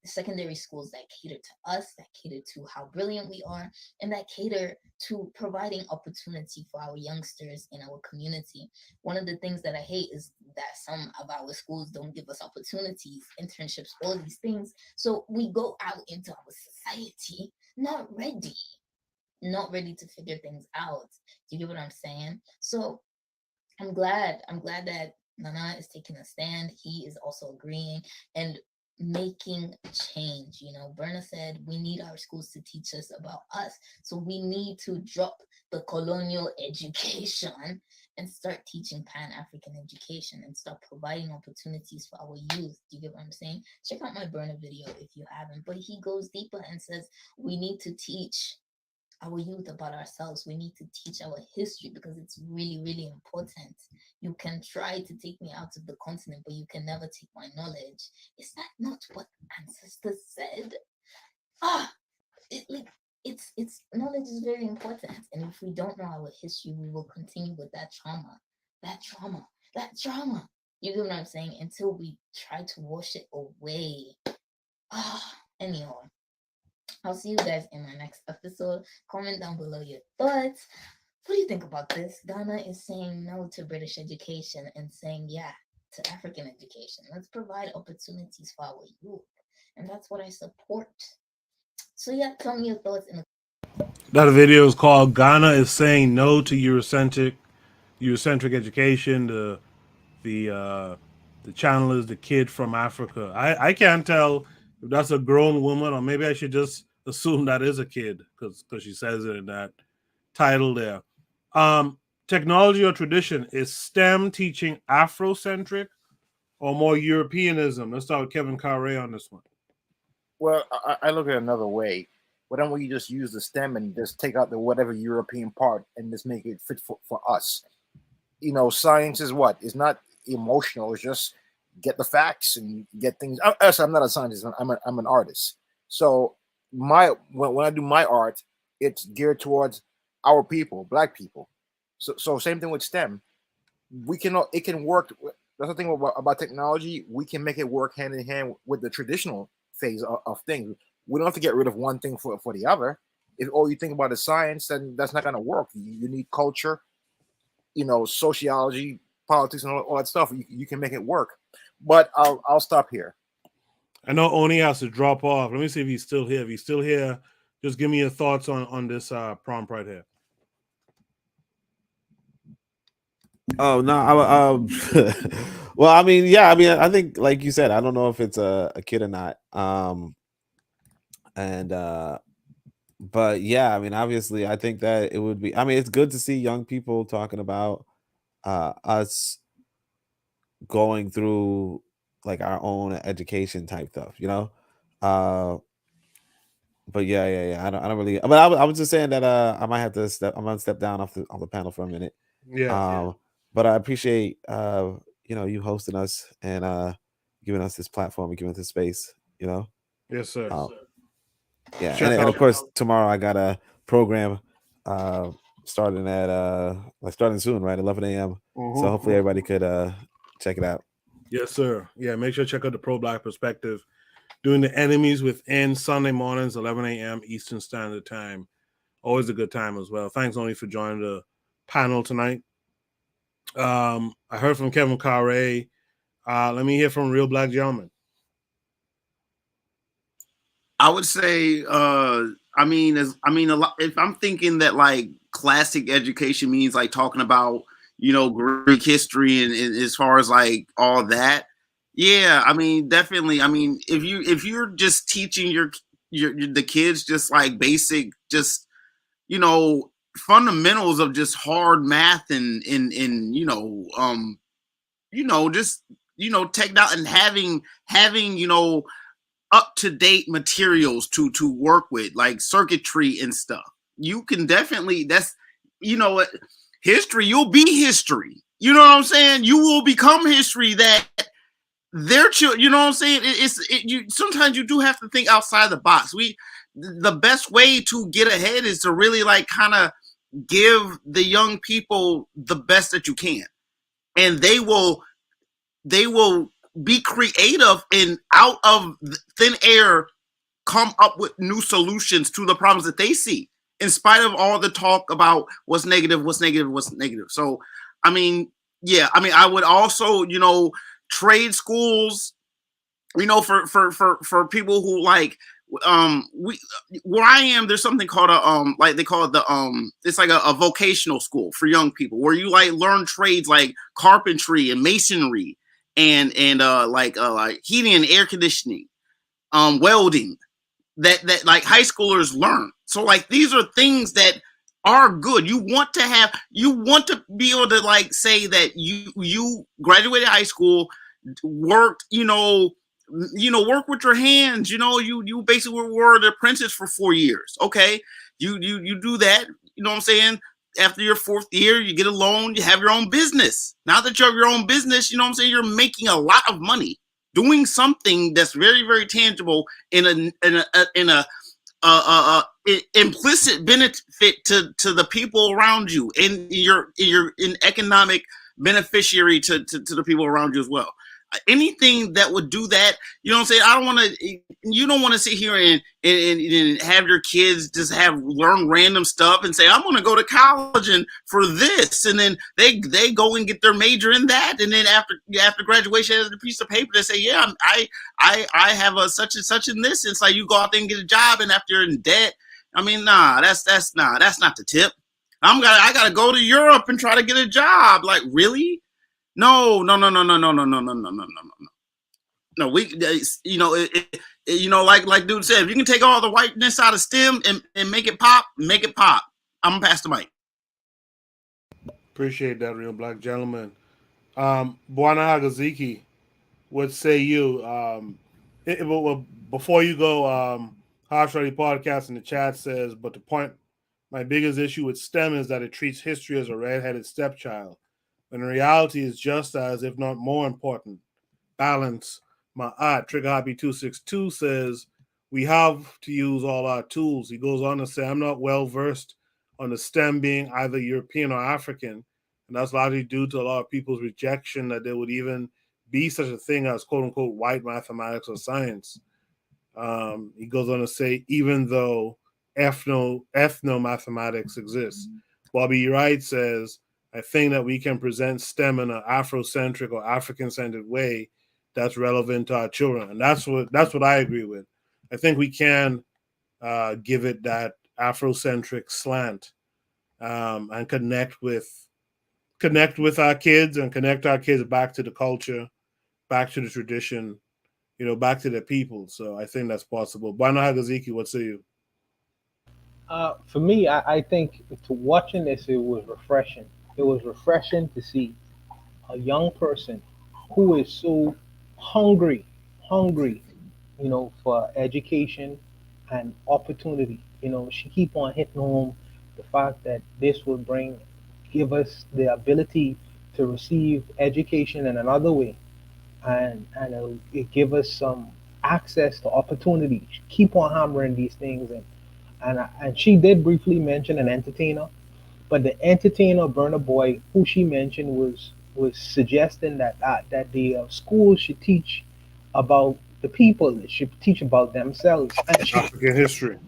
secondary schools that cater to us, that cater to how brilliant we are, and that cater to providing opportunity for our youngsters in our community. One of the things that I hate is that some of our schools don't give us opportunities, internships, all of these things. So we go out into our society not ready to figure things out. Do you get what I'm saying? So I'm glad that Nana is taking a stand. He is also agreeing and making change. Berna said we need our schools to teach us about us. So we need to drop the colonial education and start teaching Pan-African education and start providing opportunities for our youth. Do you get what I'm saying? Check out my Berna video if you haven't. But he goes deeper and says we need to teach our youth about ourselves. We need to teach our history because it's really, really important. You can try to take me out of the continent, but you can never take my knowledge. Is that not what ancestors said? It's knowledge is very important. And if we don't know our history, we will continue with that trauma. You get what I'm saying? Until we try to wash it away. Anyhow, I'll see you guys in my next episode. Comment down below your thoughts. What do you think about this? Ghana is saying no to British education and saying yeah to African education. Let's provide opportunities for our youth. And that's what I support. So yeah, tell me your thoughts in the That video is called Ghana is saying no to Eurocentric education. The channel is the kid from Africa. I can't tell if that's a grown woman or maybe I should just assume that is a kid because she says it in that title there. Technology or tradition, is STEM teaching Afrocentric or more Europeanism? Let's start with Kevin Carre on this one. Well, I look at it another way. Why don't we just use the STEM and just take out the whatever European part and just make it fit for us? You know, science is what? It's not emotional. It's just get the facts and get things. I'm not a scientist. I'm an artist. So when I do my art, it's geared towards our people, Black people. So same thing with STEM. It can work. That's the thing about technology. We can make it work hand in hand with the traditional phase of things. We don't have to get rid of one thing for the other. If all you think about is science, then that's not going to work. You need culture, sociology, politics, and all that stuff. You can make it work. But I'll stop here. I know Oni has to drop off. Let me see if he's still here. If he's still here, just give me your thoughts on this prompt right here. Oh no, well, I mean, yeah, I mean, I think, like you said, I don't know if it's a kid or not. But yeah, I mean, obviously, I think that it would be. I mean, it's good to see young people talking about us going through like our own education type stuff, But yeah. I don't really. But I was just saying that I might have to step. I'm gonna step down off the panel for a minute. Yeah. But I appreciate you hosting us and giving us this platform and giving us this space. Yes, sir. Yeah, and of course tomorrow I got a program starting soon, right? 11 a.m. Mm-hmm. So hopefully everybody could check it out. Yes, sir. Yeah, make sure to check out the Pro-Black Perspective. Doing the Enemies Within Sunday mornings, 11 a.m. Eastern Standard Time. Always a good time as well. Thanks, Oni, for joining the panel tonight. I heard from Kevin Carre. Let me hear from Real Black Gentleman. I would say, a lot. If I'm thinking that like classic education means like talking about Greek history and as far as like all that, yeah, I mean definitely. I mean if you're just teaching the kids just like basic fundamentals of just hard math and take out and having up-to-date materials to work with, like circuitry and stuff. You can definitely, history, you'll be history. You know what I'm saying? You will become history that their children, you know what I'm saying? Sometimes you do have to think outside the box. The best way to get ahead is to really like kind of give the young people the best that you can. And they will be creative and out of thin air come up with new solutions to the problems that they see, in spite of all the talk about what's negative. So, I mean, yeah, I mean, I would also, trade schools, for people who like, where I am, there's something called like they call it it's like a vocational school for young people where you like learn trades like carpentry and masonry and like heating and air conditioning, welding that like high schoolers learn. So like these are things that are good. You want to be able to like say that you graduated high school, worked, work with your hands, you basically were an apprentice for 4 years. Okay. You do that, you know what I'm saying? After your 4th year, you get a loan, you have your own business. Now that you have your own business, you know what I'm saying? You're making a lot of money doing something that's very, very tangible in a implicit benefit to the people around you, and you're an economic beneficiary to the people around you as well. anything that would do that. You know what I'm saying? I don't want to. You don't want to sit here and have your kids just learn random stuff and say, I'm going to go to college and for this, and then they go and get their major in that, and then after graduation, has a piece of paper that say, yeah, I have a such and such in this. And it's like you go out there and get a job, and after you're in debt, I mean, that's not the tip. I gotta go to Europe and try to get a job. Like, really? No. We, like dude said, if you can take all the whiteness out of STEM and make it pop, make it pop. I'm gonna pass the mic. Appreciate that, real black gentleman. Bwana Hagaziki, what say you? Before you go, Harsh Ready Podcast in the chat says, but the point, my biggest issue with STEM is that it treats history as a redheaded stepchild, when in reality is just as, if not more important. Balance. My Trigger Happy 262 says, we have to use all our tools. He goes on to say, I'm not well versed on the STEM being either European or African, and that's largely due to a lot of people's rejection that there would even be such a thing as quote unquote white mathematics or science. He goes on to say, even though ethno-mathematics exists. Bobby Wright says, I think that we can present STEM in an Afrocentric or African-centered way that's relevant to our children. And that's what I agree with. I think we can give it that Afrocentric slant and connect with our kids and connect our kids back to the culture, back to the tradition, back to the people. So I think that's possible. Bwana Hagaziki, what say you? For me, I think watching this, it was refreshing. It was refreshing to see a young person who is so hungry, for education and opportunity. She keep on hitting home the fact that this will give us the ability to receive education in another way, and it give us some access to opportunity. She keep on hammering these things, and she did briefly mention an entertainer, but the entertainer Burna Boy, who she mentioned, was suggesting that the school should teach about the people. They should teach about themselves. And African history.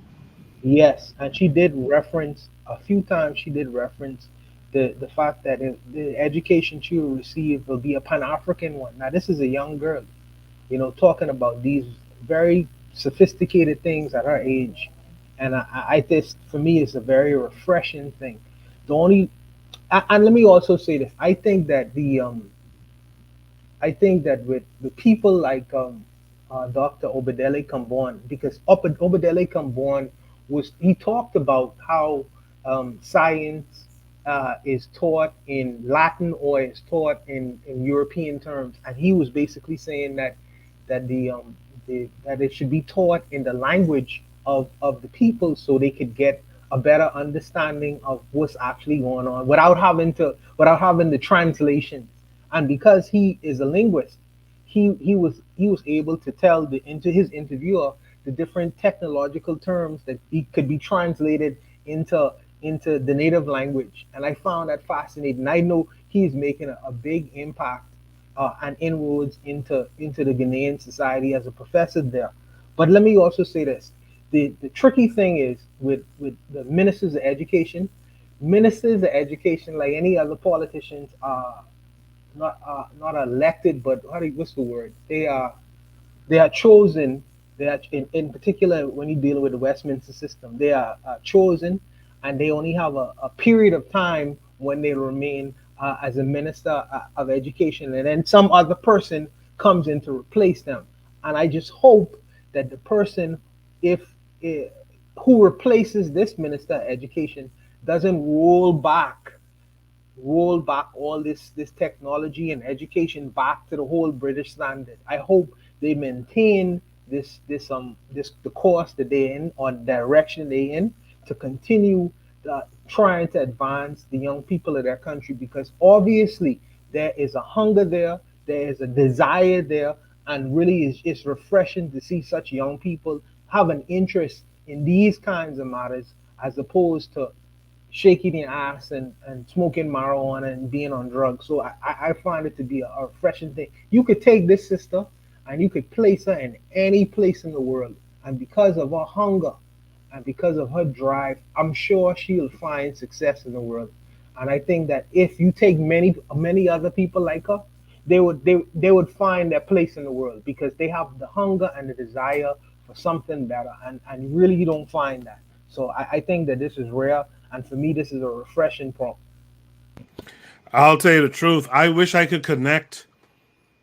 Yes, and she did reference a few times. She did reference the fact that the education she will receive will be a Pan-African one. Now, this is a young girl, talking about these very sophisticated things at her age, and I this for me is a very refreshing thing. The only and let me also say this: I think that with people like Dr. Obadele Kambon, because Obadele Kambon he talked about how science is taught in Latin or is taught in European terms, and he was basically saying that that it should be taught in the language of the people so they could get a better understanding of what's actually going on without having the translations. And because he is a linguist, he was able to tell his interviewer the different technological terms that could be translated into the native language. And I found that fascinating. I know he's making a big impact and inroads into the Ghanaian society as a professor there. But let me also say this: the tricky thing is with the ministers of education. Ministers of education, like any other politicians, are not elected, but what's the word? They are chosen. They are in particular when you're dealing with the Westminster system. They are chosen, and they only have a period of time when they remain as a minister of education, and then some other person comes in to replace them. And I just hope that the person, who replaces this minister of education, doesn't roll back all this technology and education back to the whole British standard. I hope they maintain the course that they're in or the direction they're in to continue trying to advance the young people of their country, because obviously there is a hunger there is a desire there, and really it's refreshing to see such young people have an interest in these kinds of matters as opposed to shaking your ass and smoking marijuana and being on drugs. So I find it to be a refreshing thing. You could take this sister and you could place her in any place in the world. And because of her hunger and because of her drive, I'm sure she'll find success in the world. And I think that if you take many other people like her, they would find their place in the world because they have the hunger and the desire for something better. And really you don't find that. So I think that this is rare, and for me, this is a refreshing prompt. I'll tell you the truth. I wish I could connect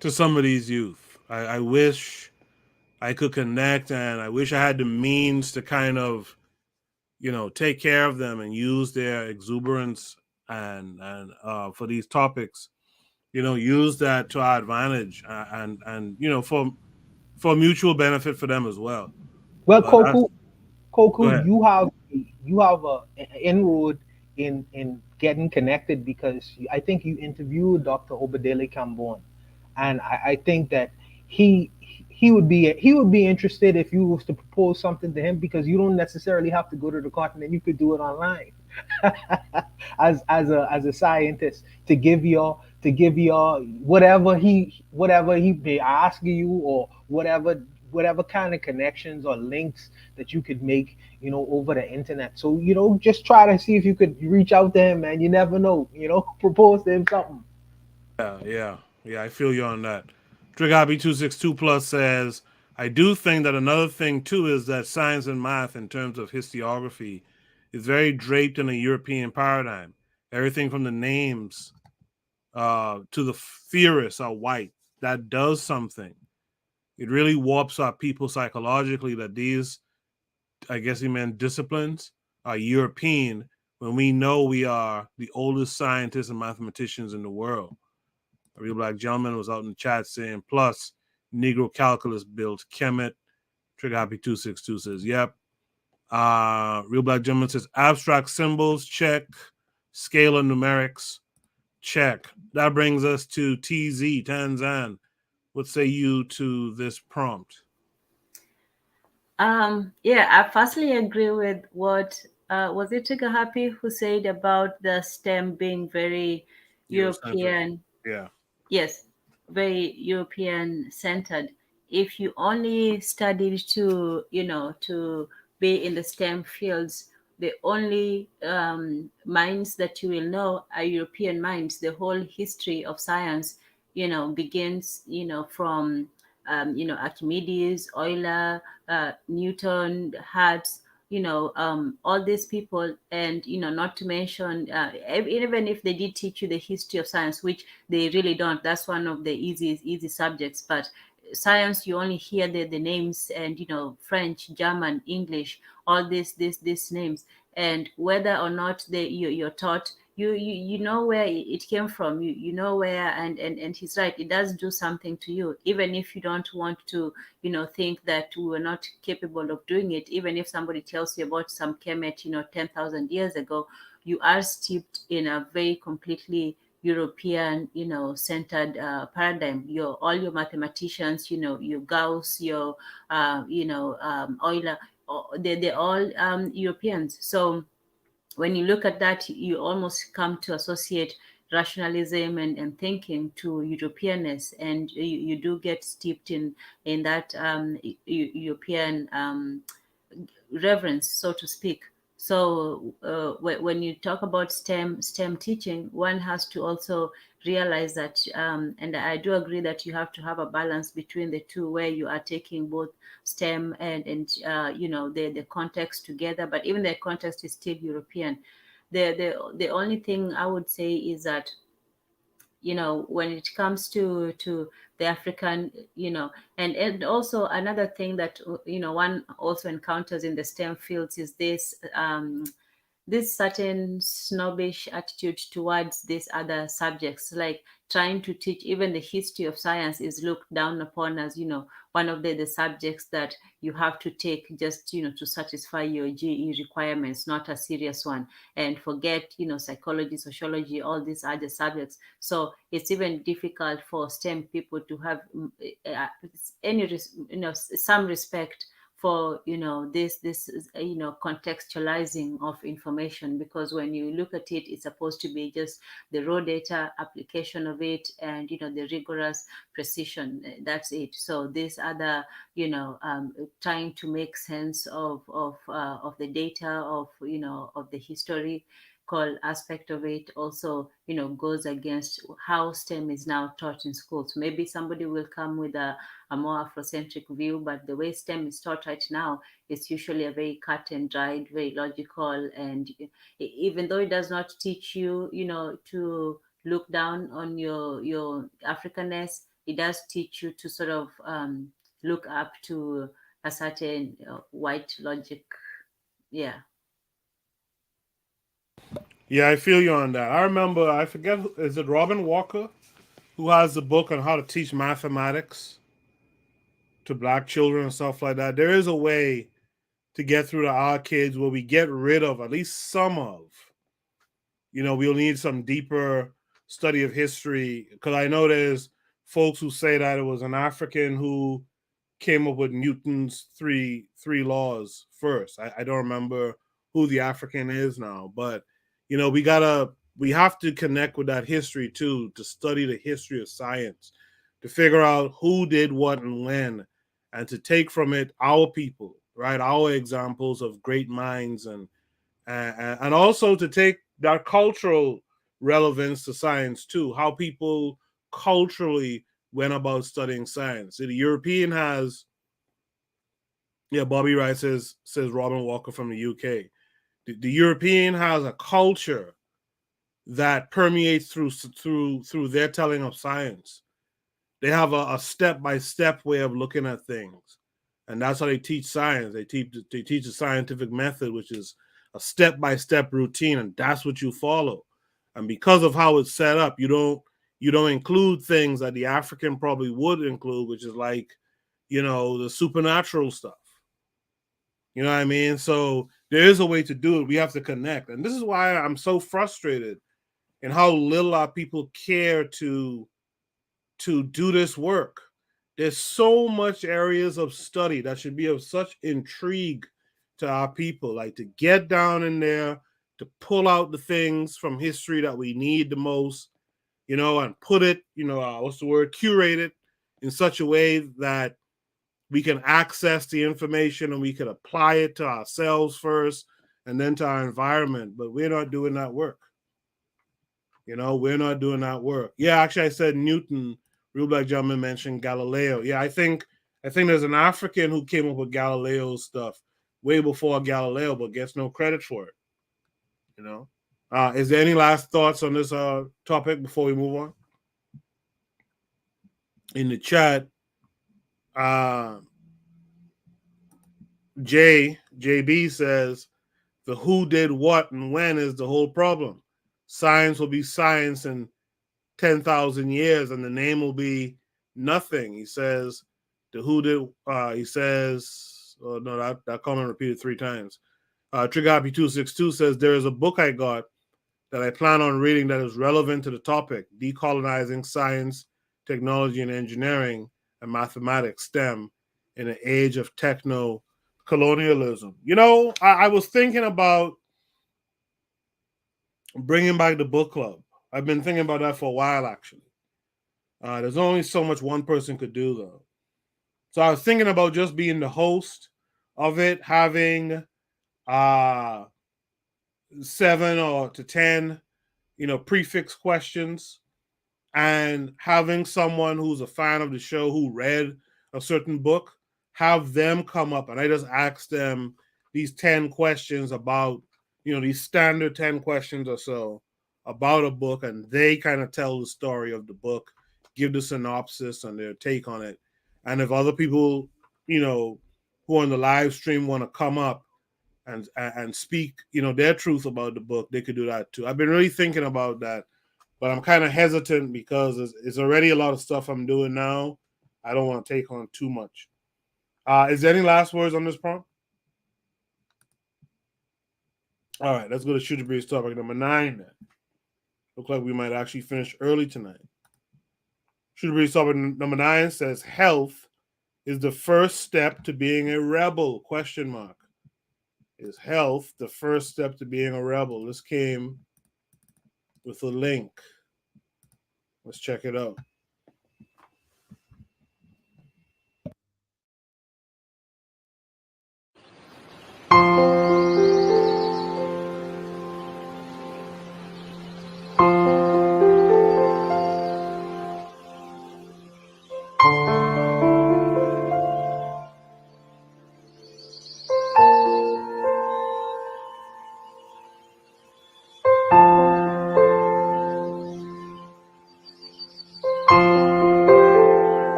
to some of these youth. I wish I could connect, and I wish I had the means to kind of, take care of them and use their exuberance and for these topics, use that to our advantage and for mutual benefit for them as well. Well, But that's, go Koku, ahead. you have a inroad in getting connected because I think you interviewed Dr. Obadele Kambon, and I think that he he would be interested if you was to propose something to him because you don't necessarily have to go to the continent. You could do it online as a scientist to give your whatever he may ask you or whatever kind of connections or links that you could make over the internet. So just try to see if you could reach out to him, man. You never know, propose to him something. Yeah. I feel you on that. Trigabi262 Plus says, I do think that another thing too is that science and math, in terms of historiography, is very draped in a European paradigm. Everything from the names to the theorists are white. That does something. It really warps our people psychologically that these, I guess he meant disciplines, are European when we know we are the oldest scientists and mathematicians in the world. A real black gentleman was out in the chat saying, plus, Negro calculus built Kemet. Trigger Happy 262 says, yep. Real black gentleman says, abstract symbols, check. Scalar numerics, check. That brings us to TZ, Tanzan. What say you to this prompt? Yeah, I firstly agree with what was it Trigger Happy who said about the STEM being very Eurocentric. European. Yeah. Yes, very European centered. If you only studied to be in the STEM fields, the only minds that you will know are European minds. The whole history of science, begins, from Archimedes, Euler, Newton, Hertz, all these people, and not to mention even if they did teach you the history of science, which they really don't. That's one of the easy subjects. But science, you only hear the names, and French, German, English, all these names, and whether or not you're taught, you know where it came from, you know where, and he's right, it does do something to you, even if you don't want to think that we were not capable of doing it. Even if somebody tells you about some Kemet 10,000 years ago, you are steeped in a very completely European, centered paradigm. All your mathematicians, your Gauss, your, Euler, they're all Europeans. So when you look at that, you almost come to associate rationalism and thinking to Europeanness, and you do get steeped in that European reverence, so to speak. So when you talk about STEM teaching, one has to also realize that, and I do agree that you have to have a balance between the two, where you are taking both STEM and the context together. But even the context is still European. The only thing I would say is that when it comes to the African, and also another thing that one also encounters in the STEM fields is this certain snobbish attitude towards these other subjects, like trying to teach. Even the history of science is looked down upon as one of the subjects that you have to take just to satisfy your GE requirements, not a serious one, and forget psychology, sociology, all these other subjects. So it's even difficult for STEM people to have some respect for this contextualizing of information, because when you look at it, it's supposed to be just the raw data application of it, and the rigorous precision. That's it. So this other trying to make sense of the data, of of the history aspect of it also goes against how STEM is now taught in schools. Maybe somebody will come with a more Afrocentric view, but the way STEM is taught right now is usually a very cut and dried, very logical, and even though it does not teach you to look down on your Africanness, it does teach you to sort of look up to a certain white logic. Yeah. Yeah, I feel you on that. I remember, I forget, is it Robin Walker who has the book on how to teach mathematics to black children and stuff like that? There is a way to get through to our kids where we get rid of at least some of, we'll need some deeper study of history, because I know there's folks who say that it was an African who came up with Newton's three laws first. I don't remember who the African is now, but we have to connect with that history too, to study the history of science, to figure out who did what and when, and to take from it our people, right? Our examples of great minds, and also to take that cultural relevance to science too, how people culturally went about studying science. The European has, Bobby Wright says Robin Walker from the UK. The European has a culture that permeates through their telling of science. They have a step-by-step way of looking at things, and that's how they teach science. They teach a scientific method, which is a step-by-step routine, and that's what you follow. And because of how it's set up, you don't include things that the African probably would include, which is like, the supernatural stuff. You know what I mean? So there is a way to do it. We have to connect. And this is why I'm so frustrated in how little our people care to do this work. There's so much areas of study that should be of such intrigue to our people, like to get down in there, to pull out the things from history that we need the most, and put it, curate it in such a way that we can access the information and we can apply it to ourselves first and then to our environment. But we're not doing that work. We're not doing that work. Yeah, actually, I said Newton. Real Black Gentleman mentioned Galileo. Yeah, I think there's an African who came up with Galileo's stuff way before Galileo, but gets no credit for it. Is there any last thoughts on this topic before we move on? In the chat, JB says the who did what and when is the whole problem. Science will be science in 10,000 years and the name will be nothing. He says the who did, he says, oh no, that comment repeated 3 times. Trigger Happy 262 says there is a book I got that I plan on reading that is relevant to the topic, Decolonizing Science, Technology and Engineering and Mathematics, STEM, in an age of techno-colonialism. I was thinking about bringing back the book club. I've been thinking about that for a while, actually. There's only so much one person could do, though. So I was thinking about just being the host of it, having 7 or to 10, prefix questions, and having someone who's a fan of the show who read a certain book, have them come up and I just ask them these 10 questions about, these standard 10 questions or so about a book, and they kind of tell the story of the book, give the synopsis and their take on it. And if other people, who are on the live stream want to come up and speak, their truth about the book, they could do that too. I've been really thinking about that, but I'm kind of hesitant because it's already a lot of stuff I'm doing now. I don't want to take on too much. Is there any last words on this prompt? All right, let's go to Shooter Breeze topic number 9 then. Look like we might actually finish early tonight. Shooter Breeze topic number 9 says health is the first step to being a rebel? Question mark. Is health the first step to being a rebel? This came with a link. Let's check it out.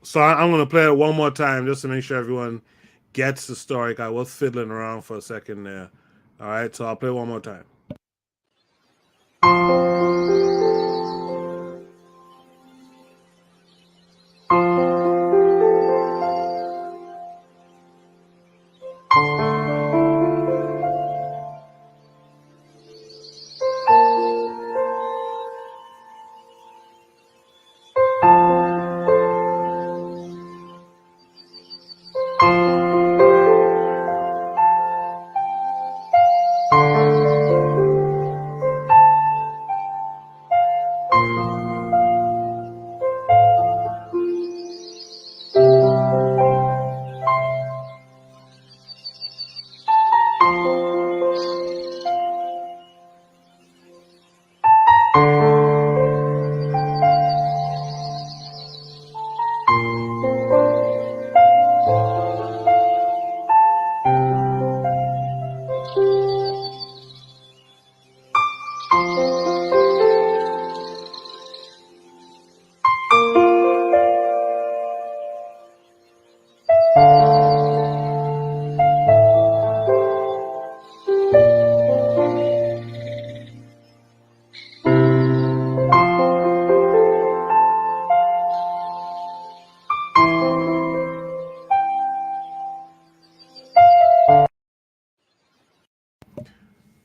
So I'm going to play it one more time just to make sure everyone gets the story. I was fiddling around for a second there. All right, so I'll play it one more time.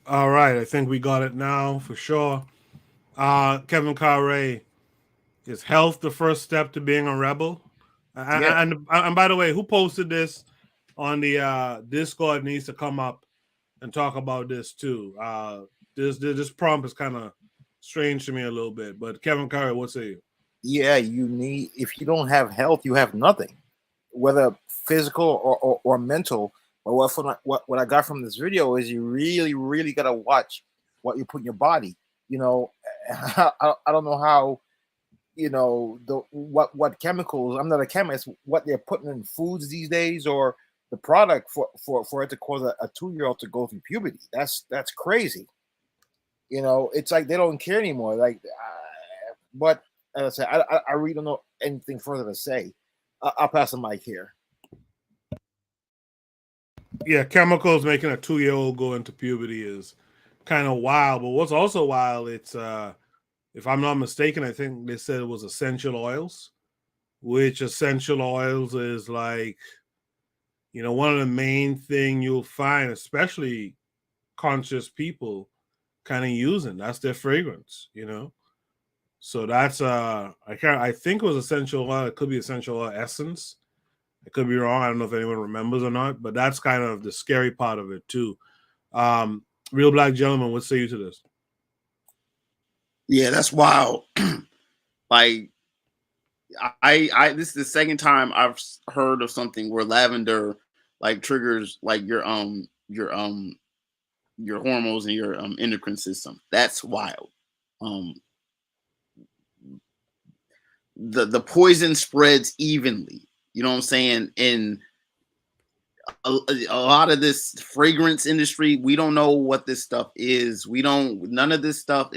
All right, I think we got it now for sure. Kevin Carre, is health the first step to being a rebel? Yeah. And by the way, who posted this on the Discord needs to come up and talk about this too. This prompt is kind of strange to me a little bit, but Kevin Carre, what say you? Yeah, you need, if you don't have health, you have nothing, whether physical or mental. But what I got from this video is you really got to watch what you put in your body. You know, I don't know how, you know, what chemicals, I'm not a chemist, what they're putting in foods these days, or the product for it to cause a 2-year-old to go through puberty. That's crazy. You know, it's like they don't care anymore. Like, but as I said, I really don't know anything further to say. I'll pass the mic here. Yeah, chemicals making a 2-year-old go into puberty is kind of wild. But what's also wild, it's if I'm not mistaken, I think they said it was essential oils, which essential oils is like, you know, one of the main thing you'll find, especially conscious people kind of using. That's their fragrance, you know. So that's I think it was essential oil. It could be essential oil essence. I could be wrong. I don't know if anyone remembers or not, but that's kind of the scary part of it too. Real Black Gentleman, what say you to this? Yeah, that's wild. Like, I this is the second time I've heard of something where lavender like triggers like your hormones and your endocrine system. That's wild. The poison spreads evenly. You know what I'm saying? In a lot of this fragrance industry, we don't know what this stuff is. None of this stuff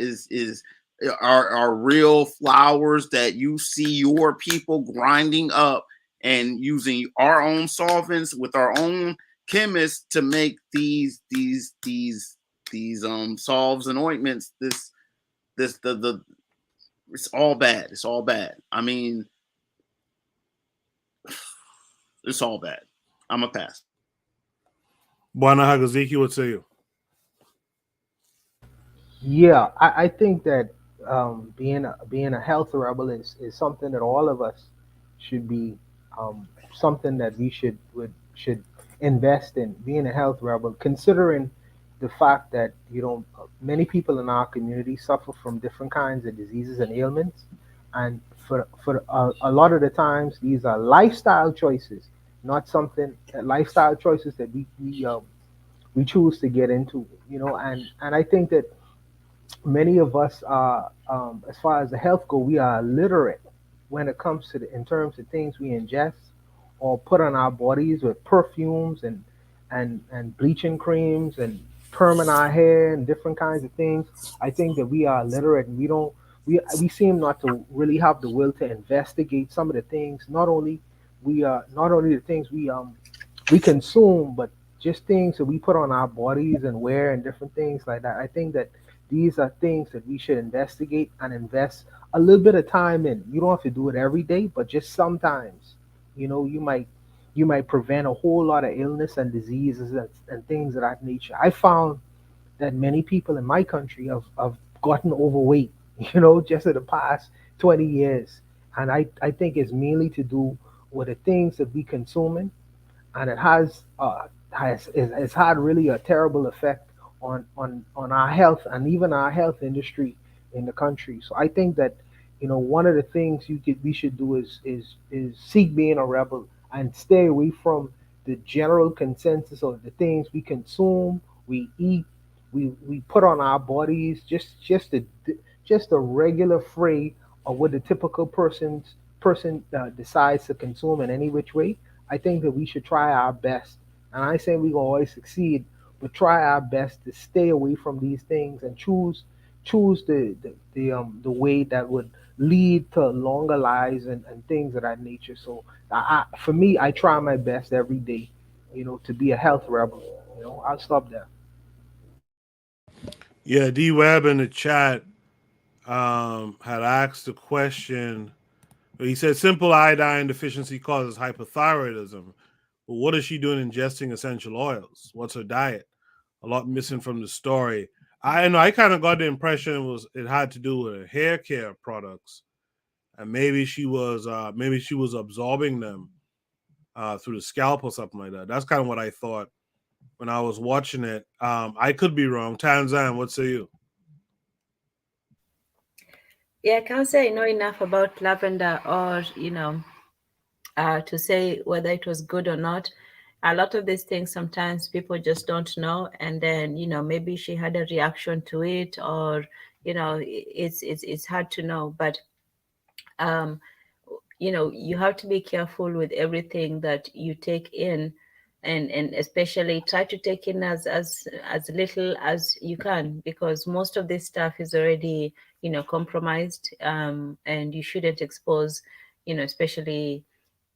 are real flowers that you see your people grinding up and using our own solvents with our own chemists to make these salves and ointments. It's all bad. It's all bad. I mean, it's all bad. I'm a pass. Bwana Hagaziki, what say you? Yeah, I think that being a health rebel is something that all of us should be something that we should invest in. Being a health rebel, considering the fact that many people in our community suffer from different kinds of diseases and ailments, and for a lot of the times these are lifestyle choices, not something lifestyle choices that we choose to get into, and I think that many of us are, as far as the health go, we are illiterate when it comes to in terms of things we ingest or put on our bodies with perfumes and bleaching creams and perming our hair and different kinds of things. I think that we are illiterate and we seem not to really have the will to investigate some of the things. Not only the things we consume, but just things that we put on our bodies and wear and different things like that. I think that these are things that we should investigate and invest a little bit of time in. You don't have to do it every day, but just sometimes. You might prevent a whole lot of illness and diseases and things of that nature. I found that many people in my country have gotten overweight, just in the past 20 years. And I think it's mainly to do with the things that we consuming, and it has had really a terrible effect on our health and even our health industry in the country. So I think that one of the things we should do is seek being a rebel and stay away from the general consensus of the things we consume, we eat, we put on our bodies, just a regular fray of what the typical person decides to consume in any which way. I think that we should try our best, and I say we gonna always succeed, but try our best to stay away from these things and choose the way that would lead to longer lives and things of that nature. So for me, I try my best every day, to be a health rebel. I'll stop there. Yeah, D Web in the chat had asked a question. He said simple iodine deficiency causes hypothyroidism. But what is she doing ingesting essential oils? What's her diet? A lot missing from the story. I know I kind of got the impression it had to do with her hair care products, and maybe she was absorbing them through the scalp or something like that. That's kind of what I thought when I was watching it. I could be wrong. Tanzan, what say you? Yeah, I can't say I know enough about lavender or, to say whether it was good or not. A lot of these things sometimes people just don't know, and then maybe she had a reaction to it, or it's hard to know. But you have to be careful with everything that you take in, and especially try to take in as little as you can, because most of this stuff is already compromised, and you shouldn't expose especially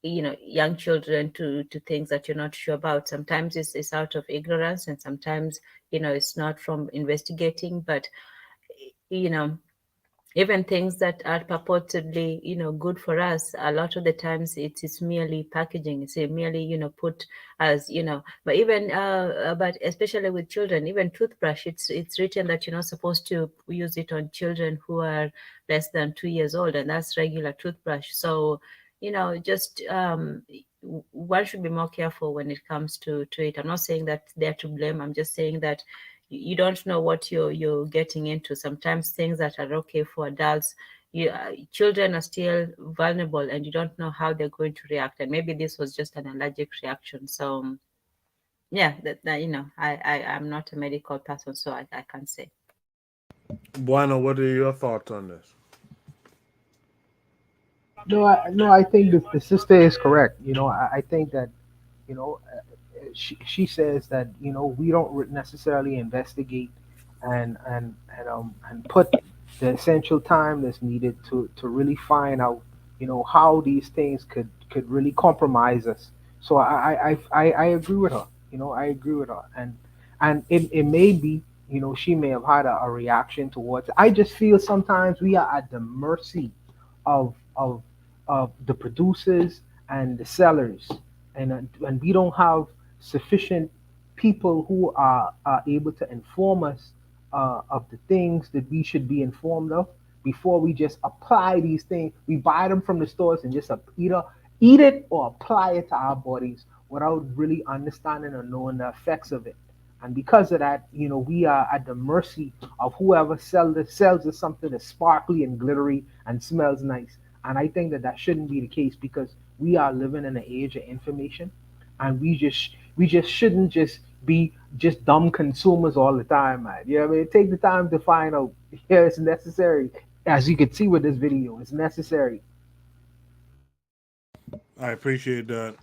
young children to things that you're not sure about. Sometimes it's out of ignorance, and sometimes it's not from investigating, but even things that are purportedly good for us, a lot of the times it is merely packaging. It's merely put as but even but especially with children, even toothbrush, it's written that you're not supposed to use it on children who are less than 2 years old, and that's regular toothbrush. So just one should be more careful when it comes to it. I'm not saying that they're to blame. I'm just saying that you don't know what you're getting into. Sometimes things that are okay for adults, children are still vulnerable, and you don't know how they're going to react. And maybe this was just an allergic reaction. So yeah, I'm not a medical person, so I can't say. Bueno, what are your thoughts on this? No, I think the sister is correct. I think that, she says that, we don't necessarily investigate and put the essential time that's needed to really find out, how these things could really compromise us. So I agree with her. I agree with her, and it may be, she may have had a reaction towards it. I just feel sometimes we are at the mercy of of of the producers and the sellers, and we don't have sufficient people who are able to inform us of the things that we should be informed of before we just apply these things. We buy them from the stores and just either eat it or apply it to our bodies without really understanding or knowing the effects of it. And because of that, we are at the mercy of whoever sells us something that's sparkly and glittery and smells nice. And I think that shouldn't be the case, because we are living in an age of information, and we just shouldn't just be just dumb consumers all the time, man. You know what I mean? Take the time to find out. Yeah, it's necessary. As you can see with this video, it's necessary. I appreciate that.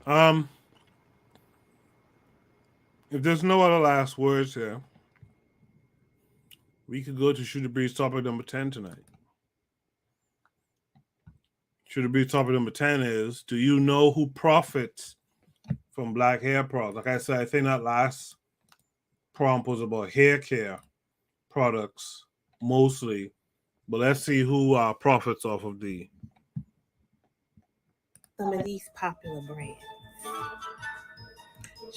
If there's no other last words here, we could go to Shooter Breeze topic number 10 tonight. Shooter Breeze topic number 10 is, do you know who profits from black hair products? Like I said, I think that last prompt was about hair care products mostly, but let's see who profits off of the. Some of these popular brands: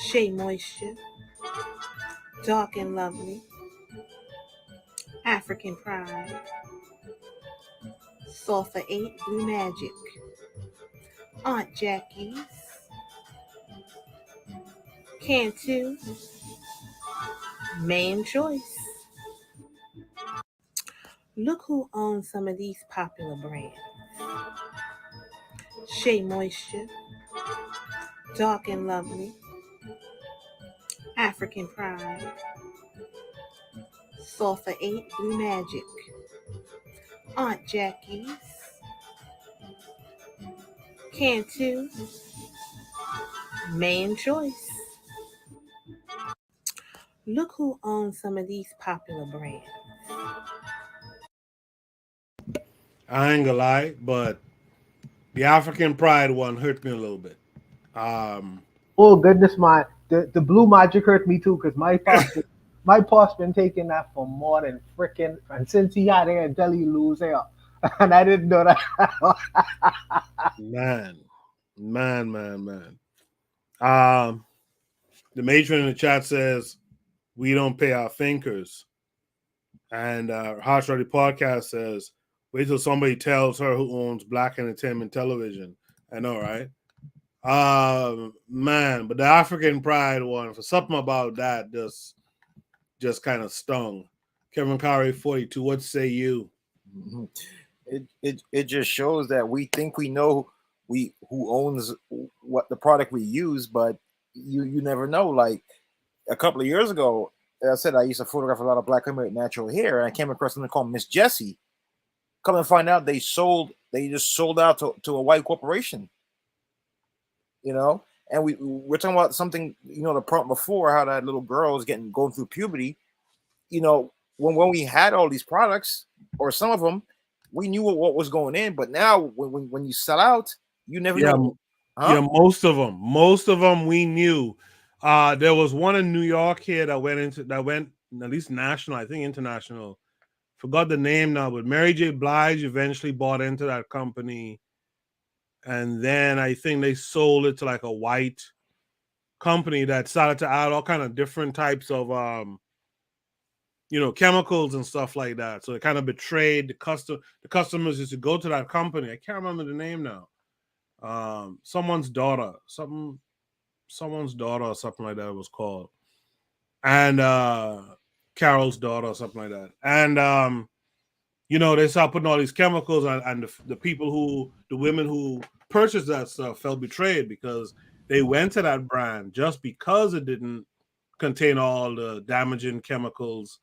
Shea Moisture, Dark and Lovely, African Pride, Sulfur 8 Blue Magic, Aunt Jackie's, Cantu, Main Choice. Look who owns some of these popular brands: Shea Moisture, Dark and Lovely, African Pride, Sulfur 8 Blue Magic, Aunt Jackie's, Cantu, Main Choice. Look who owns some of these popular brands. I ain't gonna lie, but the African Pride one hurt me a little bit. Oh goodness, the blue magic hurt me too, because my pops been taking that for more than freaking, and since he had hair until he lose hair, and I didn't know that. Man. The matron in the chat says we don't pay our thinkers, and Harsh Roddy Podcast says wait till somebody tells her who owns Black Entertainment Television. I know, right? Man, but the African Pride one, for something about that just kind of stung. Kevin Curry 42, what say you? It just shows that we think we know who owns what the product we use, but you never know. Like a couple of years ago, I said I used to photograph a lot of black women with natural hair, and I came across something called Miss Jessie. Come and find out they just sold out to a white corporation. And we're talking about something, the prompt before, how that little girl is going through puberty. When we had all these products, or some of them, we knew what was going in, but now when you sell out, you never know. Huh? Yeah, most of them we knew. There was one in New York here that went at least national, I think international. Forgot the name now, but Mary J. Blige eventually bought into that company, and then I think they sold it to like a white company that started to add all kind of different types of chemicals and stuff like that. So it kind of betrayed the customers used to go to that company. I can't remember the name now. Someone's daughter or something like that it was called. And Carol's daughter or something like that. And you know, they start putting all these chemicals, and the women who purchased that stuff felt betrayed because they went to that brand just because it didn't contain all the damaging chemicals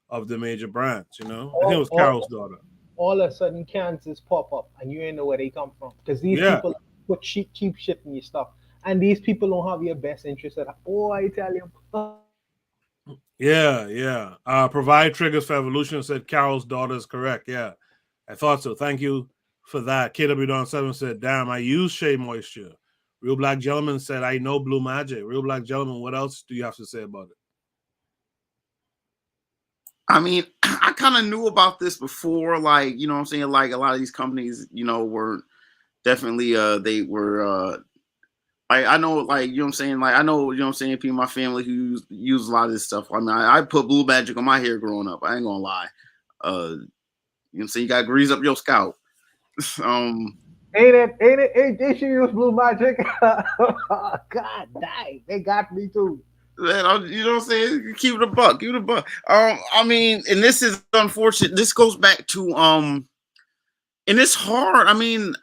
of the major brands. You know, I think it was Carol's daughter. All of a sudden, Kansas pop up, and you ain't know where they come from because these people put cheap shit in your stuff, and these people don't have your best interest at all. I tell you. Yeah. Provide triggers for evolution said Carol's daughter is correct. Yeah, I thought so. Thank you for that. KW Don 7 said, damn, I use Shea Moisture. Real Black Gentleman said, I know Blue Magic. Real Black Gentleman, what else do you have to say about it? I mean, I kind of knew about this before, like, you know what I'm saying? Like a lot of these companies, you know, were definitely, they were, I know, like, you know what I'm saying? Like, I know, you know what I'm saying? People in my family who use a lot of this stuff. I mean, I put Blue Magic on my hair growing up. I ain't gonna lie. You know what I'm saying? You gotta grease up your scalp. Ain't it? They should use Blue Magic. God dang, they got me too. Man, you know what I'm saying? Keep it a buck. I mean, and this is unfortunate. This goes back to and it's hard. I mean,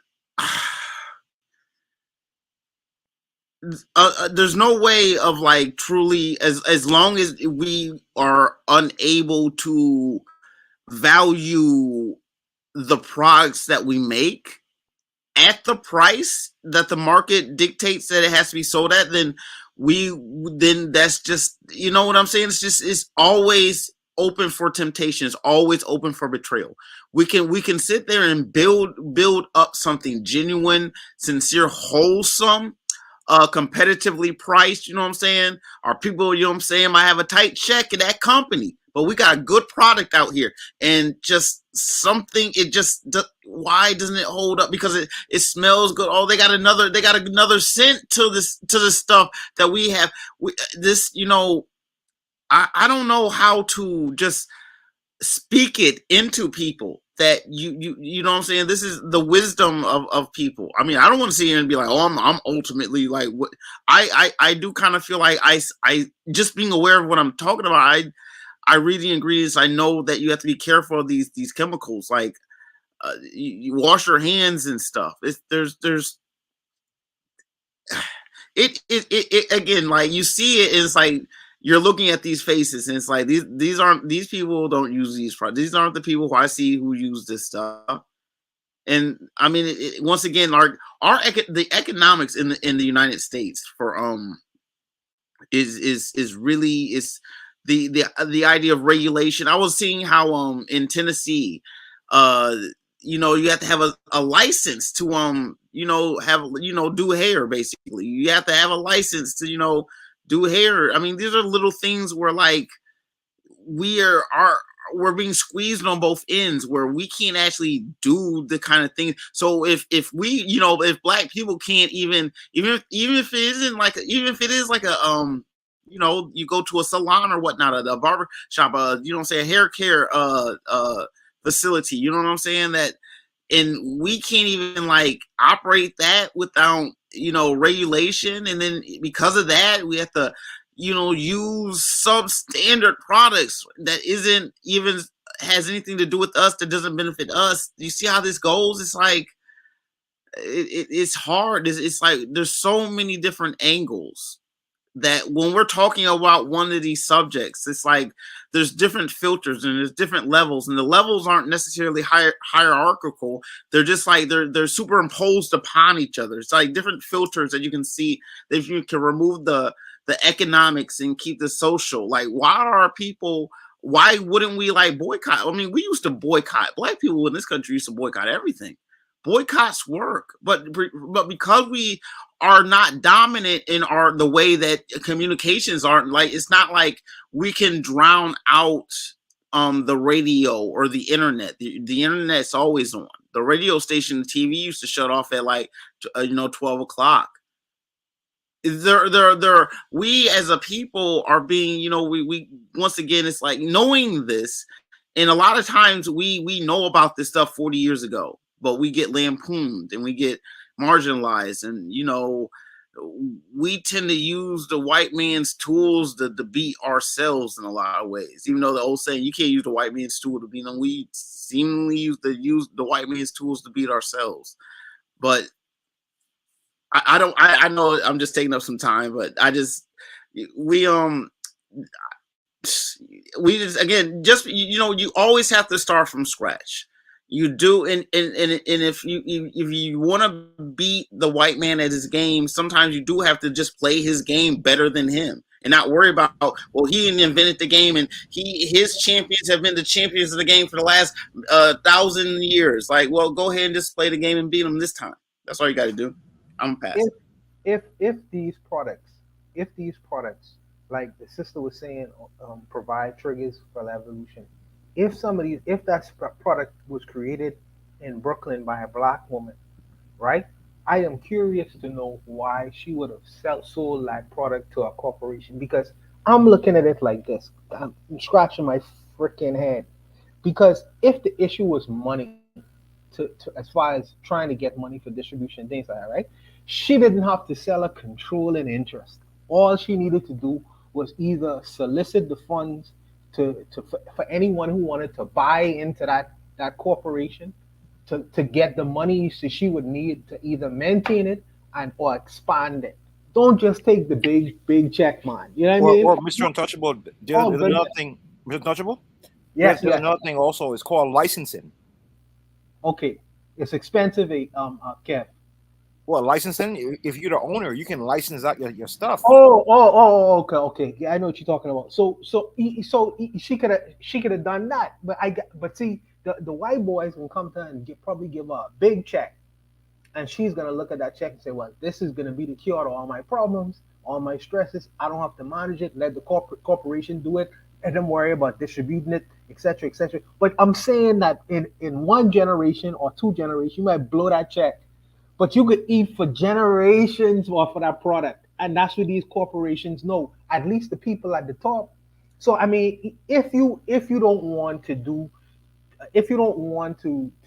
there's no way of like truly as long as we are unable to value the products that we make at the price that the market dictates that it has to be sold at, then that's just, you know what I'm saying? It's always open for temptation. It's always open for betrayal. We can sit there and build up something genuine, sincere, wholesome, competitively priced, you know what I'm saying? Our people, you know what I'm saying, might have a tight check at that company, but we got a good product out here, and just something, why doesn't it hold up? Because it smells good. Oh, they got another scent to the stuff that we have. You know, I don't know how to just speak it into people that you know what I'm saying? This is the wisdom of people. I mean, I don't want to sit here and be like, oh, I'm ultimately like what I do kind of feel like I just being aware of what I'm talking about. I read the ingredients. I know that you have to be careful of these chemicals. Like you wash your hands and stuff. There's again, like you see it, it's like you're looking at these faces, and it's like these people don't use these products. These aren't the people who I see who use this stuff. And I mean, once again, the economics in the United States for is really the idea of regulation. I was seeing how in Tennessee, you know, you have to have a license to do hair. Basically, you have to have a license to do hair. I mean, these are little things where like we're being squeezed on both ends, where we can't actually do the kind of thing. So if we, if Black people can't even if it is like a you go to a salon or whatnot, a barber shop, say a hair care facility, you know what I'm saying, and we can't even like operate that without regulation, and then because of that we have to use substandard products that isn't even has anything to do with us, that doesn't benefit us. You see how this goes? It's like it's hard. It's like there's so many different angles that when we're talking about one of these subjects, it's like there's different filters and there's different levels, and the levels aren't necessarily hierarchical. They're just like they're superimposed upon each other. It's like different filters that you can see, that if you can remove the economics and keep the social. Like, why wouldn't we like boycott? I mean, we used to boycott. Black people in this country used to boycott everything. Boycotts work, but because we are not dominant in the way that communications aren't, like, it's not like we can drown out the radio or the internet. The internet's always on. The radio station, the TV used to shut off at like 12 o'clock. We as a people are being, we once again, it's like knowing this, and a lot of times we know about this stuff 40 years ago, but we get lampooned and we get marginalized, and we tend to use the white man's tools to beat ourselves in a lot of ways. Even though the old saying, you can't use the white man's tool to beat them, we seemingly use the white man's tools to beat ourselves. But I know I'm just taking up some time, but we just, again, just, you always have to start from scratch. You do, and if you want to beat the white man at his game, sometimes you do have to just play his game better than him, and not worry about, well, he invented the game, and his champions have been the champions of the game for the last 1,000 years. Like, well, go ahead and just play the game and beat him this time. That's all you got to do. I'm passing. If these products, like the sister was saying, provide triggers for evolution. If that product was created in Brooklyn by a black woman, right? I am curious to know why she would have sold that product to a corporation, because I'm looking at it like this. I'm scratching my freaking head, because if the issue was money, to as far as trying to get money for distribution, things like that, right? She didn't have to sell a controlling interest. All she needed to do was either solicit the funds for anyone who wanted to buy into that corporation to get the money she would need to either maintain it or expand it. Don't just take the big check, man. You know what I mean? Or Mr. Untouchable, there's another thing. Mr. Untouchable? Yes, there's another thing also. It's called licensing. Okay. It's expensive, Kev. Well, licensing, if you're the owner, you can license out your stuff. Okay. Yeah, I know what you're talking about. So she could have done that, but see, the white boys can come to her and probably give her a big check, and she's gonna look at that check and say, well, this is gonna be the cure to all my problems, all my stresses. I don't have to manage it. Let the corporation do it, and then worry about distributing it, etc., etc. But I'm saying that in one generation or two generations, you might blow that check, but you could eat for generations off of that product. And that's what these corporations know, at least the people at the top. So I mean, if you don't want to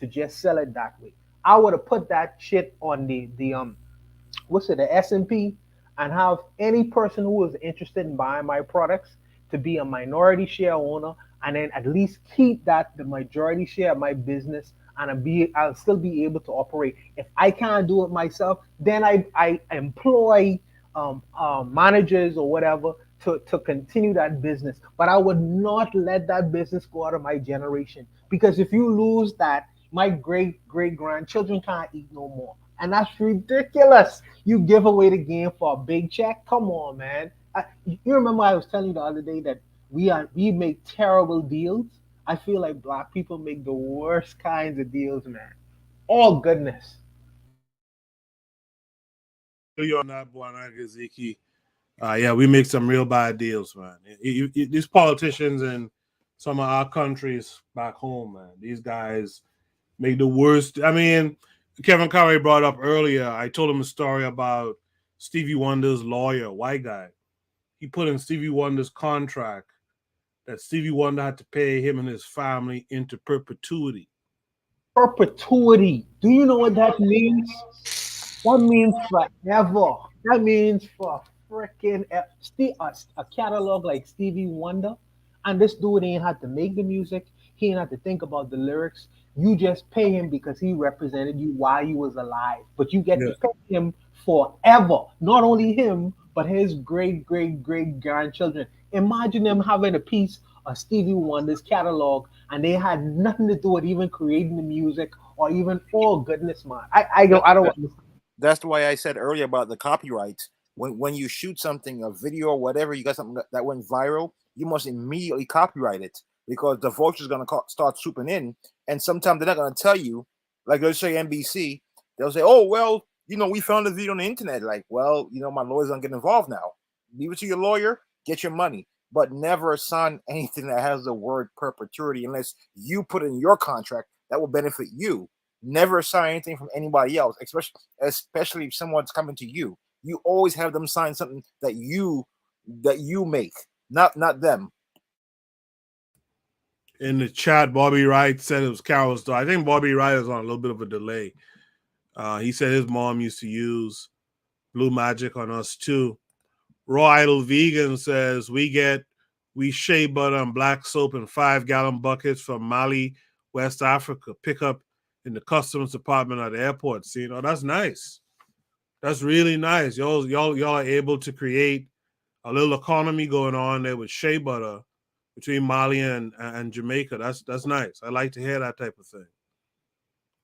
just sell it that way, I would have put that shit on the S&P, and have any person who is interested in buying my products to be a minority share owner, and then at least keep the majority share of my business, and I'll still be able to operate. If I can't do it myself, then I employ managers or whatever to continue that business. But I would not let that business go out of my generation, because if you lose that, my great grandchildren can't eat no more, and that's ridiculous. You give away the game for a big check? Come on, man. You remember I was telling you the other day that we make terrible deals. I feel like black people make the worst kinds of deals, man. All goodness. You're not Ziki. Yeah, we make some real bad deals, man. These politicians in some of our countries back home, man, these guys make the worst. I mean, Kevin Curry brought up earlier, I told him a story about Stevie Wonder's lawyer, white guy. He put in Stevie Wonder's contract that Stevie Wonder had to pay him and his family into perpetuity. Perpetuity. Do you know what that means? That means forever. That means for freaking a catalog like Stevie Wonder. And this dude ain't had to make the music. He ain't had to think about the lyrics. You just pay him because he represented you while you was alive. But you get to pay him forever. Not only him, but his great grandchildren. Imagine them having a piece of Stevie Wonder's catalog, and they had nothing to do with even creating the music or even, oh goodness, man. I don't understand. That's why I said earlier about the copyrights. When you shoot something, a video or whatever, you got something that went viral, you must immediately copyright it, because the vulture's going to start swooping in. And sometimes they're not going to tell you, like let's say NBC, they'll say, oh, well, we found the video on the internet. Like, well, my lawyer's going to get involved now. Leave it to your lawyer, get your money, but never sign anything that has the word perpetuity unless you put in your contract that will benefit you. Never sign anything from anybody else, especially if someone's coming to you. You always have them sign something that you make, not them. In the chat, Bobby Wright said it was Carol's daughter. I think Bobby Wright is on a little bit of a delay. He said his mom used to use Blue magic on us too. Raw Idol Vegan says we shea butter and black soap in 5-gallon buckets from Mali, West Africa. Pick up in the customs department at the airport. See, that's nice. That's really nice. Y'all are able to create a little economy going on there with shea butter between Mali and Jamaica. That's nice. I like to hear that type of thing.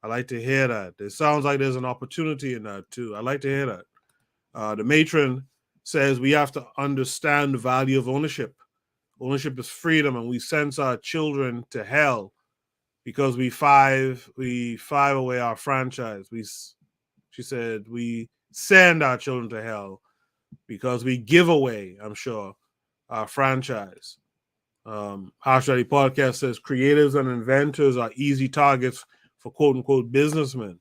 I like to hear that. It sounds like there's an opportunity in that too. I like to hear that. The matron says we have to understand the value of ownership. Ownership is freedom, and we send our children to hell because we five away our franchise. She said we send our children to hell because we give away, I'm sure, our franchise. Harsh Reality Podcast says creatives and inventors are easy targets for quote unquote businessmen.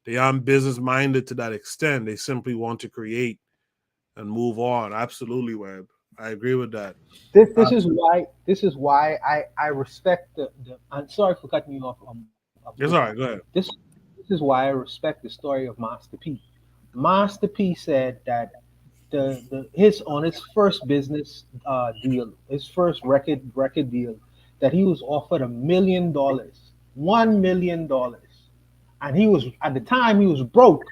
They aren't business minded to that extent. They simply want to create and move on. Absolutely, Webb. I agree with that. This is why I respect the I'm sorry for cutting you off. It's all right. Go ahead. This is why I respect the story of Master P. Master P said that on his first business deal, his first record deal, that he was offered $1 million, $1 million, and he was at the time he was broke,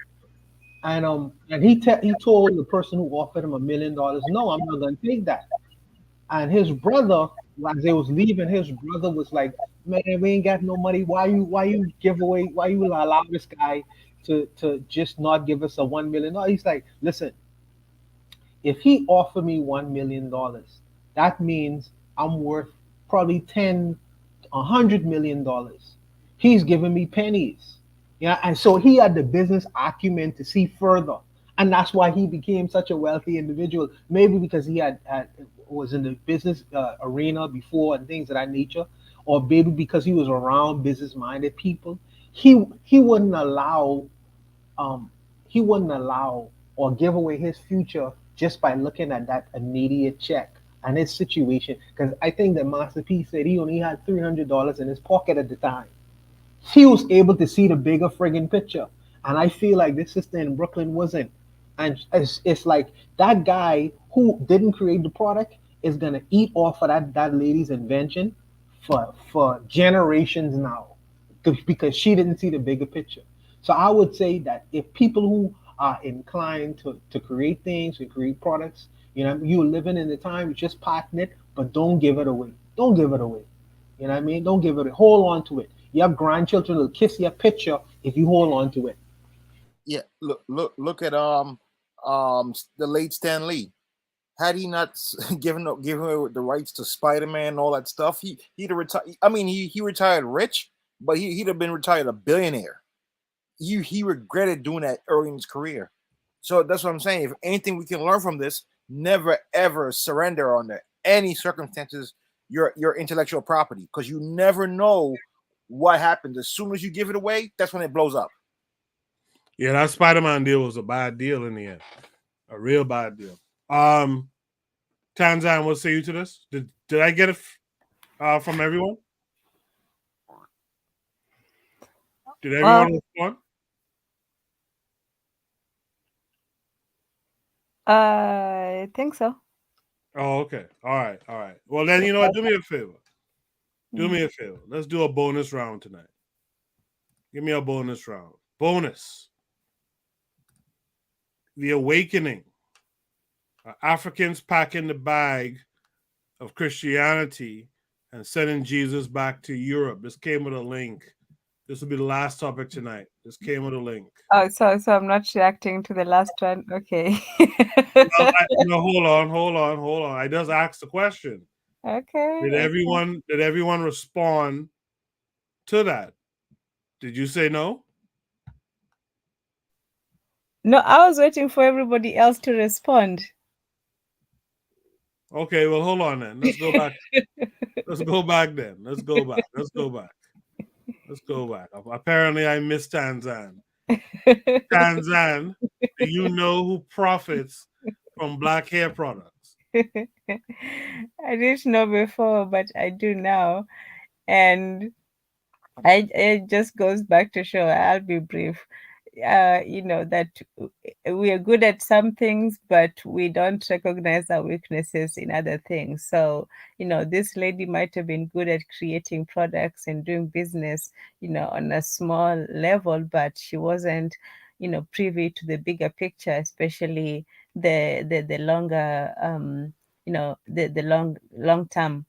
and he told the person who offered him $1 million, no, I'm not going to take that. And his brother, as they was leaving, his brother was like, "Man, we ain't got no money. Why you allow this guy to just not give us a $1 million?" He's like, "Listen, if he offered me $1 million, that means I'm worth probably $100 million. He's giving me pennies." Yeah, and so he had the business acumen to see further. And that's why he became such a wealthy individual. Maybe because he was in the business arena before and things of that nature, or maybe because he was around business-minded people. He wouldn't allow or give away his future just by looking at that immediate check and his situation. Because I think that Master P said he only had $300 in his pocket at the time. He was able to see the bigger friggin' picture. And I feel like this sister in Brooklyn wasn't. And it's like that guy who didn't create the product is going to eat off of that lady's invention for generations now because she didn't see the bigger picture. So I would say that if people who are inclined to create things, to create products, you're living in the time, you just patent it, but don't give it away. Don't give it away. You know what I mean? Don't give it away. Hold on to it. Your grandchildren will kiss your picture if you hold on to it. Yeah, look at the late Stan Lee. Had he not given away the rights to Spider-Man and all that stuff, he'd have retired. I mean, he retired rich, but he'd have been retired a billionaire. He regretted doing that early in his career. So that's what I'm saying. If anything we can learn from this, never ever surrender under any circumstances your intellectual property, because you never know what happens. As soon as you give it away, that's when it blows up. Yeah, that Spider-Man deal was a bad deal in the end. A real bad deal. Tanzan, what say you to this? Did I get it from everyone? Did everyone respond? I think so. Oh, okay. All right. Well, then, you know what? Do me a favor. Let's do a bonus round tonight. Give me a bonus round. Bonus. The Awakening. Africans packing the bag of Christianity and sending Jesus back to Europe. This came with a link. This will be the last topic tonight. This came with a link. Oh, so I'm not reacting to the last one. Okay. No, hold on. I just asked the question. Okay. Did everyone respond to that? Did you say no? No, I was waiting for everybody else to respond. Okay, well, hold on then. Let's go back. Let's go back. Apparently, I missed Tanzan. Tanzan, do you know who profits from black hair products? I didn't know before, but I do now. And it just goes back to show, I'll be brief. that we are good at some things, but we don't recognize our weaknesses in other things. So, this lady might have been good at creating products and doing business, on a small level, but she wasn't, privy to the bigger picture, especially the longer, the long term.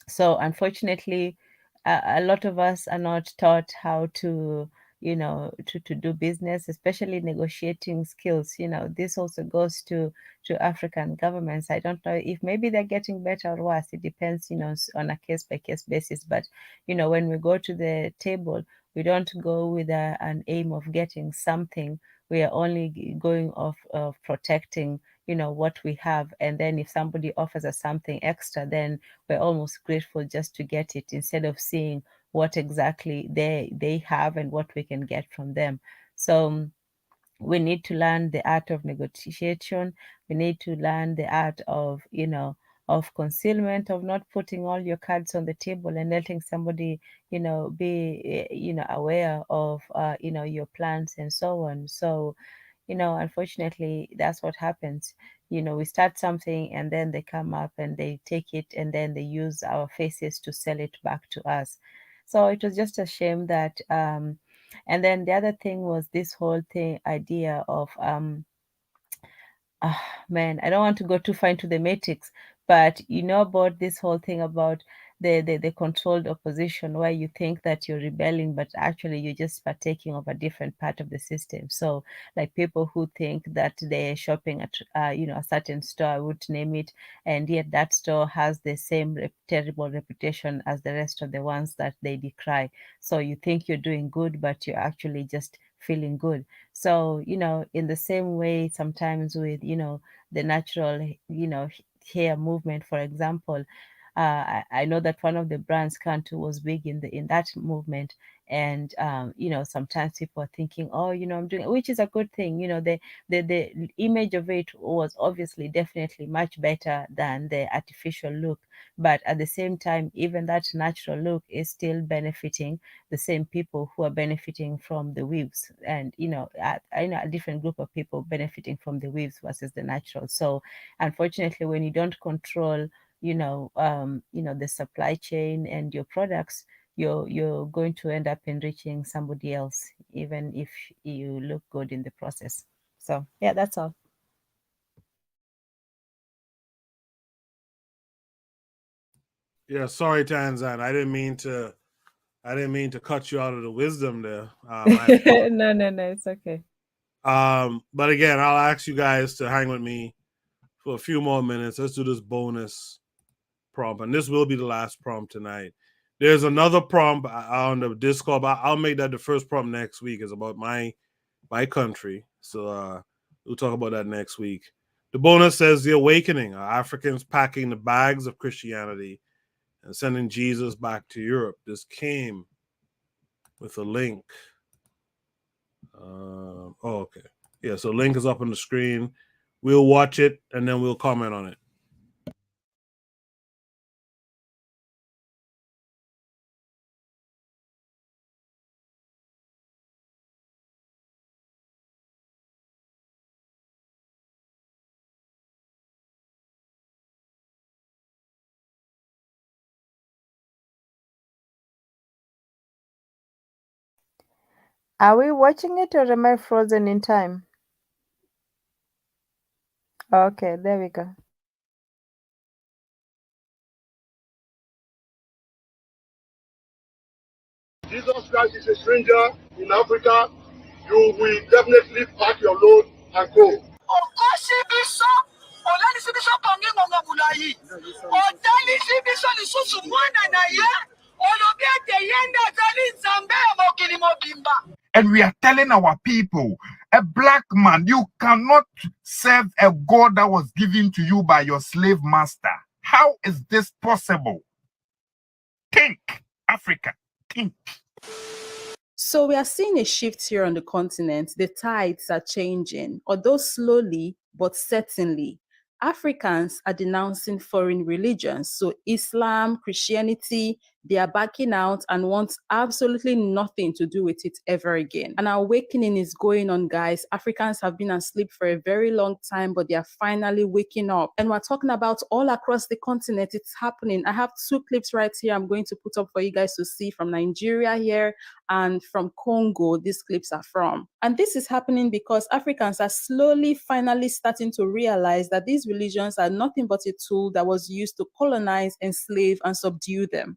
So unfortunately, a lot of us are not taught how to to do business, especially negotiating skills. This also goes to African governments. I don't know if maybe they're getting better or worse. It depends, on a case by case basis. But when we go to the table, we don't go with an aim of getting something. We are only going off of protecting what we have. And then if somebody offers us something extra, then we're almost grateful just to get it, instead of seeing what exactly they have and what we can get from them. So we need to learn the art of negotiation. We need to learn the art of of concealment, of not putting all your cards on the table and letting somebody be aware of your plans and so on. So unfortunately, that's what happens. We start something and then they come up and they take it and then they use our faces to sell it back to us. So it was just a shame that, and then the other thing was this whole thing idea of, man, I don't want to go too far into the matrix, but about this whole thing about the controlled opposition, where you think that you're rebelling, but actually you're just partaking of a different part of the system. So like people who think that they're shopping at a certain store, I would name it, and yet that store has the same terrible reputation as the rest of the ones that they decry. So you think you're doing good, but you're actually just feeling good. So, in the same way, sometimes with, the natural, hair movement, for example, I know that one of the brands, Kantu, was big in that movement. And, sometimes people are thinking, oh, I'm doing, which is a good thing. The image of it was obviously definitely much better than the artificial look. But at the same time, even that natural look is still benefiting the same people who are benefiting from the weaves, and I know a different group of people benefiting from the weaves versus the natural. So unfortunately, when you don't control the supply chain and your products, you're going to end up enriching somebody else, even if you look good in the process. So yeah, that's all. Yeah, sorry, Tanzan. I didn't mean to cut you out of the wisdom there. No, it's okay. But again, I'll ask you guys to hang with me for a few more minutes. Let's do this bonus prompt, and this will be the last prompt tonight. There's another prompt on the Discord, but I'll make that the first prompt next week. It's about my country, so we'll talk about that next week. The bonus says the awakening: Africans packing the bags of Christianity and sending Jesus back to Europe. This came with a link. Okay. Yeah, so link is up on the screen. We'll watch it and then we'll comment on it. Are we watching it, or am I frozen in time? Okay, there we go. Jesus Christ is a stranger in Africa. You will definitely pack your load and go. And we are telling our people, a black man, you cannot serve a God that was given to you by your slave master. How is this possible? Think, Africa, think. So we are seeing a shift here on the continent. The tides are changing, although slowly, but certainly. Africans are denouncing foreign religions, so Islam, Christianity, They are backing out and want absolutely nothing to do with it ever again. An awakening is going on, guys. Africans have been asleep for a very long time, but they are finally waking up. And we're talking about all across the continent. It's happening. I have 2 clips right here I'm going to put up for you guys to see from Nigeria here and from Congo. These clips are from. And this is happening because Africans are slowly finally starting to realize that these religions are nothing but a tool that was used to colonize, enslave, and subdue them.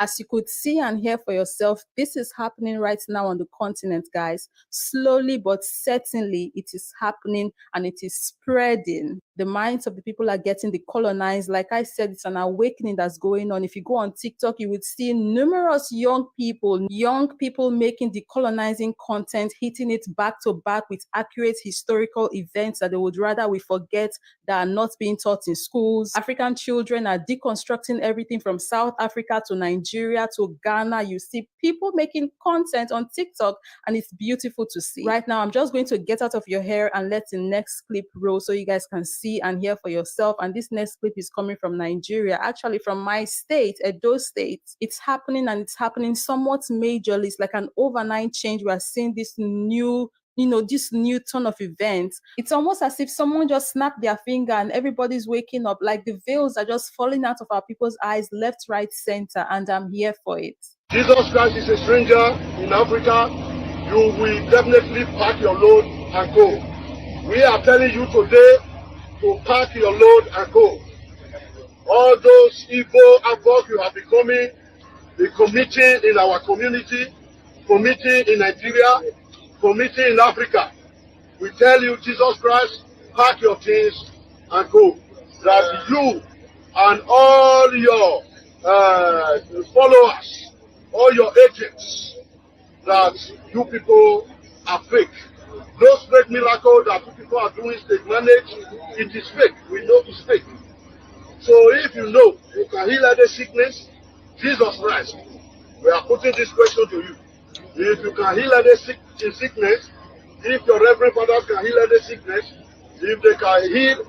As you could see and hear for yourself, this is happening right now on the continent, guys. Slowly but certainly, it is happening and it is spreading. The minds of the people are getting decolonized. Like I said, it's an awakening that's going on. If you go on TikTok, you would see numerous young people making decolonizing content, hitting it back to back with accurate historical events that they would rather we forget that are not being taught in schools. African children are deconstructing everything from South Africa to Nigeria to Ghana. You see people making content on TikTok and it's beautiful to see. Right now, I'm just going to get out of your hair and let the next clip roll so you guys can see and hear for yourself. And this next clip is coming from Nigeria, actually from my state, Edo State. It's happening and it's happening somewhat majorly. It's like an overnight change. We are seeing this new turn of events. It's almost as if someone just snapped their finger and everybody's waking up, like the veils are just falling out of our people's eyes, left, right, center, and I'm here for it. Jesus Christ is a stranger in Africa. You will definitely pack your load and go. We are telling you today to pack your load and go. All those evil havoc you are becoming, the committing in our community, committing in Nigeria, committing in Africa. We tell you Jesus Christ pack your things and go. That you and all your followers, all your agents, that you people are fake. Those fake miracles that you people are doing state manage, it is fake. We know it's fake. So if you know you can heal any sickness, Jesus Christ, we are putting this question to you. If you can heal any sickness, if your reverend fathers can heal any sickness, if they can heal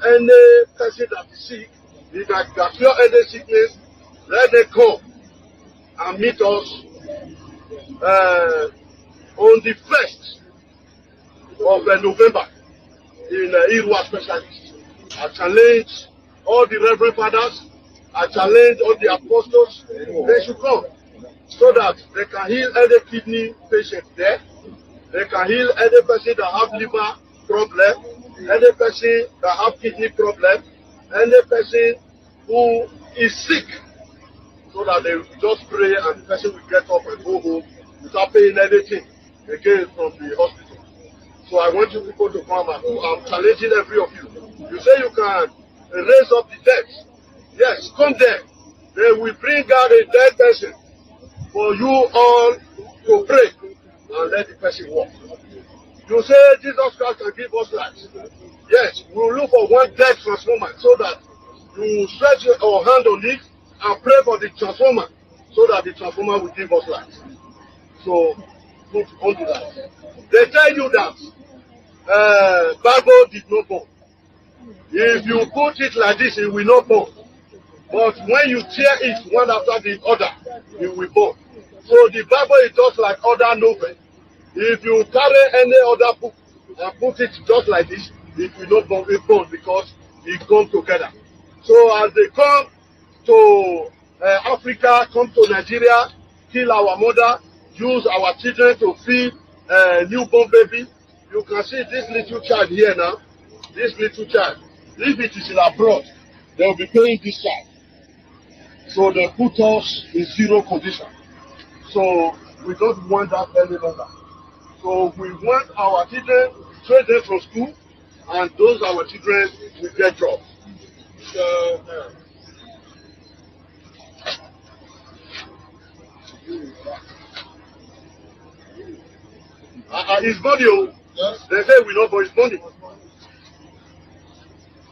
any person that is sick, if they can cure any sickness, let them come and meet us on the 1st of November in Irua Specialist. I challenge all the reverend fathers, I challenge all the apostles, they should come so that they can heal any kidney patient there, they can heal any person that have liver problem, any person that have kidney problem, any person who is sick, so that they will just pray and the person will get up and go home without paying anything again from the hospital. So I want you people to come and I'm challenging every of you. You say you can raise up the dead. Yes, come there. They will bring out a dead person for you all to pray and let the person walk. You say Jesus Christ can give us life. Yes, we will look for one dead transformer so that you stretch your hand on it and pray for the transformer so that the transformer will give us life. So, put on the life. They tell you that Bible did not born. If you put it like this, it will not born. But when you tear it one after the other, it will born. So the Bible is just like other novel. If you carry any other book and put it just like this, it will not born because it comes together. So as they come to Africa, come to Nigeria, kill our mother, use our children to feed newborn baby. You can see this little child here now. This little child. If it is in abroad, they will be paying this child. So they put us in zero condition. So we don't want that any longer. So we want our children to train them from school, and those our children will get jobs. So, it's money. Oh. Yes. They say we know, but it's money.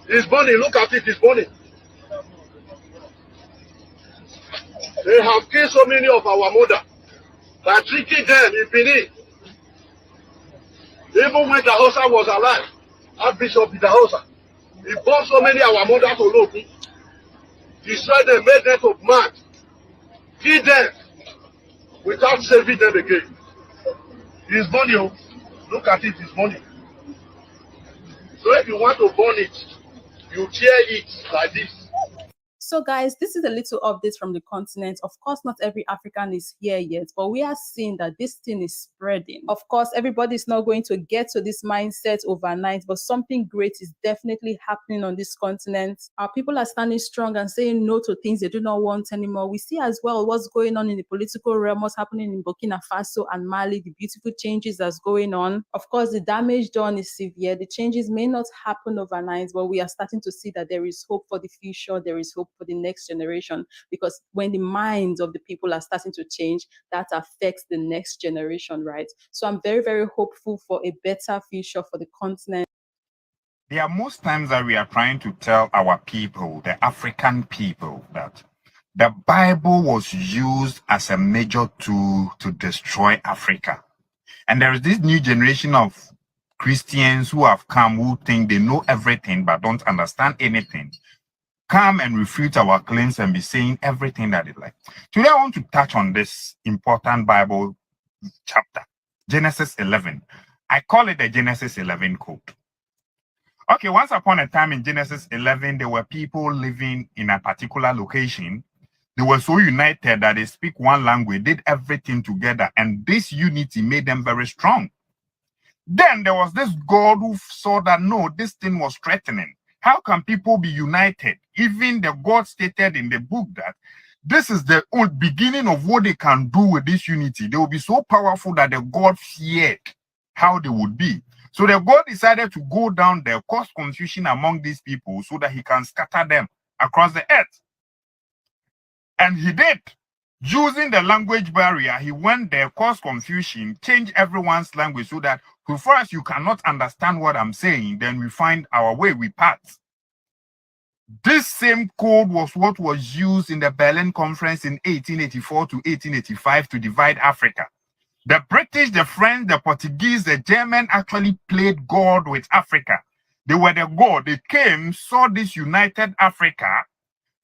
It's money. Look at it. It's money. They have killed so many of our mother by tricking them in Benin. Even when the Hausa was alive, Archbishop Idahosa, he brought so many of our mothers to Loki, destroyed them, made them to mad, killed them without saving them again. It's money. Oh. Look at it, it's money. So if you want to burn it, you tear it like this. So guys, this is a little update from the continent. Of course, not every African is here yet, but we are seeing that this thing is spreading. Of course, everybody is not going to get to this mindset overnight, but something great is definitely happening on this continent. Our people are standing strong and saying no to things they do not want anymore. We see as well what's going on in the political realm, what's happening in Burkina Faso and Mali, the beautiful changes that's going on. Of course, the damage done is severe. The changes may not happen overnight, but we are starting to see that there is hope for the future. There is hope for the next generation, because when the minds of the people are starting to change, that affects the next generation, right? So I'm very, very hopeful for a better future for the continent. There are most times that we are trying to tell our people, the African people, that the Bible was used as a major tool to destroy Africa. And there is this new generation of Christians who have come who think they know everything but don't understand anything. Come and refute our claims and be saying everything that they like. Today I want to touch on this important Bible chapter, Genesis 11. I call it the Genesis 11 code. Okay, once upon a time in Genesis 11, there were people living in a particular location. They were so united that they speak one language, did everything together, and this unity made them very strong. Then there was this God who saw that no, this thing was threatening. How can people be united? Even the God stated in the book that this is the old beginning of what they can do with this unity. They will be so powerful that the God feared how they would be. So the God decided to go down there, cause confusion among these people so that he can scatter them across the earth. And he did. Using the language barrier, he went there, caused confusion, changed everyone's language so that so far as you cannot understand what I'm saying, then we find our way, we part. This same code was what was used in the Berlin Conference in 1884 to 1885 to divide Africa. The British, the French, the Portuguese, the German actually played God with Africa. They were the God. They came, saw this united Africa,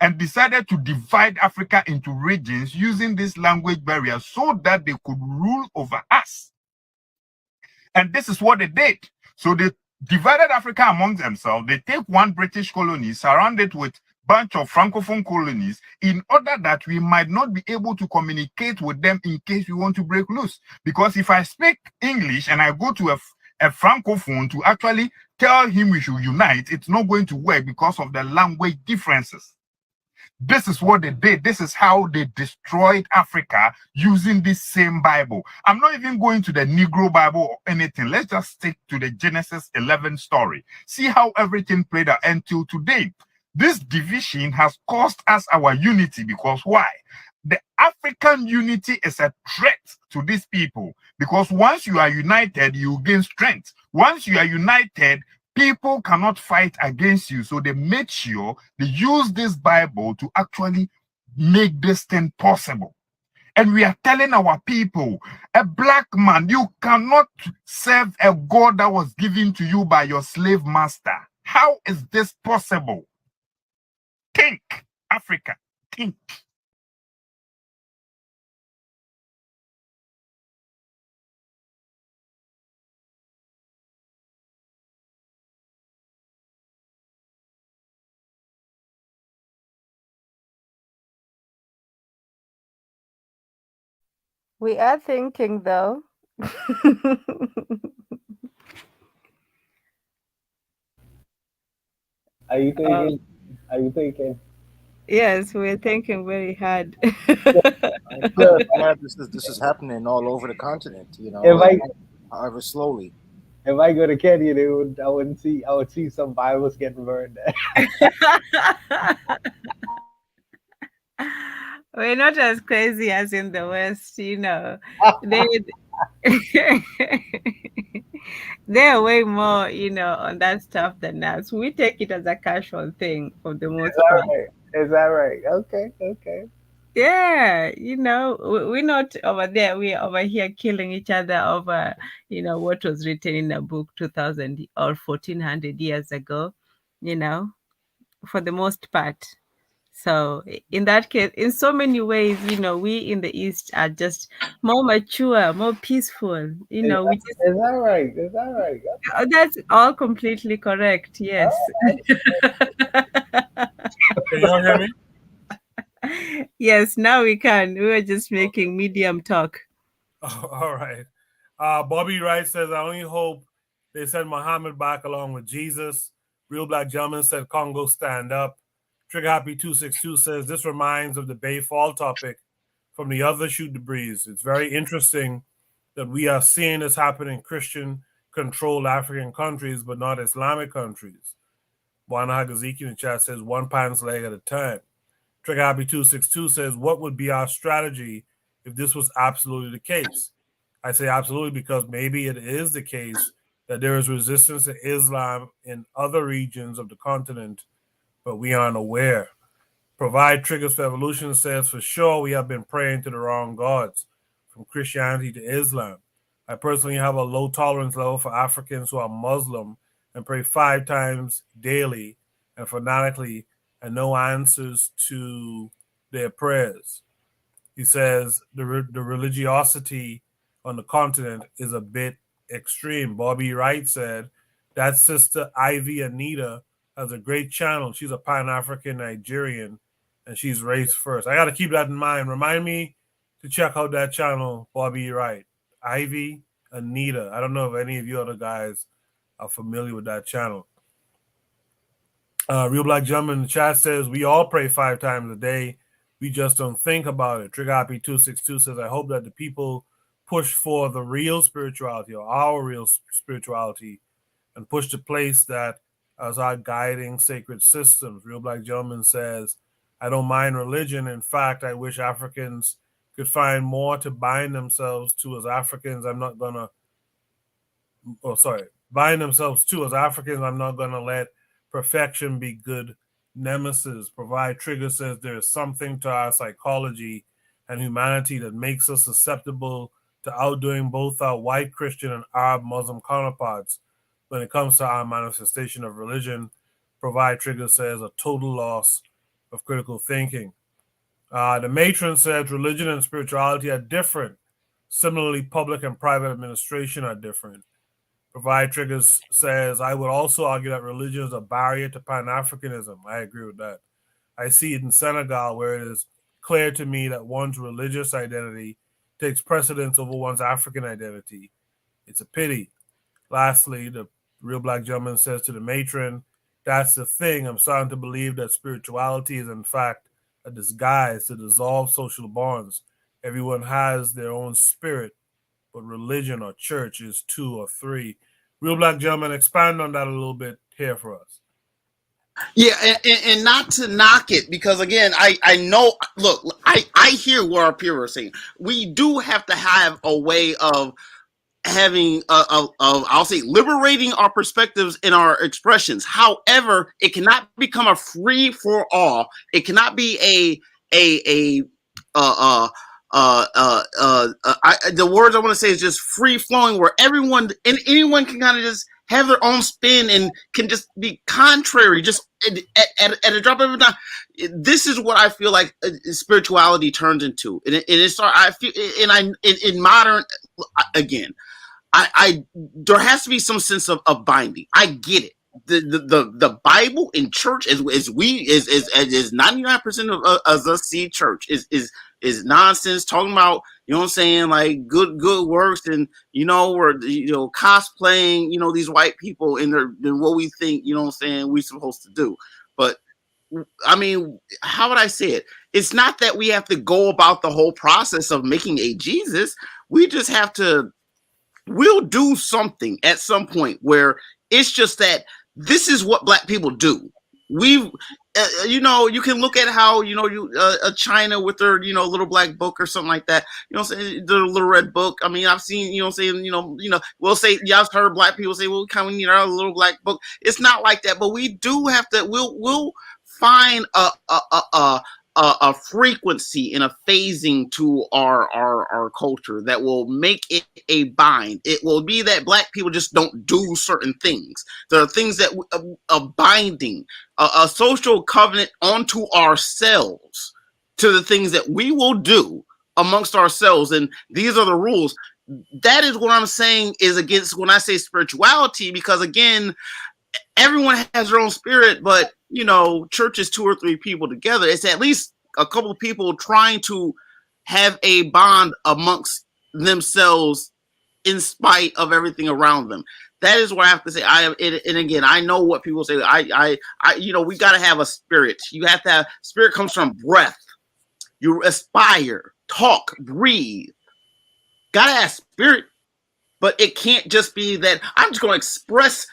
and decided to divide Africa into regions using this language barrier so that they could rule over us. And this is what they did. So they divided Africa among themselves. They take one British colony, surround it with a bunch of Francophone colonies in order that we might not be able to communicate with them in case we want to break loose. Because if I speak English and I go to a Francophone to actually tell him we should unite, it's not going to work because of the language differences. This is what they did. This is how they destroyed Africa using this same Bible. I'm not even going to the Negro Bible or anything. Let's just stick to the Genesis 11 story. See how everything played out until today. This division has cost us our unity because why? The African unity is a threat to these people because once you are united, you gain strength. Once you are united, people cannot fight against you. So they made sure they use this Bible to actually make this thing possible. And we are telling our people, a black man, you cannot serve a God that was given to you by your slave master. How is this possible? Think, Africa, think. We are thinking though. Are you thinking? Are you thinking? Yes, we're thinking very hard. I'm glad this is happening all over the continent. You know, however slowly. If I go to Kenya, I would see some Bibles getting burned. We're not as crazy as in the West, you know. They're way more, you know, on that stuff than us. We take it as a casual thing for the most part. Is that right? Okay, okay. Yeah, you know, we're not over there. We're over here killing each other over, you know, what was written in a book 2000 or 1400 years ago, you know, for the most part. So in that case, in so many ways, you know, we in the East are just more mature, more peaceful, you know. Is that right? Is that right? Okay. That's all completely correct. Yes. Can y'all hear me? Yes, now we can. We were just making medium talk. Oh, all right. Bobby Wright says, I only hope they send Muhammad back along with Jesus. Real Black Gentleman said, Congo stand up. Trigger Happy 262 says, this reminds of the Bay Fall topic from the other Shoot the Breeze. It's very interesting that we are seeing this happen in Christian-controlled African countries, but not Islamic countries. Bwana Hagaziki in the chat says, one pants leg at a time. Trigger Happy 262 says, what would be our strategy if this was absolutely the case? I say absolutely because maybe it is the case that there is resistance to Islam in other regions of the continent, but we aren't aware. Provide Triggers for Evolution says, for sure, we have been praying to the wrong gods, from Christianity to Islam. I personally have a low tolerance level for Africans who are Muslim and pray 5 times daily and fanatically and no answers to their prayers. He says the religiosity on the continent is a bit extreme. Bobby Wright said that sister Ivy Anita has a great channel. She's a Pan-African Nigerian, and she's race first. I got to keep that in mind. Remind me to check out that channel, Bobby Wright. Ivy Anita. I don't know if any of you other guys are familiar with that channel. Real Black Gentleman in the chat says, we all pray 5 times a day. We just don't think about it. Trigger Happy 262 says, I hope that the people push for the real spirituality or our real spirituality and push to place that as our guiding sacred systems. Real Black Gentleman says, I don't mind religion. In fact, I wish Africans could find more to bind themselves to as Africans. Bind themselves to as Africans. I'm not going to let perfection be good nemesis. Provide Trigger says there is something to our psychology and humanity that makes us susceptible to outdoing both our white Christian and Arab Muslim counterparts when it comes to our manifestation of religion. Provide Trigger says a total loss of critical thinking. The matron says religion and spirituality are different. Similarly, public and private administration are different. Provide Triggers says, I would also argue that religion is a barrier to Pan-Africanism. I agree with that. I see it in Senegal, where it is clear to me that one's religious identity takes precedence over one's African identity. It's a pity. Lastly, the Real Black Gentleman says to the matron, that's the thing. I'm starting to believe that spirituality is in fact a disguise to dissolve social bonds. Everyone has their own spirit, but religion or church is 2 or 3. Real Black Gentleman, expand on that a little bit here for us. Yeah, and not to knock it, because again, I know, look, I hear what our peers are saying. We do have to have a way of having I'll say liberating our perspectives and our expressions. However, it cannot become a free for all. It cannot be the words I want to say is just free flowing, where everyone and anyone can kind of just have their own spin and can just be contrary, just at a drop of a dime. This is what I feel like spirituality turns into, and I feel, in modern, again, I there has to be some sense of binding. I get it. The Bible in church is 99% of us see church is nonsense, talking about, you know what I'm saying, like good works, and we're cosplaying, these white people and what we think, you know what I'm saying, we're supposed to do. But I mean, how would I say it? It's not that we have to go about the whole process of making a Jesus. We just have to, we'll do something at some point where it's just that this is what Black people do. We've, you can look at how, China with their, little black book or something like that, saying, the little red book. I mean, I've seen, we'll say, y'all heard Black people say, well, we need our little black book. It's not like that, but we do have to, we'll find a frequency and a phasing to our culture that will make it a bind. It will be that Black people just don't do certain things. There are things that a binding, a social covenant onto ourselves, to the things that we will do amongst ourselves, and these are the rules. That is what I'm saying is against when I say spirituality, because again, everyone has their own spirit, but church is 2 or 3 people together. It's at least a couple of people trying to have a bond amongst themselves in spite of everything around them. That is what I have to say. And again, I know what people say. We got to have a spirit. You have to have, spirit comes from breath. You aspire, talk, breathe. Got to have spirit. But it can't just be that I'm just going to express,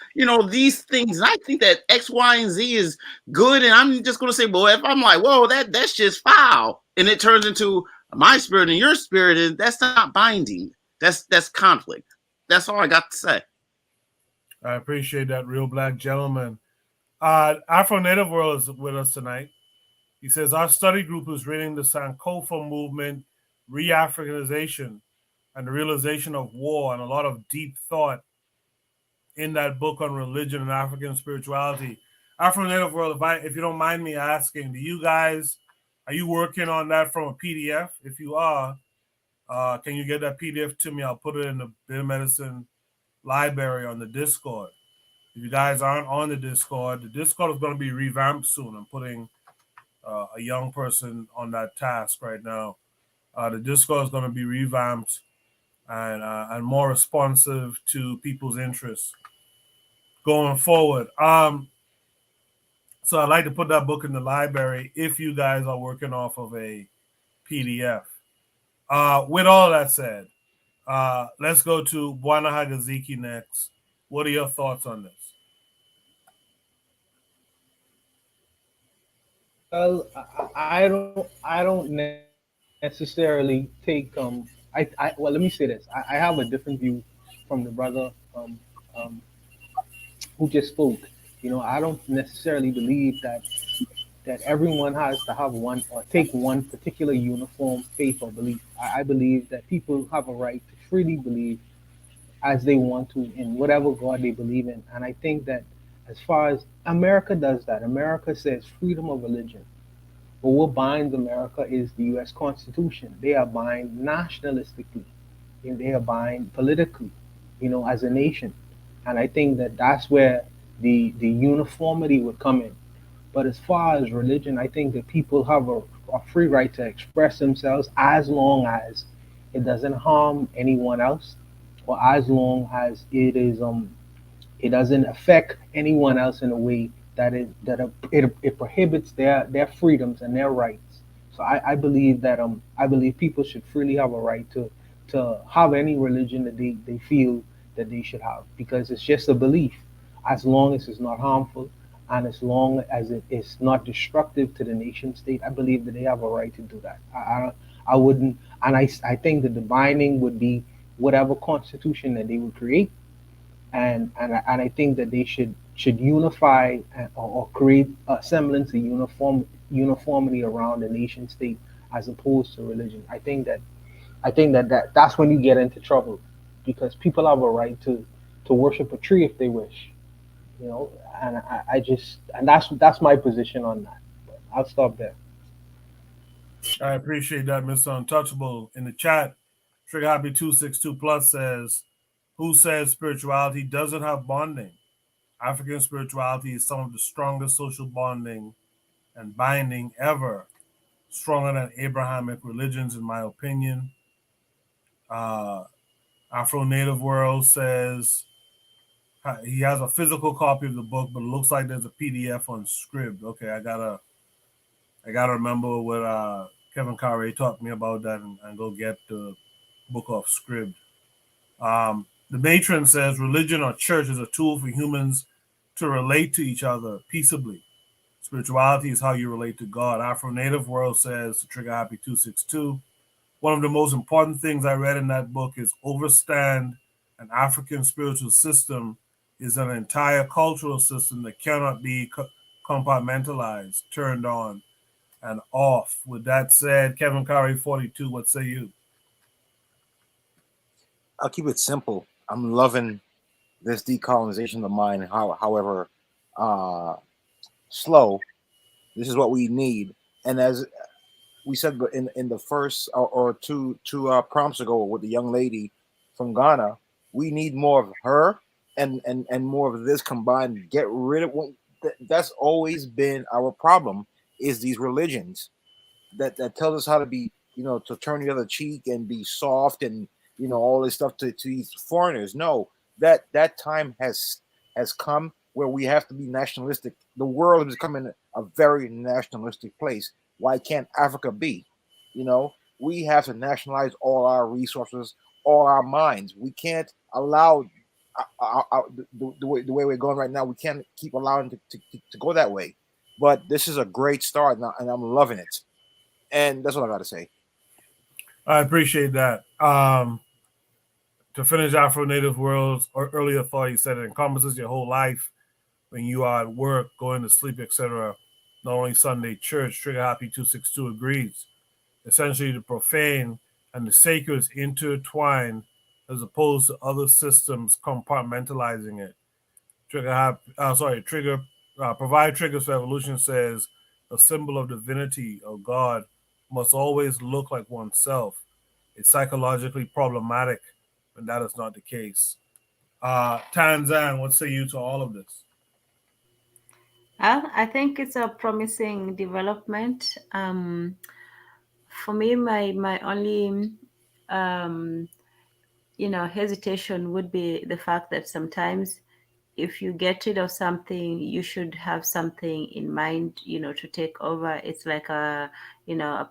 these things. And I think that X, Y, and Z is good. And I'm just going to say, boy, if I'm like, whoa, that's just foul. And it turns into my spirit and your spirit, and that's not binding. That's conflict. That's all I got to say. I appreciate that, Real Black Gentleman. Afro Native World is with us tonight. He says, our study group is reading the Sankofa movement, Re-Africanization, and the realization of war, and a lot of deep thought in that book on religion and African spirituality. Afro-Native World, if you don't mind me asking, are you working on that from a PDF? If you are, can you get that PDF to me? I'll put it in the Bitter Medicine library on the Discord. If you guys aren't on the Discord is going to be revamped soon. I'm putting a young person on that task right now. The Discord is going to be revamped and more responsive to people's interests going forward. So I'd like to put that book in the library if you guys are working off of a PDF. With all that said, Let's go to Bwana Hagaziki next. What are your thoughts on this? Well, I don't necessarily take well, let me say this. I have a different view from the brother um, who just spoke. You know, I don't necessarily believe that everyone has to have one or take one particular uniform faith or belief. I believe that people have a right to freely believe as they want to in whatever God they believe in. And I think that as far as America does that, America says freedom of religion. But what binds America is the U.S. Constitution. They are bind nationalistically, and they are bind politically, as a nation. And I think that that's where the uniformity would come in. But as far as religion, I think that people have a free right to express themselves as long as it doesn't harm anyone else, or as long as it doesn't affect anyone else in a way it prohibits their freedoms and their rights. So I believe that I believe people should freely have a right to have any religion that they feel that they should have, because it's just a belief, as long as it's not harmful and as long as it is not destructive to the nation state. I believe that they have a right to do that. I wouldn't, and I think that the binding would be whatever constitution that they would create, and I think that they should unify or create a semblance of uniformity around the nation state as opposed to religion. That's when you get into trouble, because people have a right to worship a tree if they wish, and I just, and that's my position on that. But I'll stop there. I appreciate that, Mr. Untouchable. In the chat, Trigger Happy 262 Plus says, who says spirituality doesn't have bonding? African spirituality is some of the strongest social bonding and binding ever, stronger than Abrahamic religions, in my opinion. Afro Native World says he has a physical copy of the book, but it looks like there's a PDF on Scribd. Okay, I gotta remember what Kevin Carey taught me about that and go get the book off Scribd. The matron says religion or church is a tool for humans to relate to each other peaceably. Spirituality is how you relate to God. Afro Native World says, to Trigger Happy 262, one of the most important things I read in that book is overstand an African spiritual system is an entire cultural system that cannot be compartmentalized, turned on, and off. With that said, Kevin Curry, 42, what say you? I'll keep it simple. I'm loving this decolonization of mine, however slow. This is what we need. And as we said in the first or two prompts ago with the young lady from Ghana, we need more of her and more of this combined. Get rid of that's always been our problem, is these religions that tell us how to be, to turn the other cheek and be soft and all this stuff to these foreigners. No, that time has come where we have to be nationalistic. The world is becoming a very nationalistic place. Why can't Africa be? We have to nationalize all our resources, all our minds. We can't allow the way we're going right now. We can't keep allowing to go that way. But this is a great start, and I'm loving it. And that's what I got to say. I appreciate that. To finish Afro Native World's earlier thought, he said it encompasses your whole life when you are at work, going to sleep, etc. Not only Sunday church. Trigger Happy 262 agrees. Essentially, the profane and the sacred is intertwined as opposed to other systems compartmentalizing it. Provide Triggers for Evolution says a symbol of divinity or God must always look like oneself. It's psychologically problematic when that is not the case. Tanzan, what say you to all of this? I think it's a promising development. For me, my only hesitation would be the fact that sometimes if you get rid of something, you should have something in mind, to take over. It's like a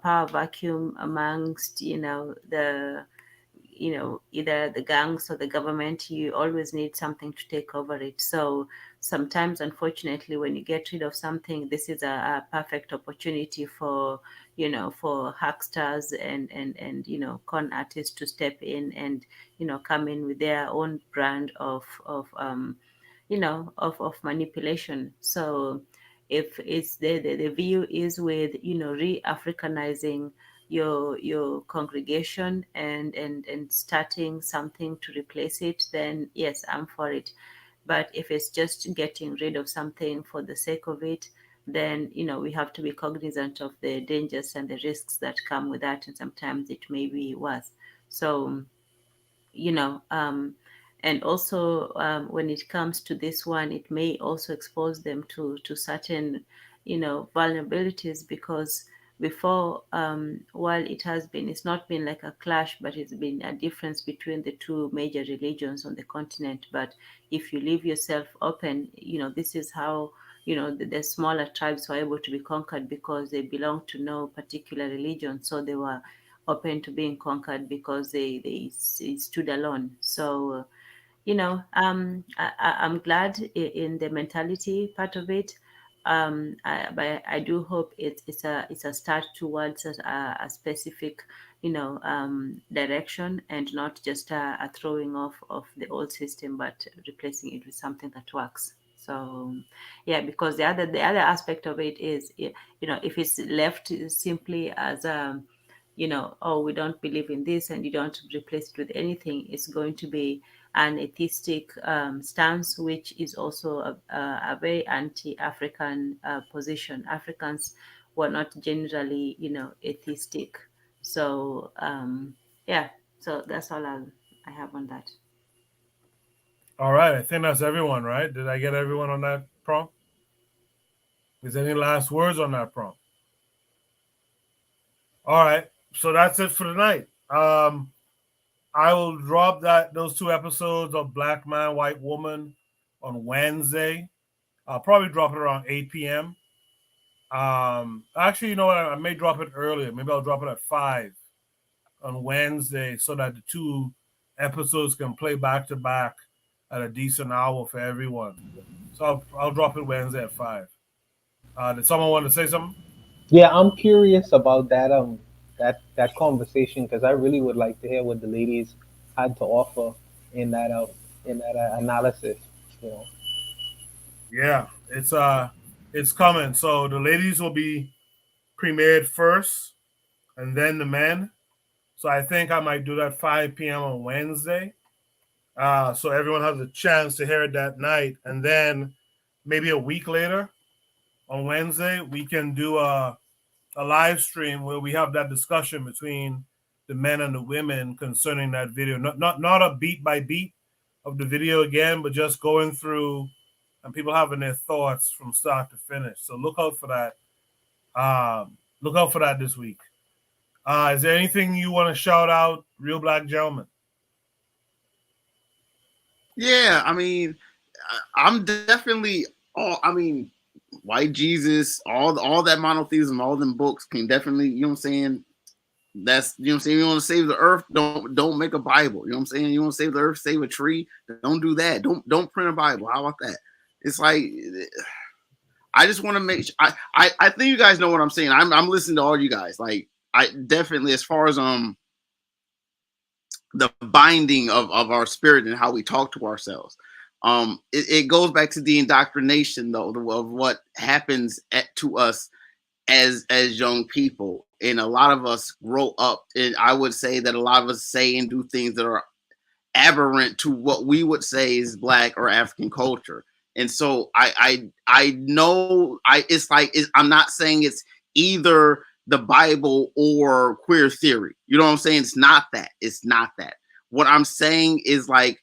power vacuum amongst, the either the gangs or the government, you always need something to take over it. So sometimes, unfortunately, when you get rid of something, this is a perfect opportunity for for hucksters and con artists to step in and come in with their own brand of manipulation. So if it's the view is with re-Africanizing your congregation and starting something to replace it, then yes, I'm for it. But if it's just getting rid of something for the sake of it, then we have to be cognizant of the dangers and the risks that come with that, and sometimes it may be worse. So you know and also when it comes to this one, it may also expose them to certain vulnerabilities, because before, while it's not been like a clash, but it's been a difference between the two major religions on the continent. But if you leave yourself open, this is how the smaller tribes were able to be conquered, because they belong to no particular religion, so they were open to being conquered because they stood alone. So I'm glad in the mentality part of it. But I do hope it's a start towards a specific direction, and not just a throwing off of the old system, but replacing it with something that works. So yeah, because the other aspect of it is, if it's left simply as a oh, we don't believe in this, and you don't replace it with anything, it's going to be an atheistic stance, which is also a very anti-African position. Africans were not generally, atheistic. So yeah, so that's all I have on that. All right, I think that's everyone, right? Did I get everyone on that prompt? Is there any last words on that prompt? All right, so that's it for tonight. I will drop those 2 episodes of Black Man, White Woman on Wednesday. I'll probably drop it around 8 p.m. Actually, you know what? I may drop it earlier. Maybe I'll drop it at 5 on Wednesday, so that the 2 episodes can play back to back at a decent hour for everyone. So I'll drop it Wednesday at 5. Did someone want to say something? Yeah, I'm curious about that conversation, because I really would like to hear what the ladies had to offer in that analysis. You know. Yeah, it's coming. So the ladies will be premiered first, and then the men. So I think I might do that 5 p.m. on Wednesday. So everyone has a chance to hear it that night, and then maybe a week later on Wednesday we can do a live stream where we have that discussion between the men and the women concerning that video. Not a beat by beat of the video again, but just going through and people having their thoughts from start to finish. So look out for that. Look out for that this week. Is there anything you want to shout out, Real Black Gentleman? Yeah, I mean, I'm definitely white Jesus, all that monotheism, all them books can definitely, you know what I'm saying? That's, you know what I'm saying? You want to save the earth, don't make a Bible. You know what I'm saying? You want to save the earth, save a tree, don't do that. Don't print a Bible. How about that? It's like, I just want to make sure, I think you guys know what I'm saying. I'm listening to all you guys. Like, I definitely, as far as the binding of our spirit and how we talk to ourselves. It goes back to the indoctrination, though, of what happens to us as young people. And a lot of us grow up, and I would say that a lot of us say and do things that are aberrant to what we would say is Black or African culture. And so I know I'm not saying it's either the Bible or queer theory. You know what I'm saying? It's not that. It's not that. What I'm saying is, like,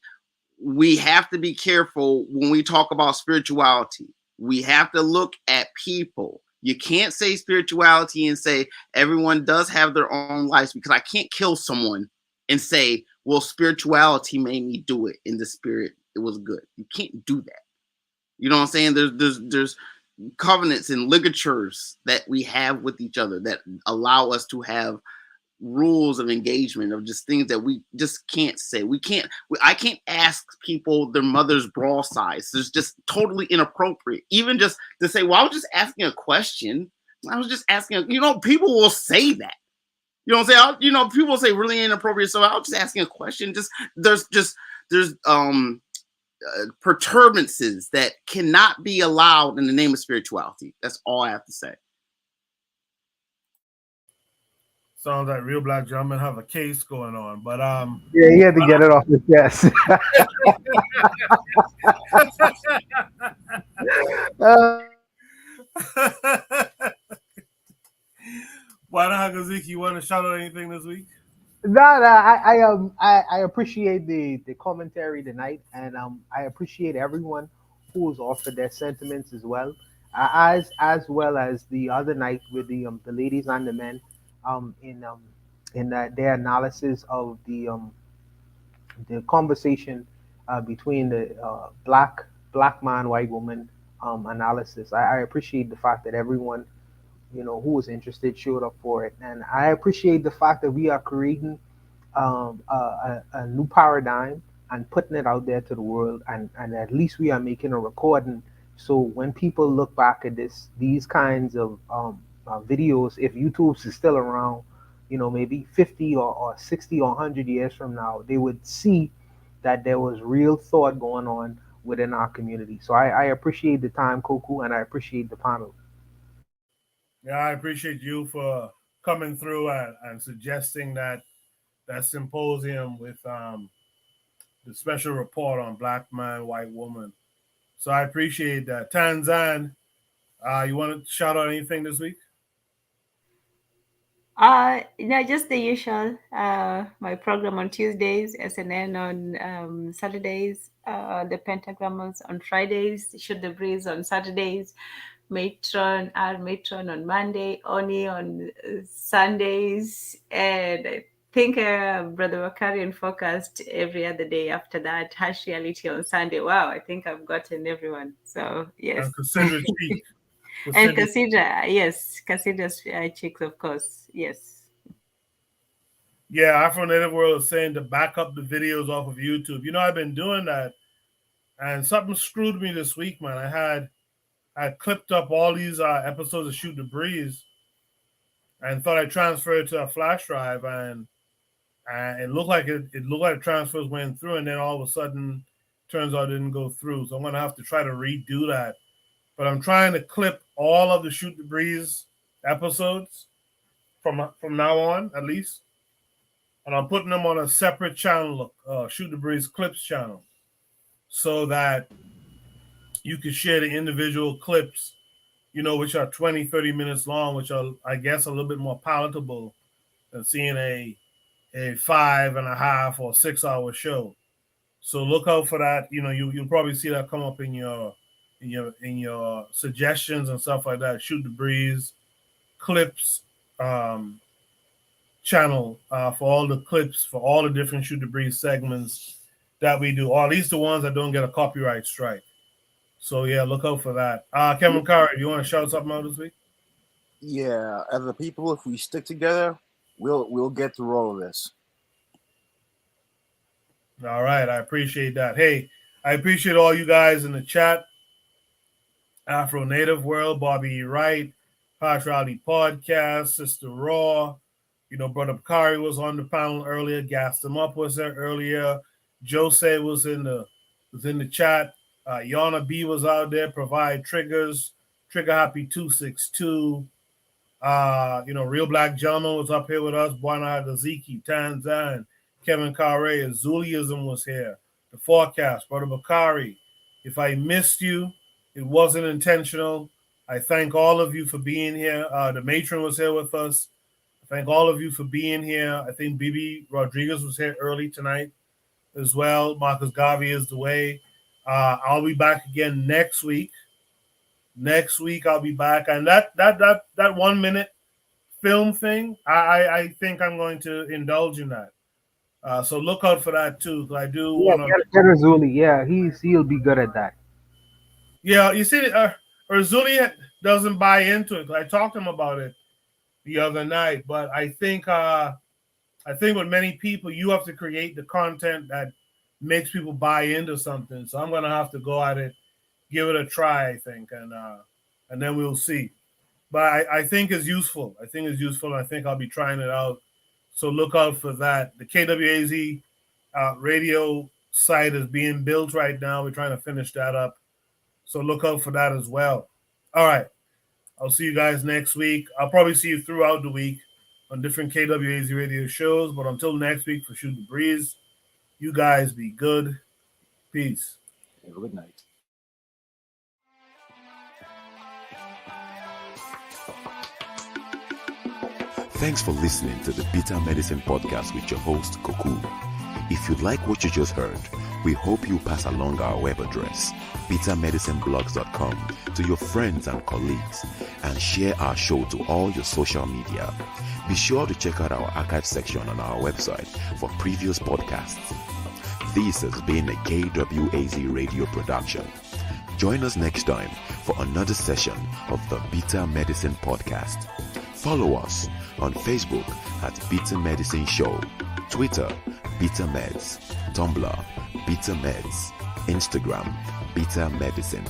we have to be careful when we talk about spirituality. We have to look at people. You can't say spirituality and say everyone does have their own lives, because I can't kill someone and say, well, spirituality made me do it in the spirit. It was good. You can't do that. You know what I'm saying? There's covenants and ligatures that we have with each other that allow us to have rules of engagement of just things that we just can't say. I can't ask people their mother's bra size. It's just totally inappropriate. Even just to say, well, I was just asking a question. I was just asking, people will say that. You know what I'm saying? People will say really inappropriate. So I was just asking a question. There's perturbances that cannot be allowed in the name of spirituality. That's all I have to say. Sounds like real black gentlemen have a case going on, but yeah, he had to get it off his chest. Hagaziki, you want to shout out anything this week? I appreciate the commentary tonight, and I appreciate everyone who has offered their sentiments as well, as well as the other night with the ladies and the men, in their analysis of the conversation between the black man, white woman analysis. I appreciate the fact that everyone who was interested showed up for it, and I appreciate the fact that we are creating a new paradigm and putting it out there to the world, and at least we are making a recording, so when people look back at these kinds of videos, if YouTube is still around, maybe 50 or 60 or 100 years from now, they would see that there was real thought going on within our community. So I appreciate the time, Koku, and I appreciate the panel. Yeah, I appreciate you for coming through and suggesting that symposium with the special report on black man, white woman. So I appreciate that. Tanzan, you want to shout out anything this week? Just the usual. My program on Tuesdays, SNN on Saturdays, the Pentagrammers on Fridays, Shoot the Breeze on Saturdays, Matron on Monday, Oni on Sundays, and I think Brother Wakarian Focused every other day after that. Hash Reality on Sunday. Wow, I think I've gotten everyone. So yes. And Cassandra Cheek. And Cassandra, yes. Cassandra's Cheeks, of course. Yes. Yeah, Afro Native World is saying to back up the videos off of YouTube. I've been doing that, and something screwed me this week, man. I clipped up all these episodes of Shoot the Breeze and thought I transferred it to a flash drive, and it looked like transfers went through, and then all of a sudden, turns out it didn't go through. So I'm gonna have to try to redo that. But I'm trying to clip all of the Shoot the Breeze episodes from now on, at least, and I'm putting them on a separate channel, Shoot the Breeze Clips channel, so that you can share the individual clips, which are 20, 30 minutes long, which are, I guess, a little bit more palatable than seeing a 5.5 or 6 hour show. So look out for that. You'll probably see that come up in your suggestions and stuff like that. Shoot the Breeze Clips channel for all the clips for all the different Shoot the Breeze segments that we do, or at least the ones that don't get a copyright strike. So yeah, look out for that. Kevin Carr, do you want to shout something out this week? Yeah, as a people, if we stick together, we'll get through all of this. All right, I appreciate that. Hey, I appreciate all you guys in the chat. Afro Native World, Bobby Wright, Patriotic Podcast, Sister Raw. Brother Bakari was on the panel earlier. Gassed him up was there earlier. Jose was in the chat. Yana B was out there. Provide Triggers. Trigger Happy 262. Real Black Gentleman was up here with us. Buana Gaziki, Tanzan, Kevin Carre, Zuliism was here. The Forecast, Brother Bakari. If I missed you, it wasn't intentional. I thank all of you for being here. The matron was here with us. I thank all of you for being here. I think Bibi Rodriguez was here early tonight as well. Marcus Garvey is the way. I'll be back again next week. Next week I'll be back, and that 1 minute film thing, I think I'm going to indulge in that. So look out for that too. I do want to get Zuli. Yeah, he'll be good at that. Yeah, you see, Zuli doesn't buy into it. I talked to him about it the other night, but I think I think with many people, you have to create the content that makes people buy into something. So I'm going to have to go at it, give it a try, I think, and then we'll see. But I think it's useful. I think it's useful. I think I'll be trying it out. So look out for that. The KWAZ radio site is being built right now. We're trying to finish that up. So look out for that as well. All right. I'll see you guys next week. I'll probably see you throughout the week on different KWAZ radio shows. But until next week for Shoot the Breeze, you guys be good. Peace. Have a good night. Thanks for listening to the Bitter Medicine Podcast with your host, Koku. If you like what you just heard, we hope you pass along our web address, bittermedicineblogs.com, to your friends and colleagues, and share our show to all your social media. Be sure to check out our archive section on our website for previous podcasts. This has been a KWAZ radio production. Join us next time for another session of the Bitter Medicine Podcast. Follow us on Facebook at Bitter Medicine Show, Twitter, Bitter Meds, Tumblr, Bitter Meds, Instagram, Bitter Medicine.